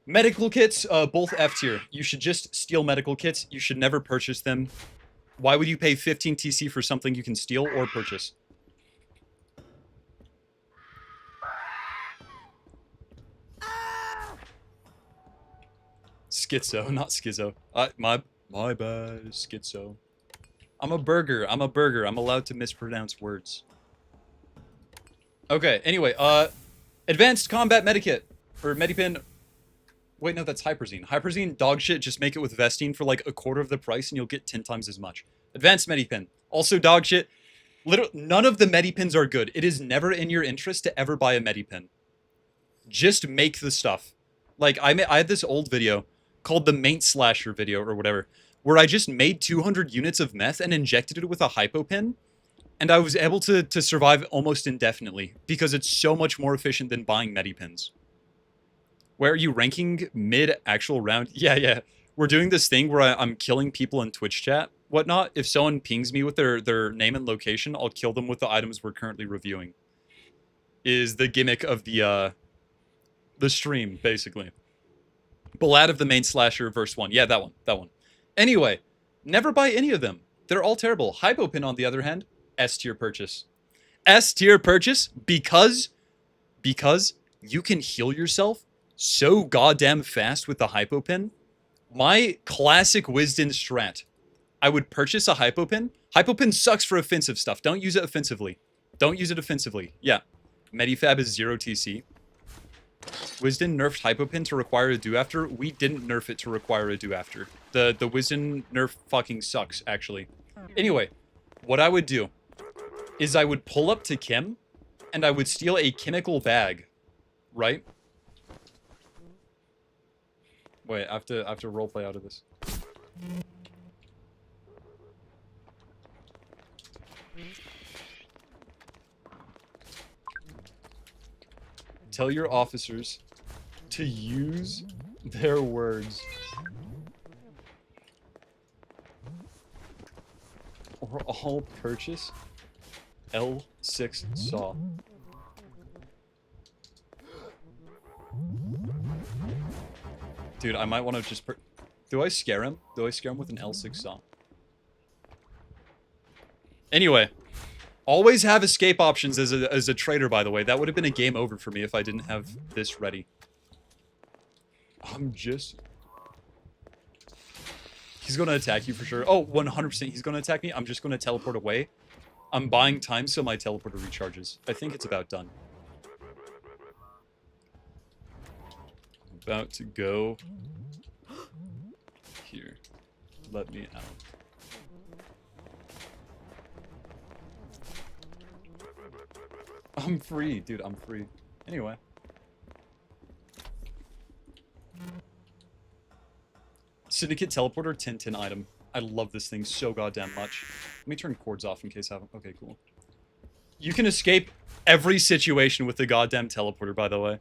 Medical kits, both F tier. You should just steal medical kits. You should never purchase them. Why would you pay 15 TC for something you can steal or purchase? Schizo, not schizo. My bad, schizo. I'm a burger. I'm allowed to mispronounce words. Okay, anyway, advanced combat medikit. Or medipin. Wait, no, that's hyperzine. Hyperzine, dog shit, just make it with Vestine for like a quarter of the price and you'll get 10 times as much. Advanced medipin. Also dog shit. None of the medipins are good. It is never in your interest to ever buy a medipin. Just make the stuff. Like, I had this old video called the Maint Slasher video or whatever, where I just made 200 units of meth and injected it with a hypopin, and I was able to survive almost indefinitely, because it's so much more efficient than buying medipins. Where are you ranking mid-actual round? Yeah. We're doing this thing where I'm killing people in Twitch chat, whatnot. If someone pings me with their name and location, I'll kill them with the items we're currently reviewing. Is the gimmick of the stream, basically. Ballad of the Maint Slasher verse 1. Yeah, that one. Anyway, never buy any of them. They're all terrible. Hypopin, on the other hand, S tier purchase. S tier purchase because you can heal yourself so goddamn fast with the hypopin. My classic Wisdom strat. I would purchase a hypopin. Hypopin sucks for offensive stuff. Don't use it offensively. Don't use it offensively. Yeah. Medifab is 0 TC. Wisdom nerfed hypopin to require a do after. We didn't nerf it to require a do after. The Wisdom nerf fucking sucks, actually. Anyway, what I would do is I would pull up to Kim and I would steal a chemical bag, right? Wait, I have to roleplay out of this. Tell your officers to use their words. Or I'll purchase L6 saw. Dude, I might want to just do I scare him? Do I scare him with an L6 saw? Anyway. Always have escape options as a trader, by the way. That would have been a game over for me if I didn't have this ready. He's going to attack you for sure. Oh, 100% he's going to attack me. I'm just going to teleport away. I'm buying time so my teleporter recharges. I think it's about done. About to go let me out. I'm free, dude, I'm free. Anyway. Syndicate teleporter 10-10 item. I love this thing so goddamn much. Let me turn cords off in case I haven't... Okay, cool. You can escape every situation with the goddamn teleporter, by the way.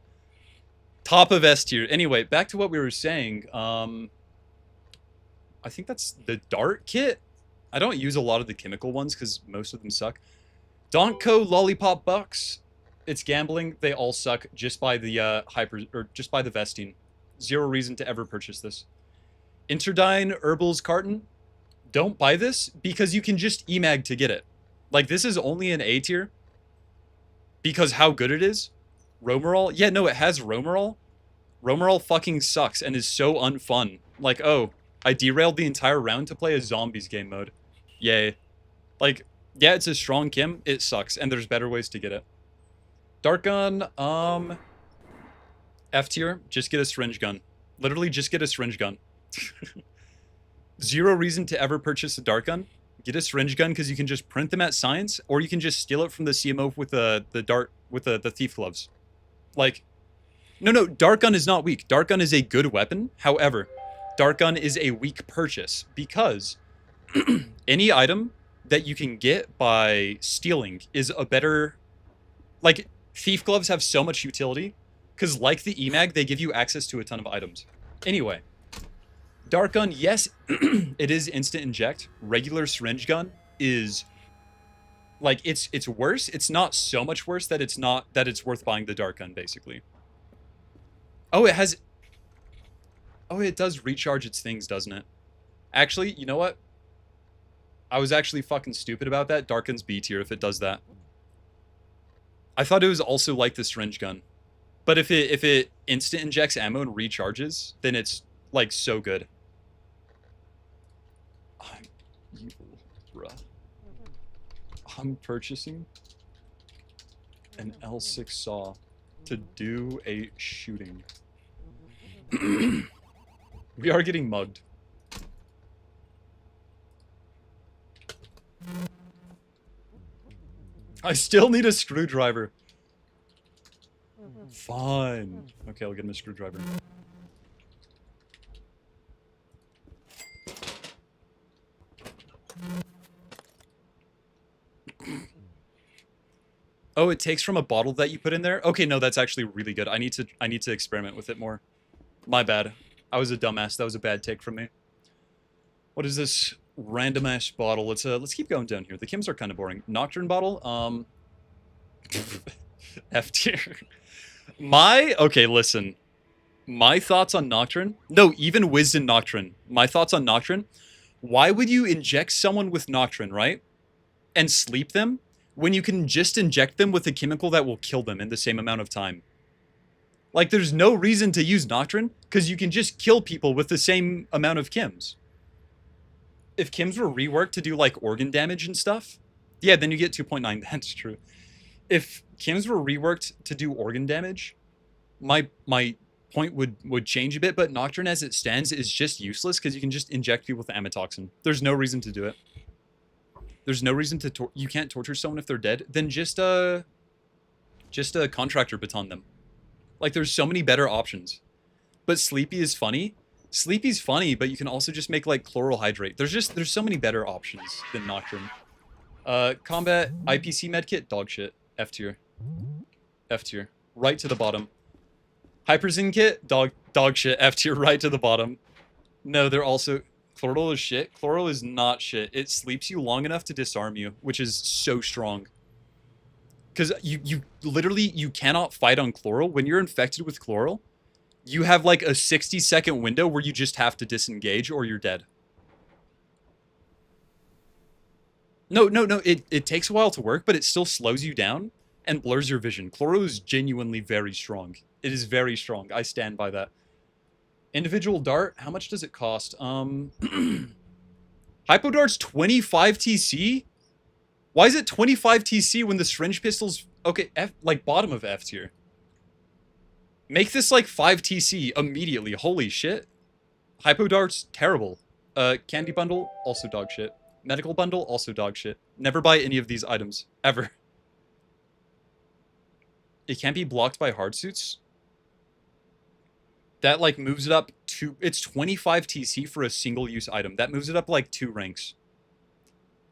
Top of S tier. Anyway, back to what we were saying. I think that's the dart kit. I don't use a lot of the chemical ones because most of them suck. Donko Lollipop Bucks. It's gambling. They all suck just by the just by the vesting. Zero reason to ever purchase this. Interdyne Herbals carton. Don't buy this because you can just emag to get it. Like, this is only an A tier because how good it is. Romerol? Yeah, no, it has Romerol. Romerol fucking sucks and is so unfun. Like, oh, I derailed the entire round to play a zombies game mode. Yay. Like, yeah, it's a strong chem. It sucks, and there's better ways to get it. Dart gun, F tier, just get a syringe gun. Literally, just get a syringe gun. Zero reason to ever purchase a dart gun. Get a syringe gun because you can just print them at science, or you can just steal it from the CMO with the thief gloves. Like, no, dart gun is not weak. Dart gun is a good weapon. However, dart gun is a weak purchase because any item that you can get by stealing is a better... Like, thief gloves have so much utility because, like the EMAG, they give you access to a ton of items. Anyway, dart gun, yes, it is instant inject. Regular syringe gun is... Like, it's worse. It's not so much worse that it's worth buying the dart gun, basically. Oh, it has... Oh, it does recharge its things, doesn't it? Actually, you know what? I was actually fucking stupid about that. Dart gun's B tier if it does that. I thought it was also like the syringe gun. But if it instant injects ammo and recharges, then it's, like, so good. I'm evil, bruh. I'm purchasing an L6 saw to do a shooting. We are getting mugged. I still need a screwdriver. Fine. Okay, I'll get him a screwdriver. Oh, it takes from a bottle that you put in there? Okay, no, that's actually really good. I need to experiment with it more. My bad. I was a dumbass. That was a bad take from me. What is this random ass bottle? Let's keep going down here. The chems are kind of boring. Nocturne bottle. F tier. Okay, listen. My thoughts on Nocturne? No, even Wisdom Nocturne. My thoughts on Nocturne. Why would you inject someone with Nocturne, right? And sleep them when you can just inject them with a chemical that will kill them in the same amount of time? Like, there's no reason to use Nocturne because you can just kill people with the same amount of chems. If chems were reworked to do, like, organ damage and stuff, yeah, then you get 2.9. That's true. If chems were reworked to do organ damage, my point would change a bit, but Nocturne as it stands is just useless because you can just inject people with amatoxin. There's no reason to do it. There's no reason to... You can't torture someone if they're dead. Then just a contractor baton them. Like, there's so many better options. But Sleepy is funny. Sleepy's funny, but you can also just make, like, chloral hydrate. There's so many better options than Nocturne. Combat IPC medkit, dog shit. F tier. F tier. Right to the bottom. Hyperzine kit, dog shit. F tier, right to the bottom. No, they're also... Chloral is shit. Chloral is not shit. It sleeps you long enough to disarm you, which is so strong. Because you literally, you cannot fight on chloral. When you're infected with chloral, you have like a 60-second window where you just have to disengage or you're dead. No. It takes a while to work, but it still slows you down and blurs your vision. Chloral is genuinely very strong. It is very strong. I stand by that. Individual dart, how much does it cost? Hypo dart's 25 TC? Why is it 25 TC when the syringe pistol's... Okay, like bottom of F tier. Make this like 5 TC immediately. Holy shit. Hypo dart's terrible. Candy bundle, also dog shit. Medical bundle, also dog shit. Never buy any of these items. Ever. It can't be blocked by hard suits. That, like, moves it up to... It's 25 TC for a single-use item. That moves it up, like, 2 ranks.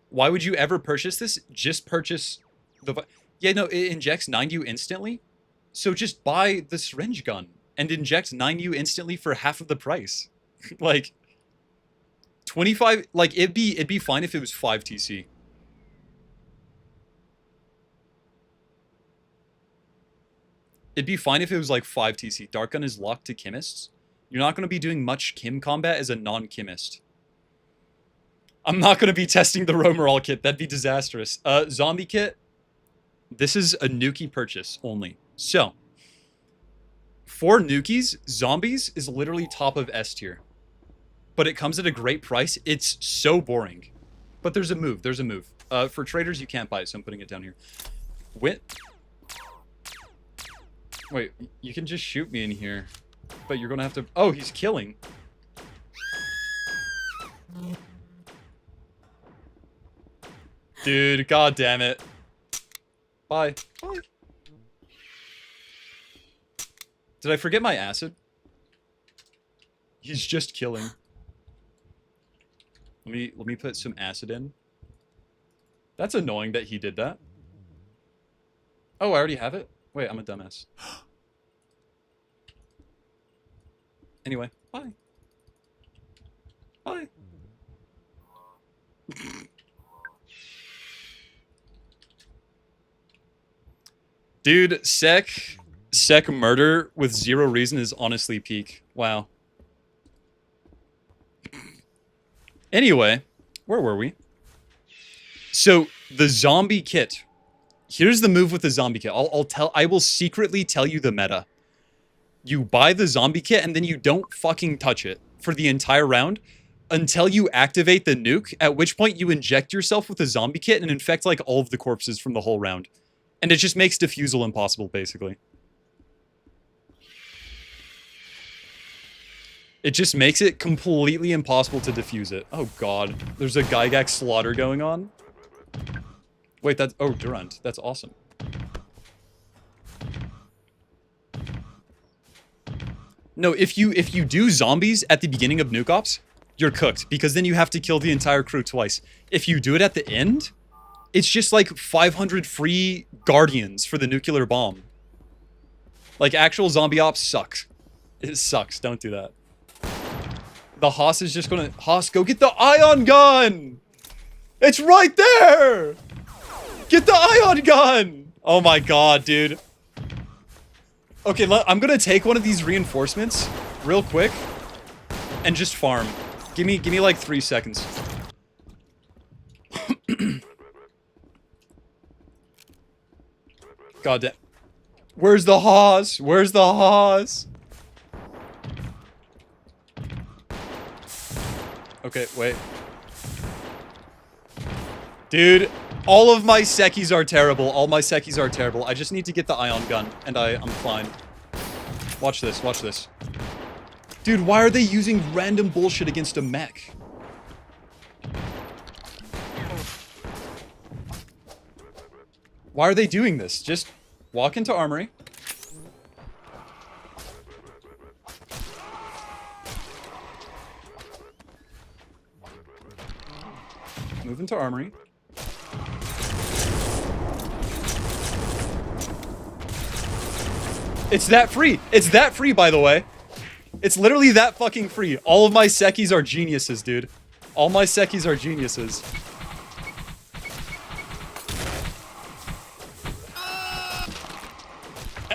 Why would you ever purchase this? Just purchase the... Yeah, no, it injects 9U instantly. So just buy the syringe gun and inject 9U instantly for half of the price. Like, 25... Like, it'd be fine if it was 5 TC. It'd be fine if it was like 5 TC. Dark Gun is locked to chemists. You're not going to be doing much chem combat as a non-chemist. I'm not going to be testing the Romerall kit. That'd be disastrous. Zombie kit. This is a nukie purchase only. So, for nukies, zombies is literally top of S tier. But it comes at a great price. It's so boring. But there's a move. There's a move. For traders, you can't buy it, so I'm putting it down here. Wait, you can just shoot me in here. But you're gonna have to... Oh, he's killing. Dude, god damn it. Bye. Bye. Did I forget my acid? He's just killing. Let me put some acid in. That's annoying that he did that. Oh, I already have it? Wait, I'm a dumbass. Anyway, bye. Bye. Dude, sec murder with 0 reason is honestly peak. Wow. Anyway, where were we? So, the zombie kit. Here's the move with the zombie kit. I will secretly tell you the meta. You buy the zombie kit and then you don't fucking touch it for the entire round until you activate the nuke, at which point you inject yourself with the zombie kit and infect like all of the corpses from the whole round. And it just makes defusal impossible, basically. It just makes it completely impossible to defuse it. Oh god, there's a Gygax slaughter going on. Wait, that's... Oh, Durant. That's awesome. No, if you do zombies at the beginning of Nuke Ops, you're cooked. Because then you have to kill the entire crew twice. If you do it at the end, it's just like 500 free Guardians for the nuclear bomb. Like, actual zombie ops sucks. It sucks. Don't do that. The Haas is just gonna... Haas, go get the ion gun! It's right there! Get the ion gun! Oh my god, dude. Okay, I'm gonna take one of these reinforcements real quick and just farm. Give me like 3 seconds. God damn. Where's the Haas? Where's the Haas? Okay, wait. Dude, all of my Sekis are terrible. All my Sekis are terrible. I just need to get the ion gun, and I'm fine. Watch this, watch this. Dude, why are they using random bullshit against a mech? Why are they doing this? Just walk into armory. Move into armory. It's that free. It's that free, by the way. It's literally that fucking free. All of my Sekis are geniuses, dude. All my Sekis are geniuses.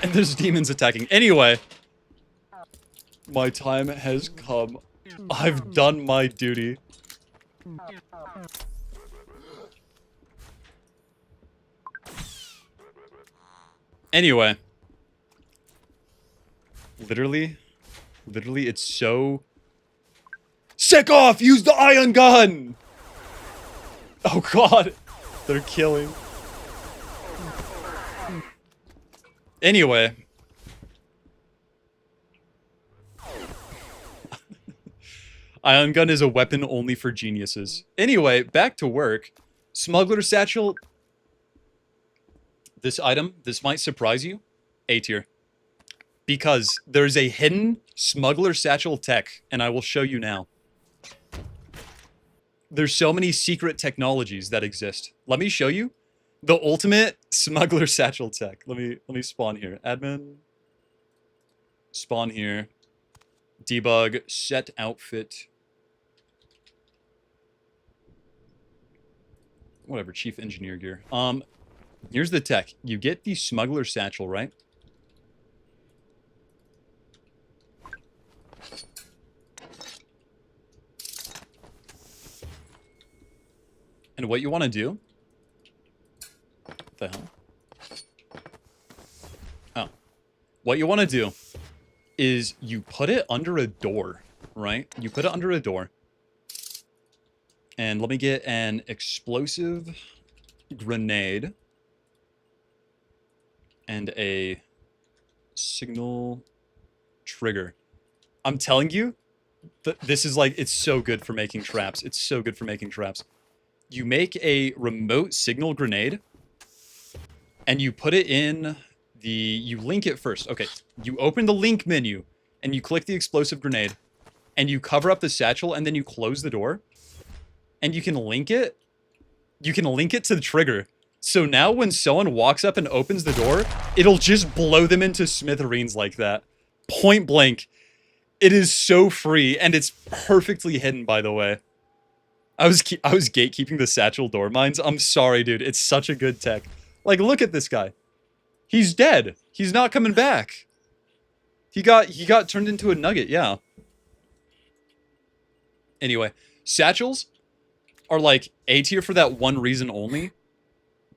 And there's demons attacking. Anyway. My time has come. I've done my duty. Anyway. Literally, it's so... Sec off! Use the ion gun! Oh god. They're killing. Anyway. Ion gun is a weapon only for geniuses. Anyway, back to work. Smuggler satchel. This item, this might surprise you. A tier. Because there's a hidden smuggler satchel tech, and I will show you now. There's so many secret technologies that exist. Let me show you the ultimate smuggler satchel tech. Let me spawn here. Admin. Spawn here. Debug. Set outfit. Whatever, chief engineer gear. Here's the tech. You get the smuggler satchel, right? And what you want to do... What the hell? Oh. What you want to do is you put it under a door, right? You put it under a door. And let me get an explosive grenade. And a signal trigger. I'm telling you, this is like, it's so good for making traps. It's so good for making traps. You make a remote signal grenade, and you put it in the... You link it first. Okay, you open the link menu, and you click the explosive grenade, and you cover up the satchel, and then you close the door, and you can link it. You can link it to the trigger. So now when someone walks up and opens the door, it'll just blow them into smithereens like that. Point blank. It is so free, and it's perfectly hidden, by the way. I was gatekeeping the satchel door mines. I'm sorry, dude. It's such a good tech. Like, look at this guy. He's dead. He's not coming back. He got turned into a nugget, yeah. Anyway, satchels are like A tier for that one reason only.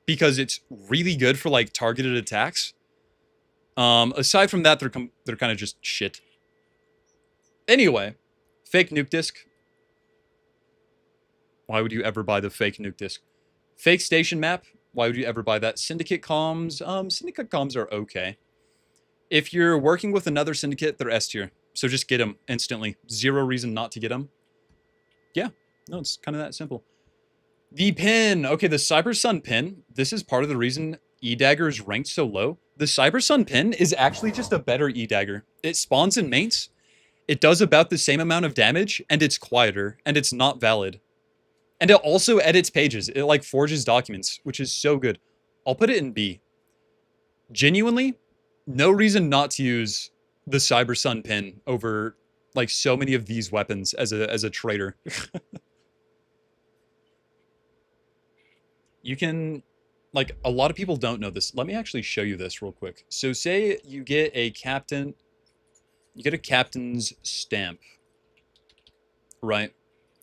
Because it's really good for like targeted attacks. Aside from that, they're kind of just shit. Anyway, fake nuke disc. Why would you ever buy the fake nuke disc? Fake station map. Why would you ever buy that? Syndicate comms. Syndicate comms are okay. If you're working with another syndicate, they're S tier. So just get them instantly. Zero reason not to get them. Yeah, no, it's kind of that simple. The pin. Okay, the Cyber Sun pin. This is part of the reason E-Dagger is ranked so low. The Cyber Sun pin is actually just a better E-Dagger. It spawns in mains. It does about the same amount of damage, and it's quieter, and it's not valid. And it also edits pages. It like forges documents, which is so good. I'll put it in B. Genuinely, no reason not to use the Cyber Sun pin over like so many of these weapons as a trader. You can, like, a lot of people don't know this. Let me actually show you this real quick. So say you get a captain, you get a captain's stamp, right?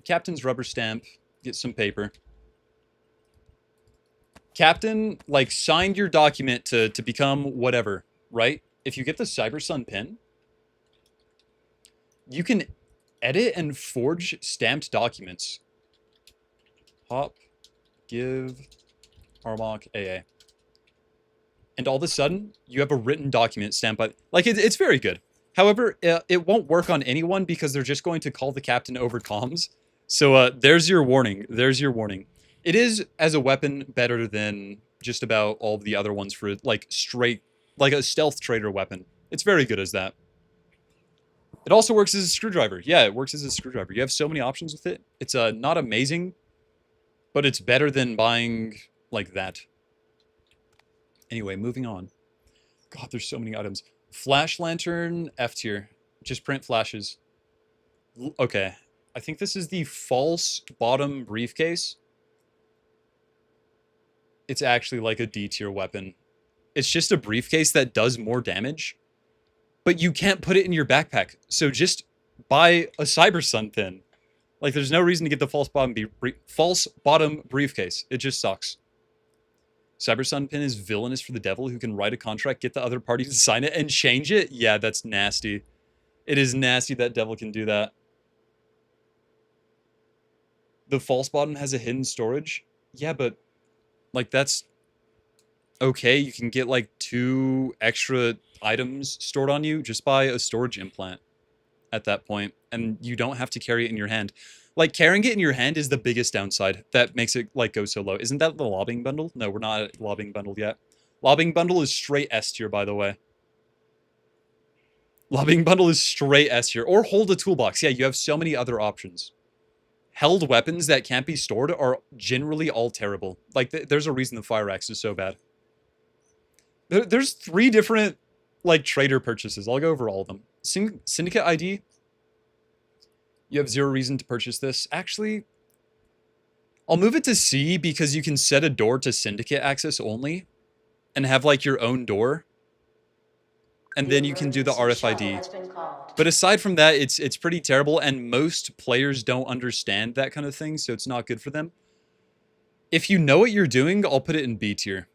Captain's rubber stamp, get some paper. Captain, like, signed your document to become whatever, right? If you get the Cyber Sun pin, you can edit and forge stamped documents. Hop. Give Armok AA. And all of a sudden, you have a written document stamped by... Like, it's very good. However, it won't work on anyone because they're just going to call the captain over comms. So there's your warning. There's your warning. It is, as a weapon, better than just about all of the other ones for, like, straight... Like a stealth trader weapon. It's very good as that. It also works as a screwdriver. Yeah, it works as a screwdriver. You have so many options with it. It's not amazing, but it's better than buying like that. Anyway, moving on. God, there's so many items. Flash lantern, F tier. Just print flashes. Okay. I think this is the false bottom briefcase. It's actually like a D tier weapon. It's just a briefcase that does more damage, but you can't put it in your backpack. So just buy a Cyber Sun pin. Like, there's no reason to get the false bottom briefcase. It just sucks. Cyber Sun pin is villainous for the devil who can write a contract, get the other party to sign it, and change it. Yeah, that's nasty. It is nasty that devil can do that. The false bottom has a hidden storage. Yeah, but, like, that's okay. You can get, like, 2 extra items stored on you. Just buy a storage implant at that point. and you don't have to carry it in your hand. Like, carrying it in your hand is the biggest downside that makes it, like, go so low. Isn't that the lobbying bundle? No, we're not at lobbying bundle yet. Lobbying bundle is straight S tier, by the way. Lobbying bundle is straight S tier. Or hold a toolbox. Yeah, you have so many other options. Held weapons that can't be stored are generally all terrible. Like, there's a reason the fire axe is so bad. There's 3 different, like, trader purchases. I'll go over all of them. Syndicate ID. You have 0 reason to purchase this. Actually, I'll move it to C because you can set a door to syndicate access only and have, like, your own door. And then you can do the RFID. But aside from that, it's pretty terrible, and most players don't understand that kind of thing, so it's not good for them. If you know what you're doing, I'll put it in B tier.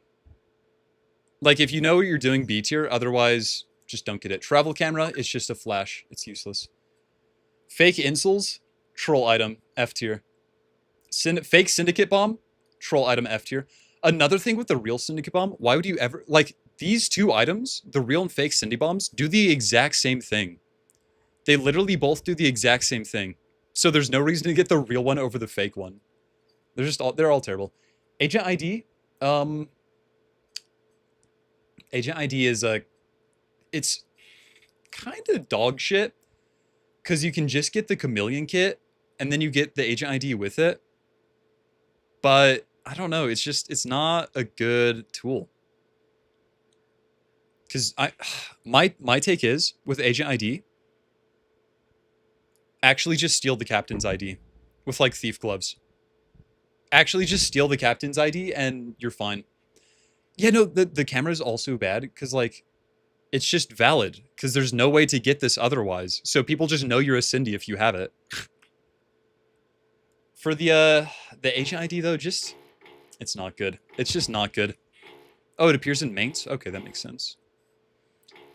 Like, if you know what you're doing, B tier. Otherwise, just don't get it. Travel camera, it's just a flash. It's useless. Fake insoles, troll item, F tier. Fake syndicate bomb, troll item, F tier. Another thing with the real syndicate bomb, why would you ever... Like, these 2 items, the real and fake Cindy bombs, do the exact same thing. They literally both do the exact same thing. So there's no reason to get the real one over the fake one. They're all terrible. Agent ID, Agent ID is it's kind of dog shit because you can just get the chameleon kit and then you get the agent ID with it. But I don't know, it's not a good tool. Because my take is, with Agent ID, actually just steal the captain's ID with, like, thief gloves. Actually just steal the captain's ID and you're fine. Yeah, no, the camera is also bad because, like, it's just valid because there's no way to get this otherwise. So people just know you're a Cindy if you have it. For the Agent ID, though, it's not good. It's just not good. Oh, it appears in mates? Okay, that makes sense.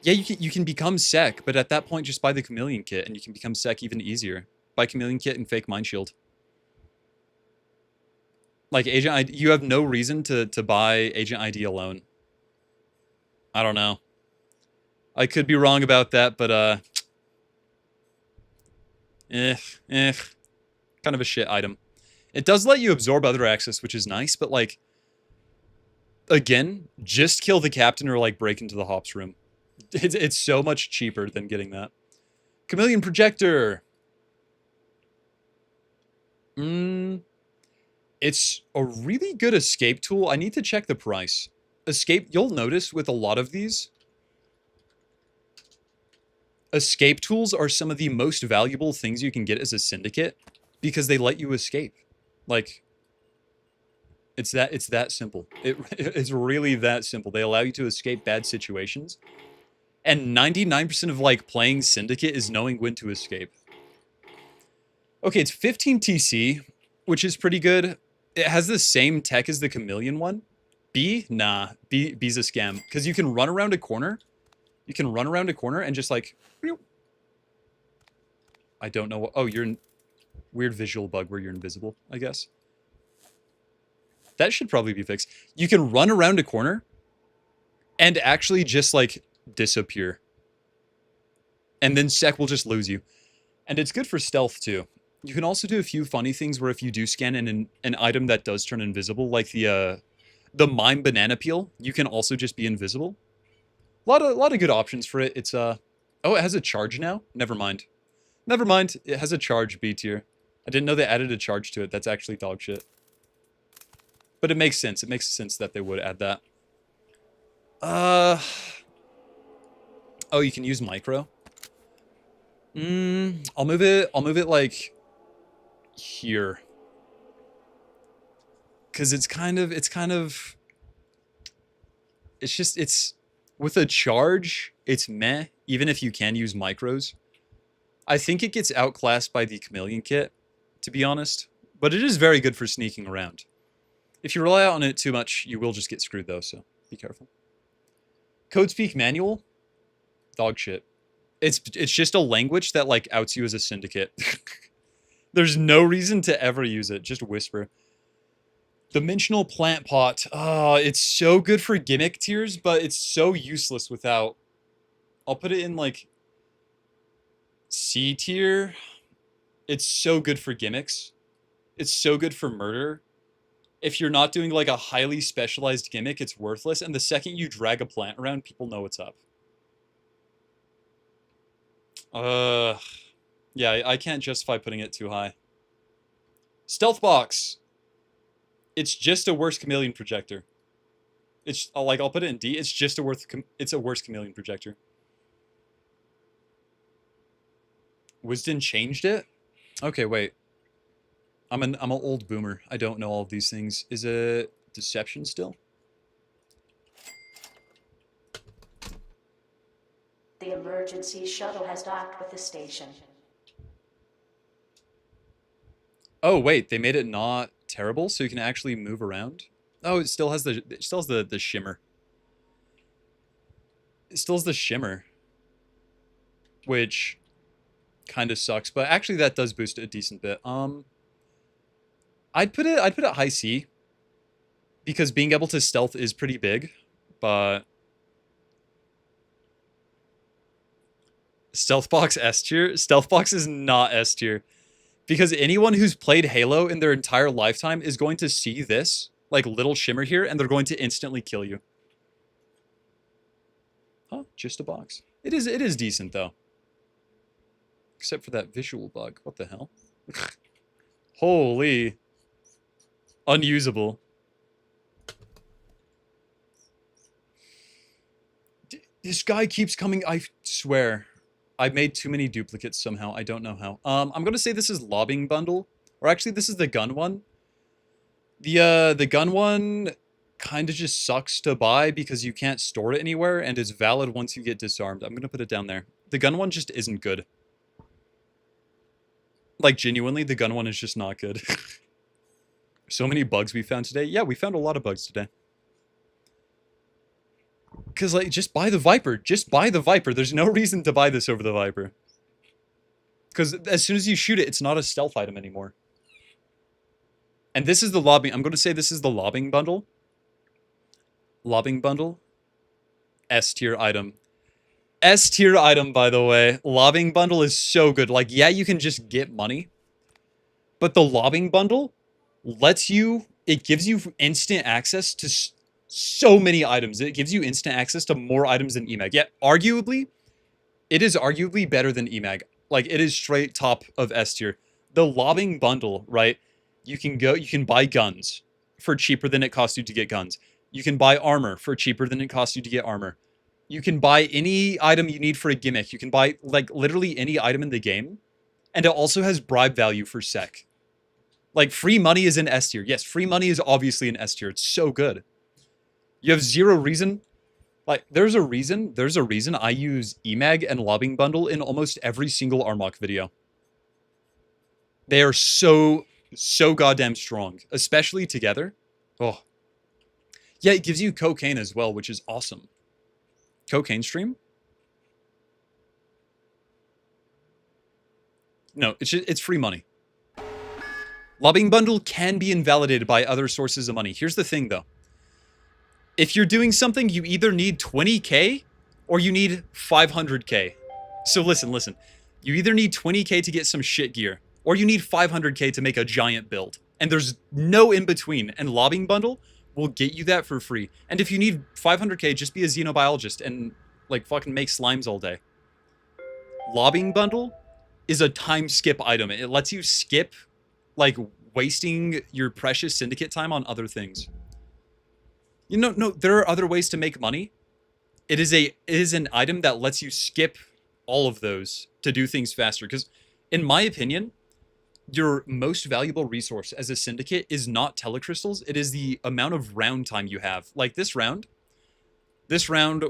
Yeah, you can become sec, but at that point, just buy the chameleon kit, and you can become sec even easier. Buy chameleon kit and fake mind shield. Like, Agent ID, you have no reason to buy Agent ID alone. I don't know. I could be wrong about that, but, kind of a shit item. It does let you absorb other access, which is nice, but, like, again, just kill the captain or, like, break into the hops room. It's so much cheaper than getting that. Chameleon projector. It's a really good escape tool. I need to check the price. Escape, you'll notice with a lot of these, escape tools are some of the most valuable things you can get as a syndicate because they let you escape. Like, it's that simple. It's really that simple. They allow you to escape bad situations. And 99% of, like, playing Syndicate is knowing when to escape. Okay, it's 15 TC, which is pretty good. It has the same tech as the chameleon one. B? Nah. B's a scam. Because you can run around a corner. You can run around a corner and just, like... I don't know what... Oh, you're in... Weird visual bug where you're invisible, I guess. That should probably be fixed. You can run around a corner and actually just, like, disappear. And then sec will just lose you. And it's good for stealth, too. You can also do a few funny things where if you do scan an item that does turn invisible, like the mime banana peel, you can also just be invisible. A lot of good options for it. It's oh, it has a charge now? Never mind. Never mind. It has a charge, B tier. I didn't know they added a charge to it. That's actually dog shit. But it makes sense. It makes sense that they would add that. Oh, you can use micro. I'll move it like here. Cause it's with a charge, it's meh, even if you can use micros. I think it gets outclassed by the chameleon kit, to be honest. But it is very good for sneaking around. If you rely on it too much, you will just get screwed though, so be careful. Codespeak manual? Dog shit. It's just a language that, like, outs you as a syndicate. There's no reason to ever use it. Just whisper. Dimensional plant pot. Oh, it's so good for gimmick tiers, but it's so useless without. I'll put it in, like, C tier. It's so good for gimmicks. It's so good for murder. If you're not doing like a highly specialized gimmick, it's worthless. And the second you drag a plant around, people know what's up. Yeah, I can't justify putting it too high. Stealth box. It's just a worse chameleon projector. It's like I'll put it in D. It's just a worse chameleon projector. Wisdom changed it? Okay, wait. I'm an old boomer. I don't know all of these things. Is it deception still? The emergency shuttle has docked with the station. Oh wait, they made it not terrible, so you can actually move around. Oh, it still has the shimmer. It still has the shimmer, which kind of sucks. But actually, that does boost it a decent bit. I'd put it high C because being able to stealth is pretty big, but stealth box S tier. Stealth box is not S tier. Because anyone who's played Halo in their entire lifetime is going to see this, like, little shimmer here, and they're going to instantly kill you. Huh? Just a box. It is decent, though. Except for that visual bug. What the hell? Holy. Unusable. This guy keeps coming, I swear. I made too many duplicates somehow. I don't know how. I'm gonna say this is lobbing bundle, or actually this is the gun one. The gun one kind of just sucks to buy because you can't store it anywhere and is valid once you get disarmed. I'm gonna put it down there. The gun one just isn't good. Like genuinely, the gun one is just not good. So many bugs we found today. Yeah, we found a lot of bugs today. Because, like, just buy the Viper. Just buy the Viper. There's no reason to buy this over the Viper. Because as soon as you shoot it, it's not a stealth item anymore. And this is the lobbing. I'm going to say this is the lobbing bundle. Lobbing bundle. S tier item. S tier item, by the way. Lobbing bundle is so good. Like, yeah, you can just get money. But the lobbing bundle lets you... It gives you instant access to... so many items. It gives you instant access to more items than EMAG. Yet, arguably, it is arguably better than EMAG. Like, it is straight top of S tier. The lobbing bundle, right? You can buy guns for cheaper than it costs you to get guns. You can buy armor for cheaper than it costs you to get armor. You can buy any item you need for a gimmick. You can buy, like, literally any item in the game. And it also has bribe value for sec. Like, free money is in S tier. Yes, free money is obviously in S tier. It's so good. You have zero reason. Like, there's a reason I use EMAG and lobbing bundle in almost every single Armok video. They are so goddamn strong, especially together. Oh. Yeah, it gives you cocaine as well, which is awesome. Cocaine stream? No, it's free money. Lobbing bundle can be invalidated by other sources of money. Here's the thing, though. If you're doing something, you either need 20k or you need 500k. So listen. You either need 20k to get some shit gear, or you need 500k to make a giant build. And there's no in between. And lobbing bundle will get you that for free. And if you need 500k, just be a xenobiologist and, like, fucking make slimes all day. Lobbing bundle is a time skip item. It lets you skip, like, wasting your precious syndicate time on other things. You know, no, there are other ways to make money. It is an item that lets you skip all of those to do things faster. Because, in my opinion, your most valuable resource as a syndicate is not telecrystals. It is the amount of round time you have. Like, this round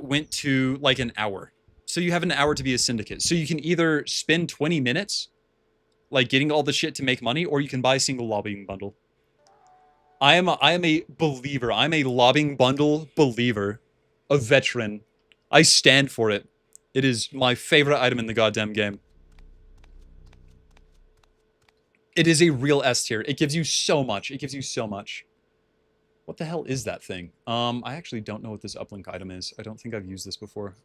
went to, like, an hour. So you have an hour to be a syndicate. So you can either spend 20 minutes, like, getting all the shit to make money, or you can buy a single lobbying bundle. I am a believer. I'm a lobbing bundle believer. A veteran. I stand for it. It is my favorite item in the goddamn game. It is a real S tier. It gives you so much. It gives you so much. What the hell is that thing? I actually don't know what this uplink item is. I don't think I've used this before.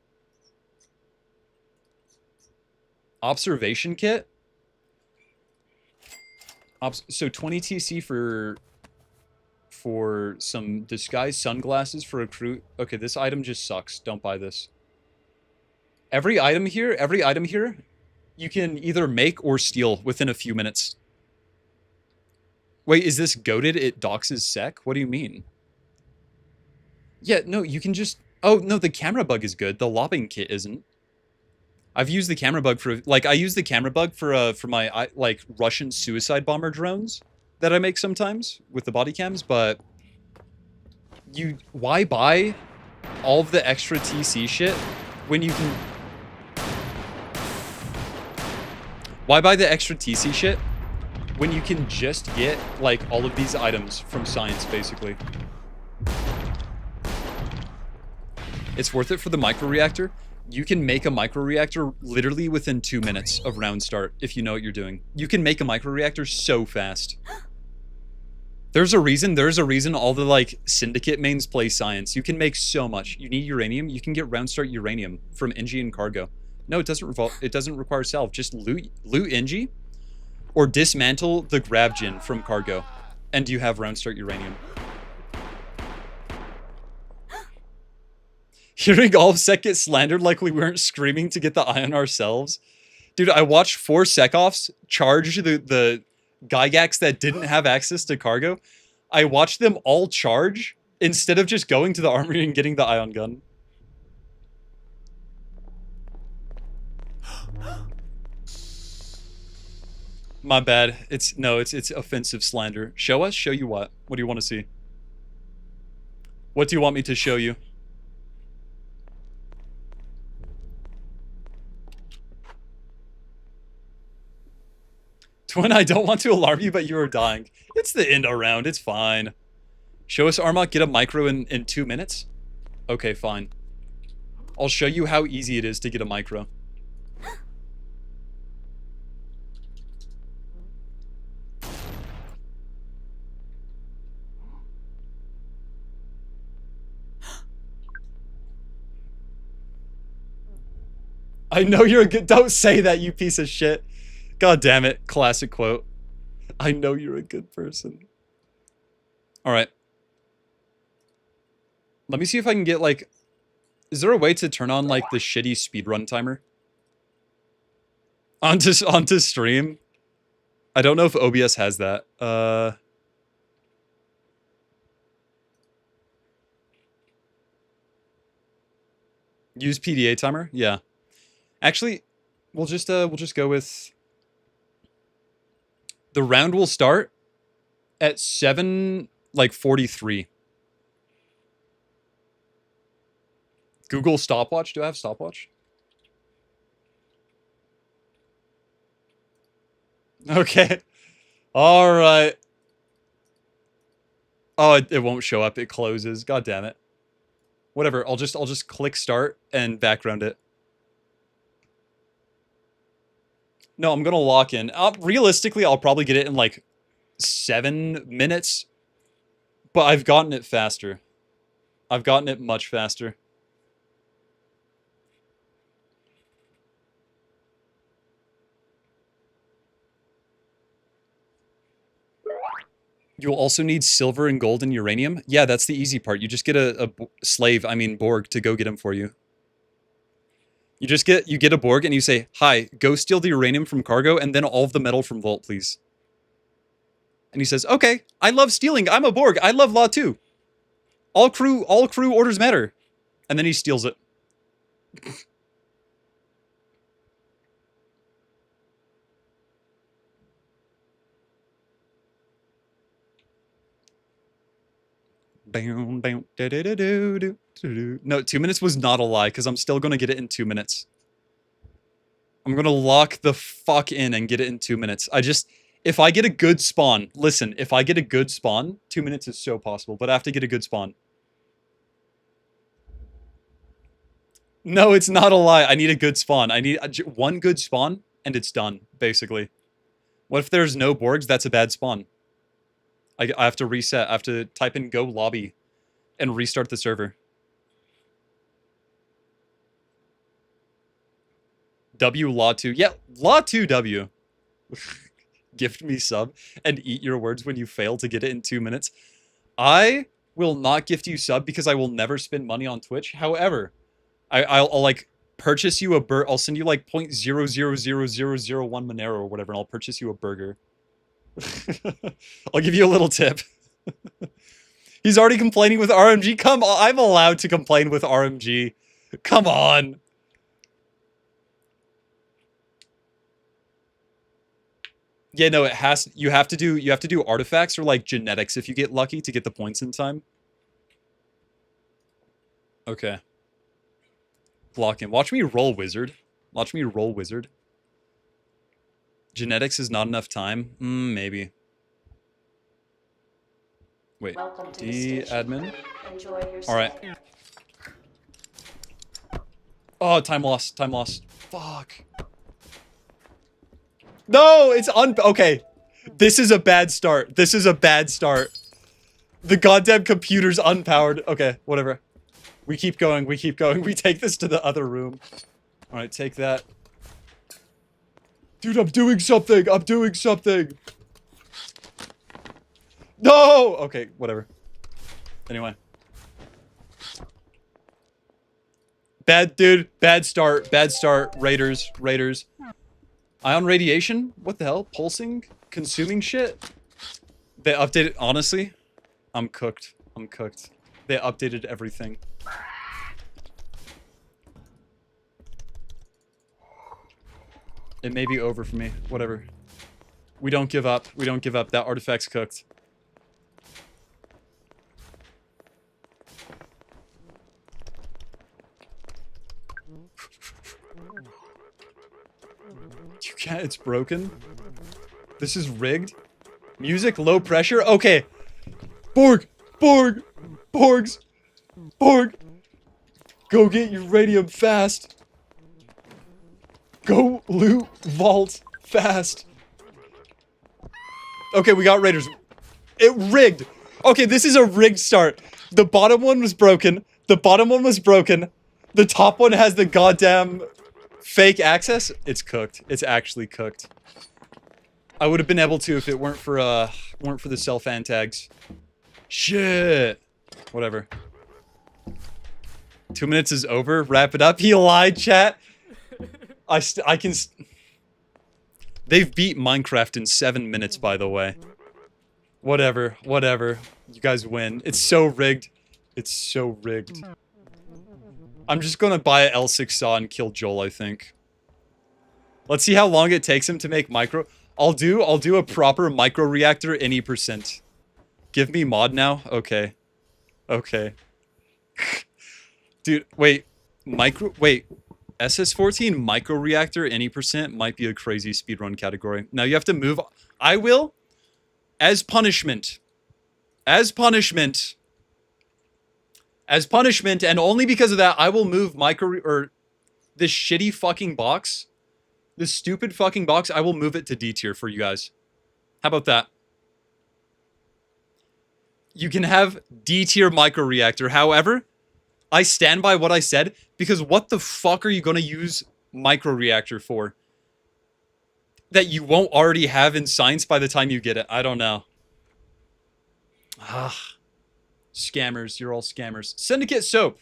Observation kit? So 20 TC for some disguised sunglasses for a crew. Okay, this item just sucks. Don't buy this. Every item here, you can either make or steal within a few minutes. Wait, is this goated? It doxes sec? What do you mean? Yeah, no, you can just... Oh, no, the camera bug is good. The lobbing kit isn't. I've used the camera bug for... Like, I use the camera bug for my, like, Russian suicide bomber drones that I make sometimes with the body cams, but... Why buy all of the extra TC shit when you can... Why buy the extra TC shit when you can just get, like, all of these items from science, basically? It's worth it for the microreactor. You can make a microreactor literally within 2 minutes of round start if you know what you're doing. You can make a microreactor so fast. There's a reason all the, like, syndicate mains play science. You can make so much. You need uranium, you can get round start uranium from Engie and Cargo. No, it doesn't require salve. Just loot Engie or dismantle the Gravgen from Cargo, and you have round start uranium. Hearing all of Sec get slandered like we weren't screaming to get the ion ourselves. Dude, I watched 4 Sec-offs charge the Gygax that didn't have access to Cargo. I watched them all charge instead of just going to the armory and getting the ion gun. My bad. It's offensive slander. Show us? Show you what? What do you want to see? What do you want me to show you? Twin, I don't want to alarm you, but you are dying. It's the end round. It's fine. Show us Armok get a micro in 2 minutes? Okay, fine. I'll show you how easy it is to get a micro. I know you're a good... Don't say that, you piece of shit. God damn it. Classic quote. I know you're a good person. Alright. Let me see if I can get, like... Is there a way to turn on, like, the shitty speedrun timer? Onto stream? I don't know if OBS has that. Use PDA timer? Yeah. Actually, we'll just go with... The round will start at 7:43. Google stopwatch. Do I have stopwatch? Okay. All right. Oh, it won't show up. It closes. God damn it. Whatever. I'll just click start and background it. No, I'm gonna lock in. Realistically, I'll probably get it in like 7 minutes, but I've gotten it faster. I've gotten it much faster. You'll also need silver and gold and uranium. Yeah, that's the easy part. You just get a slave, I mean Borg, to go get them for you. You get a Borg and you say, "Hi, go steal the uranium from Cargo and then all of the metal from Vault, please." And he says, "Okay, I love stealing. I'm a Borg. I love law too. All crew orders matter." And then he steals it. No, 2 minutes was not a lie, because I'm still going to get it in 2 minutes. I'm going to lock the fuck in and get it in 2 minutes. If I get a good spawn, listen, if I get a good spawn, 2 minutes is so possible, but I have to get a good spawn. No, it's not a lie. I need a good spawn. I need one good spawn, and it's done, basically. What if there's no Borgs? That's a bad spawn. I have to reset. I have to type in go lobby and restart the server. W law 2. Yeah, law 2 W. gift me sub and eat your words when you fail to get it in 2 minutes. I will not gift you sub because I will never spend money on Twitch. However, I'll like purchase you a burger. I'll send you like 0.000001 Monero or whatever, and I'll purchase you a burger. I'll give you a little tip. He's already complaining with RMG. Come on, I'm allowed to complain with RMG. Come on. Yeah, no, it has. You have to do artifacts or like genetics if you get lucky to get the points in time. Okay. Block him. Watch me roll wizard. Watch me roll wizard. Genetics is not enough time. Maybe. Wait. Welcome to the D station. admin. Enjoy your All right. stay. Oh, time lost. Time lost. Fuck. No, it's okay. This is a bad start. This is a bad start. The goddamn computer's unpowered. Okay, whatever. We keep going. We keep going. We take this to the other room. All right, take that. Dude, I'm doing something. I'm doing something. No! Okay, whatever. Anyway. Bad, dude. Bad start. Bad start. Raiders. Raiders. Ion radiation? What the hell? Pulsing? Consuming shit? They updated... Honestly, I'm cooked. I'm cooked. They updated everything. It may be over for me. Whatever. We don't give up. We don't give up. That artifact's cooked. You can't. It's broken. This is rigged. Music, low pressure. Okay. Borg! Borg! Borgs! Borg! Go get uranium fast. Go loot vault fast. Okay, we got raiders. It rigged. Okay, this is a rigged start. The bottom one was broken. The bottom one was broken. The top one has the goddamn fake access. It's cooked. It's actually cooked. I would have been able to if it weren't for the self-fan tags. Shit. Whatever. 2 minutes is over. Wrap it up. He lied, chat. I can... They've beat Minecraft in 7 minutes, by the way. Whatever. Whatever. You guys win. It's so rigged. It's so rigged. I'm just gonna buy a L6 saw and kill Joel, I think. Let's see how long it takes him to make micro... I'll do a proper micro reactor any percent. Give me mod now? Okay. Okay. Dude, wait. Wait. SS14 micro reactor any percent might be a crazy speedrun category. Now you have to move... I will, as punishment, and only because of that, I will move this shitty fucking box, this stupid fucking box, I will move it to D tier for you guys. How about that? You can have D tier micro reactor. However, I stand by what I said, because what the fuck are you gonna use micro reactor for? That you won't already have in science by the time you get it. I don't know. Ah. Scammers. You're all scammers. Syndicate soap.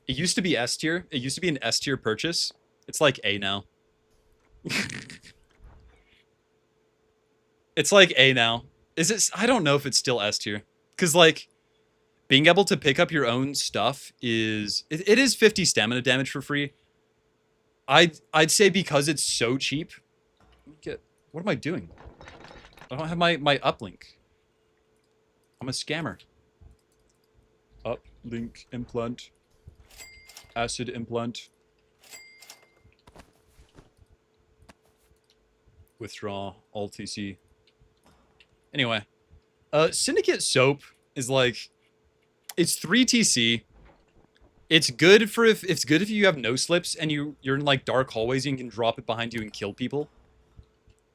It used to be S tier. It used to be an S tier purchase. It's like A now. It's like A now. Is it? I don't know if it's still S tier. Because, like, being able to pick up your own stuff is... It is 50 stamina damage for free. I'd say because it's so cheap... What am I doing? I don't have my uplink. I'm a scammer. Uplink implant. Acid implant. Withdraw. All TC. Anyway. Syndicate soap is like... It's 3 TC. It's good if you have no slips and you're in like dark hallways and you can drop it behind you and kill people.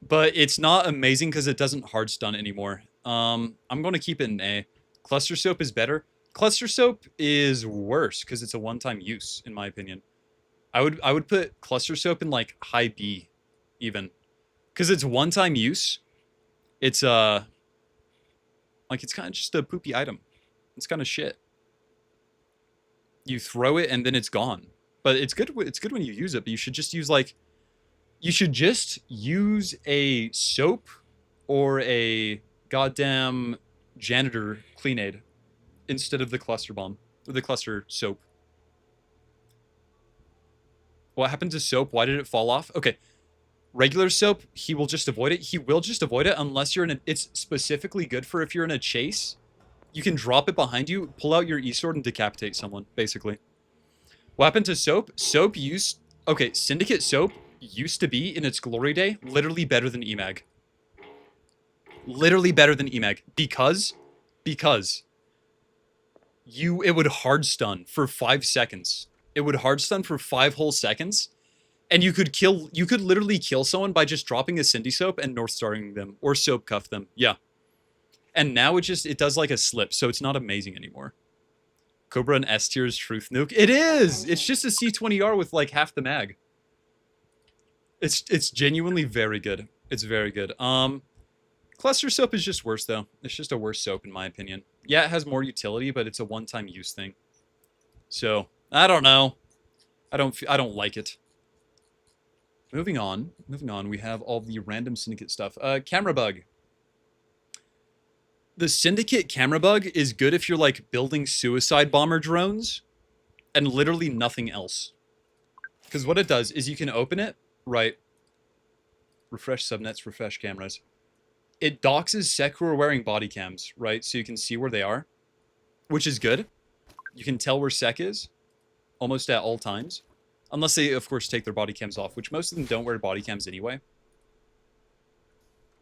But it's not amazing because it doesn't hard stun anymore. I'm going to keep it in A. Cluster soap is better. Cluster soap is worse because it's a one-time use, in my opinion. I would put cluster soap in like high B, even. Because it's one-time use. It's, like, it's kind of just a poopy item. It's kind of shit. You throw it and then it's gone. But it's good when you use it, but you should just use, like... You should just use a soap or a goddamn janitor clean aid instead of the cluster bomb. Or the cluster soap. What happened to soap? Why did it fall off? Okay. Regular soap, he will just avoid it. He will just avoid it unless you're in a... It's specifically good for if you're in a chase. You can drop it behind you, pull out your e-sword, and decapitate someone, basically. What happened to soap? Soap used... Okay, Syndicate soap used to be, in its glory day, literally better than EMAG. Literally better than EMAG. Because it would hard stun for 5 seconds. It would hard stun for 5 whole seconds. And you could literally kill someone by just dropping a Cindy soap and North Starring them. Or soap cuff them. Yeah. And now it does like a slip, so it's not amazing anymore. Cobra and S tier's truth nuke. It is! It's just a C20R with like half the mag. It's genuinely very good. It's very good. Cluster soap is just worse though. It's just a worse soap in my opinion. Yeah, it has more utility, but it's a one-time use thing. So, I don't know. I don't like it. Moving on, we have all the random Syndicate stuff. Camera bug. The Syndicate camera bug is good if you're, like, building suicide bomber drones and literally nothing else. Because what it does is you can open it, right? Refresh subnets, refresh cameras. It doxes sec who are wearing body cams, right? So you can see where they are, which is good. You can tell where sec is almost at all times. Unless they, of course, take their body cams off, which most of them don't wear body cams anyway.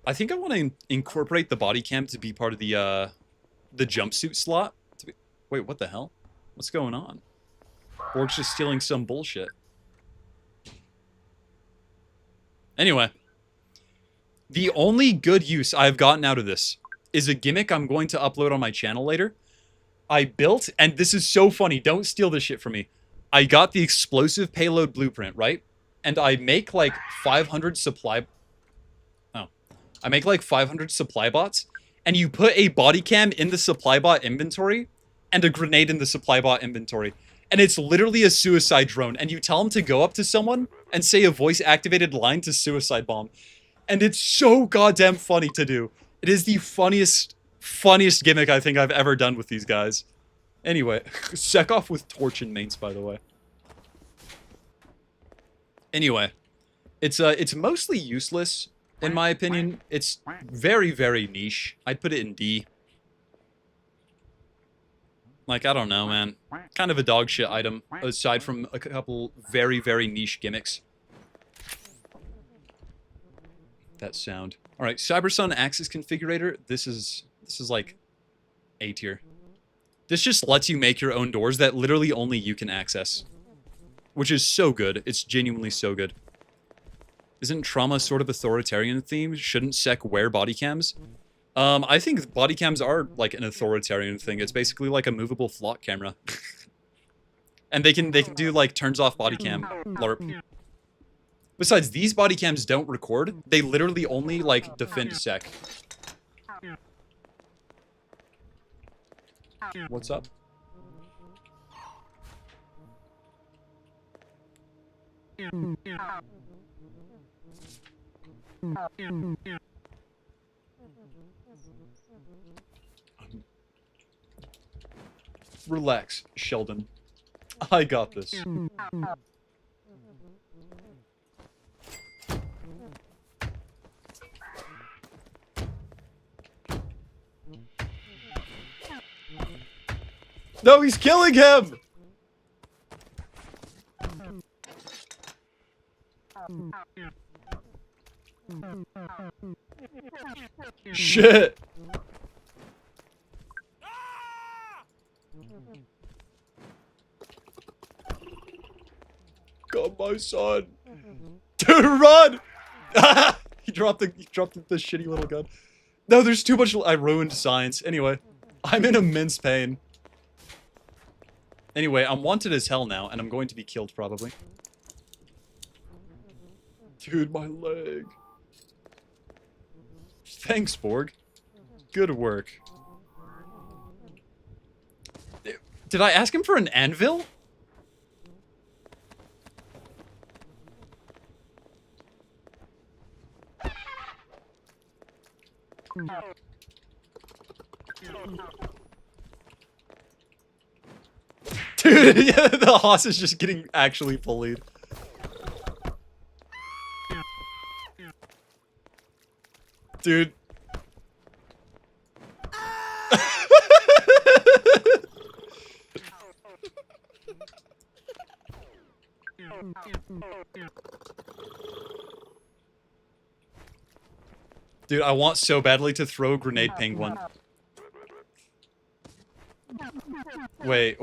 I think I want to incorporate the body cam to be part of the jumpsuit slot. Wait, what the hell? What's going on? Borg's just stealing some bullshit. Anyway. The only good use I've gotten out of this is a gimmick I'm going to upload on my channel later. I built, and this is so funny, don't steal this shit from me. I got the explosive payload blueprint, right? And I make like 500 supply... Oh. I make like 500 supply bots, and you put a body cam in the supply bot inventory, and a grenade in the supply bot inventory. And it's literally a suicide drone, and you tell them to go up to someone and say a voice-activated line to suicide bomb. And it's so goddamn funny to do. It is the funniest gimmick I think I've ever done with these guys. Anyway, sec off with torch and mains, by the way. Anyway, it's mostly useless, in my opinion. It's very, very niche. I'd put it in D. Like, I don't know, man. Kind of a dog shit item, aside from a couple very, very niche gimmicks. That sound. Alright, Cybersun Axis Configurator. This is like A tier. This just lets you make your own doors that literally only you can access. Which is so good. It's genuinely so good. Isn't trauma sort of authoritarian theme? Shouldn't sec wear body cams? I think body cams are like an authoritarian thing. It's basically like a movable flock camera. And they can do like turns off body cam. LARP. Besides, these body cams don't record. They literally only like defend sec. What's up? Relax, Sheldon. I got this. No, he's killing him! Shit! Got my son. Dude, run! He dropped the shitty little gun. No, there's too much. I ruined science. Anyway, I'm in immense pain. Anyway, I'm wanted as hell now, and I'm going to be killed probably. Dude, my leg. Thanks, Borg. Good work. Did I ask him for an anvil? Dude, yeah, the hoss is just getting actually bullied. Dude. Dude, I want so badly to throw a grenade penguin. Wait.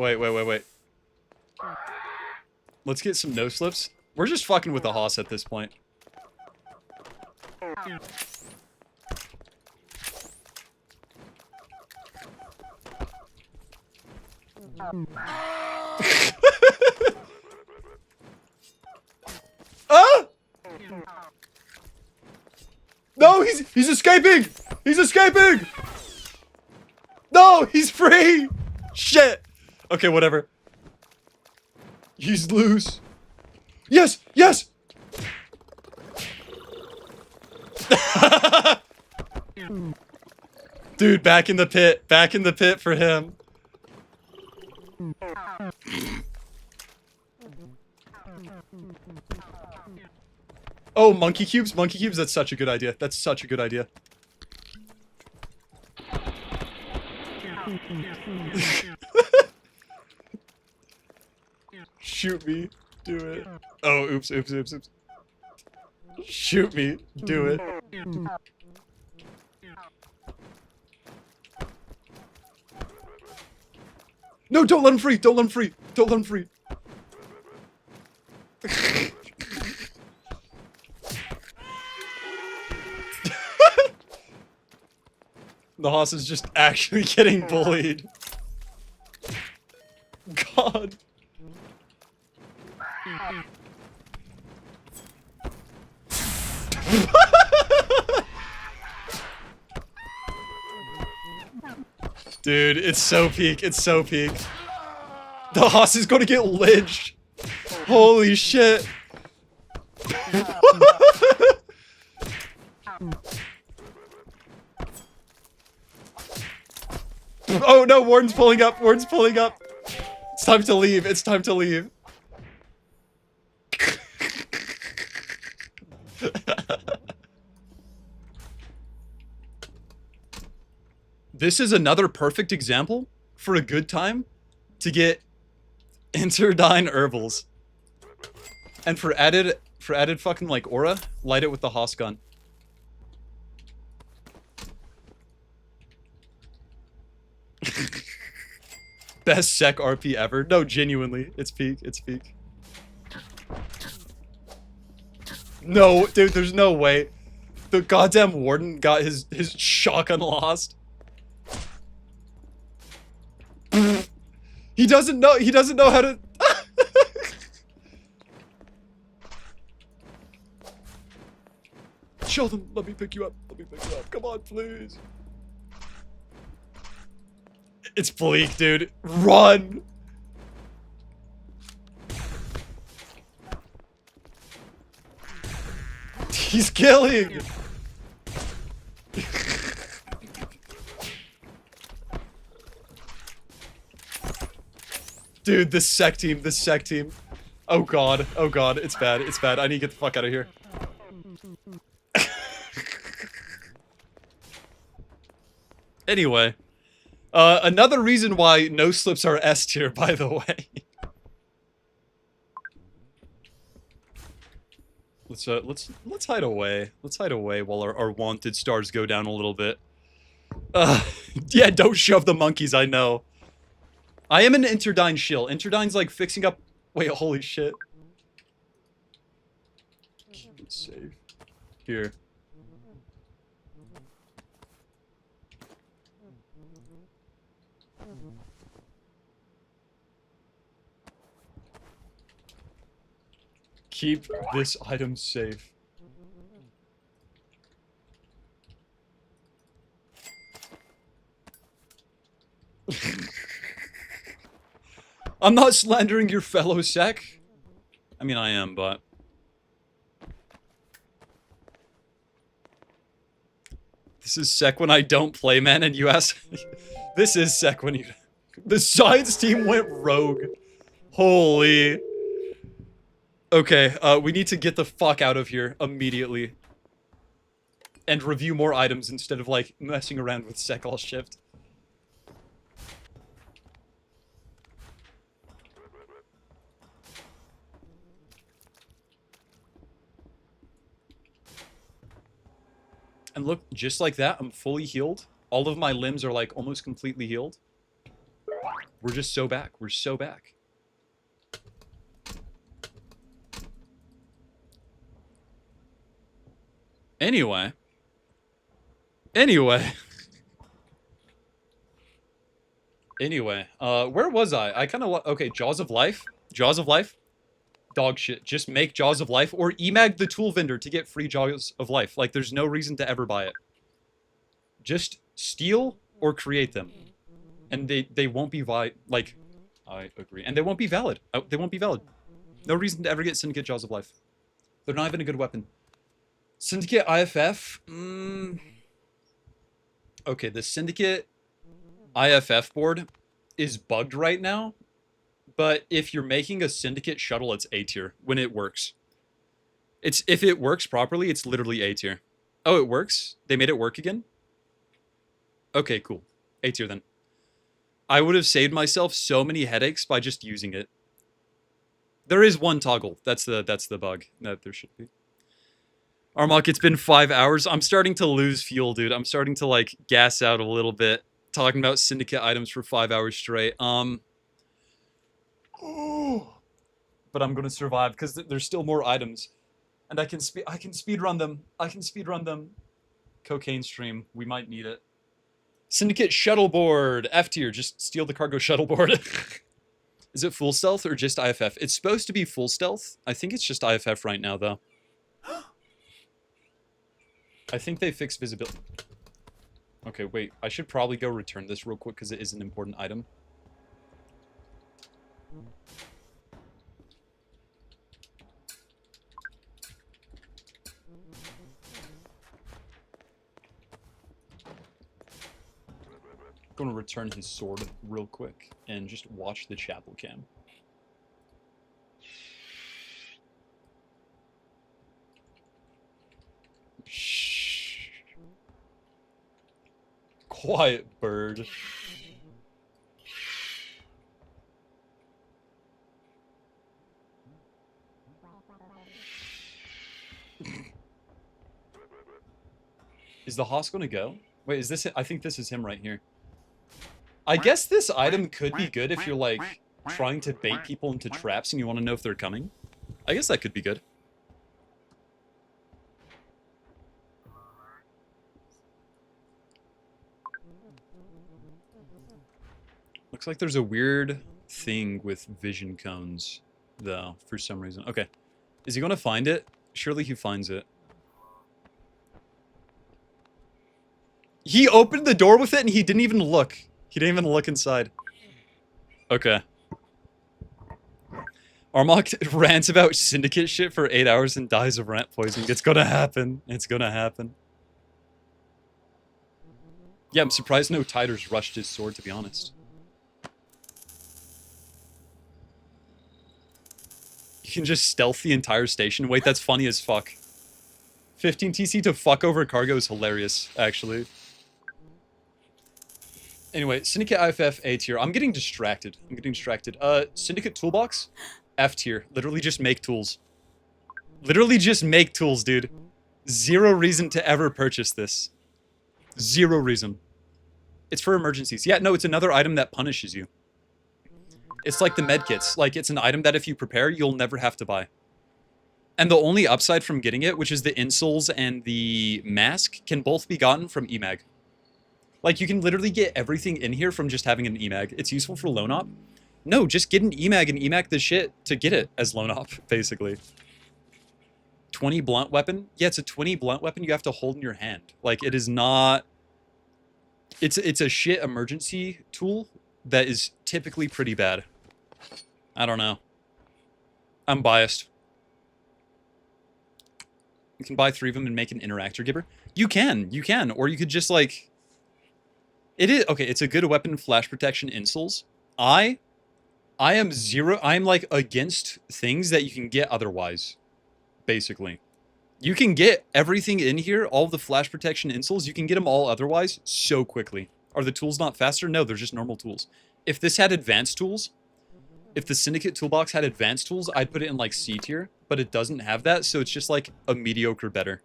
Let's get some no slips. We're just fucking with the hoss at this point. Ah! No, he's escaping! He's escaping! No, he's free! Shit! Okay, whatever. He's loose. Yes! Yes! Dude, back in the pit. Back in the pit for him. Oh, monkey cubes? Monkey cubes? That's such a good idea. That's such a good idea. Shoot me. Do it. Oh, oops. Shoot me. Do it. No, don't let him free. Don't let him free. Don't let him free. The hoss is just actually getting bullied. God. Dude, it's so peak. It's so peak. The hoss is gonna get lynched. Holy shit. Oh no, Warden's pulling up. Warden's pulling up. It's time to leave. It's time to leave. This is another perfect example for a good time to get Interdyne herbals. And for added fucking like aura, light it with the hoss gun. Best sec RP ever. No, genuinely. It's peak. It's peak. No, dude, there's no way. The goddamn Warden got his shotgun lost. He doesn't know how to... Sheldon, let me pick you up. Let me pick you up. Come on, please. It's bleak, dude. Run! He's killing! Dude, this sec team. Oh god, it's bad, I need to get the fuck out of here. Anyway. Another reason why no slips are S tier, by the way. Let's hide away. Let's hide away while our wanted stars go down a little bit. Yeah, don't shove the monkeys, I know. I am an Interdyne shill. Interdyne's like fixing up... Wait, holy shit. Keep it safe. Here. Keep this item safe. I'm not slandering your fellow sec. I mean, I am, but... This is sec when I don't play, man, and you ask... This is sec when you... The science team went rogue. Holy... Okay, we need to get the fuck out of here immediately. And review more items instead of, like, messing around with sec all shift. And look, just like that, I'm fully healed. All of my limbs are, like, almost completely healed. We're just so back. We're so back. Anyway. Anyway, where was I? I kind of... Okay, Jaws of Life. Jaws of Life. Dog shit. Just make Jaws of Life or emag the tool vendor to get free Jaws of Life. Like, there's no reason to ever buy it. Just steal or create them. And they won't be like, I agree. And they won't be valid. Oh, they won't be valid. No reason to ever get Syndicate Jaws of Life. They're not even a good weapon. Syndicate IFF? Okay, the Syndicate IFF board is bugged right now, but if you're making a Syndicate shuttle, it's A tier when it works. If it works properly, it's literally A tier. Oh, it works? They made it work again? Okay, cool. A tier then. I would have saved myself so many headaches by just using it. There is one toggle. That's the bug that there should be. Armok, it's been 5 hours. I'm starting to lose fuel, dude. I'm starting to, like, gas out a little bit. Talking about Syndicate items for 5 hours straight. But I'm gonna survive, because there's still more items. And I can speed run them. I can speed run them. Cocaine stream. We might need it. Syndicate shuttle board. F tier. Just steal the cargo shuttle board. Is it full stealth or just IFF? It's supposed to be full stealth. I think it's just IFF right now, though. I think they fixed visibility. Okay, wait. I should probably go return this real quick because it is an important item. I'm going to return his sword real quick and just watch the chapel cam. Shh. Quiet bird. Is the hoss gonna go? Wait, is this it? I think this is him right here. I guess this item could be good if you're, like, trying to bait people into traps and you want to know if they're coming. I guess that could be good. Looks like there's a weird thing with vision cones, though, for some reason. Okay. Is he going to find it? Surely he finds it. He opened the door with it and he didn't even look. He didn't even look inside. Okay. Armok rants about Syndicate shit for 8 hours and dies of rant poisoning. It's gonna happen. It's gonna happen. Yeah, I'm surprised no Tiders rushed his sword, to be honest. You can just stealth the entire station. Wait, that's funny as fuck. 15 TC to fuck over cargo is hilarious, actually. Anyway, Syndicate IFF A tier. I'm getting distracted. Syndicate Toolbox F tier. Literally just make tools. Literally just make tools, dude. Zero reason to ever purchase this. Zero reason. It's for emergencies. Yeah, no, it's another item that punishes you. It's like the medkits. Like, it's an item that if you prepare, you'll never have to buy. And the only upside from getting it, which is the insoles and the mask, can both be gotten from EMAG. Like, you can literally get everything in here from just having an EMAG. It's useful for lone op. No, just get an EMAG and EMAG the shit to get it as lone op, basically. 20 blunt weapon? Yeah, it's a 20 blunt weapon you have to hold in your hand. Like, it is not... It's a shit emergency tool that is typically pretty bad. I don't know. I'm biased. You can buy 3 of them and make an interactor gibber. You can. Or you could just, like... It is... Okay, it's a good weapon, flash protection, insoles. I am like, against things that you can get otherwise. Basically. You can get everything in here, all of the flash protection insoles, you can get them all otherwise so quickly. Are the tools not faster? No, they're just normal tools. If this had advanced tools, if the Syndicate toolbox had advanced tools, I'd put it in like C tier, but it doesn't have that, so it's just like a mediocre better.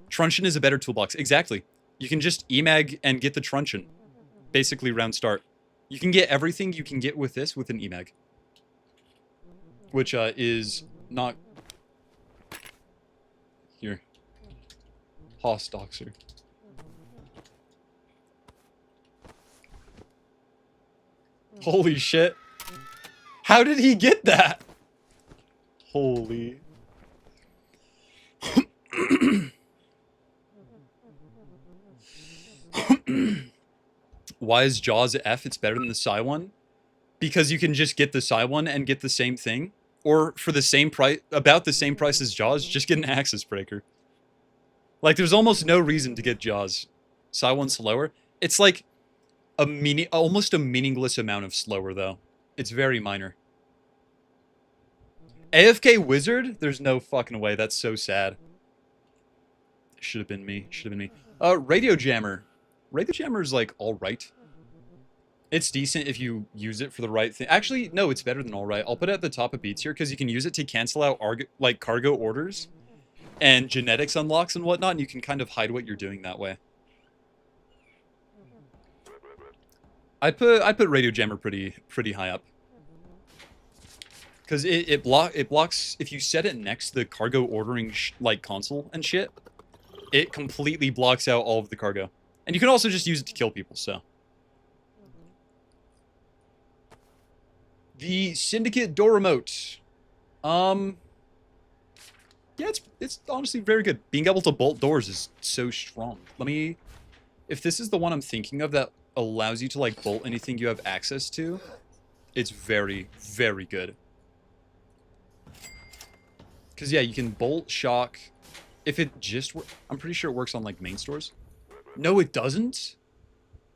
Truncheon is a better toolbox. Exactly. You can just emag and get the truncheon. Basically round start. You can get everything you can get with this with an emag. Which is not... Here. Hoss Doxer. Holy shit. How did he get that? Holy. Why is Jaws F? It's better than the Psy one? Because you can just get the Psy one and get the same thing. Or for the same price, about the same price as Jaws, just get an Axis Breaker. Like, there's almost no reason to get Jaws. Psy 1 slower. It's like almost a meaningless amount of slower, though. It's very minor. AFK Wizard? There's no fucking way. That's so sad. Should have been me. Should have been me. Radio Jammer. Radio Jammer is, like, alright. It's decent if you use it for the right thing. Actually, no, it's better than alright. I'll put it at the top of beats here, because you can use it to cancel out, like, cargo orders and genetics unlocks and whatnot, and you can kind of hide what you're doing that way. I'd put Radio Jammer pretty high up. Because it blocks, if you set it next to the cargo ordering, like, console and shit, it completely blocks out all of the cargo. And you can also just use it to kill people, so. The Syndicate door remote. Yeah, it's honestly very good. Being able to bolt doors is so strong. Let me... If this is the one I'm thinking of that allows you to, like, bolt anything you have access to, it's very, very good. Because, yeah, you can bolt, shock. If it just... I'm pretty sure it works on, like, main stores. No, it doesn't?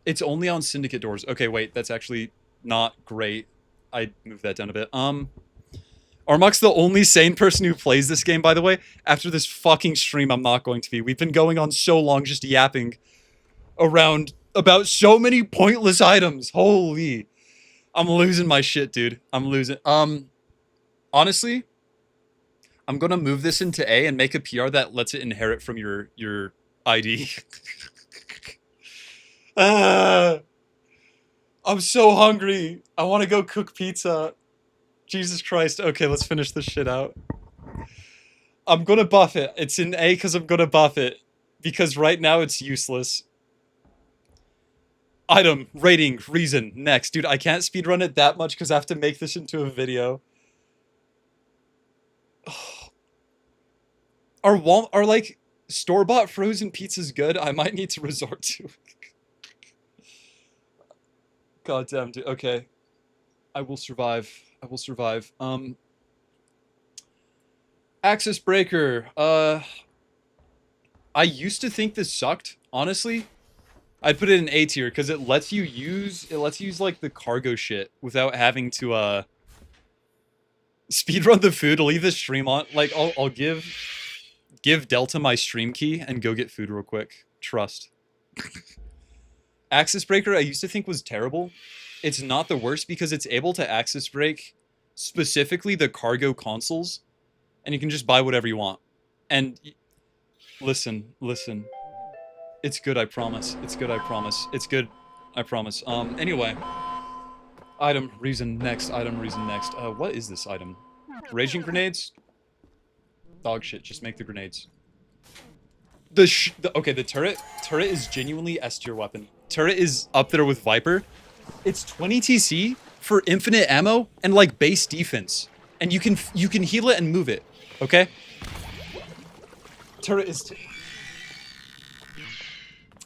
It's only on Syndicate doors. Okay, wait, that's actually not great. I moved that down a bit. Armuk's the only sane person who plays this game, by the way. After this fucking stream, I'm not going to be. We've been going on so long just yapping around about so many pointless items. Holy. I'm losing my shit, dude. I'm losing. Honestly, I'm gonna move this into A and make a PR that lets it inherit from your ID. I'm so hungry. I want to go cook pizza. Jesus Christ. Okay, let's finish this shit out. I'm gonna buff it. It's in A because I'm gonna buff it. Because right now it's useless. Item, rating, reason, next. Dude, I can't speedrun it that much because I have to make this into a video. Are like, store-bought frozen pizzas good? I might need to resort to it. God damn, dude. Okay. I will survive. I will survive. Access Breaker. I used to think this sucked, honestly. I'd put it in A tier because it lets you use like the cargo shit without having to speedrun the food. I'll leave the stream on. Like I'll give Delta my stream key and go get food real quick. Trust. Access Breaker I used to think was terrible. It's not the worst because it's able to access break specifically the cargo consoles, and you can just buy whatever you want. And listen. It's good, I promise. It's good, I promise. It's good, I promise. Anyway. Item, reason, next. Item, reason, next. What is this item? Raging grenades? Dog shit, just make the grenades. Okay, the turret is genuinely S tier weapon. Turret is up there with Viper. It's 20 TC for infinite ammo and like base defense. And you can heal it and move it, okay? Turret is...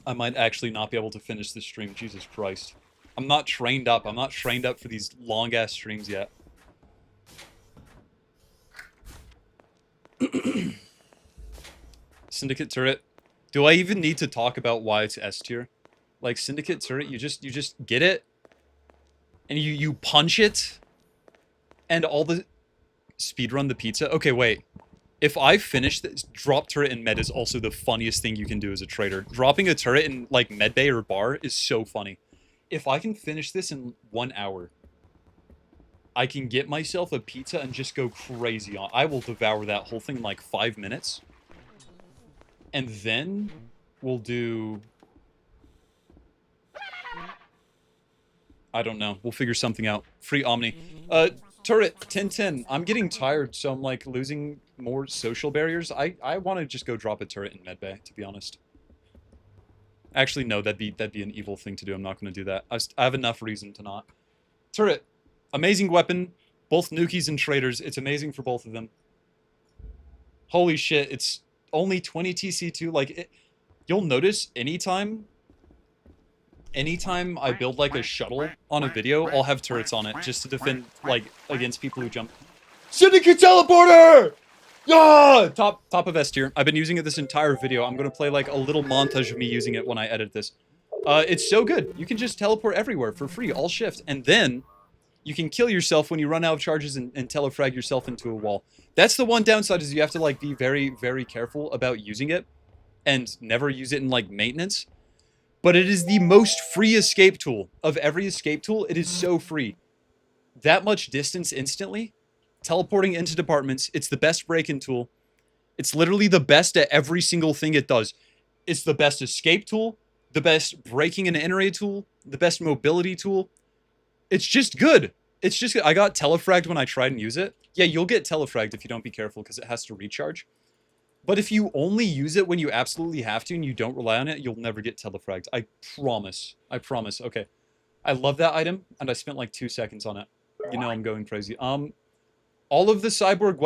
I might actually not be able to finish this stream, Jesus Christ. I'm not trained up. I'm not trained up for these long-ass streams yet. Syndicate turret. Do I even need to talk about why it's S tier? Like, Syndicate turret, you just get it, and you punch it, and all the... Speedrun the pizza? Okay, wait. If I finish this, drop turret in med is also the funniest thing you can do as a trader. Dropping a turret in, like, med bay or bar is so funny. If I can finish this in 1 hour, I can get myself a pizza and just go crazy on. I will devour that whole thing in, like, 5 minutes. And then we'll do... I don't know. We'll figure something out. Free Omni. Turret, 1010. I'm getting tired, so I'm, like, losing more social barriers. I want to just go drop a turret in medbay, to be honest. Actually, no, that'd be an evil thing to do. I'm not going to do that. I have enough reason to not. Turret. Amazing weapon. Both nukies and traders. It's amazing for both of them. Holy shit, it's only 20 TC2. Like, you'll notice anytime I build, like, a shuttle on a video, I'll have turrets on it just to defend, like, against people who jump. Syndicate teleporter! Yeah! Top of S tier. I've been using it this entire video. I'm gonna play, like, a little montage of me using it when I edit this. It's so good. You can just teleport everywhere for free, all shift, and then you can kill yourself when you run out of charges and telefrag yourself into a wall. That's the one downside, is you have to, like, be very, very careful about using it and never use it in, like, maintenance. But it is the most free escape tool. Of every escape tool, it is so free. That much distance instantly. Teleporting into departments. It's the best break-in tool. It's literally the best at every single thing it does. It's the best escape tool. The best breaking and entering tool. The best mobility tool. It's just good. It's just good. I got telefragged when I tried and use it. Yeah, you'll get telefragged if you don't be careful because it has to recharge. But if you only use it when you absolutely have to and you don't rely on it, you'll never get telefragged. I promise. I promise. Okay. I love that item, and I spent like 2 seconds on it. You know I'm going crazy. All of the cyborg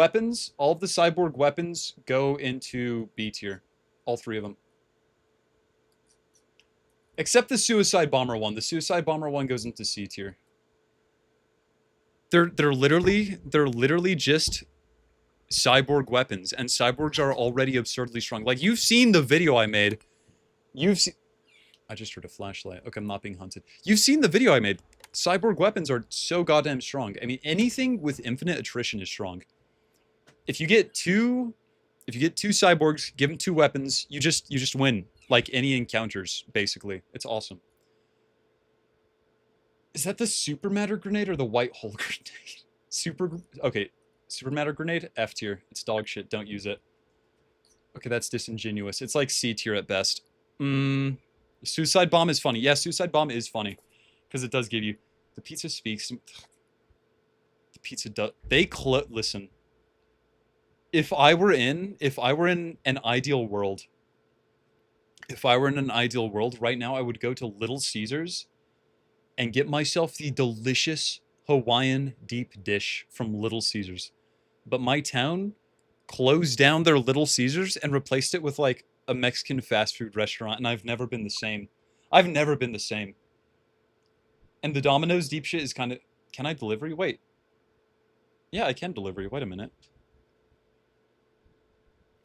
weapons go into B tier. All 3 of them. Except the suicide bomber one. The suicide bomber one goes into C tier. They're literally just cyborg weapons, and cyborgs are already absurdly strong. Like, you've seen the video I made. You've seen... I just heard a flashlight. Okay, I'm not being hunted. You've seen the video I made. Cyborg weapons are so goddamn strong. I mean, anything with infinite attrition is strong. If you get two cyborgs, give them 2 weapons, you just win. Like any encounters, basically. It's awesome. Is that the super matter grenade or the white hole grenade? Okay. Super matter grenade, F tier. It's dog shit. Don't use it. Okay, that's disingenuous. It's like C tier at best. Suicide bomb is funny. Yeah, suicide bomb is funny. Because it does give you... The pizza speaks. The pizza does... Listen. If I were in an ideal world... right now, I would go to Little Caesars and get myself the delicious Hawaiian deep dish from Little Caesars. But my town closed down their Little Caesars and replaced it with, like, a Mexican fast food restaurant, and I've never been the same. I've never been the same. And the Domino's deep shit is kind of... Can I delivery? Wait. Yeah, I can delivery. Wait a minute.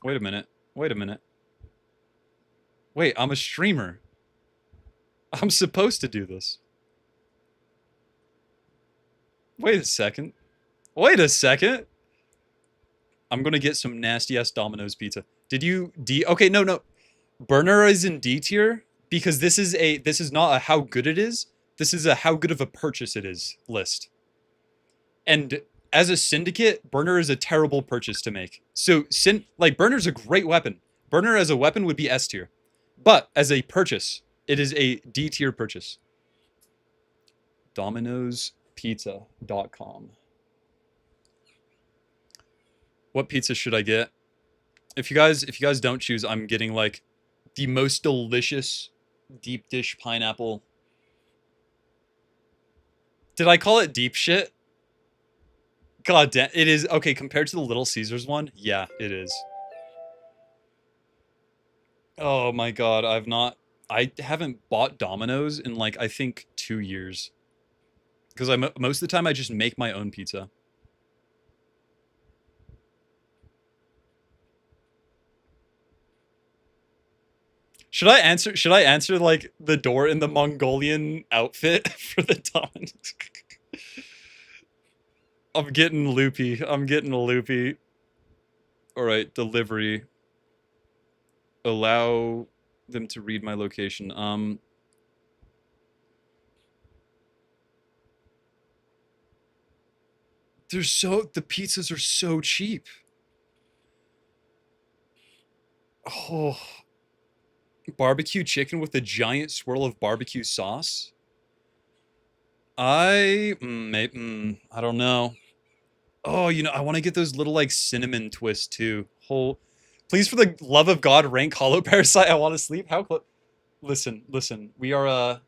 Wait a minute. Wait a minute. Wait, I'm a streamer. I'm supposed to do this. Wait a second. Wait a second. I'm gonna get some nasty-ass Domino's pizza. Did you... Okay, no. Burner is in D tier because this is not a how good it is. This is a how good of a purchase it is list. And as a syndicate, Burner is a terrible purchase to make. So, Burner's a great weapon. Burner as a weapon would be S tier. But as a purchase, it is a D tier purchase. Domino'sPizza.com. What pizza should I get? If you guys don't choose, I'm getting, like, the most delicious deep dish pineapple. Did I call it deep shit? God damn, it is. Okay, compared to the Little Caesars one, yeah, it is. Oh my god, I haven't bought Domino's in, like, I think 2 years. Because most of the time I just make my own pizza. Should I answer? Should I answer like the door in the Mongolian outfit for the Domino's? I'm getting loopy. I'm getting loopy. All right, delivery. Allow them to read my location. The pizzas are so cheap. Oh, barbecue chicken with a giant swirl of barbecue sauce. I don't know. Oh, you know, I want to get those little like cinnamon twists too. Please, for the love of God, rank Hollow Parasite. I want to sleep. How close? Listen. We are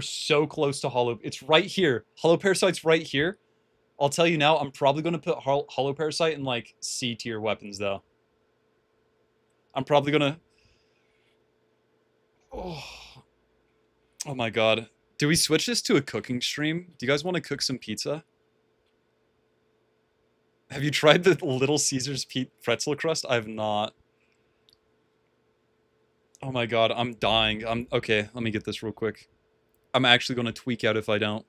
so close to Hollow. It's right here. Hollow Parasite's right here. I'll tell you now. I'm probably going to put Hollow Parasite in like C tier weapons though. I'm probably gonna. Oh, oh my God. Do we switch this to a cooking stream? Do you guys want to cook some pizza? Have you tried the Little Caesars pretzel crust? I've not. Oh my God, I'm dying. Okay, let me get this real quick. I'm actually going to tweak out if I don't.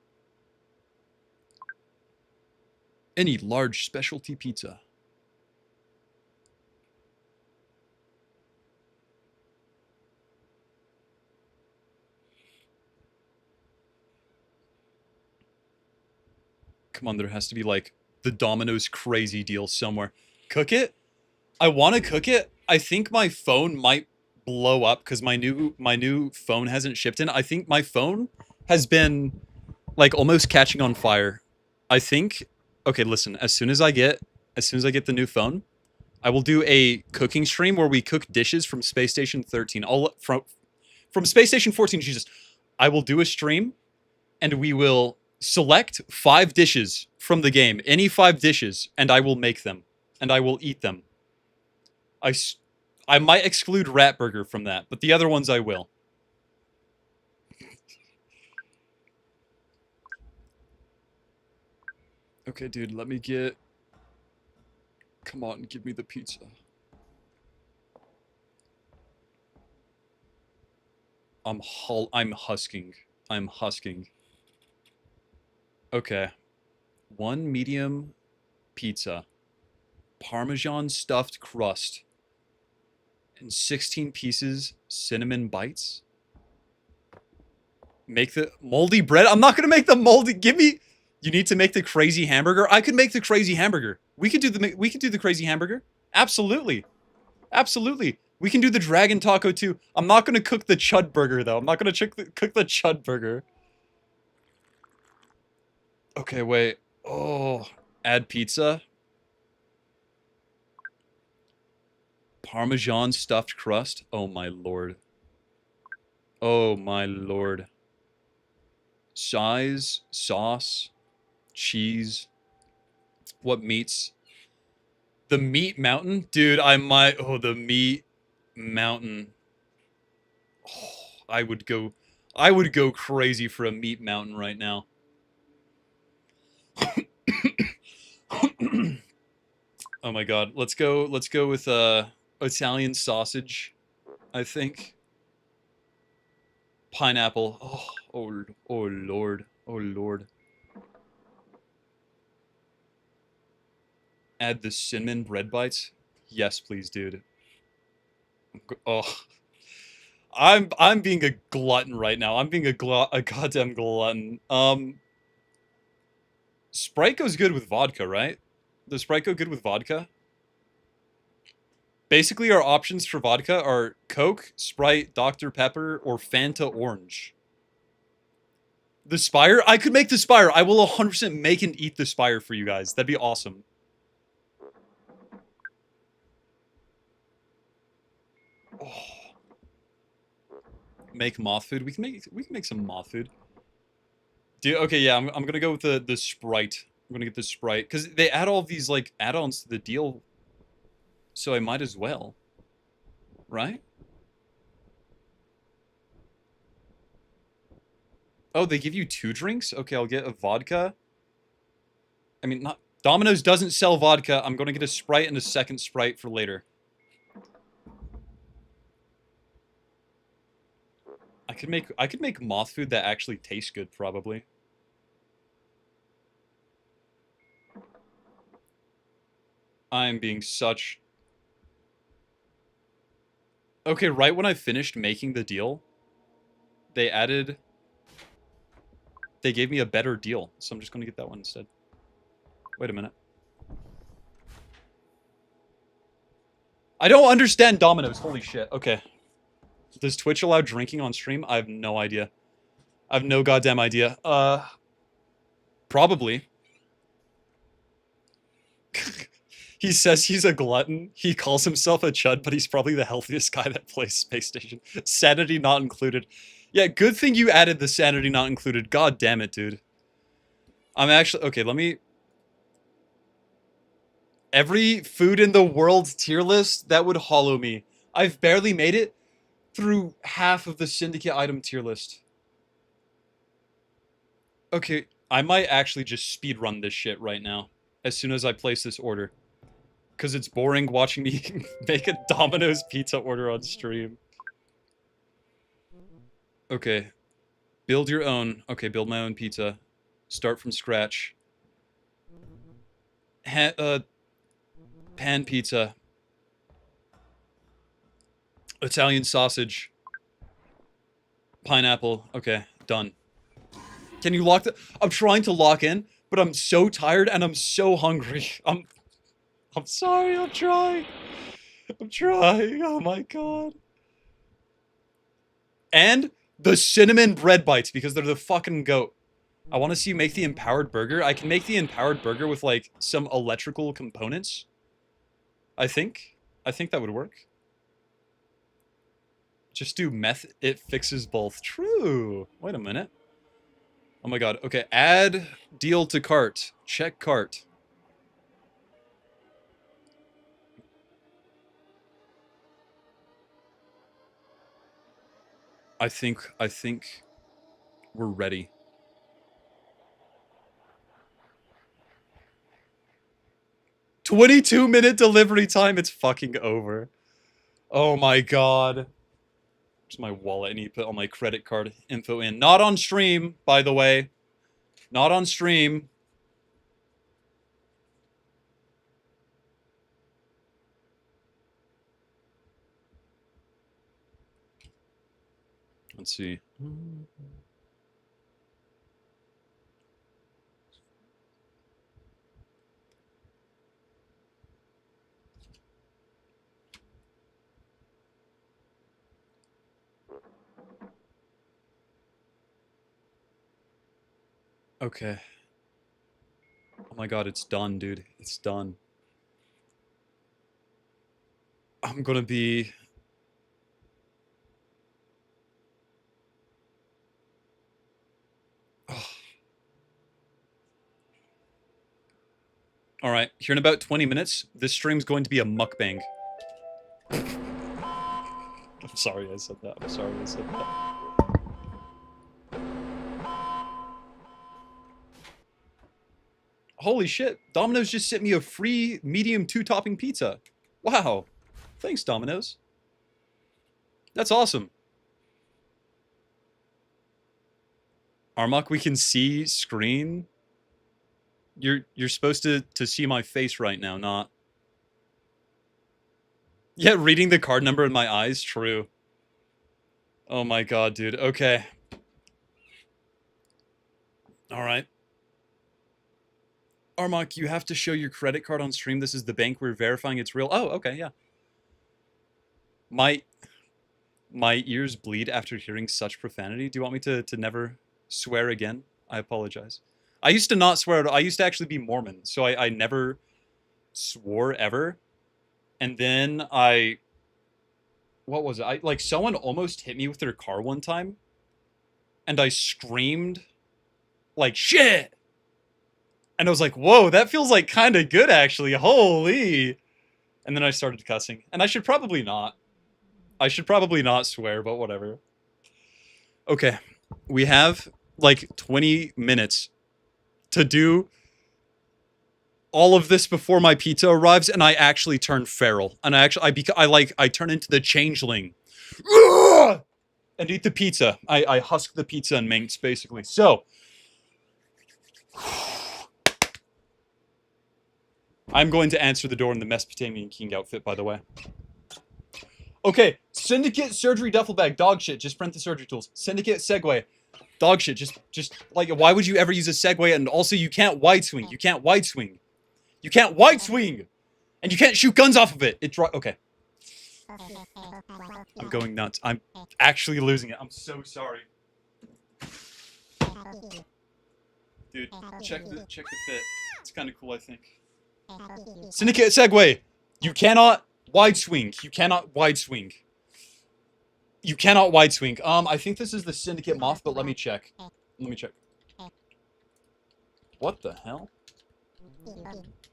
Any large specialty pizza. Come on, there has to be like the Domino's crazy deal somewhere. Cook it? I want to cook it. I think my phone might blow up because my new phone hasn't shipped in. I think my phone has been like almost catching on fire. I think. Okay, listen. As soon as I get the new phone, I will do a cooking stream where we cook dishes from Space Station 13. From Space Station 14. Jesus, I will do a stream, and we will select 5 dishes from the game, any 5 dishes, and I will make them, and I will eat them. I might exclude Rat Burger from that, but the other ones I will. Okay, dude, let me get... Come on, give me the pizza. I'm husking. I'm husking. Okay. 1 medium pizza. Parmesan stuffed crust. And 16 pieces cinnamon bites. Make the moldy bread. I'm not going to make the moldy. Give me... You need to make the crazy hamburger. I could make the crazy hamburger. We could do the crazy hamburger. Absolutely. Absolutely. We can do the dragon taco too. I'm not going to cook the chud burger though. I'm not going to cook the chud burger. Okay, wait. Oh, add pizza. Parmesan stuffed crust. Oh my lord. Oh my lord. Size, sauce, cheese. What meats? The meat mountain? Dude, I might... Oh, the meat mountain. Oh, I would go crazy for a meat mountain right now. Oh my god. Let's go with Italian sausage, I think. Pineapple. Oh lord. Oh lord. Add the cinnamon bread bites? Yes, please, dude. Oh. I'm being a glutton right now. I'm being a goddamn glutton. Sprite goes good with vodka, right? Does Sprite go good with vodka? Basically, our options for vodka are Coke, Sprite, Dr. Pepper, or Fanta Orange. The Spire? I could make the Spire. I will 100% make and eat the Spire for you guys. That'd be awesome. Oh. Make moth food. We can make some moth food. Dude, okay, yeah, I'm gonna go with the Sprite. I'm gonna get the Sprite because they add all of these like add-ons to the deal, so I might as well, right? Oh, they give you 2 drinks? Okay, I'll get a vodka. I mean, not Domino's doesn't sell vodka. I'm gonna get a Sprite and a second Sprite for later. I could make moth food that actually tastes good, probably. I'm being such... Okay, right when I finished making the deal, they gave me a better deal, so I'm just gonna get that one instead. Wait a minute. I don't understand Domino's, holy shit. Okay. Does Twitch allow drinking on stream? I have no idea. I have no goddamn idea. Probably. He says he's a glutton. He calls himself a chud, but he's probably the healthiest guy that plays Space Station. Sanity not included. Yeah, good thing you added the sanity not included. God damn it, dude. I'm actually... Okay, let me... Every food in the world tier list, that would hollow me. I've barely made it through half of the syndicate item tier list. Okay, I might actually just speedrun this shit right now. As soon as I place this order. Because it's boring watching me make a Domino's pizza order on stream. Okay. Build your own. Okay, build my own pizza. Start from scratch. Pan pizza. Italian sausage. Pineapple. Okay, done. Can you lock the... I'm trying to lock in, but I'm so tired and I'm so hungry. I'm sorry, I'm trying. I'm trying. Oh my god. And the cinnamon bread bites, because they're the fucking goat. I want to see you make the empowered burger. I can make the empowered burger with, like, some electrical components. I think that would work. Just do meth. It fixes both. True. Wait a minute. Oh my god. Okay, add deal to cart. Check cart. I think we're ready. "22-minute delivery time." It's fucking over. Oh my god. Where's my wallet? I need to put all my credit card info in. Not on stream, by the way. Not on stream. Let's see. Okay. Oh my god, it's done, dude. It's done. I'm gonna be... Oh. Alright, here in about 20 minutes, this stream's going to be a mukbang. I'm sorry I said that. I'm sorry I said that. Holy shit, Domino's just sent me a free medium 2-topping pizza. Wow. Thanks, Domino's. That's awesome. Armok, we can see screen. You're supposed to see my face right now, not... Yeah, reading the card number in my eyes, true. Oh my god, dude. Okay. Alright. Armok, you have to show your credit card on stream. This is the bank. We're verifying it's real. Oh, okay, yeah. My ears bleed after hearing such profanity. Do you want me to never swear again? I apologize. I used to not swear at all. I used to actually be Mormon, so I never swore ever. And then what was it? Like, someone almost hit me with their car one time, and I screamed, like, shit! And I was like, whoa, that feels like kind of good, actually. Holy! And then I started cussing. And I should probably not. I should probably not swear, but whatever. Okay. We have, like, 20 minutes to do all of this before my pizza arrives, and I actually turn feral. And I turn into the changeling. Ugh! and eat the pizza. I husk the pizza and mince, basically. So, I'm going to answer the door in the Mesopotamian king outfit, by the way. Okay, Syndicate surgery duffel bag, dog shit. Just print the surgery tools. Syndicate Segway, dog shit. Just like, why would you ever use a Segway? And also, you can't wide swing. You can't wide swing. You can't wide swing, and you can't shoot guns off of it. Okay. I'm going nuts. I'm actually losing it. I'm so sorry. Dude, check the fit. It's kind of cool, I think. Syndicate Segway. You cannot wide swing. You cannot wide swing. You cannot wide swing. I think this is the Syndicate Moth, but let me check. Let me check. What the hell?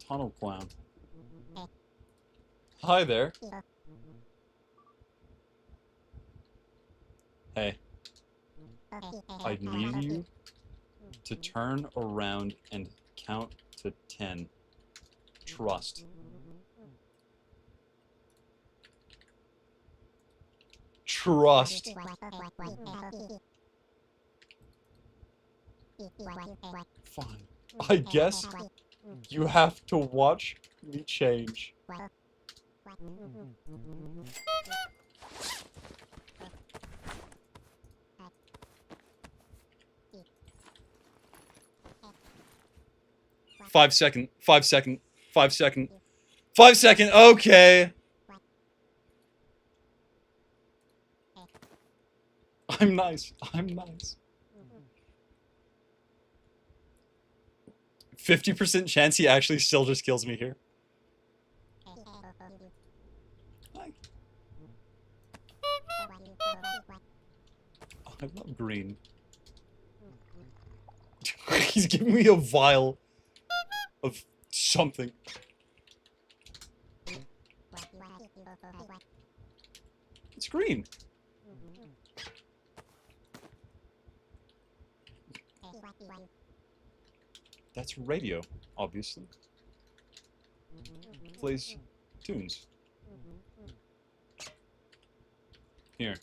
Tunnel Clown. Hi there. Hey. I need you to turn around and count to 10. Trust. Trust. Fine. I guess you have to watch me change. 5 second. 5 second. 5 second. 5 second. Okay. I'm nice. I'm nice. 50% chance he actually still just kills me here. I love green. He's giving me a vial of something. It's green. That's radio, obviously. Plays tunes. Here.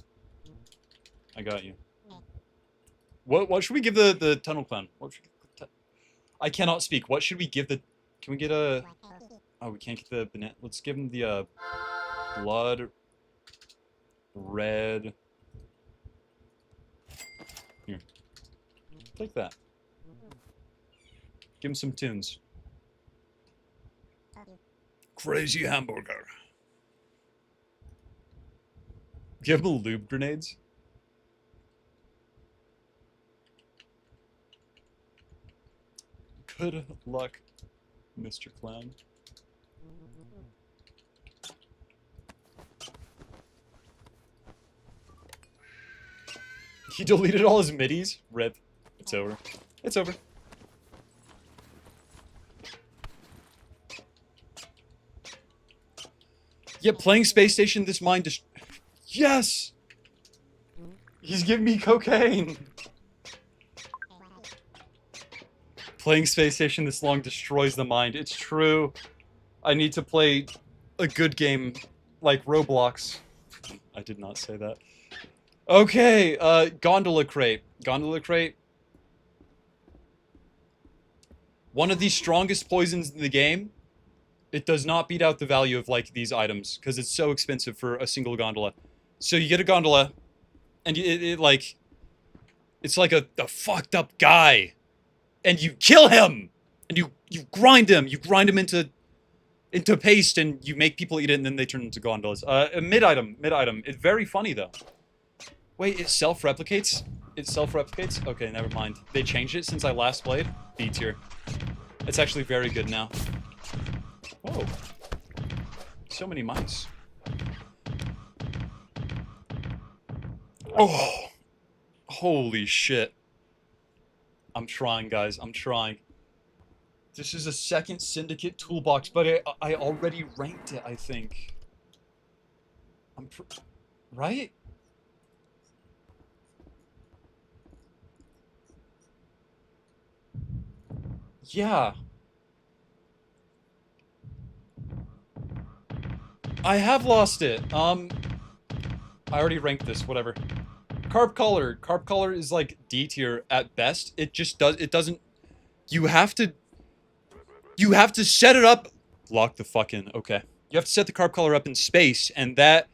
I got you. What should we give the tunnel clown? I cannot speak. What should we give the... Can we get a... Oh, we can't get the banana. Let's give him the blood red. Here. Take that. Give him some tunes. Crazy hamburger. Give him lube grenades. Good luck, Mr. Clown. He deleted all his middies? Rip. It's over. It's over. Yeah, playing Space Station, this mine just... Yes! He's giving me cocaine! Playing Space Station this long destroys the mind. It's true. I need to play a good game like Roblox. I did not say that. Okay, Gondola Crate. Gondola Crate. One of the strongest poisons in the game. It does not beat out the value of, like, these items, because it's so expensive for a single gondola. So you get a gondola, and it like... It's like a fucked up guy. And you kill him! And you grind him! You grind him into paste, and you make people eat it, and then they turn into gondolas. A mid-item. It's very funny, though. Wait, it self-replicates? It self-replicates? Okay, never mind. They changed it since I last played? B tier. It's actually very good now. Whoa. So many mice. Oh. Holy shit. I'm trying, guys. I'm trying. This is a second Syndicate toolbox, but I already ranked it, I think. Right? Yeah. I have lost it. I already ranked this, whatever. Carp collar. Carp collar is like D tier at best. It just doesn't. You have to set it up. Lock the fuck in. Okay. You have to set the carp collar up in space, and that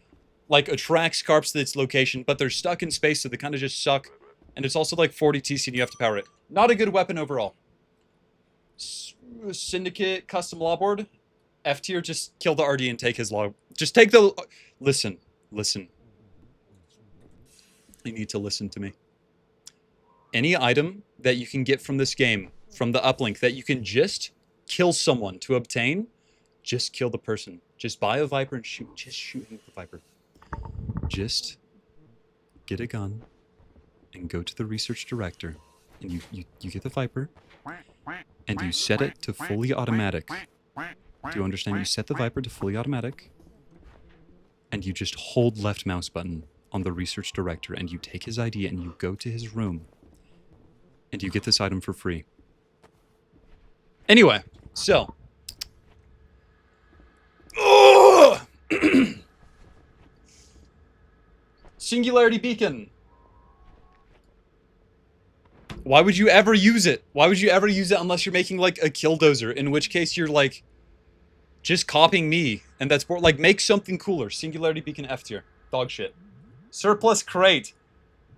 like attracts carps to its location, but they're stuck in space, so they kind of just suck. And it's also like 40 TC, and you have to power it. Not a good weapon overall. Syndicate custom lawboard. F tier, just kill the RD and take his law. Just take the... Listen. You need to listen to me. Any item that you can get from this game, from the uplink, that you can just kill someone to obtain, just kill the person. Just buy a Viper and shoot. Just shoot him with the Viper. Just get a gun and go to the research director, and you get the Viper, and you set it to fully automatic. Do you understand? You set the Viper to fully automatic, and you just hold left mouse button on the research director, and you take his ID and you go to his room, and you get this item for free. Anyway, so... Singularity Beacon. Why would you ever use it? Why would you ever use it unless you're making, like, a killdozer? In which case you're, like, just copying me. And that's more, like, make something cooler. Singularity Beacon F tier. Dog shit. Surplus crate.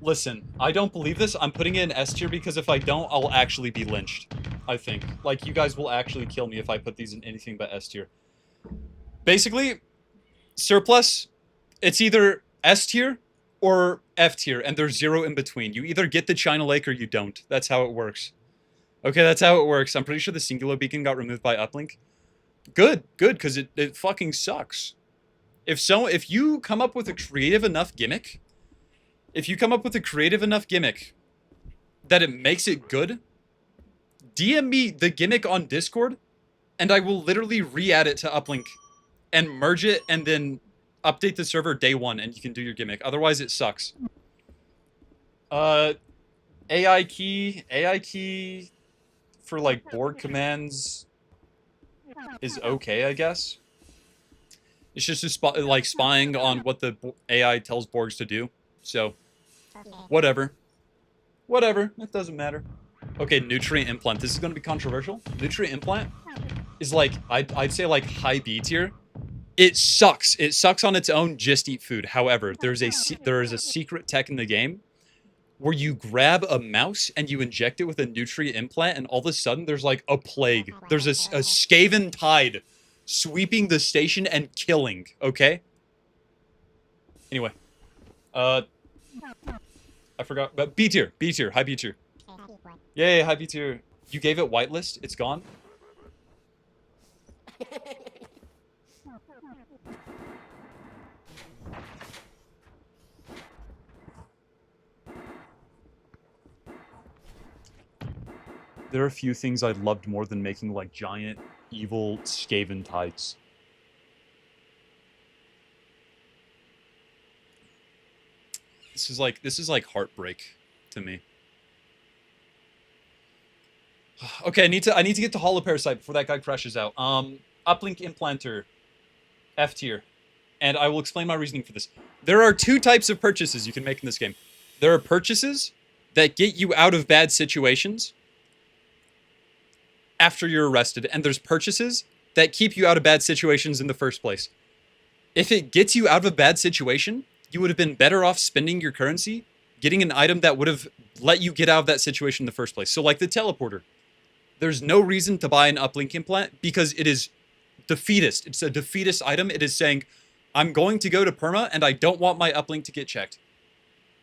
Listen, I don't believe this. I'm putting it in S tier because if I don't, I'll actually be lynched. I think. Like, you guys will actually kill me if I put these in anything but S tier. Basically, surplus, it's either S tier or F tier, and there's zero in between. You either get the China Lake or you don't. That's how it works. Okay, that's how it works. I'm pretty sure the Singular Beacon got removed by uplink. Good, because it fucking sucks. If you come up with a creative enough gimmick, that it makes it good, DM me the gimmick on Discord, and I will literally re-add it to uplink and merge it and then update the server day one, and you can do your gimmick. Otherwise, it sucks. AI key for like board commands is okay, I guess. It's just like spying on what the AI tells Borgs to do. So, whatever. It doesn't matter. Okay, nutrient implant. This is going to be controversial. Nutrient implant is like, I'd say like high B tier. It sucks. It sucks on its own. Just eat food. However, there is a secret tech in the game where you grab a mouse and you inject it with a nutrient implant, and all of a sudden there's like a plague. There's a Skaven tide sweeping the station and killing. Okay. Anyway, I forgot. But B tier, high B tier. Yay, high B tier. You gave it whitelist. It's gone. There are a few things I loved more than making, like, giant, evil Skaven tides. This is like heartbreak to me. Okay, I need to get to Holoparasite before that guy crashes out. Uplink Implanter, F tier. And I will explain my reasoning for this. There are two types of purchases you can make in this game. There are purchases that get you out of bad situations after you're arrested, and there's purchases that keep you out of bad situations in the first place. If it gets you out of a bad situation, you would have been better off spending your currency getting an item that would have let you get out of that situation in the first place. So like the teleporter. There's no reason to buy an uplink implant because it is defeatist. It's a defeatist item. It is saying, I'm going to go to perma and I don't want my uplink to get checked.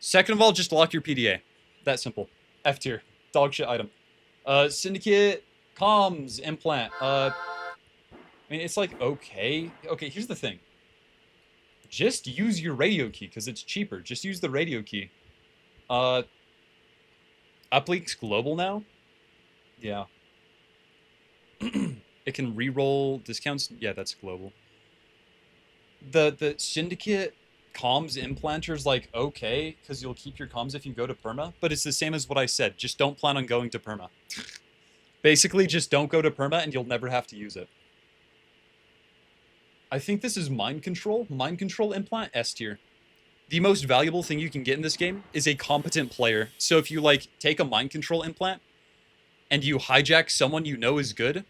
Second of all, just lock your PDA. That simple. F tier. Dog shit item. Syndicate comms implant. I mean, it's like, okay. Okay, here's the thing. Just use your radio key because it's cheaper. Just use the radio key. Uplink's global now? Yeah. It can re-roll discounts? Yeah, that's global. The Syndicate comms implanter's like, okay, because you'll keep your comms if you go to perma, but it's the same as what I said. Just don't plan on going to perma. Basically, just don't go to perma and you'll never have to use it. I think this is mind control. Mind control implant, S tier. the most valuable thing you can get in this game is a competent player. So if you like take a mind control implant and you hijack someone you know is good,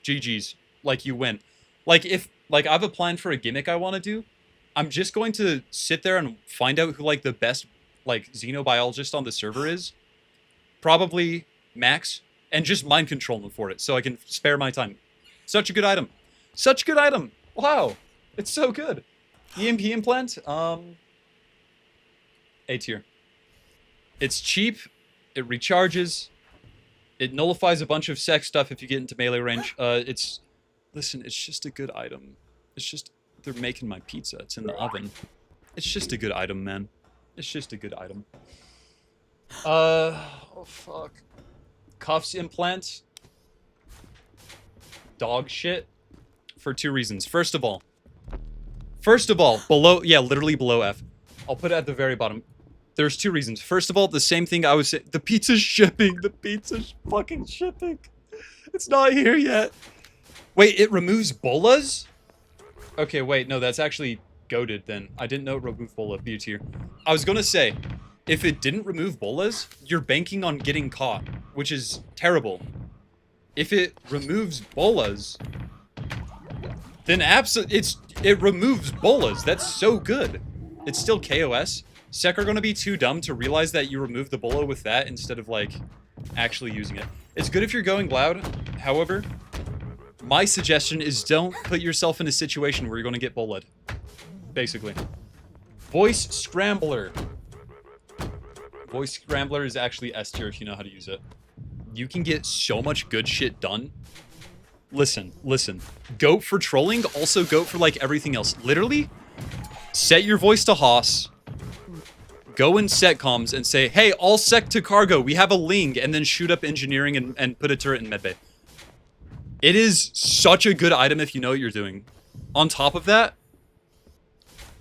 GG's, like you win. Like if like I have a plan for a gimmick I want to do, I'm just going to sit there and find out who like the best like xenobiologist on the server is, probably Max, and just mind control them for it so I can spare my time. Such a good item. Such a good item. Wow. It's so good. EMP implant, A tier. It's cheap, it recharges, it nullifies a bunch of sex stuff if you get into melee range. Listen, it's just a good item. It's just, they're making my pizza. It's in the oven. It's just a good item, man. It's just a good item. Oh fuck. Cuffs implant. Dog shit. For 2 reasons. First of all, below, yeah, literally below F. I'll put it at the very bottom. There's 2 reasons. First of all, the same thing I was saying. The pizza's shipping. The pizza's fucking shipping. It's not here yet. Wait, it removes bolas? Okay, wait, no, that's actually goated then. I didn't know it removed bola. B tier. I was gonna say, if it didn't remove bolas, you're banking on getting caught, which is terrible. If it removes bolas, then it removes bolas. That's so good. It's still KOS. Sec are gonna be too dumb to realize that you remove the bola with that instead of like actually using it. It's good if you're going loud. However, my suggestion is don't put yourself in a situation where you're gonna get bullied. Basically. Voice Scrambler. Voice Scrambler is actually S tier if you know how to use it. You can get so much good shit done. Listen. Goat for trolling, also goat for like everything else. Literally, set your voice to Haas. Go in setcoms and say, hey, all sec to cargo, we have a Ling, and then shoot up engineering and put a turret in medbay. It is such a good item if you know what you're doing. On top of that,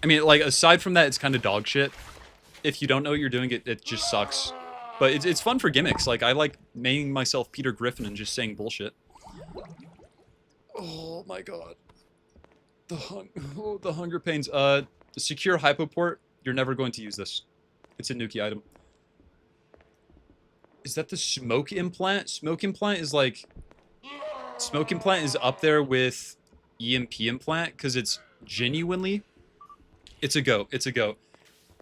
I mean, like, aside from that, it's kind of dog shit. If you don't know what you're doing, it just sucks. But it's fun for gimmicks. Like, I like naming myself Peter Griffin and just saying bullshit. Oh my god. The hunger pains. The secure hypoport, you're never going to use this. It's a nuki item. Is that the smoke implant? Smoke implant is like... Smoke implant is up there with EMP implant because it's genuinely... It's a go. It's a go.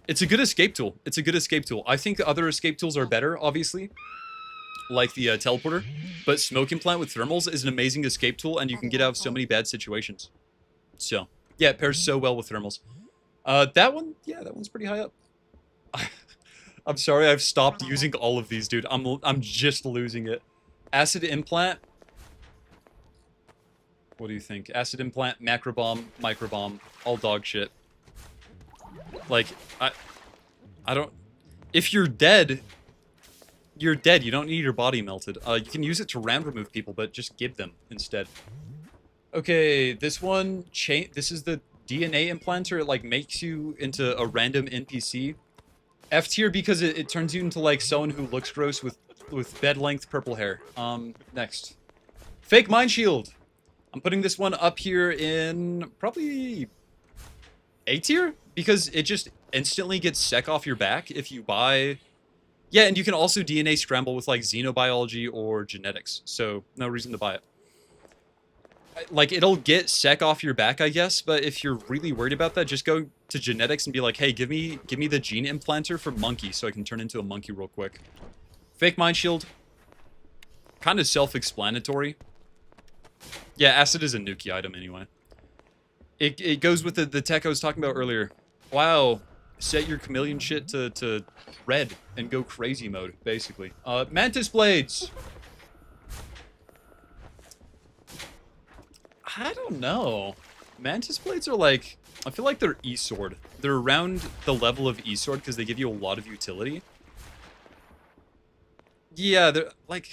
It's a good escape tool. It's a good escape tool. I think the other escape tools are better, obviously. Like the teleporter. But smoke implant with thermals is an amazing escape tool and you can get out of so many bad situations. So, yeah, it pairs so well with thermals. That one, yeah, that one's pretty high up. I'm sorry, I've stopped using all of these, dude. I'm just losing it. Acid implant. What do you think? Acid implant, macro bomb, micro bomb, all dog shit. Like, I don't... If you're dead, you're dead. You don't need your body melted. You can use it to round remove people, but just give them instead. Okay, this one, this is the DNA implanter. It, like, makes you into a random NPC. F tier because it turns you into, like, someone who looks gross with bed-length purple hair. Next. Fake Mind Shield. I'm putting this one up here in probably A tier because it just instantly gets sec off your back if you buy... Yeah, and you can also DNA scramble with, like, xenobiology or genetics, so no reason to buy it. Like, it'll get sec off your back, I guess, but if you're really worried about that, just go to genetics and be like, hey, give me the gene implanter for monkey so I can turn into a monkey real quick. Fake Mind Shield. Kind of self-explanatory. Yeah, acid is a nuki item anyway. It goes with the tech I was talking about earlier. Wow. Set your chameleon shit to red and go crazy mode, basically. Mantis Blades. I don't know. Mantis Blades are like... I feel like they're E-Sword. They're around the level of E-Sword because they give you a lot of utility. Yeah, they're like...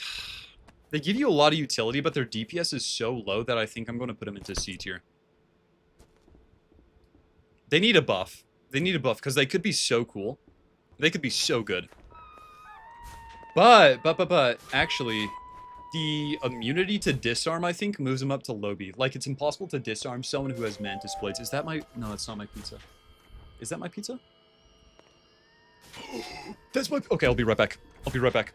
They give you a lot of utility, but their DPS is so low that I think I'm going to put them into C tier. They need a buff. They need a buff because they could be so cool. They could be so good. But, actually... The immunity to disarm, I think, moves them up to low B. Like, it's impossible to disarm someone who has Mantis Blades. Is that my... No, it's not my pizza. Is that my pizza? That's my... Okay, I'll be right back. I'll be right back.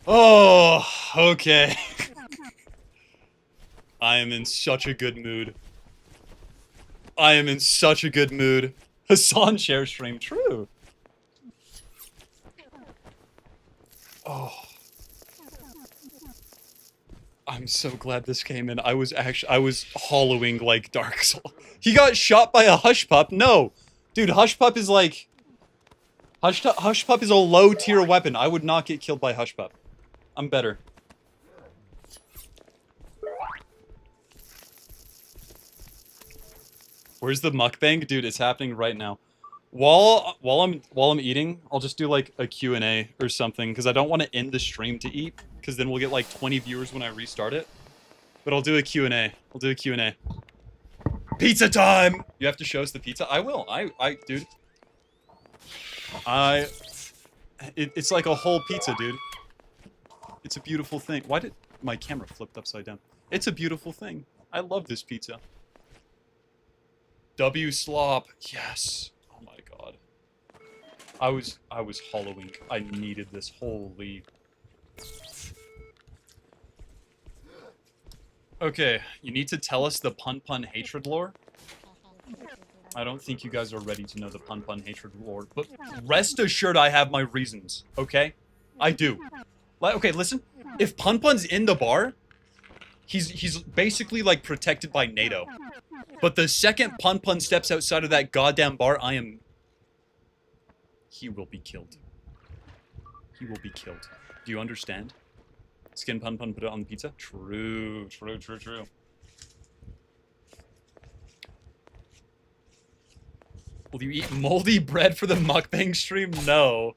Oh, okay. I am in such a good mood. I am in such a good mood. Hassan share stream, true. Oh. I'm so glad this came in. I was hollowing like Dark Soul. He got shot by a Hush Pup? No. Dude, Hush Pup is like... Hush Pup is a low tier weapon. I would not get killed by Hush Pup. I'm better. Where's the mukbang? Dude, it's happening right now. While I'm eating, I'll just do like a Q&A or something because I don't want to end the stream to eat because then we'll get like 20 viewers when I restart it. But I'll do a Q&A. I'll do a Q&A. Pizza time! You have to show us the pizza? I will. Dude. It's like a whole pizza, dude. It's a beautiful thing. Why did my camera flipped upside down? It's a beautiful thing. I love this pizza. W slop. Yes. Oh my god. I was hollowing. I needed this. Holy. Okay, you need to tell us the Pun Pun hatred lore. I don't think you guys are ready to know the Pun Pun hatred lore, but rest assured I have my reasons, okay? I do. Okay, listen. If Pun Pun's in the bar, he's basically like protected by NATO. But the second Pun Pun steps outside of that goddamn bar, I am He will be killed. He will be killed. Do you understand? Skin pun put it on the pizza? True. Will you eat moldy bread for the mukbang stream? No.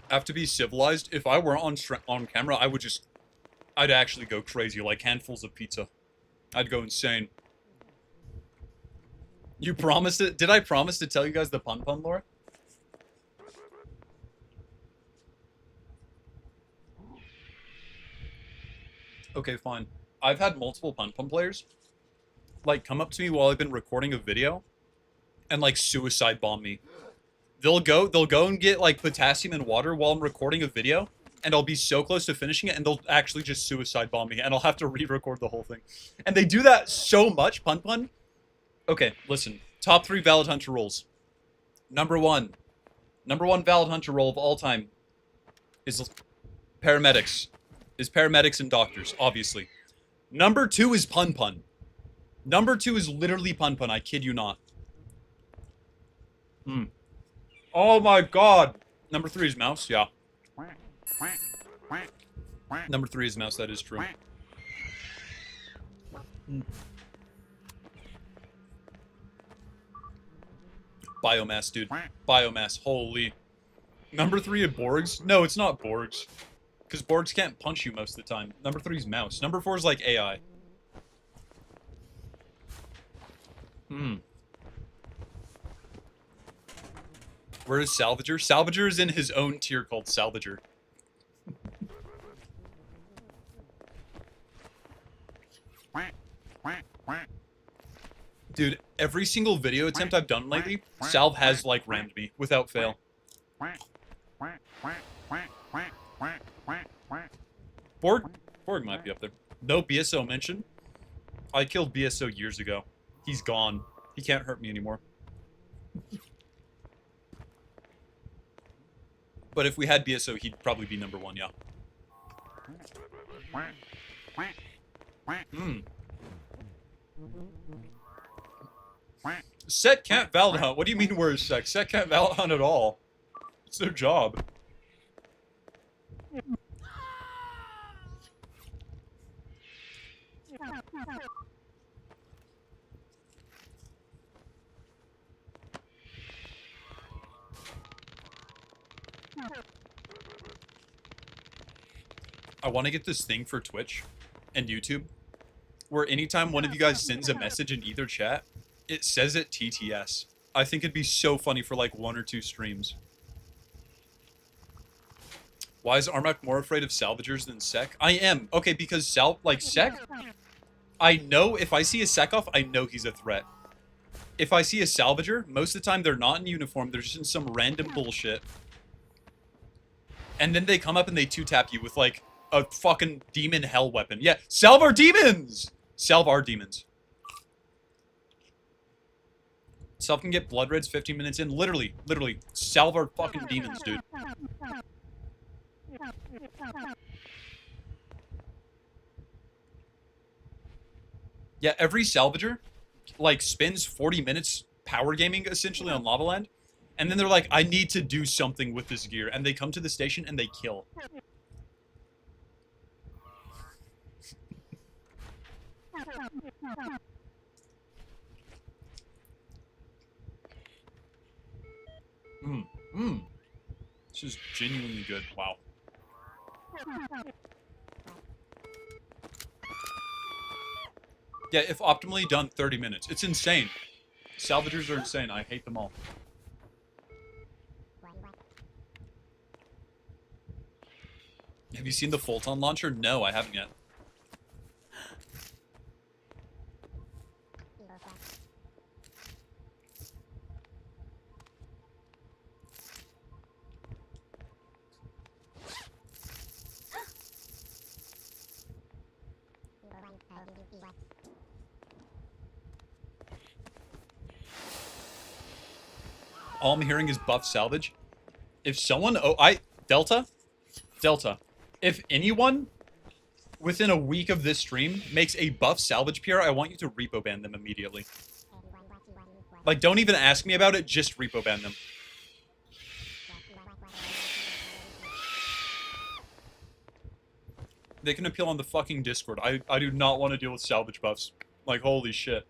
Have to be civilized. If I were on camera, I'd actually go crazy, like handfuls of pizza. I'd go insane. You promised it? Did I promise to tell you guys the pun lore? Okay, fine. I've had multiple pun players, like, come up to me while I've been recording a video, and, like, suicide bomb me. They'll go and get, like, potassium and water while I'm recording a video, and I'll be so close to finishing it, and they'll actually just suicide bomb me, and I'll have to re-record the whole thing. And they do that so much, pun. Okay, listen. Top 3 valid hunter roles. Number one valid hunter role of all time is paramedics. Is paramedics and doctors, obviously. Number 2 is pun. Number 2 is literally pun. I kid you not. Oh my god. Number 3 is mouse, yeah. Number 3 is mouse, that is true. Biomass, dude. Biomass, holy. Number 3 is Borgs? No, it's not Borgs. Because Borgs can't punch you most of the time. Number 3 is mouse. Number 4 is like AI. Where is Salvager? Salvager is in his own tier called Salvager. Dude, every single video attempt I've done lately, Salv has, like, rammed me, without fail. Borg might be up there. No BSO mention. I killed BSO years ago. He's gone. He can't hurt me anymore. But if we had BSO, he'd probably be number 1, yeah. Set can't valid hunt. What do you mean we're sex? Set can't valid hunt at all. It's their job. I want to get this thing for Twitch and YouTube where anytime one of you guys sends a message in either chat, it says it TTS. I think it'd be so funny for like 1 or 2 streams. Why is Armak more afraid of salvagers than sec? I am. Okay, because sec, I know if I see a sec off, I know he's a threat. If I see a salvager, most of the time they're not in uniform, they're just in some random bullshit. And then they come up and they 2-tap you with like a fucking demon hell weapon. Yeah, salve our demons! Salve our demons. Salve can get blood reds 15 minutes in. Literally, salve our fucking demons, dude. Yeah, every salvager, like, spends 40 minutes power gaming, essentially, on Lava Land. And then they're like, I need to do something with this gear. And they come to the station and they kill. This is genuinely good. Wow. Yeah, if optimally done, 30 minutes. It's insane. Salvagers are insane. I hate them all. Have you seen the Fulton launcher? No, I haven't yet. All I'm hearing is buff salvage. If someone... Delta. If anyone within a week of this stream makes a buff salvage PR, I want you to repo ban them immediately. Like, don't even ask me about it, just repo ban them. They can appeal on the fucking Discord. I do not want to deal with salvage buffs. Like, holy shit.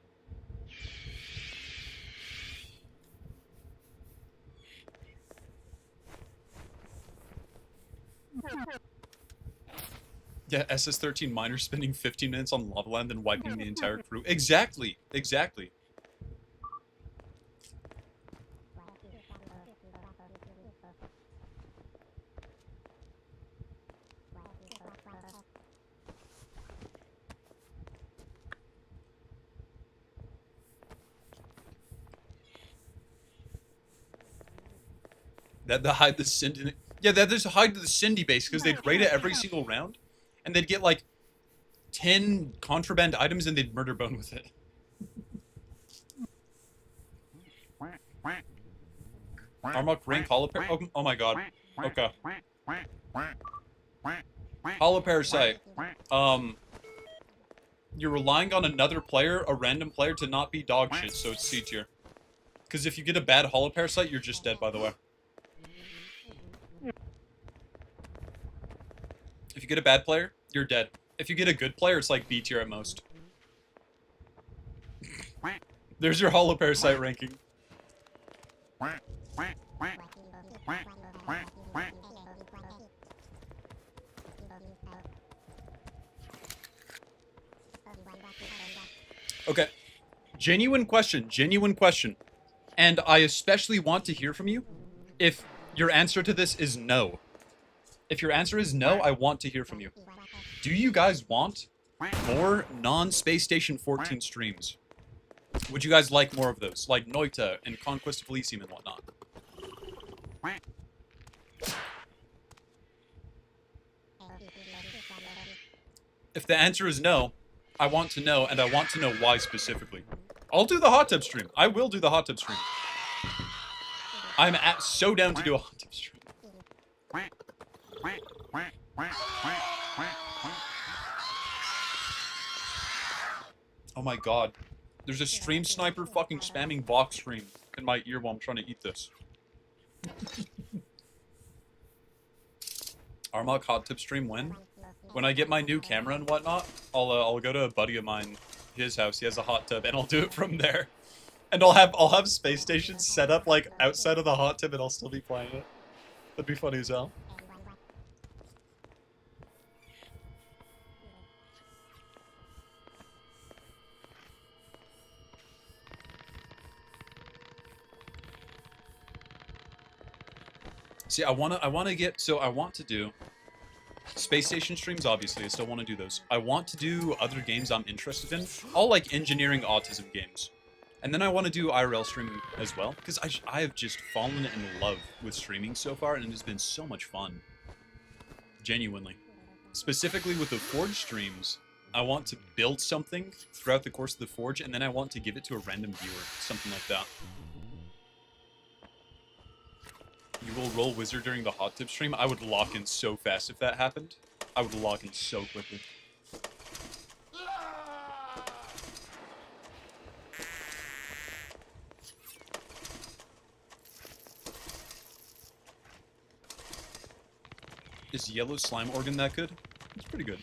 Yeah, SS14 miner spending 15 minutes on lava land and wiping the entire crew. Exactly, exactly. That the hide the Cindy. Yeah, that there's a hide to the Cindy base because they'd raid it every single round, and they'd get like 10 contraband items and they'd murder Bone with it. Armok rank holoparasite. Oh my god. Okay. Holoparasite. You're relying on another player, a random player, to not be dog shit, so it's C tier. Because if you get a bad holoparasite, you're just dead, by the way. If you get a bad player, you're dead. If you get a good player, it's like B tier at most. There's your holoparasite ranking. Okay. Genuine question. Genuine question. And I especially want to hear from you if your answer to this is no. If your answer is no, I want to hear from you. Do you guys want more non-Space Station 14 streams? Would you guys like more of those? Like Noita and Conquest of Elysium and whatnot? If the answer is no, I want to know, and I want to know why specifically. I'll do the hot tub stream. I will do the hot tub stream. I'm so down to do a hot tub stream. Oh my god. There's a stream sniper fucking spamming box stream in my ear while I'm trying to eat this. Armok hot tip stream when? When I get my new camera and whatnot, I'll go to a buddy of mine, his house. He has a hot tub, and I'll do it from there. And I'll have space stations set up like outside of the hot tub, and I'll still be playing it. That'd be funny as hell. See, I want to do Space Station streams, obviously. I still want to do those. I want to do other games I'm interested in. All, like, engineering autism games. And then I want to do IRL streaming as well. Because I have just fallen in love with streaming so far, and it has been so much fun. Genuinely. Specifically with the Forge streams, I want to build something throughout the course of the Forge, and then I want to give it to a random viewer. Something like that. You will roll Wizard during the hot tip stream? I would lock in so fast if that happened. I would lock in so quickly. Is Yellow Slime Organ that good? It's pretty good.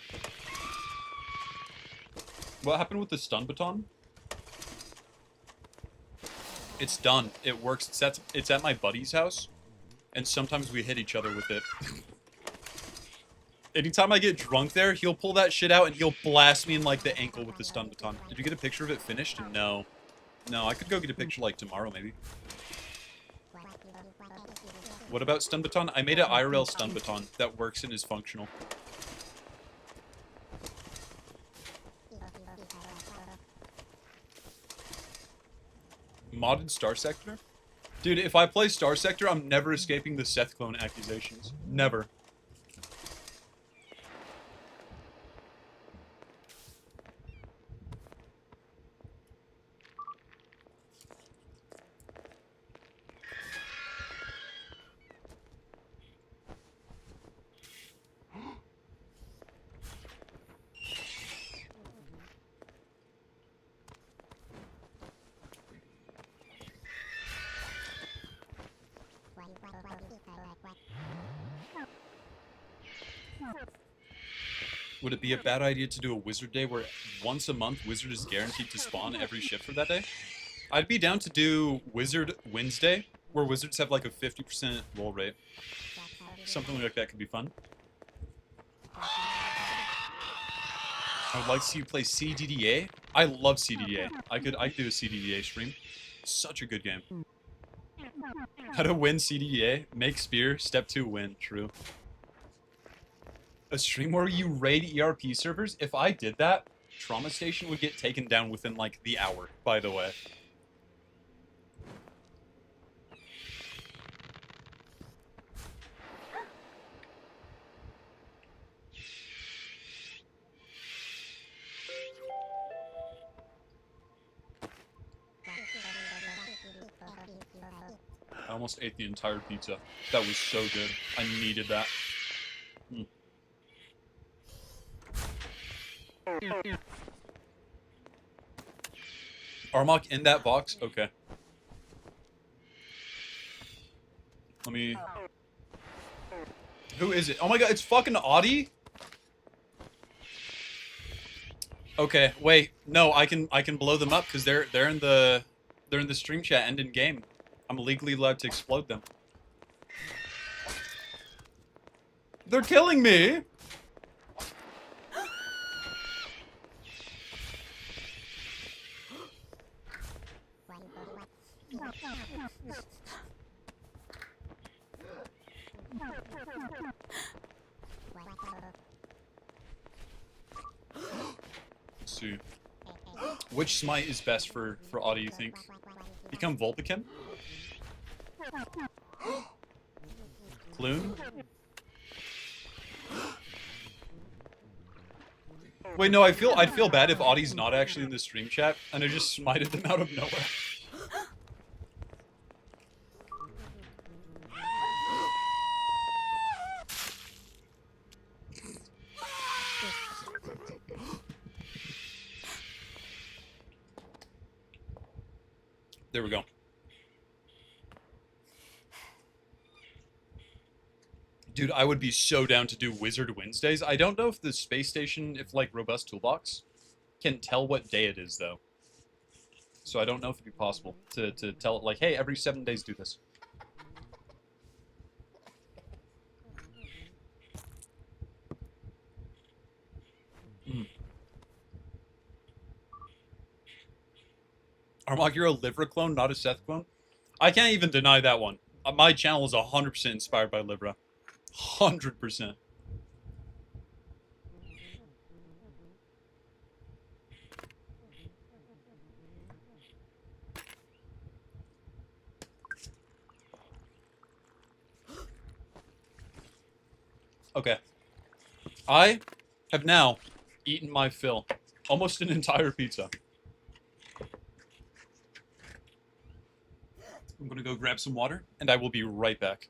What happened with the stun baton? It's done. It works. It's at my buddy's house. And sometimes we hit each other with it. Anytime I get drunk there, he'll pull that shit out and he'll blast me in, like, the ankle with the stun baton. Did you get a picture of it finished? No. No, I could go get a picture, like, tomorrow, maybe. What about stun baton? I made an IRL stun baton that works and is functional. Modded Star Sector? Dude, if I play Star Sector, I'm never escaping the Seth clone accusations. Never. Would it be a bad idea to do a wizard day where once a month wizard is guaranteed to spawn every shift for that day? I'd be down to do Wizard Wednesday, where wizards have like a 50% roll rate. Something like that could be fun. I would like to see you play CDDA. I love CDDA. I could do a CDDA stream. Such a good game. How to win CDDA? Make spear. Step 2, win. True. A stream where you raid ERP servers? If I did that, Trauma Station would get taken down within like the hour, by the way. I almost ate the entire pizza. That was so good. I needed that. Armok in that box? Okay. Let me... Who is it? Oh my god, it's fucking Audie? Okay, wait. No, I can blow them up because they're in the stream chat and in game. I'm legally allowed to explode them. They're killing me! Let's see. Which smite is best for Audie, you think? Become Vulpicum? Clune? Wait, no, I'd feel bad if Audie's not actually in the stream chat and I just smited them out of nowhere. There we go. Dude, I would be so down to do Wizard Wednesdays. I don't know if the space station, if like Robust Toolbox, can tell what day it is though. So I don't know if it'd be possible to tell it like, hey, every 7 days do this. Armog, you're a Livra clone, not a Seth clone? I can't even deny that one. My channel is 100% inspired by Livra. 100%. Okay. I have now eaten my fill. Almost an entire pizza. I'm gonna go grab some water, and I will be right back.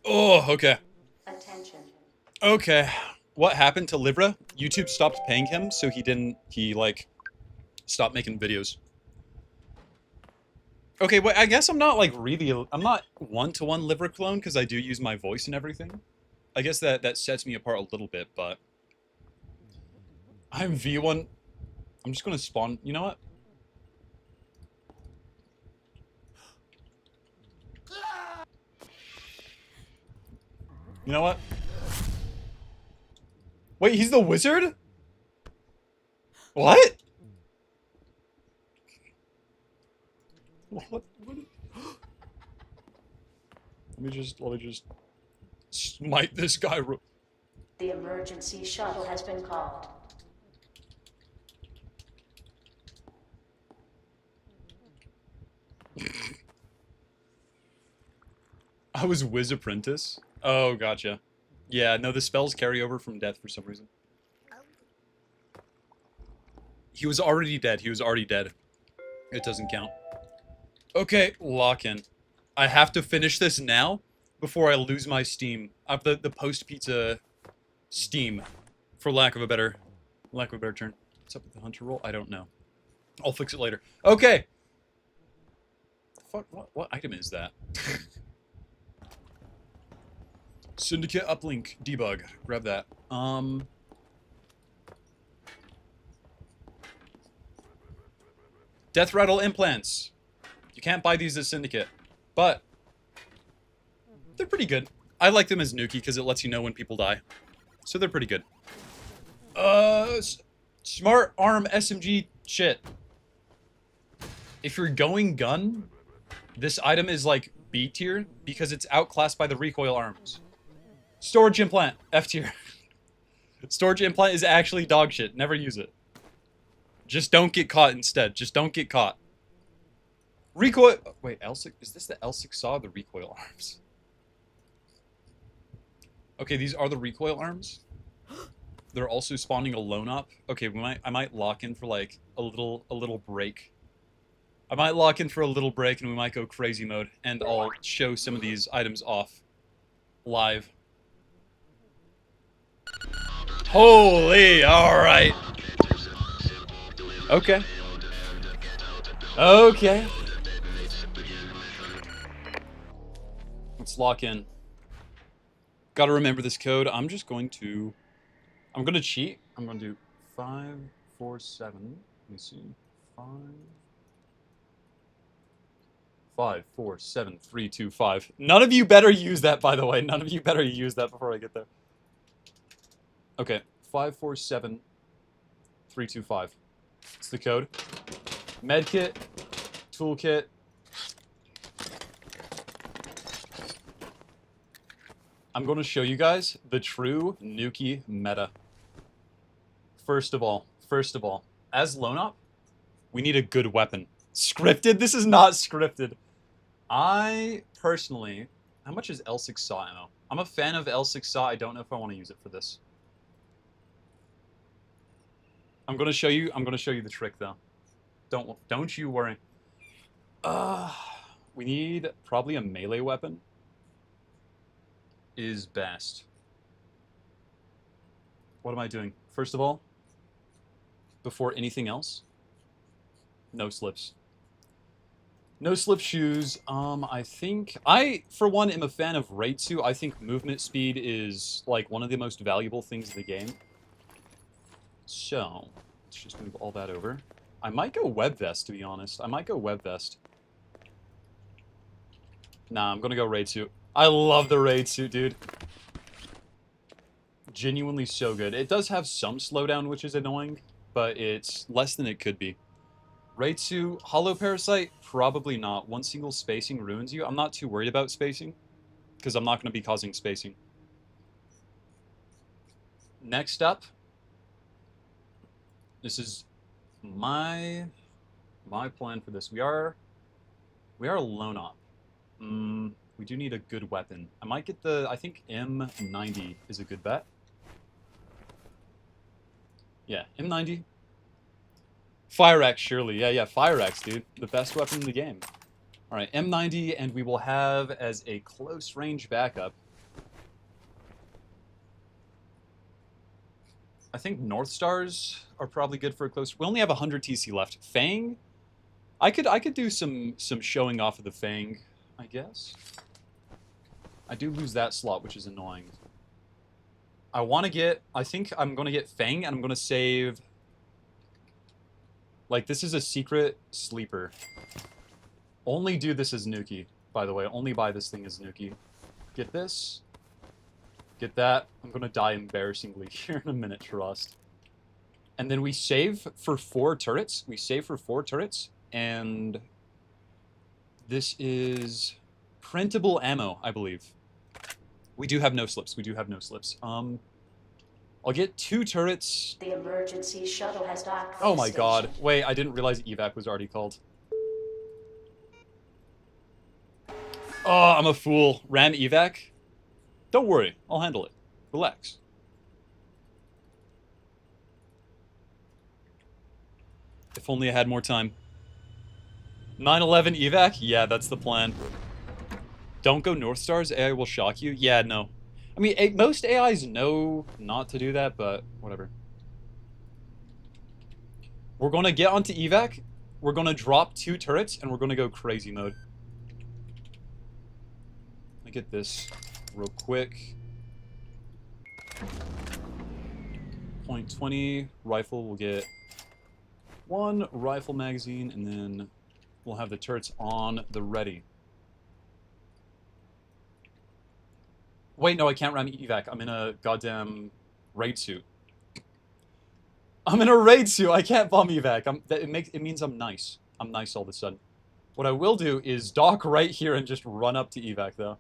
Oh, okay. Attention. Okay. What happened to Livra? YouTube stopped paying him, so he like, stopped making videos. Okay, well, I guess I'm not, like, really, I'm not one-to-one Livra clone, because I do use my voice and everything. I guess that sets me apart a little bit, but... I'm V1... I'm just gonna spawn... You know what? You know what? Wait, he's the wizard? What? What? Let me just smite this guy. The emergency shuttle has been called. I was Wiz Apprentice. Oh, gotcha. Yeah, no, the spells carry over from death for some reason. He was already dead. He was already dead. It doesn't count. Okay, lock in. I have to finish this now before I lose my Steam. I have the post-pizza Steam, for lack of a better term. What's up with the hunter roll? I don't know. I'll fix it later. Okay. Fuck, what item is that? Syndicate uplink debug. Grab that. Death rattle implants. You can't buy these as Syndicate, but they're pretty good. I like them as Nuki because it lets you know when people die. So they're pretty good. Smart arm SMG shit. If you're going gun, this item is like B tier because it's outclassed by the recoil arms. Storage implant, F tier. Storage implant is actually dog shit. Never use it. Just don't get caught instead. Just don't get caught. Recoil. Wait, L6. Is this the L6 saw or the recoil arms? Okay, these are the recoil arms. They're also spawning a lone op. Okay, I might lock in for like a little break. I might lock in for a little break and we might go crazy mode and I'll show some of these items off live. Holy, all right. Okay. Okay. Let's lock in. Gotta remember this code. I'm going to cheat. I'm gonna do 547. Let me see. 5, 4, 7, 3, 2, 5. None of you better use that, by the way. None of you better use that before I get there. Okay. 5, 4, 7, 3, 2, 5. It's the code. Medkit. Toolkit. I'm going to show you guys the true Nuki meta. First of all, as lone op, we need a good weapon. Scripted? This is not scripted. I personally, how much is L6 saw ammo? I'm a fan of L6 saw. I don't know if I want to use it for this. I'm going to show you the trick though. Don't you worry. We need probably a melee weapon. Is best. What am I doing? First of all, before anything else, no slips. No slip shoes. I think for one, am a fan of Reitsu. I think movement speed is like one of the most valuable things in the game. So, let's just move all that over. I might go web vest, to be honest. I might go web vest. Nah, I'm gonna go raid suit. I love the raid suit, dude. Genuinely so good. It does have some slowdown, which is annoying, but it's less than it could be. Raid suit, hollow parasite, probably not. One single spacing ruins you. I'm not too worried about spacing, because I'm not going to be causing spacing. Next up, this is my plan for this. We are lone op. We do need a good weapon. I might get I think M90 is a good bet. Yeah, M90. Fire axe, surely. Yeah, fire axe, dude. The best weapon in the game. All right, M90, and we will have as a close range backup. I think North Stars are probably good for a close. We only have 100 TC left. Fang, I could do some showing off of the Fang, I guess. I do lose that slot, which is annoying. I think I'm going to get Fang, and I'm going to save... Like, this is a secret sleeper. Only do this as Nuki, by the way. Only buy this thing as Nuki. Get this. Get that. I'm going to die embarrassingly here in a minute, trust. And then we save for 4 turrets. We save for 4 turrets, and... This is printable ammo, I believe. We do have no slips. We do have no slips. I'll get 2 turrets. The emergency shuttle has docked. Oh my god. Wait, I didn't realize evac was already called. Oh, I'm a fool. Ram evac? Don't worry. I'll handle it. Relax. If only I had more time. 9/11 evac? Yeah, that's the plan. Don't go North Stars, AI will shock you? Yeah, no. I mean, most AIs know not to do that, but whatever. We're gonna get onto evac, we're gonna drop 2 turrets, and we're gonna go crazy mode. Let me get this real quick. .20 rifle, we'll get 1 rifle magazine, and then we'll have the turrets on the ready. Wait, no, I can't ram evac. I'm in a goddamn raid suit. I'm in a raid suit. I can't bomb evac. It means I'm nice. I'm nice all of a sudden. What I will do is dock right here and just run up to evac, though.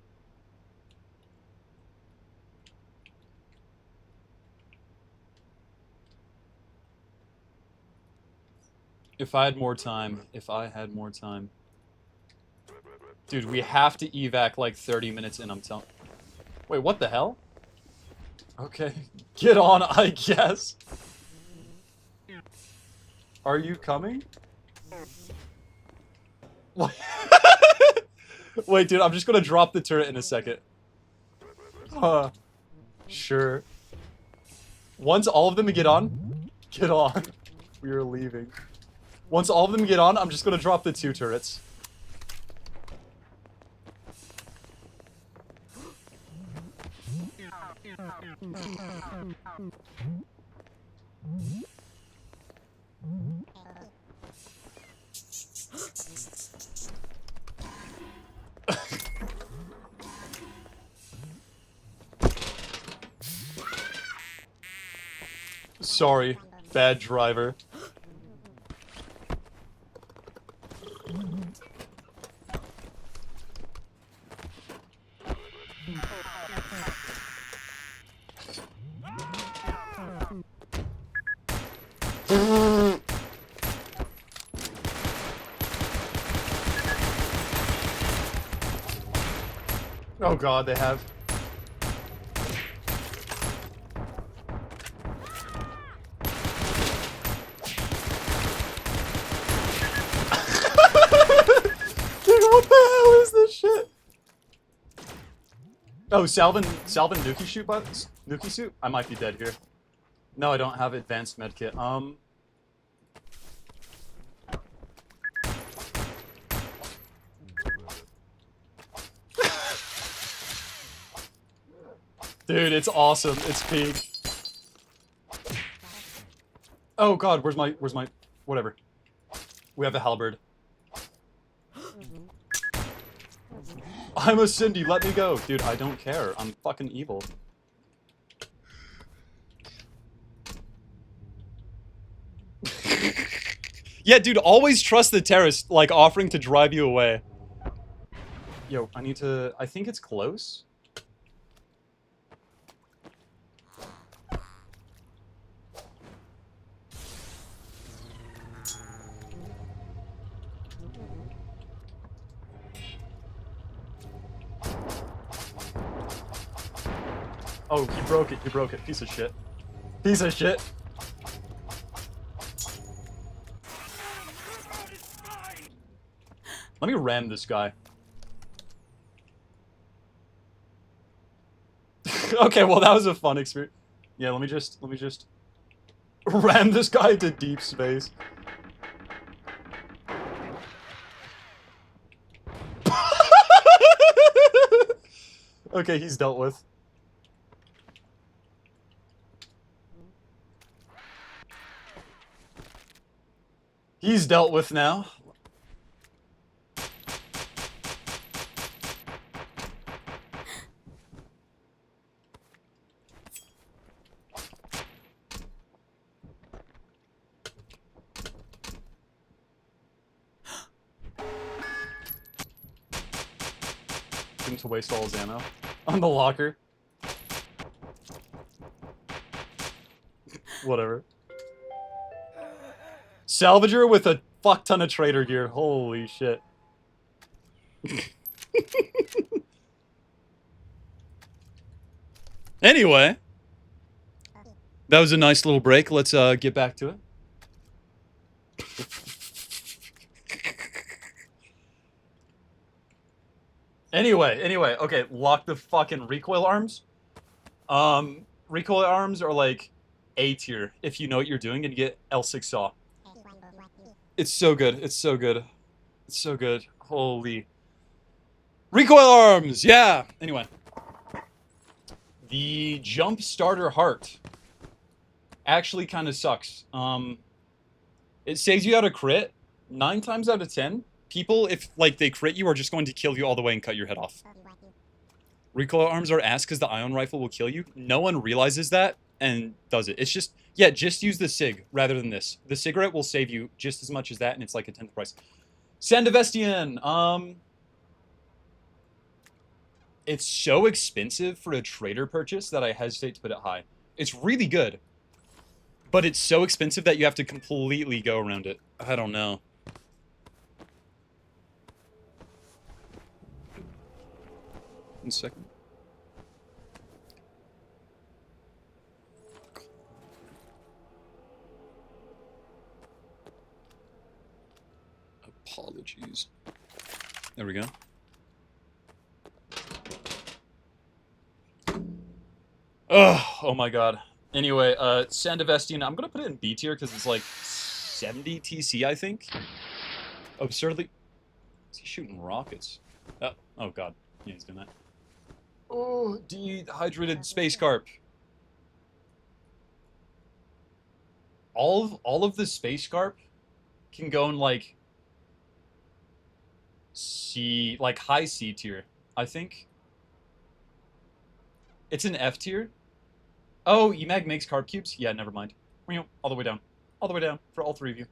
If I had more time. If I had more time. Dude, we have to evac like 30 minutes in, I'm telling... Wait, what the hell? Okay, get on, I guess. Are you coming? Wait, dude, I'm just gonna drop the turret in a second. Sure. Once all of them get on, we are leaving. Once all of them get on, I'm just gonna drop the 2 turrets. Sorry, bad driver. Oh god, they have. Dude, what the hell is this shit? Oh, Salvin Nuki shoot buttons? Nuki suit? I might be dead here. No, I don't have advanced medkit. Dude, it's awesome. It's peak. Oh god, where's my whatever. We have a halberd. I'm a Cindy, let me go. Dude, I don't care. I'm fucking evil. Yeah, dude, always trust the terrorist, like, offering to drive you away. Yo, I need to... I think it's close. Oh, he broke it, piece of shit. Piece of shit. Let me ram this guy. Okay, well that was a fun experience. Yeah, let me just ram this guy to deep space. Okay, he's dealt with. He's dealt with now. Him to waste all his ammo on the locker. Whatever. Salvager with a fuck ton of trader gear. Holy shit. Anyway, that was a nice little break. Let's get back to it. Anyway, okay, lock the fucking recoil arms. Recoil arms are like A tier if you know what you're doing and you get L6 saw. It's so good. It's so good. It's so good. Holy. Recoil arms! Yeah! Anyway. The jump starter heart actually kind of sucks. It saves you out a crit 9 times out of 10. People, if like they crit you, are just going to kill you all the way and cut your head off. Recoil arms are ass because the ion rifle will kill you. No one realizes that and does it. It's just, yeah, just use the SIG rather than this. The cigarette will save you just as much as that, and it's like a 10th the price. Sandavestian, it's so expensive for a trader purchase that I hesitate to put it high. It's really good, but it's so expensive that you have to completely go around it. I don't know. One second. Apologies. There we go. Oh my god. Anyway, Sandavestian, I'm gonna put it in B tier because it's like 70 TC, I think. Absurdly. Is he shooting rockets? Oh god. Yeah, he's doing that. Oh, dehydrated space carp. All of the space carp can go in like C, like high C tier, I think. It's an F tier. Oh, EMAG makes carp cubes? Yeah, never mind. All the way down. All the way down for all 3 of you.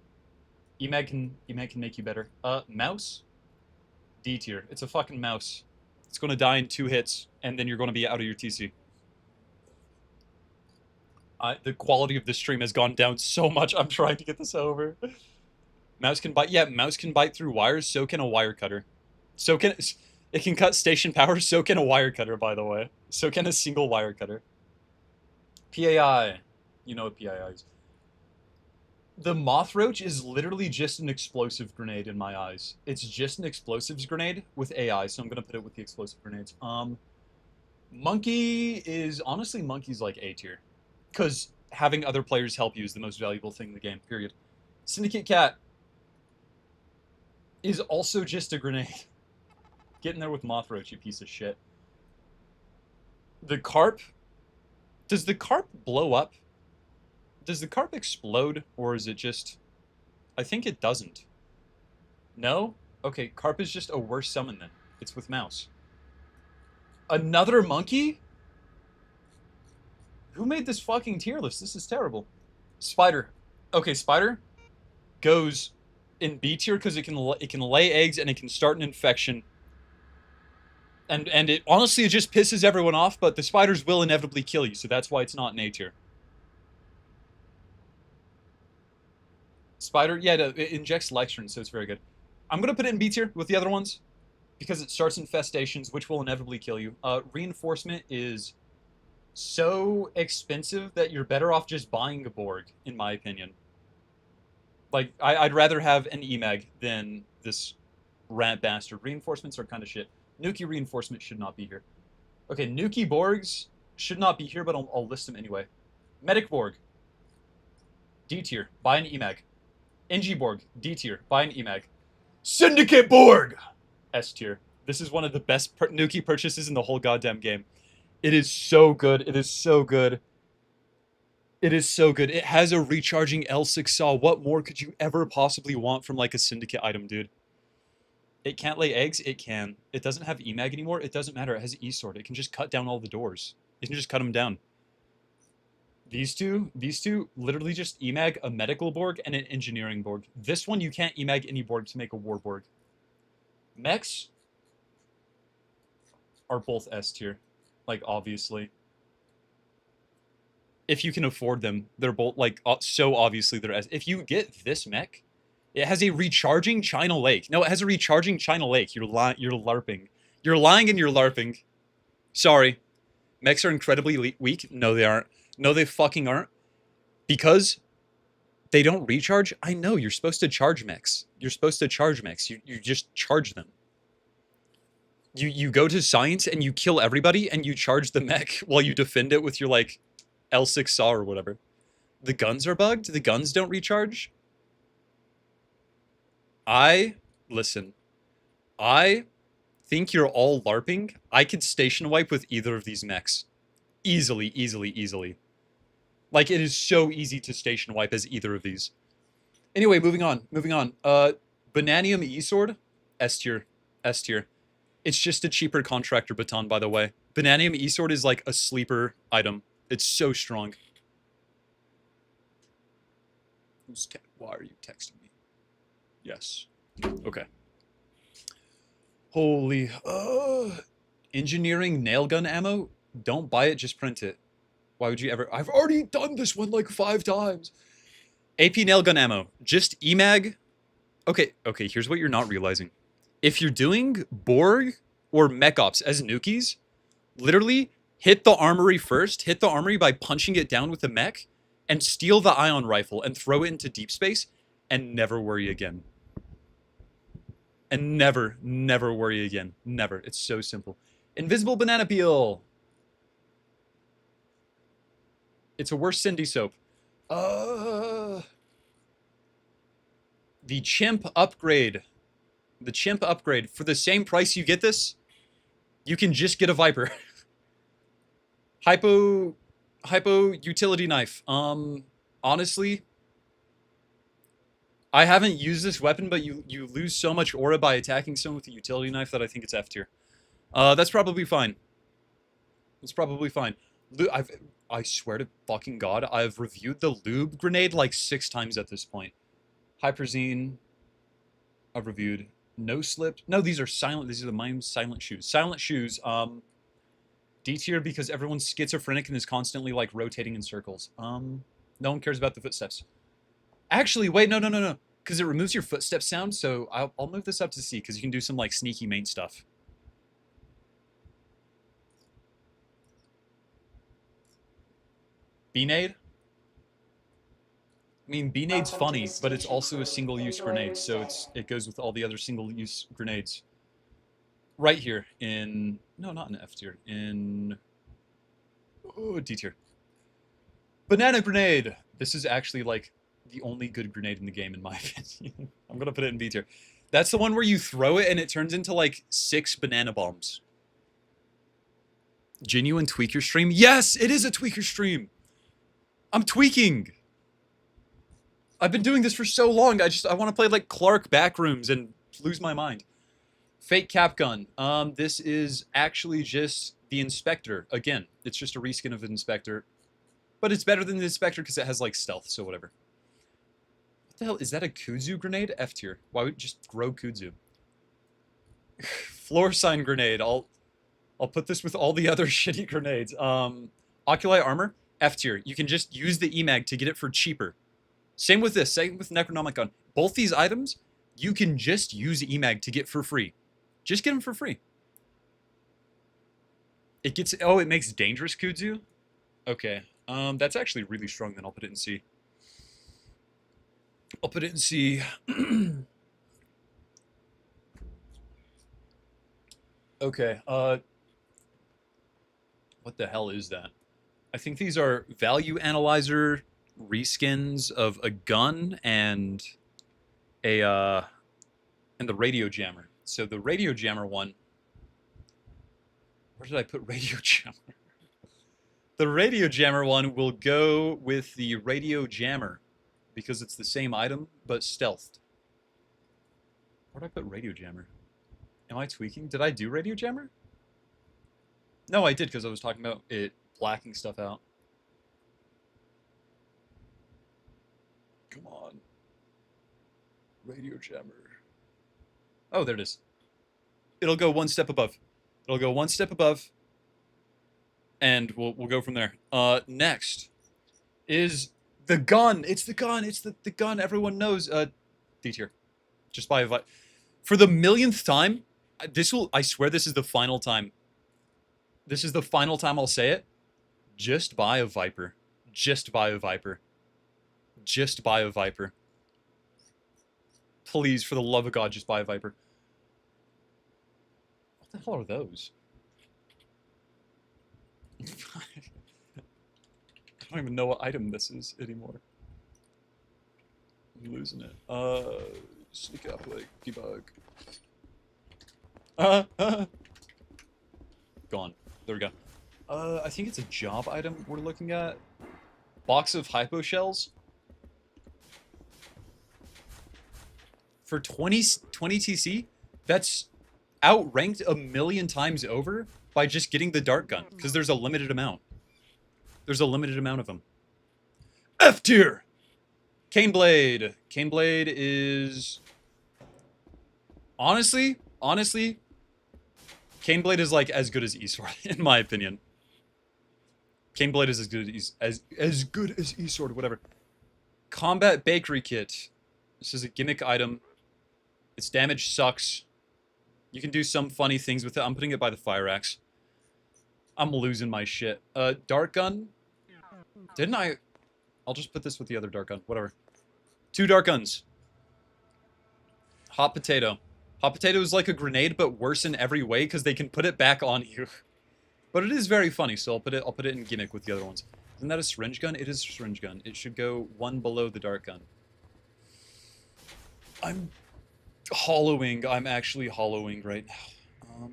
EMAG can make you better. Mouse? D tier. It's a fucking mouse. It's gonna die in 2 hits, and then you're gonna be out of your TC. The quality of the stream has gone down so much. I'm trying to get this over. Mouse can bite. Yeah, mouse can bite through wires. So can a wire cutter. It can cut station power. So can a wire cutter, by the way. So can a single wire cutter. PAI. You know what PAI is. The moth roach is literally just an explosive grenade in my eyes. It's just an explosives grenade with AI, so I'm gonna put it with the explosive grenades. Monkey is honestly monkey's like A tier, because having other players help you is the most valuable thing in the game. Period. Syndicate cat is also just a grenade. Get in there with moth roach, you piece of shit. The carp. Does the carp blow up? Does the carp explode, or is it just... I think it doesn't. No? Okay, carp is just a worse summon then. It's with mouse. Another monkey? Who made this fucking tier list? This is terrible. Spider. Okay, spider goes in B tier because it can lay eggs and it can start an infection. And it honestly it just pisses everyone off, but the spiders will inevitably kill you, so that's why it's not in A tier. Spider, yeah, it injects Lectrin, so it's very good. I'm gonna put it in B tier with the other ones because it starts infestations, which will inevitably kill you. Reinforcement is so expensive that you're better off just buying a Borg, in my opinion. Like, I'd rather have an EMAG than this rat bastard. Reinforcements are kind of shit. Nuki reinforcement should not be here. Okay, Nuki Borgs should not be here, but I'll list them anyway. Medic Borg. D tier. Buy an EMAG. NG Borg. D tier. Buy an EMAG. Syndicate Borg! S tier. This is one of the best Nuki purchases in the whole goddamn game. It is so good. It is so good. It is so good. It has a recharging L6 saw. What more could you ever possibly want from like a Syndicate item, dude? It can't lay eggs? It can. It doesn't have EMAG anymore? It doesn't matter. It has E-sword. It can just cut down all the doors. You can just cut them down. These two literally just EMAG a medical Borg and an engineering Borg. This one you can't EMAG any Borg to make a war Borg. Mechs are both S tier. Like, obviously. If you can afford them, they're both, like, so obviously they're S. If you get this mech, it has a recharging China Lake. No, it has a recharging China Lake. You're LARPing. You're lying and you're LARPing. Sorry. Mechs are incredibly weak. No, they aren't. No, they fucking aren't. Because They don't recharge? I know, you're supposed to charge mechs. You're supposed to charge mechs. You just charge them. You go to science and you kill everybody and you charge the mech while you defend it with your, like, L6 saw or whatever. The guns are bugged? The guns don't recharge? Listen, I think you're all LARPing. I could station wipe with either of these mechs. Easily, easily, easily. Like, it is so easy to station wipe as either of these. Anyway, moving on. Bananium E-Sword? S tier. S tier. It's just a cheaper contractor baton, by the way. Bananium E-Sword is like a sleeper item. It's so strong. Why are you texting me? Yes. Okay. Holy... engineering nail gun ammo? Don't buy it, just print it. Why would you ever... I've already done this one like 5 times. AP nail gun ammo. Just EMAG. Okay, here's what you're not realizing. If you're doing Borg or Mech Ops as nukies, literally hit the armory first. Hit the armory by punching it down with the mech and steal the ion rifle and throw it into deep space and never worry again. And never worry again. Never. It's so simple. Invisible banana peel. It's a worse Cindy soap. The chimp upgrade. The chimp upgrade. For the same price you get this, you can just get a Viper. Hypo utility knife. Honestly, I haven't used this weapon, but you lose so much aura by attacking someone with a utility knife that I think it's F tier. That's probably fine. It's probably fine. I swear to fucking God, I've reviewed the lube grenade like 6 times at this point. Hyperzine, I've reviewed. No slip. No, these are silent. These are the Mime silent shoes. Silent shoes. D tier because everyone's schizophrenic and is constantly like rotating in circles. No one cares about the footsteps. Actually, wait, no. Because it removes your footstep sound, so I'll move this up to C because you can do some like sneaky main stuff. B-nade? I mean, B-nade's funny, but it's also a single-use grenade, so it goes with all the other single-use grenades. Right here in... No, not in F tier. In... Oh, D tier. Banana grenade! This is actually, like, the only good grenade in the game, in my opinion. I'm gonna put it in B tier. That's the one where you throw it and it turns into, like, 6 banana bombs. Genuine tweaker stream? Yes! It is a tweaker stream! I'm tweaking! I've been doing this for so long. I want to play like Clark Backrooms and lose my mind. Fake cap gun. This is actually just the Inspector. Again, it's just a reskin of the Inspector. But it's better than the Inspector because it has like stealth, so whatever. What the hell? Is that a Kudzu grenade? F tier. Why would you just grow Kudzu? Floor sign grenade. I'll put this with all the other shitty grenades. Oculi armor. F tier. You can just use the EMAG to get it for cheaper. Same with this. Same with Necronomicon. Both these items, you can just use EMAG to get for free. Just get them for free. It gets... Oh, it makes dangerous Kudzu? Okay. That's actually really strong, then I'll put it in C. I'll put it in C. Okay. What the hell is that? I think these are value analyzer reskins of a gun and the radio jammer. So the radio jammer one, where did I put radio jammer? The radio jammer one will go with the radio jammer because it's the same item but stealthed. Where did I put radio jammer? Am I tweaking? Did I do radio jammer? No, I did because I was talking about it blacking stuff out. Come on. Radio jammer. Oh, there it is. It'll go one step above. It'll go one step above. And we'll go from there. Next is the gun. It's the gun. It's the gun everyone knows. D tier. Just buy a Viper. For the millionth time, I swear this is the final time. This is the final time I'll say it. Just buy a Viper. Just buy a Viper. just buy a Viper. Please, for the love of God, just buy a Viper. What the hell are those? I don't even know what item this is anymore. I'm losing it. Sneak up, like, debug. Gone. There we go. I think it's a job item we're looking at. Box of hypo shells. For 20 TC, that's outranked a million times over by just getting the dart gun, because there's a limited amount. There's a limited amount of them. F tier! Caneblade. Caneblade is... Honestly, Caneblade is like as good as E-Sword, in my opinion. Caneblade is as good as E-Sword, whatever. Combat Bakery Kit. This is a gimmick item. Its damage sucks. You can do some funny things with it. I'm putting it by the fire axe. I'm losing my shit. Dart gun. Didn't I? I'll just put this with the other dart gun. Whatever. 2 dart guns. Hot potato. Hot potato is like a grenade, but worse in every way because they can put it back on you. But it is very funny, so I'll put it in gimmick with the other ones. Isn't that a syringe gun? It is a syringe gun. It should go one below the dart gun. I'm hollowing. I'm actually hollowing right now.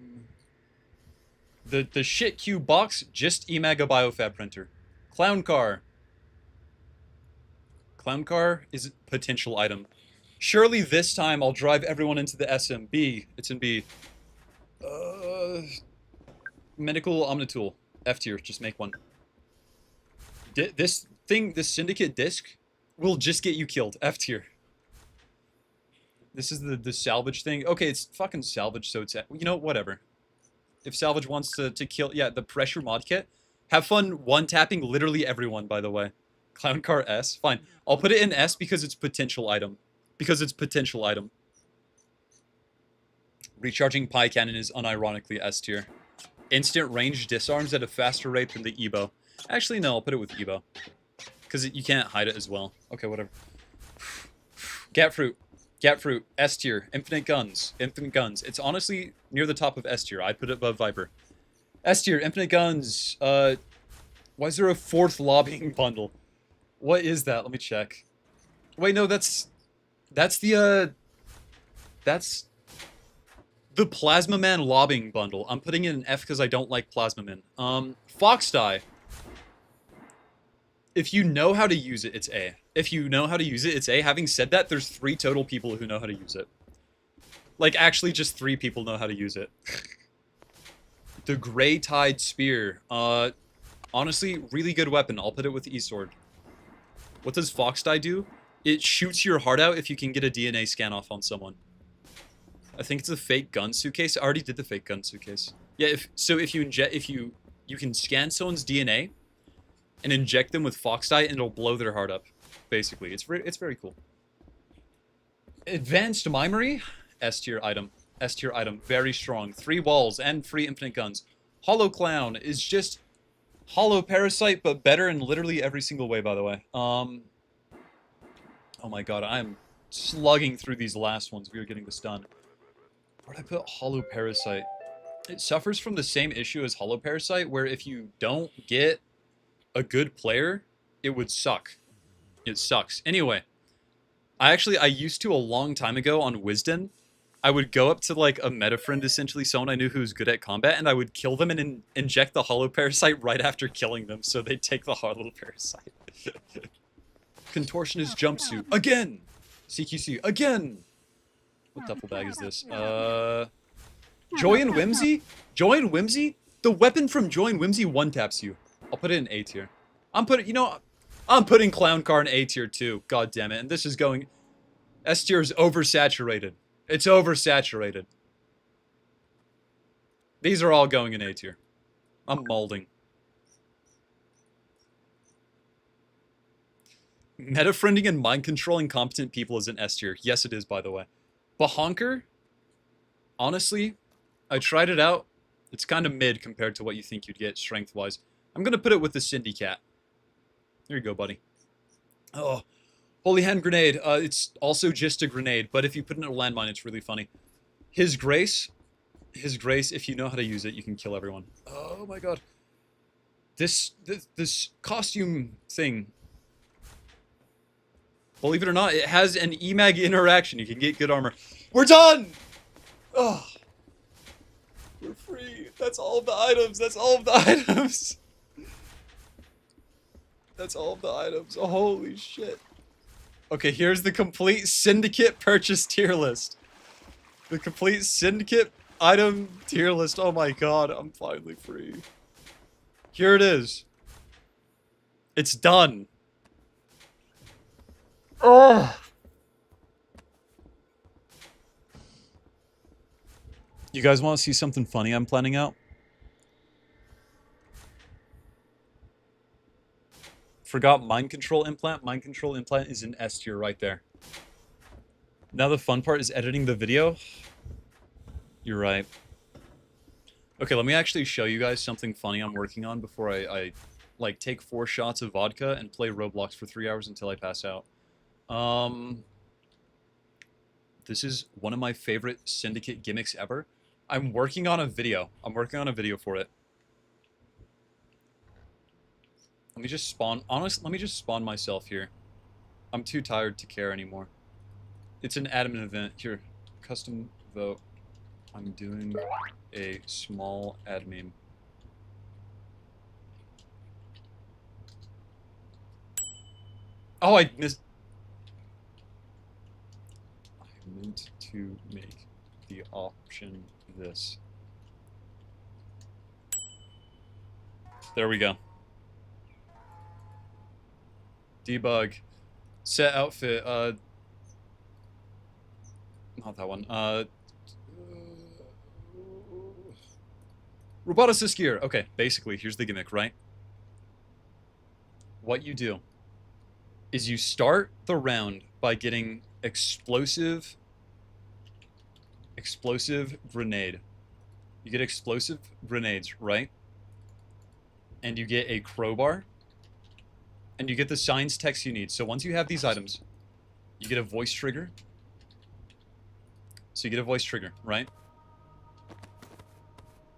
The shit cube box, just Emaga Biofab printer. Clown car. Clown car is a potential item. Surely this time I'll drive everyone into the SMB. It's in B. Medical Omnitool. F tier, just make one. This syndicate disc will just get you killed. F tier. This is the salvage thing. Okay, it's fucking salvage, so it's... You know, whatever. If salvage wants to kill... Yeah, the pressure mod kit. Have fun one-tapping literally everyone, by the way. Clown car S. Fine. I'll put it in S because it's potential item. Recharging pie cannon is unironically S tier. Instant range disarms at a faster rate than the Ebo. Actually, no, I'll put it with Ebo. Because you can't hide it as well. Okay, whatever. Gat fruit. Gat fruit. S tier. Infinite guns. Infinite guns. It's honestly near the top of S tier. I'd put it above Viper. S tier. Infinite guns. Why is there a 4th lobbying bundle? What is that? Let me check. Wait, no, that's the Plasma Man lobbying bundle. I'm putting it in F because I don't like Plasma Man. Fox Die. If you know how to use it, it's A. If you know how to use it, it's A. Having said that, there's 3 total people who know how to use it. Like, actually, just 3 people know how to use it. The Grey Tide Spear. Honestly, really good weapon. I'll put it with E-Sword. What does Fox Die do? It shoots your heart out if you can get a DNA scan off on someone. I think it's a fake gun suitcase. I already did the fake gun suitcase. Yeah, if you can scan someone's DNA and inject them with Fox Die and it'll blow their heart up. Basically, it's very cool. Advanced Mimery, S tier item. S tier item, very strong. 3 walls and free infinite guns. Hollow Clown is just Hollow Parasite, but better in literally every single way, by the way. Oh my god, I'm slugging through these last ones. We are getting this done. Where'd I put Hollow Parasite? It suffers from the same issue as Hollow Parasite, where if you don't get a good player, it would suck. It sucks. Anyway, I used to a long time ago on Wisden. I would go up to like a meta friend, essentially, someone I knew who was good at combat, and I would kill them and inject the Hollow Parasite right after killing them, so they'd take the Hollow Parasite. Contortionist jumpsuit. Again! CQC. Again! What duffel bag is this? Joy and Whimsy? Joy and Whimsy? The weapon from Joy and Whimsy one-taps you. I'll put it in A tier. I'm putting Clown Car in A tier too. God damn it. And this is going... S tier is oversaturated. It's oversaturated. These are all going in A tier. I'm molding. Meta-friending and mind-controlling competent people is an S tier. Yes, it is, by the way. Bahonker? Honestly, I tried it out. It's kind of mid compared to what you think you'd get strength-wise. I'm going to put it with the Syndicate. There you go, buddy. Oh, Holy hand grenade. It's also just a grenade, but if you put it in a landmine, it's really funny. His grace, if you know how to use it, you can kill everyone. Oh my god. This costume thing, believe it or not, it has an EMAG interaction. You can get good armor. We're done! Oh. We're free. That's all of the items. That's all of the items. That's all of the items. Oh, holy shit. Okay, here's the complete syndicate purchase tier list. The complete syndicate item tier list. Oh my god, I'm finally free. Here it is. It's done. Oh. You guys want to see something funny I'm planning out? Forgot mind control implant. Mind control implant is in S tier right there. Now the fun part is editing the video. You're right. Okay, let me actually show you guys something funny I'm working on before I like take 4 shots of vodka and play Roblox for 3 hours until I pass out. This is one of my favorite syndicate gimmicks ever. I'm working on a video. I'm working on a video for it. Let me just spawn... Honestly, let me just spawn myself here. I'm too tired to care anymore. It's an admin event. Here, custom vote. I'm doing a small admin. Oh, I missed... I meant to make the option this. There we go. Debug. Set outfit. Not that one. Roboticist gear. Okay, basically, here's the gimmick, right? What you do is you start the round by getting explosive grenade. You get explosive grenades, right? And you get a crowbar. And you get the science text you need. So once you have these items, you get a voice trigger. So you get a voice trigger, right?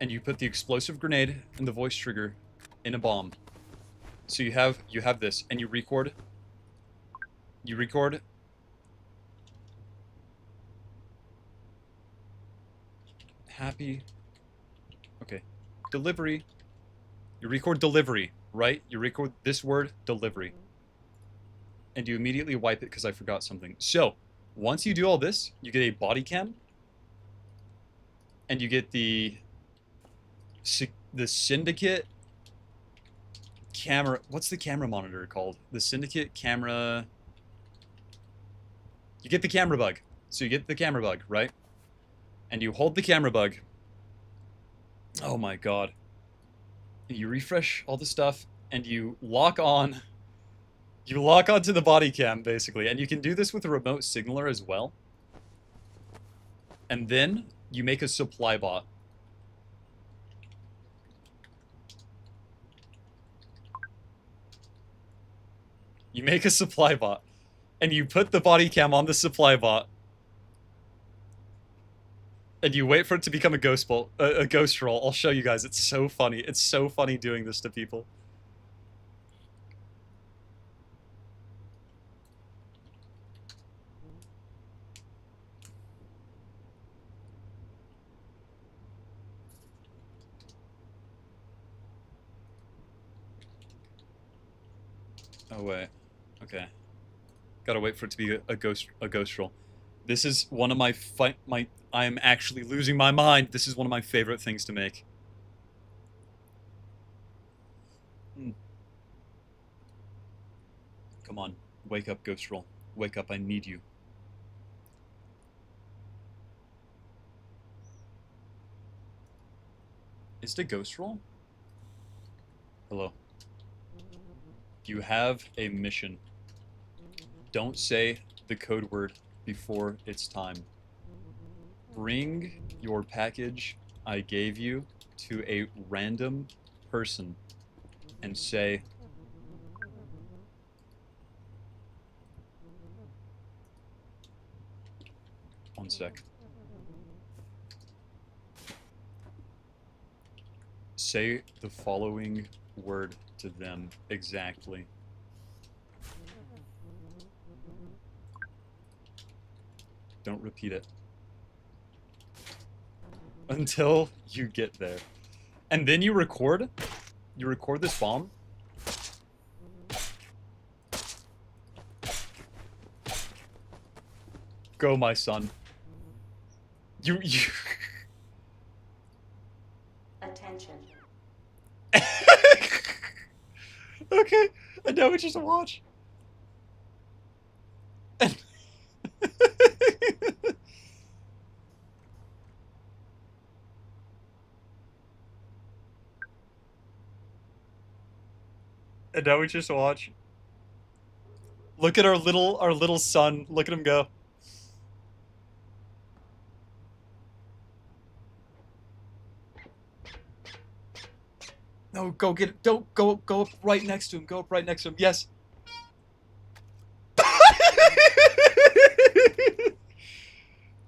And you put the explosive grenade and the voice trigger in a bomb. So you have this, and you record. You record. Happy. Okay. Delivery. You record delivery, right? You record this word, delivery. And you immediately wipe it because I forgot something. So, once you do all this, you get a body cam. And you get the syndicate camera. What's the camera monitor called? The syndicate camera. You get the camera bug. So you get the camera bug, right? And you hold the camera bug. Oh my god. You refresh all the stuff, and you lock on. You lock onto the body cam, basically. And you can do this with a remote signaler as well. And then you make a supply bot. You make a supply bot. And you put the body cam on the supply bot. And you wait for it to become a ghost roll. I'll show you guys. It's so funny. It's so funny doing this to people. Oh wait. Okay. Gotta wait for it to be a ghost roll. This is one of my I am actually losing my mind. This is one of my favorite things to make. Come on. Wake up, ghost roll. Wake up, I need you. Is it a ghost roll? Hello. You have a mission. Don't say the code word before it's time. Bring your package I gave you to a random person and say, One sec. Say the following word to them exactly. Don't repeat it. Until you get there. And then you record. You record this bomb. Go, my son. You Attention. Okay, and now we just watch. And and now we just watch. Look at our little son. Look at him go. No, go get it. Don't go up right next to him. Go up right next to him. Yes.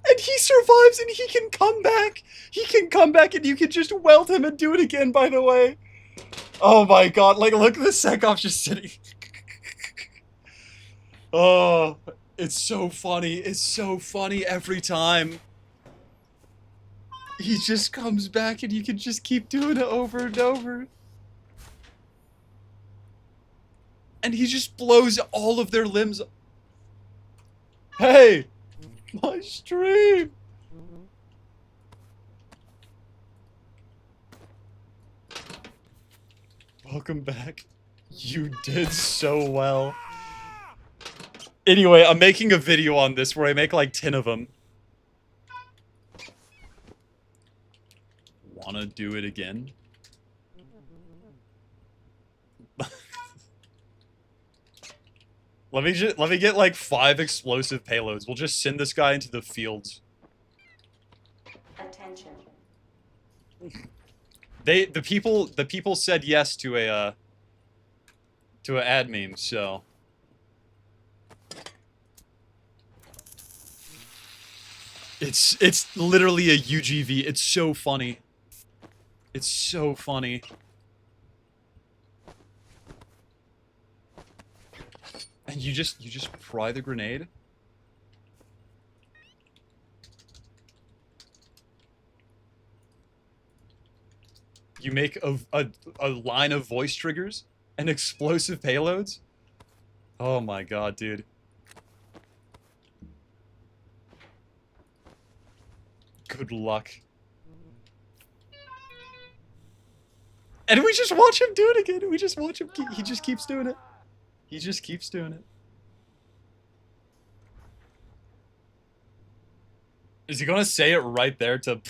And he survives and he can come back. He can come back and you can just weld him and do it again, by the way. Oh my god, like look at the Sekov just sitting. Oh, it's so funny. It's so funny every time. He just comes back and you can just keep doing it over and over. And he just blows all of their limbs. Hey! My stream! Welcome back. You did so well. Anyway, I'm making a video on this where I make like 10 of them. Wanna do it again? Let me get like 5 explosive payloads. We'll just send this guy into the fields. Attention. The people said yes to a ad meme, so it's literally a UGV. It's so funny. It's so funny. And you just pry the grenade. You make a line of voice triggers and explosive payloads. Oh my god, dude. Good luck. And we just watch him do it again. We just watch him. He just keeps doing it. He just keeps doing it. Is he gonna say it right there to...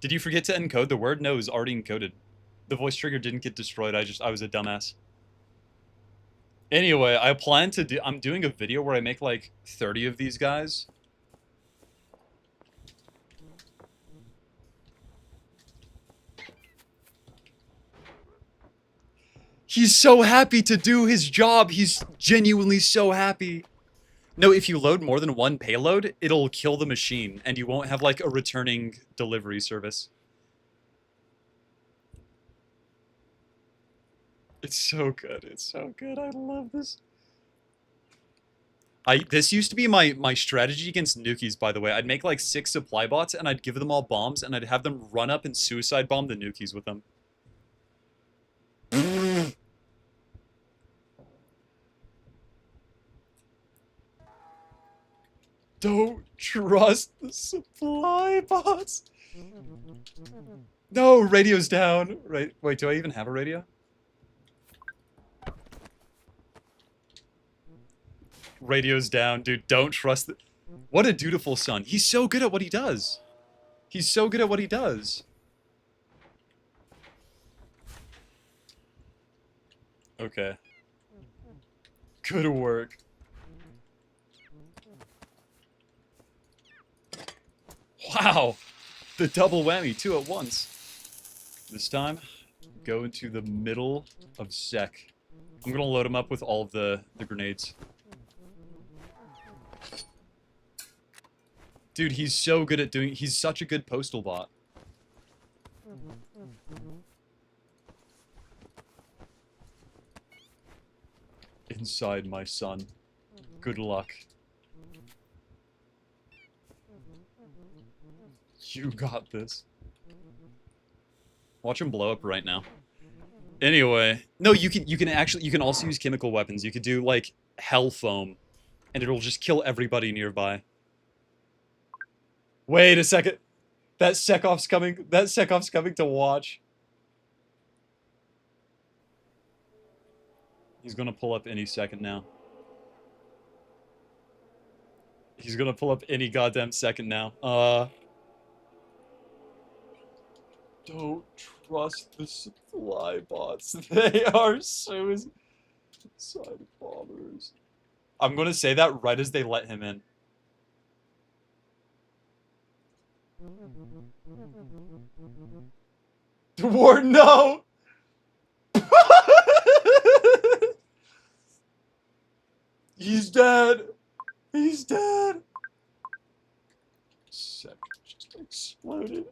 Did you forget to encode the word? No, it was already encoded. The voice trigger didn't get destroyed. I was a dumbass. Anyway, I plan to do... I'm doing a video where I make like 30 of these guys. He's so happy to do his job. He's genuinely so happy. No, if you load more than one payload, it'll kill the machine, and you won't have, like, a returning delivery service. It's so good. It's so good. I love this. This used to be my strategy against nukies, by the way. I'd make, like, 6 supply bots, and I'd give them all bombs, and I'd have them run up and suicide bomb the nukies with them. Don't trust the supply bots. No, radio's down. Right. Wait, do I even have a radio? Radio's down, dude. Don't trust the... What a dutiful son. He's so good at what he does. He's so good at what he does. Okay. Good work. Wow! The double whammy, 2 at once. This time, go into the middle of sec. I'm gonna load him up with all of the grenades. Dude, he's so good at doing... He's such a good postal bot. Inside, my son. Good luck. You got this. Watch him blow up right now. Anyway, no, you can also use chemical weapons. You could do like hell foam, and it'll just kill everybody nearby. Wait a second, that Sekov's coming. That Sekov's coming to watch. He's gonna pull up any second now. He's gonna pull up any goddamn second now. Don't trust the supply bots. They are suicide bombers. I'm gonna say that right as they let him in. Warden, no! He's dead! He's dead! Sec just exploded.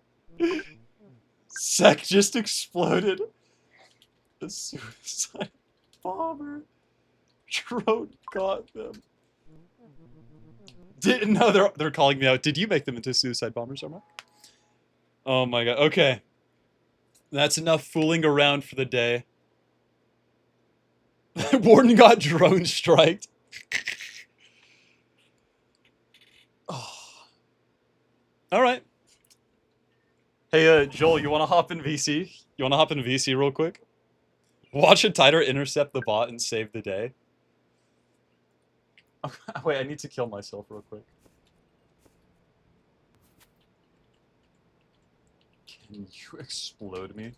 Sec just exploded. The suicide bomber. Drone got them. No, they're calling me out. Did you make them into suicide bombers, Omar? Oh my god. Okay. That's enough fooling around for the day. Warden got drone striked. Oh. Alright. Hey, Joel, you want to hop in VC? You want to hop in VC real quick? Watch a tighter intercept the bot and save the day. Wait, I need to kill myself real quick. Can you explode me?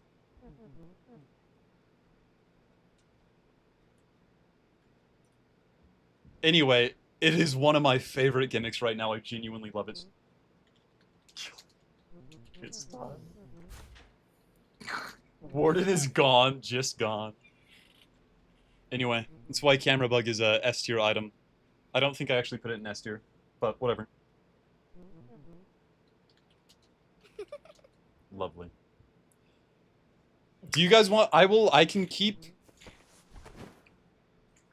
Anyway, it is one of my favorite gimmicks right now. I genuinely love it. It's time. Warden is gone, just gone. Anyway, that's why camera bug is a S tier item. I don't think I actually put it in S tier, but whatever. Lovely. Do you guys want... I can keep...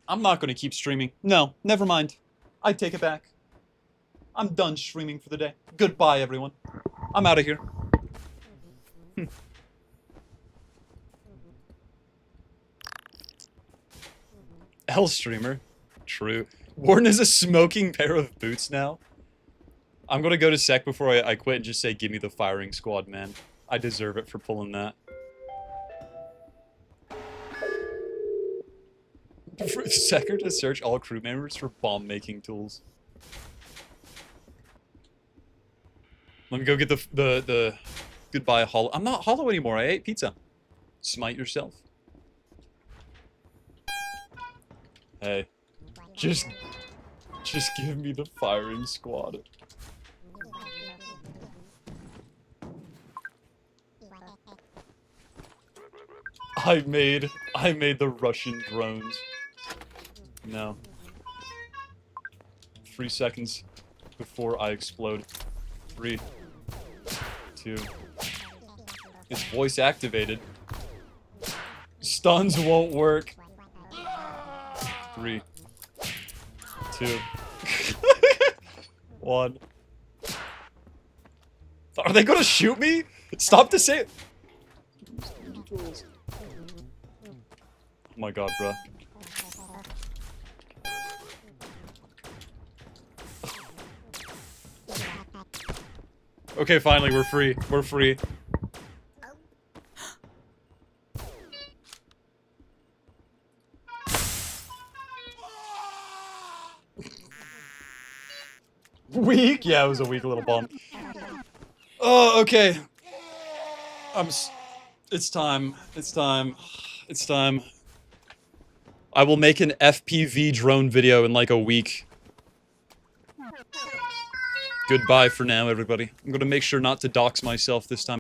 I'm not going to keep streaming. No, never mind. I take it back. I'm done streaming for the day. Goodbye, everyone. I'm out of here. L streamer. True. Warden is a smoking pair of boots now. I'm gonna go to sec before I quit and just say, give me the firing squad, man. I deserve it for pulling that. Secker to search all crew members for bomb-making tools. Let me go get the goodbye hollow. I'm not hollow anymore. I ate pizza. Smite yourself. Hey, just give me the firing squad. I made the Russian drones. No. 3 seconds before I explode. 3, 2. It's voice activated. Stuns won't work. 3, 2. 1. Are they gonna shoot me? Stop the save. Oh my god, bruh. Okay, finally, we're free. We're free. Weak? Yeah, it was a weak little bomb. Oh, okay. It's time. It's time. It's time. I will make an FPV drone video in like a week. Goodbye for now, everybody. I'm gonna make sure not to dox myself this time.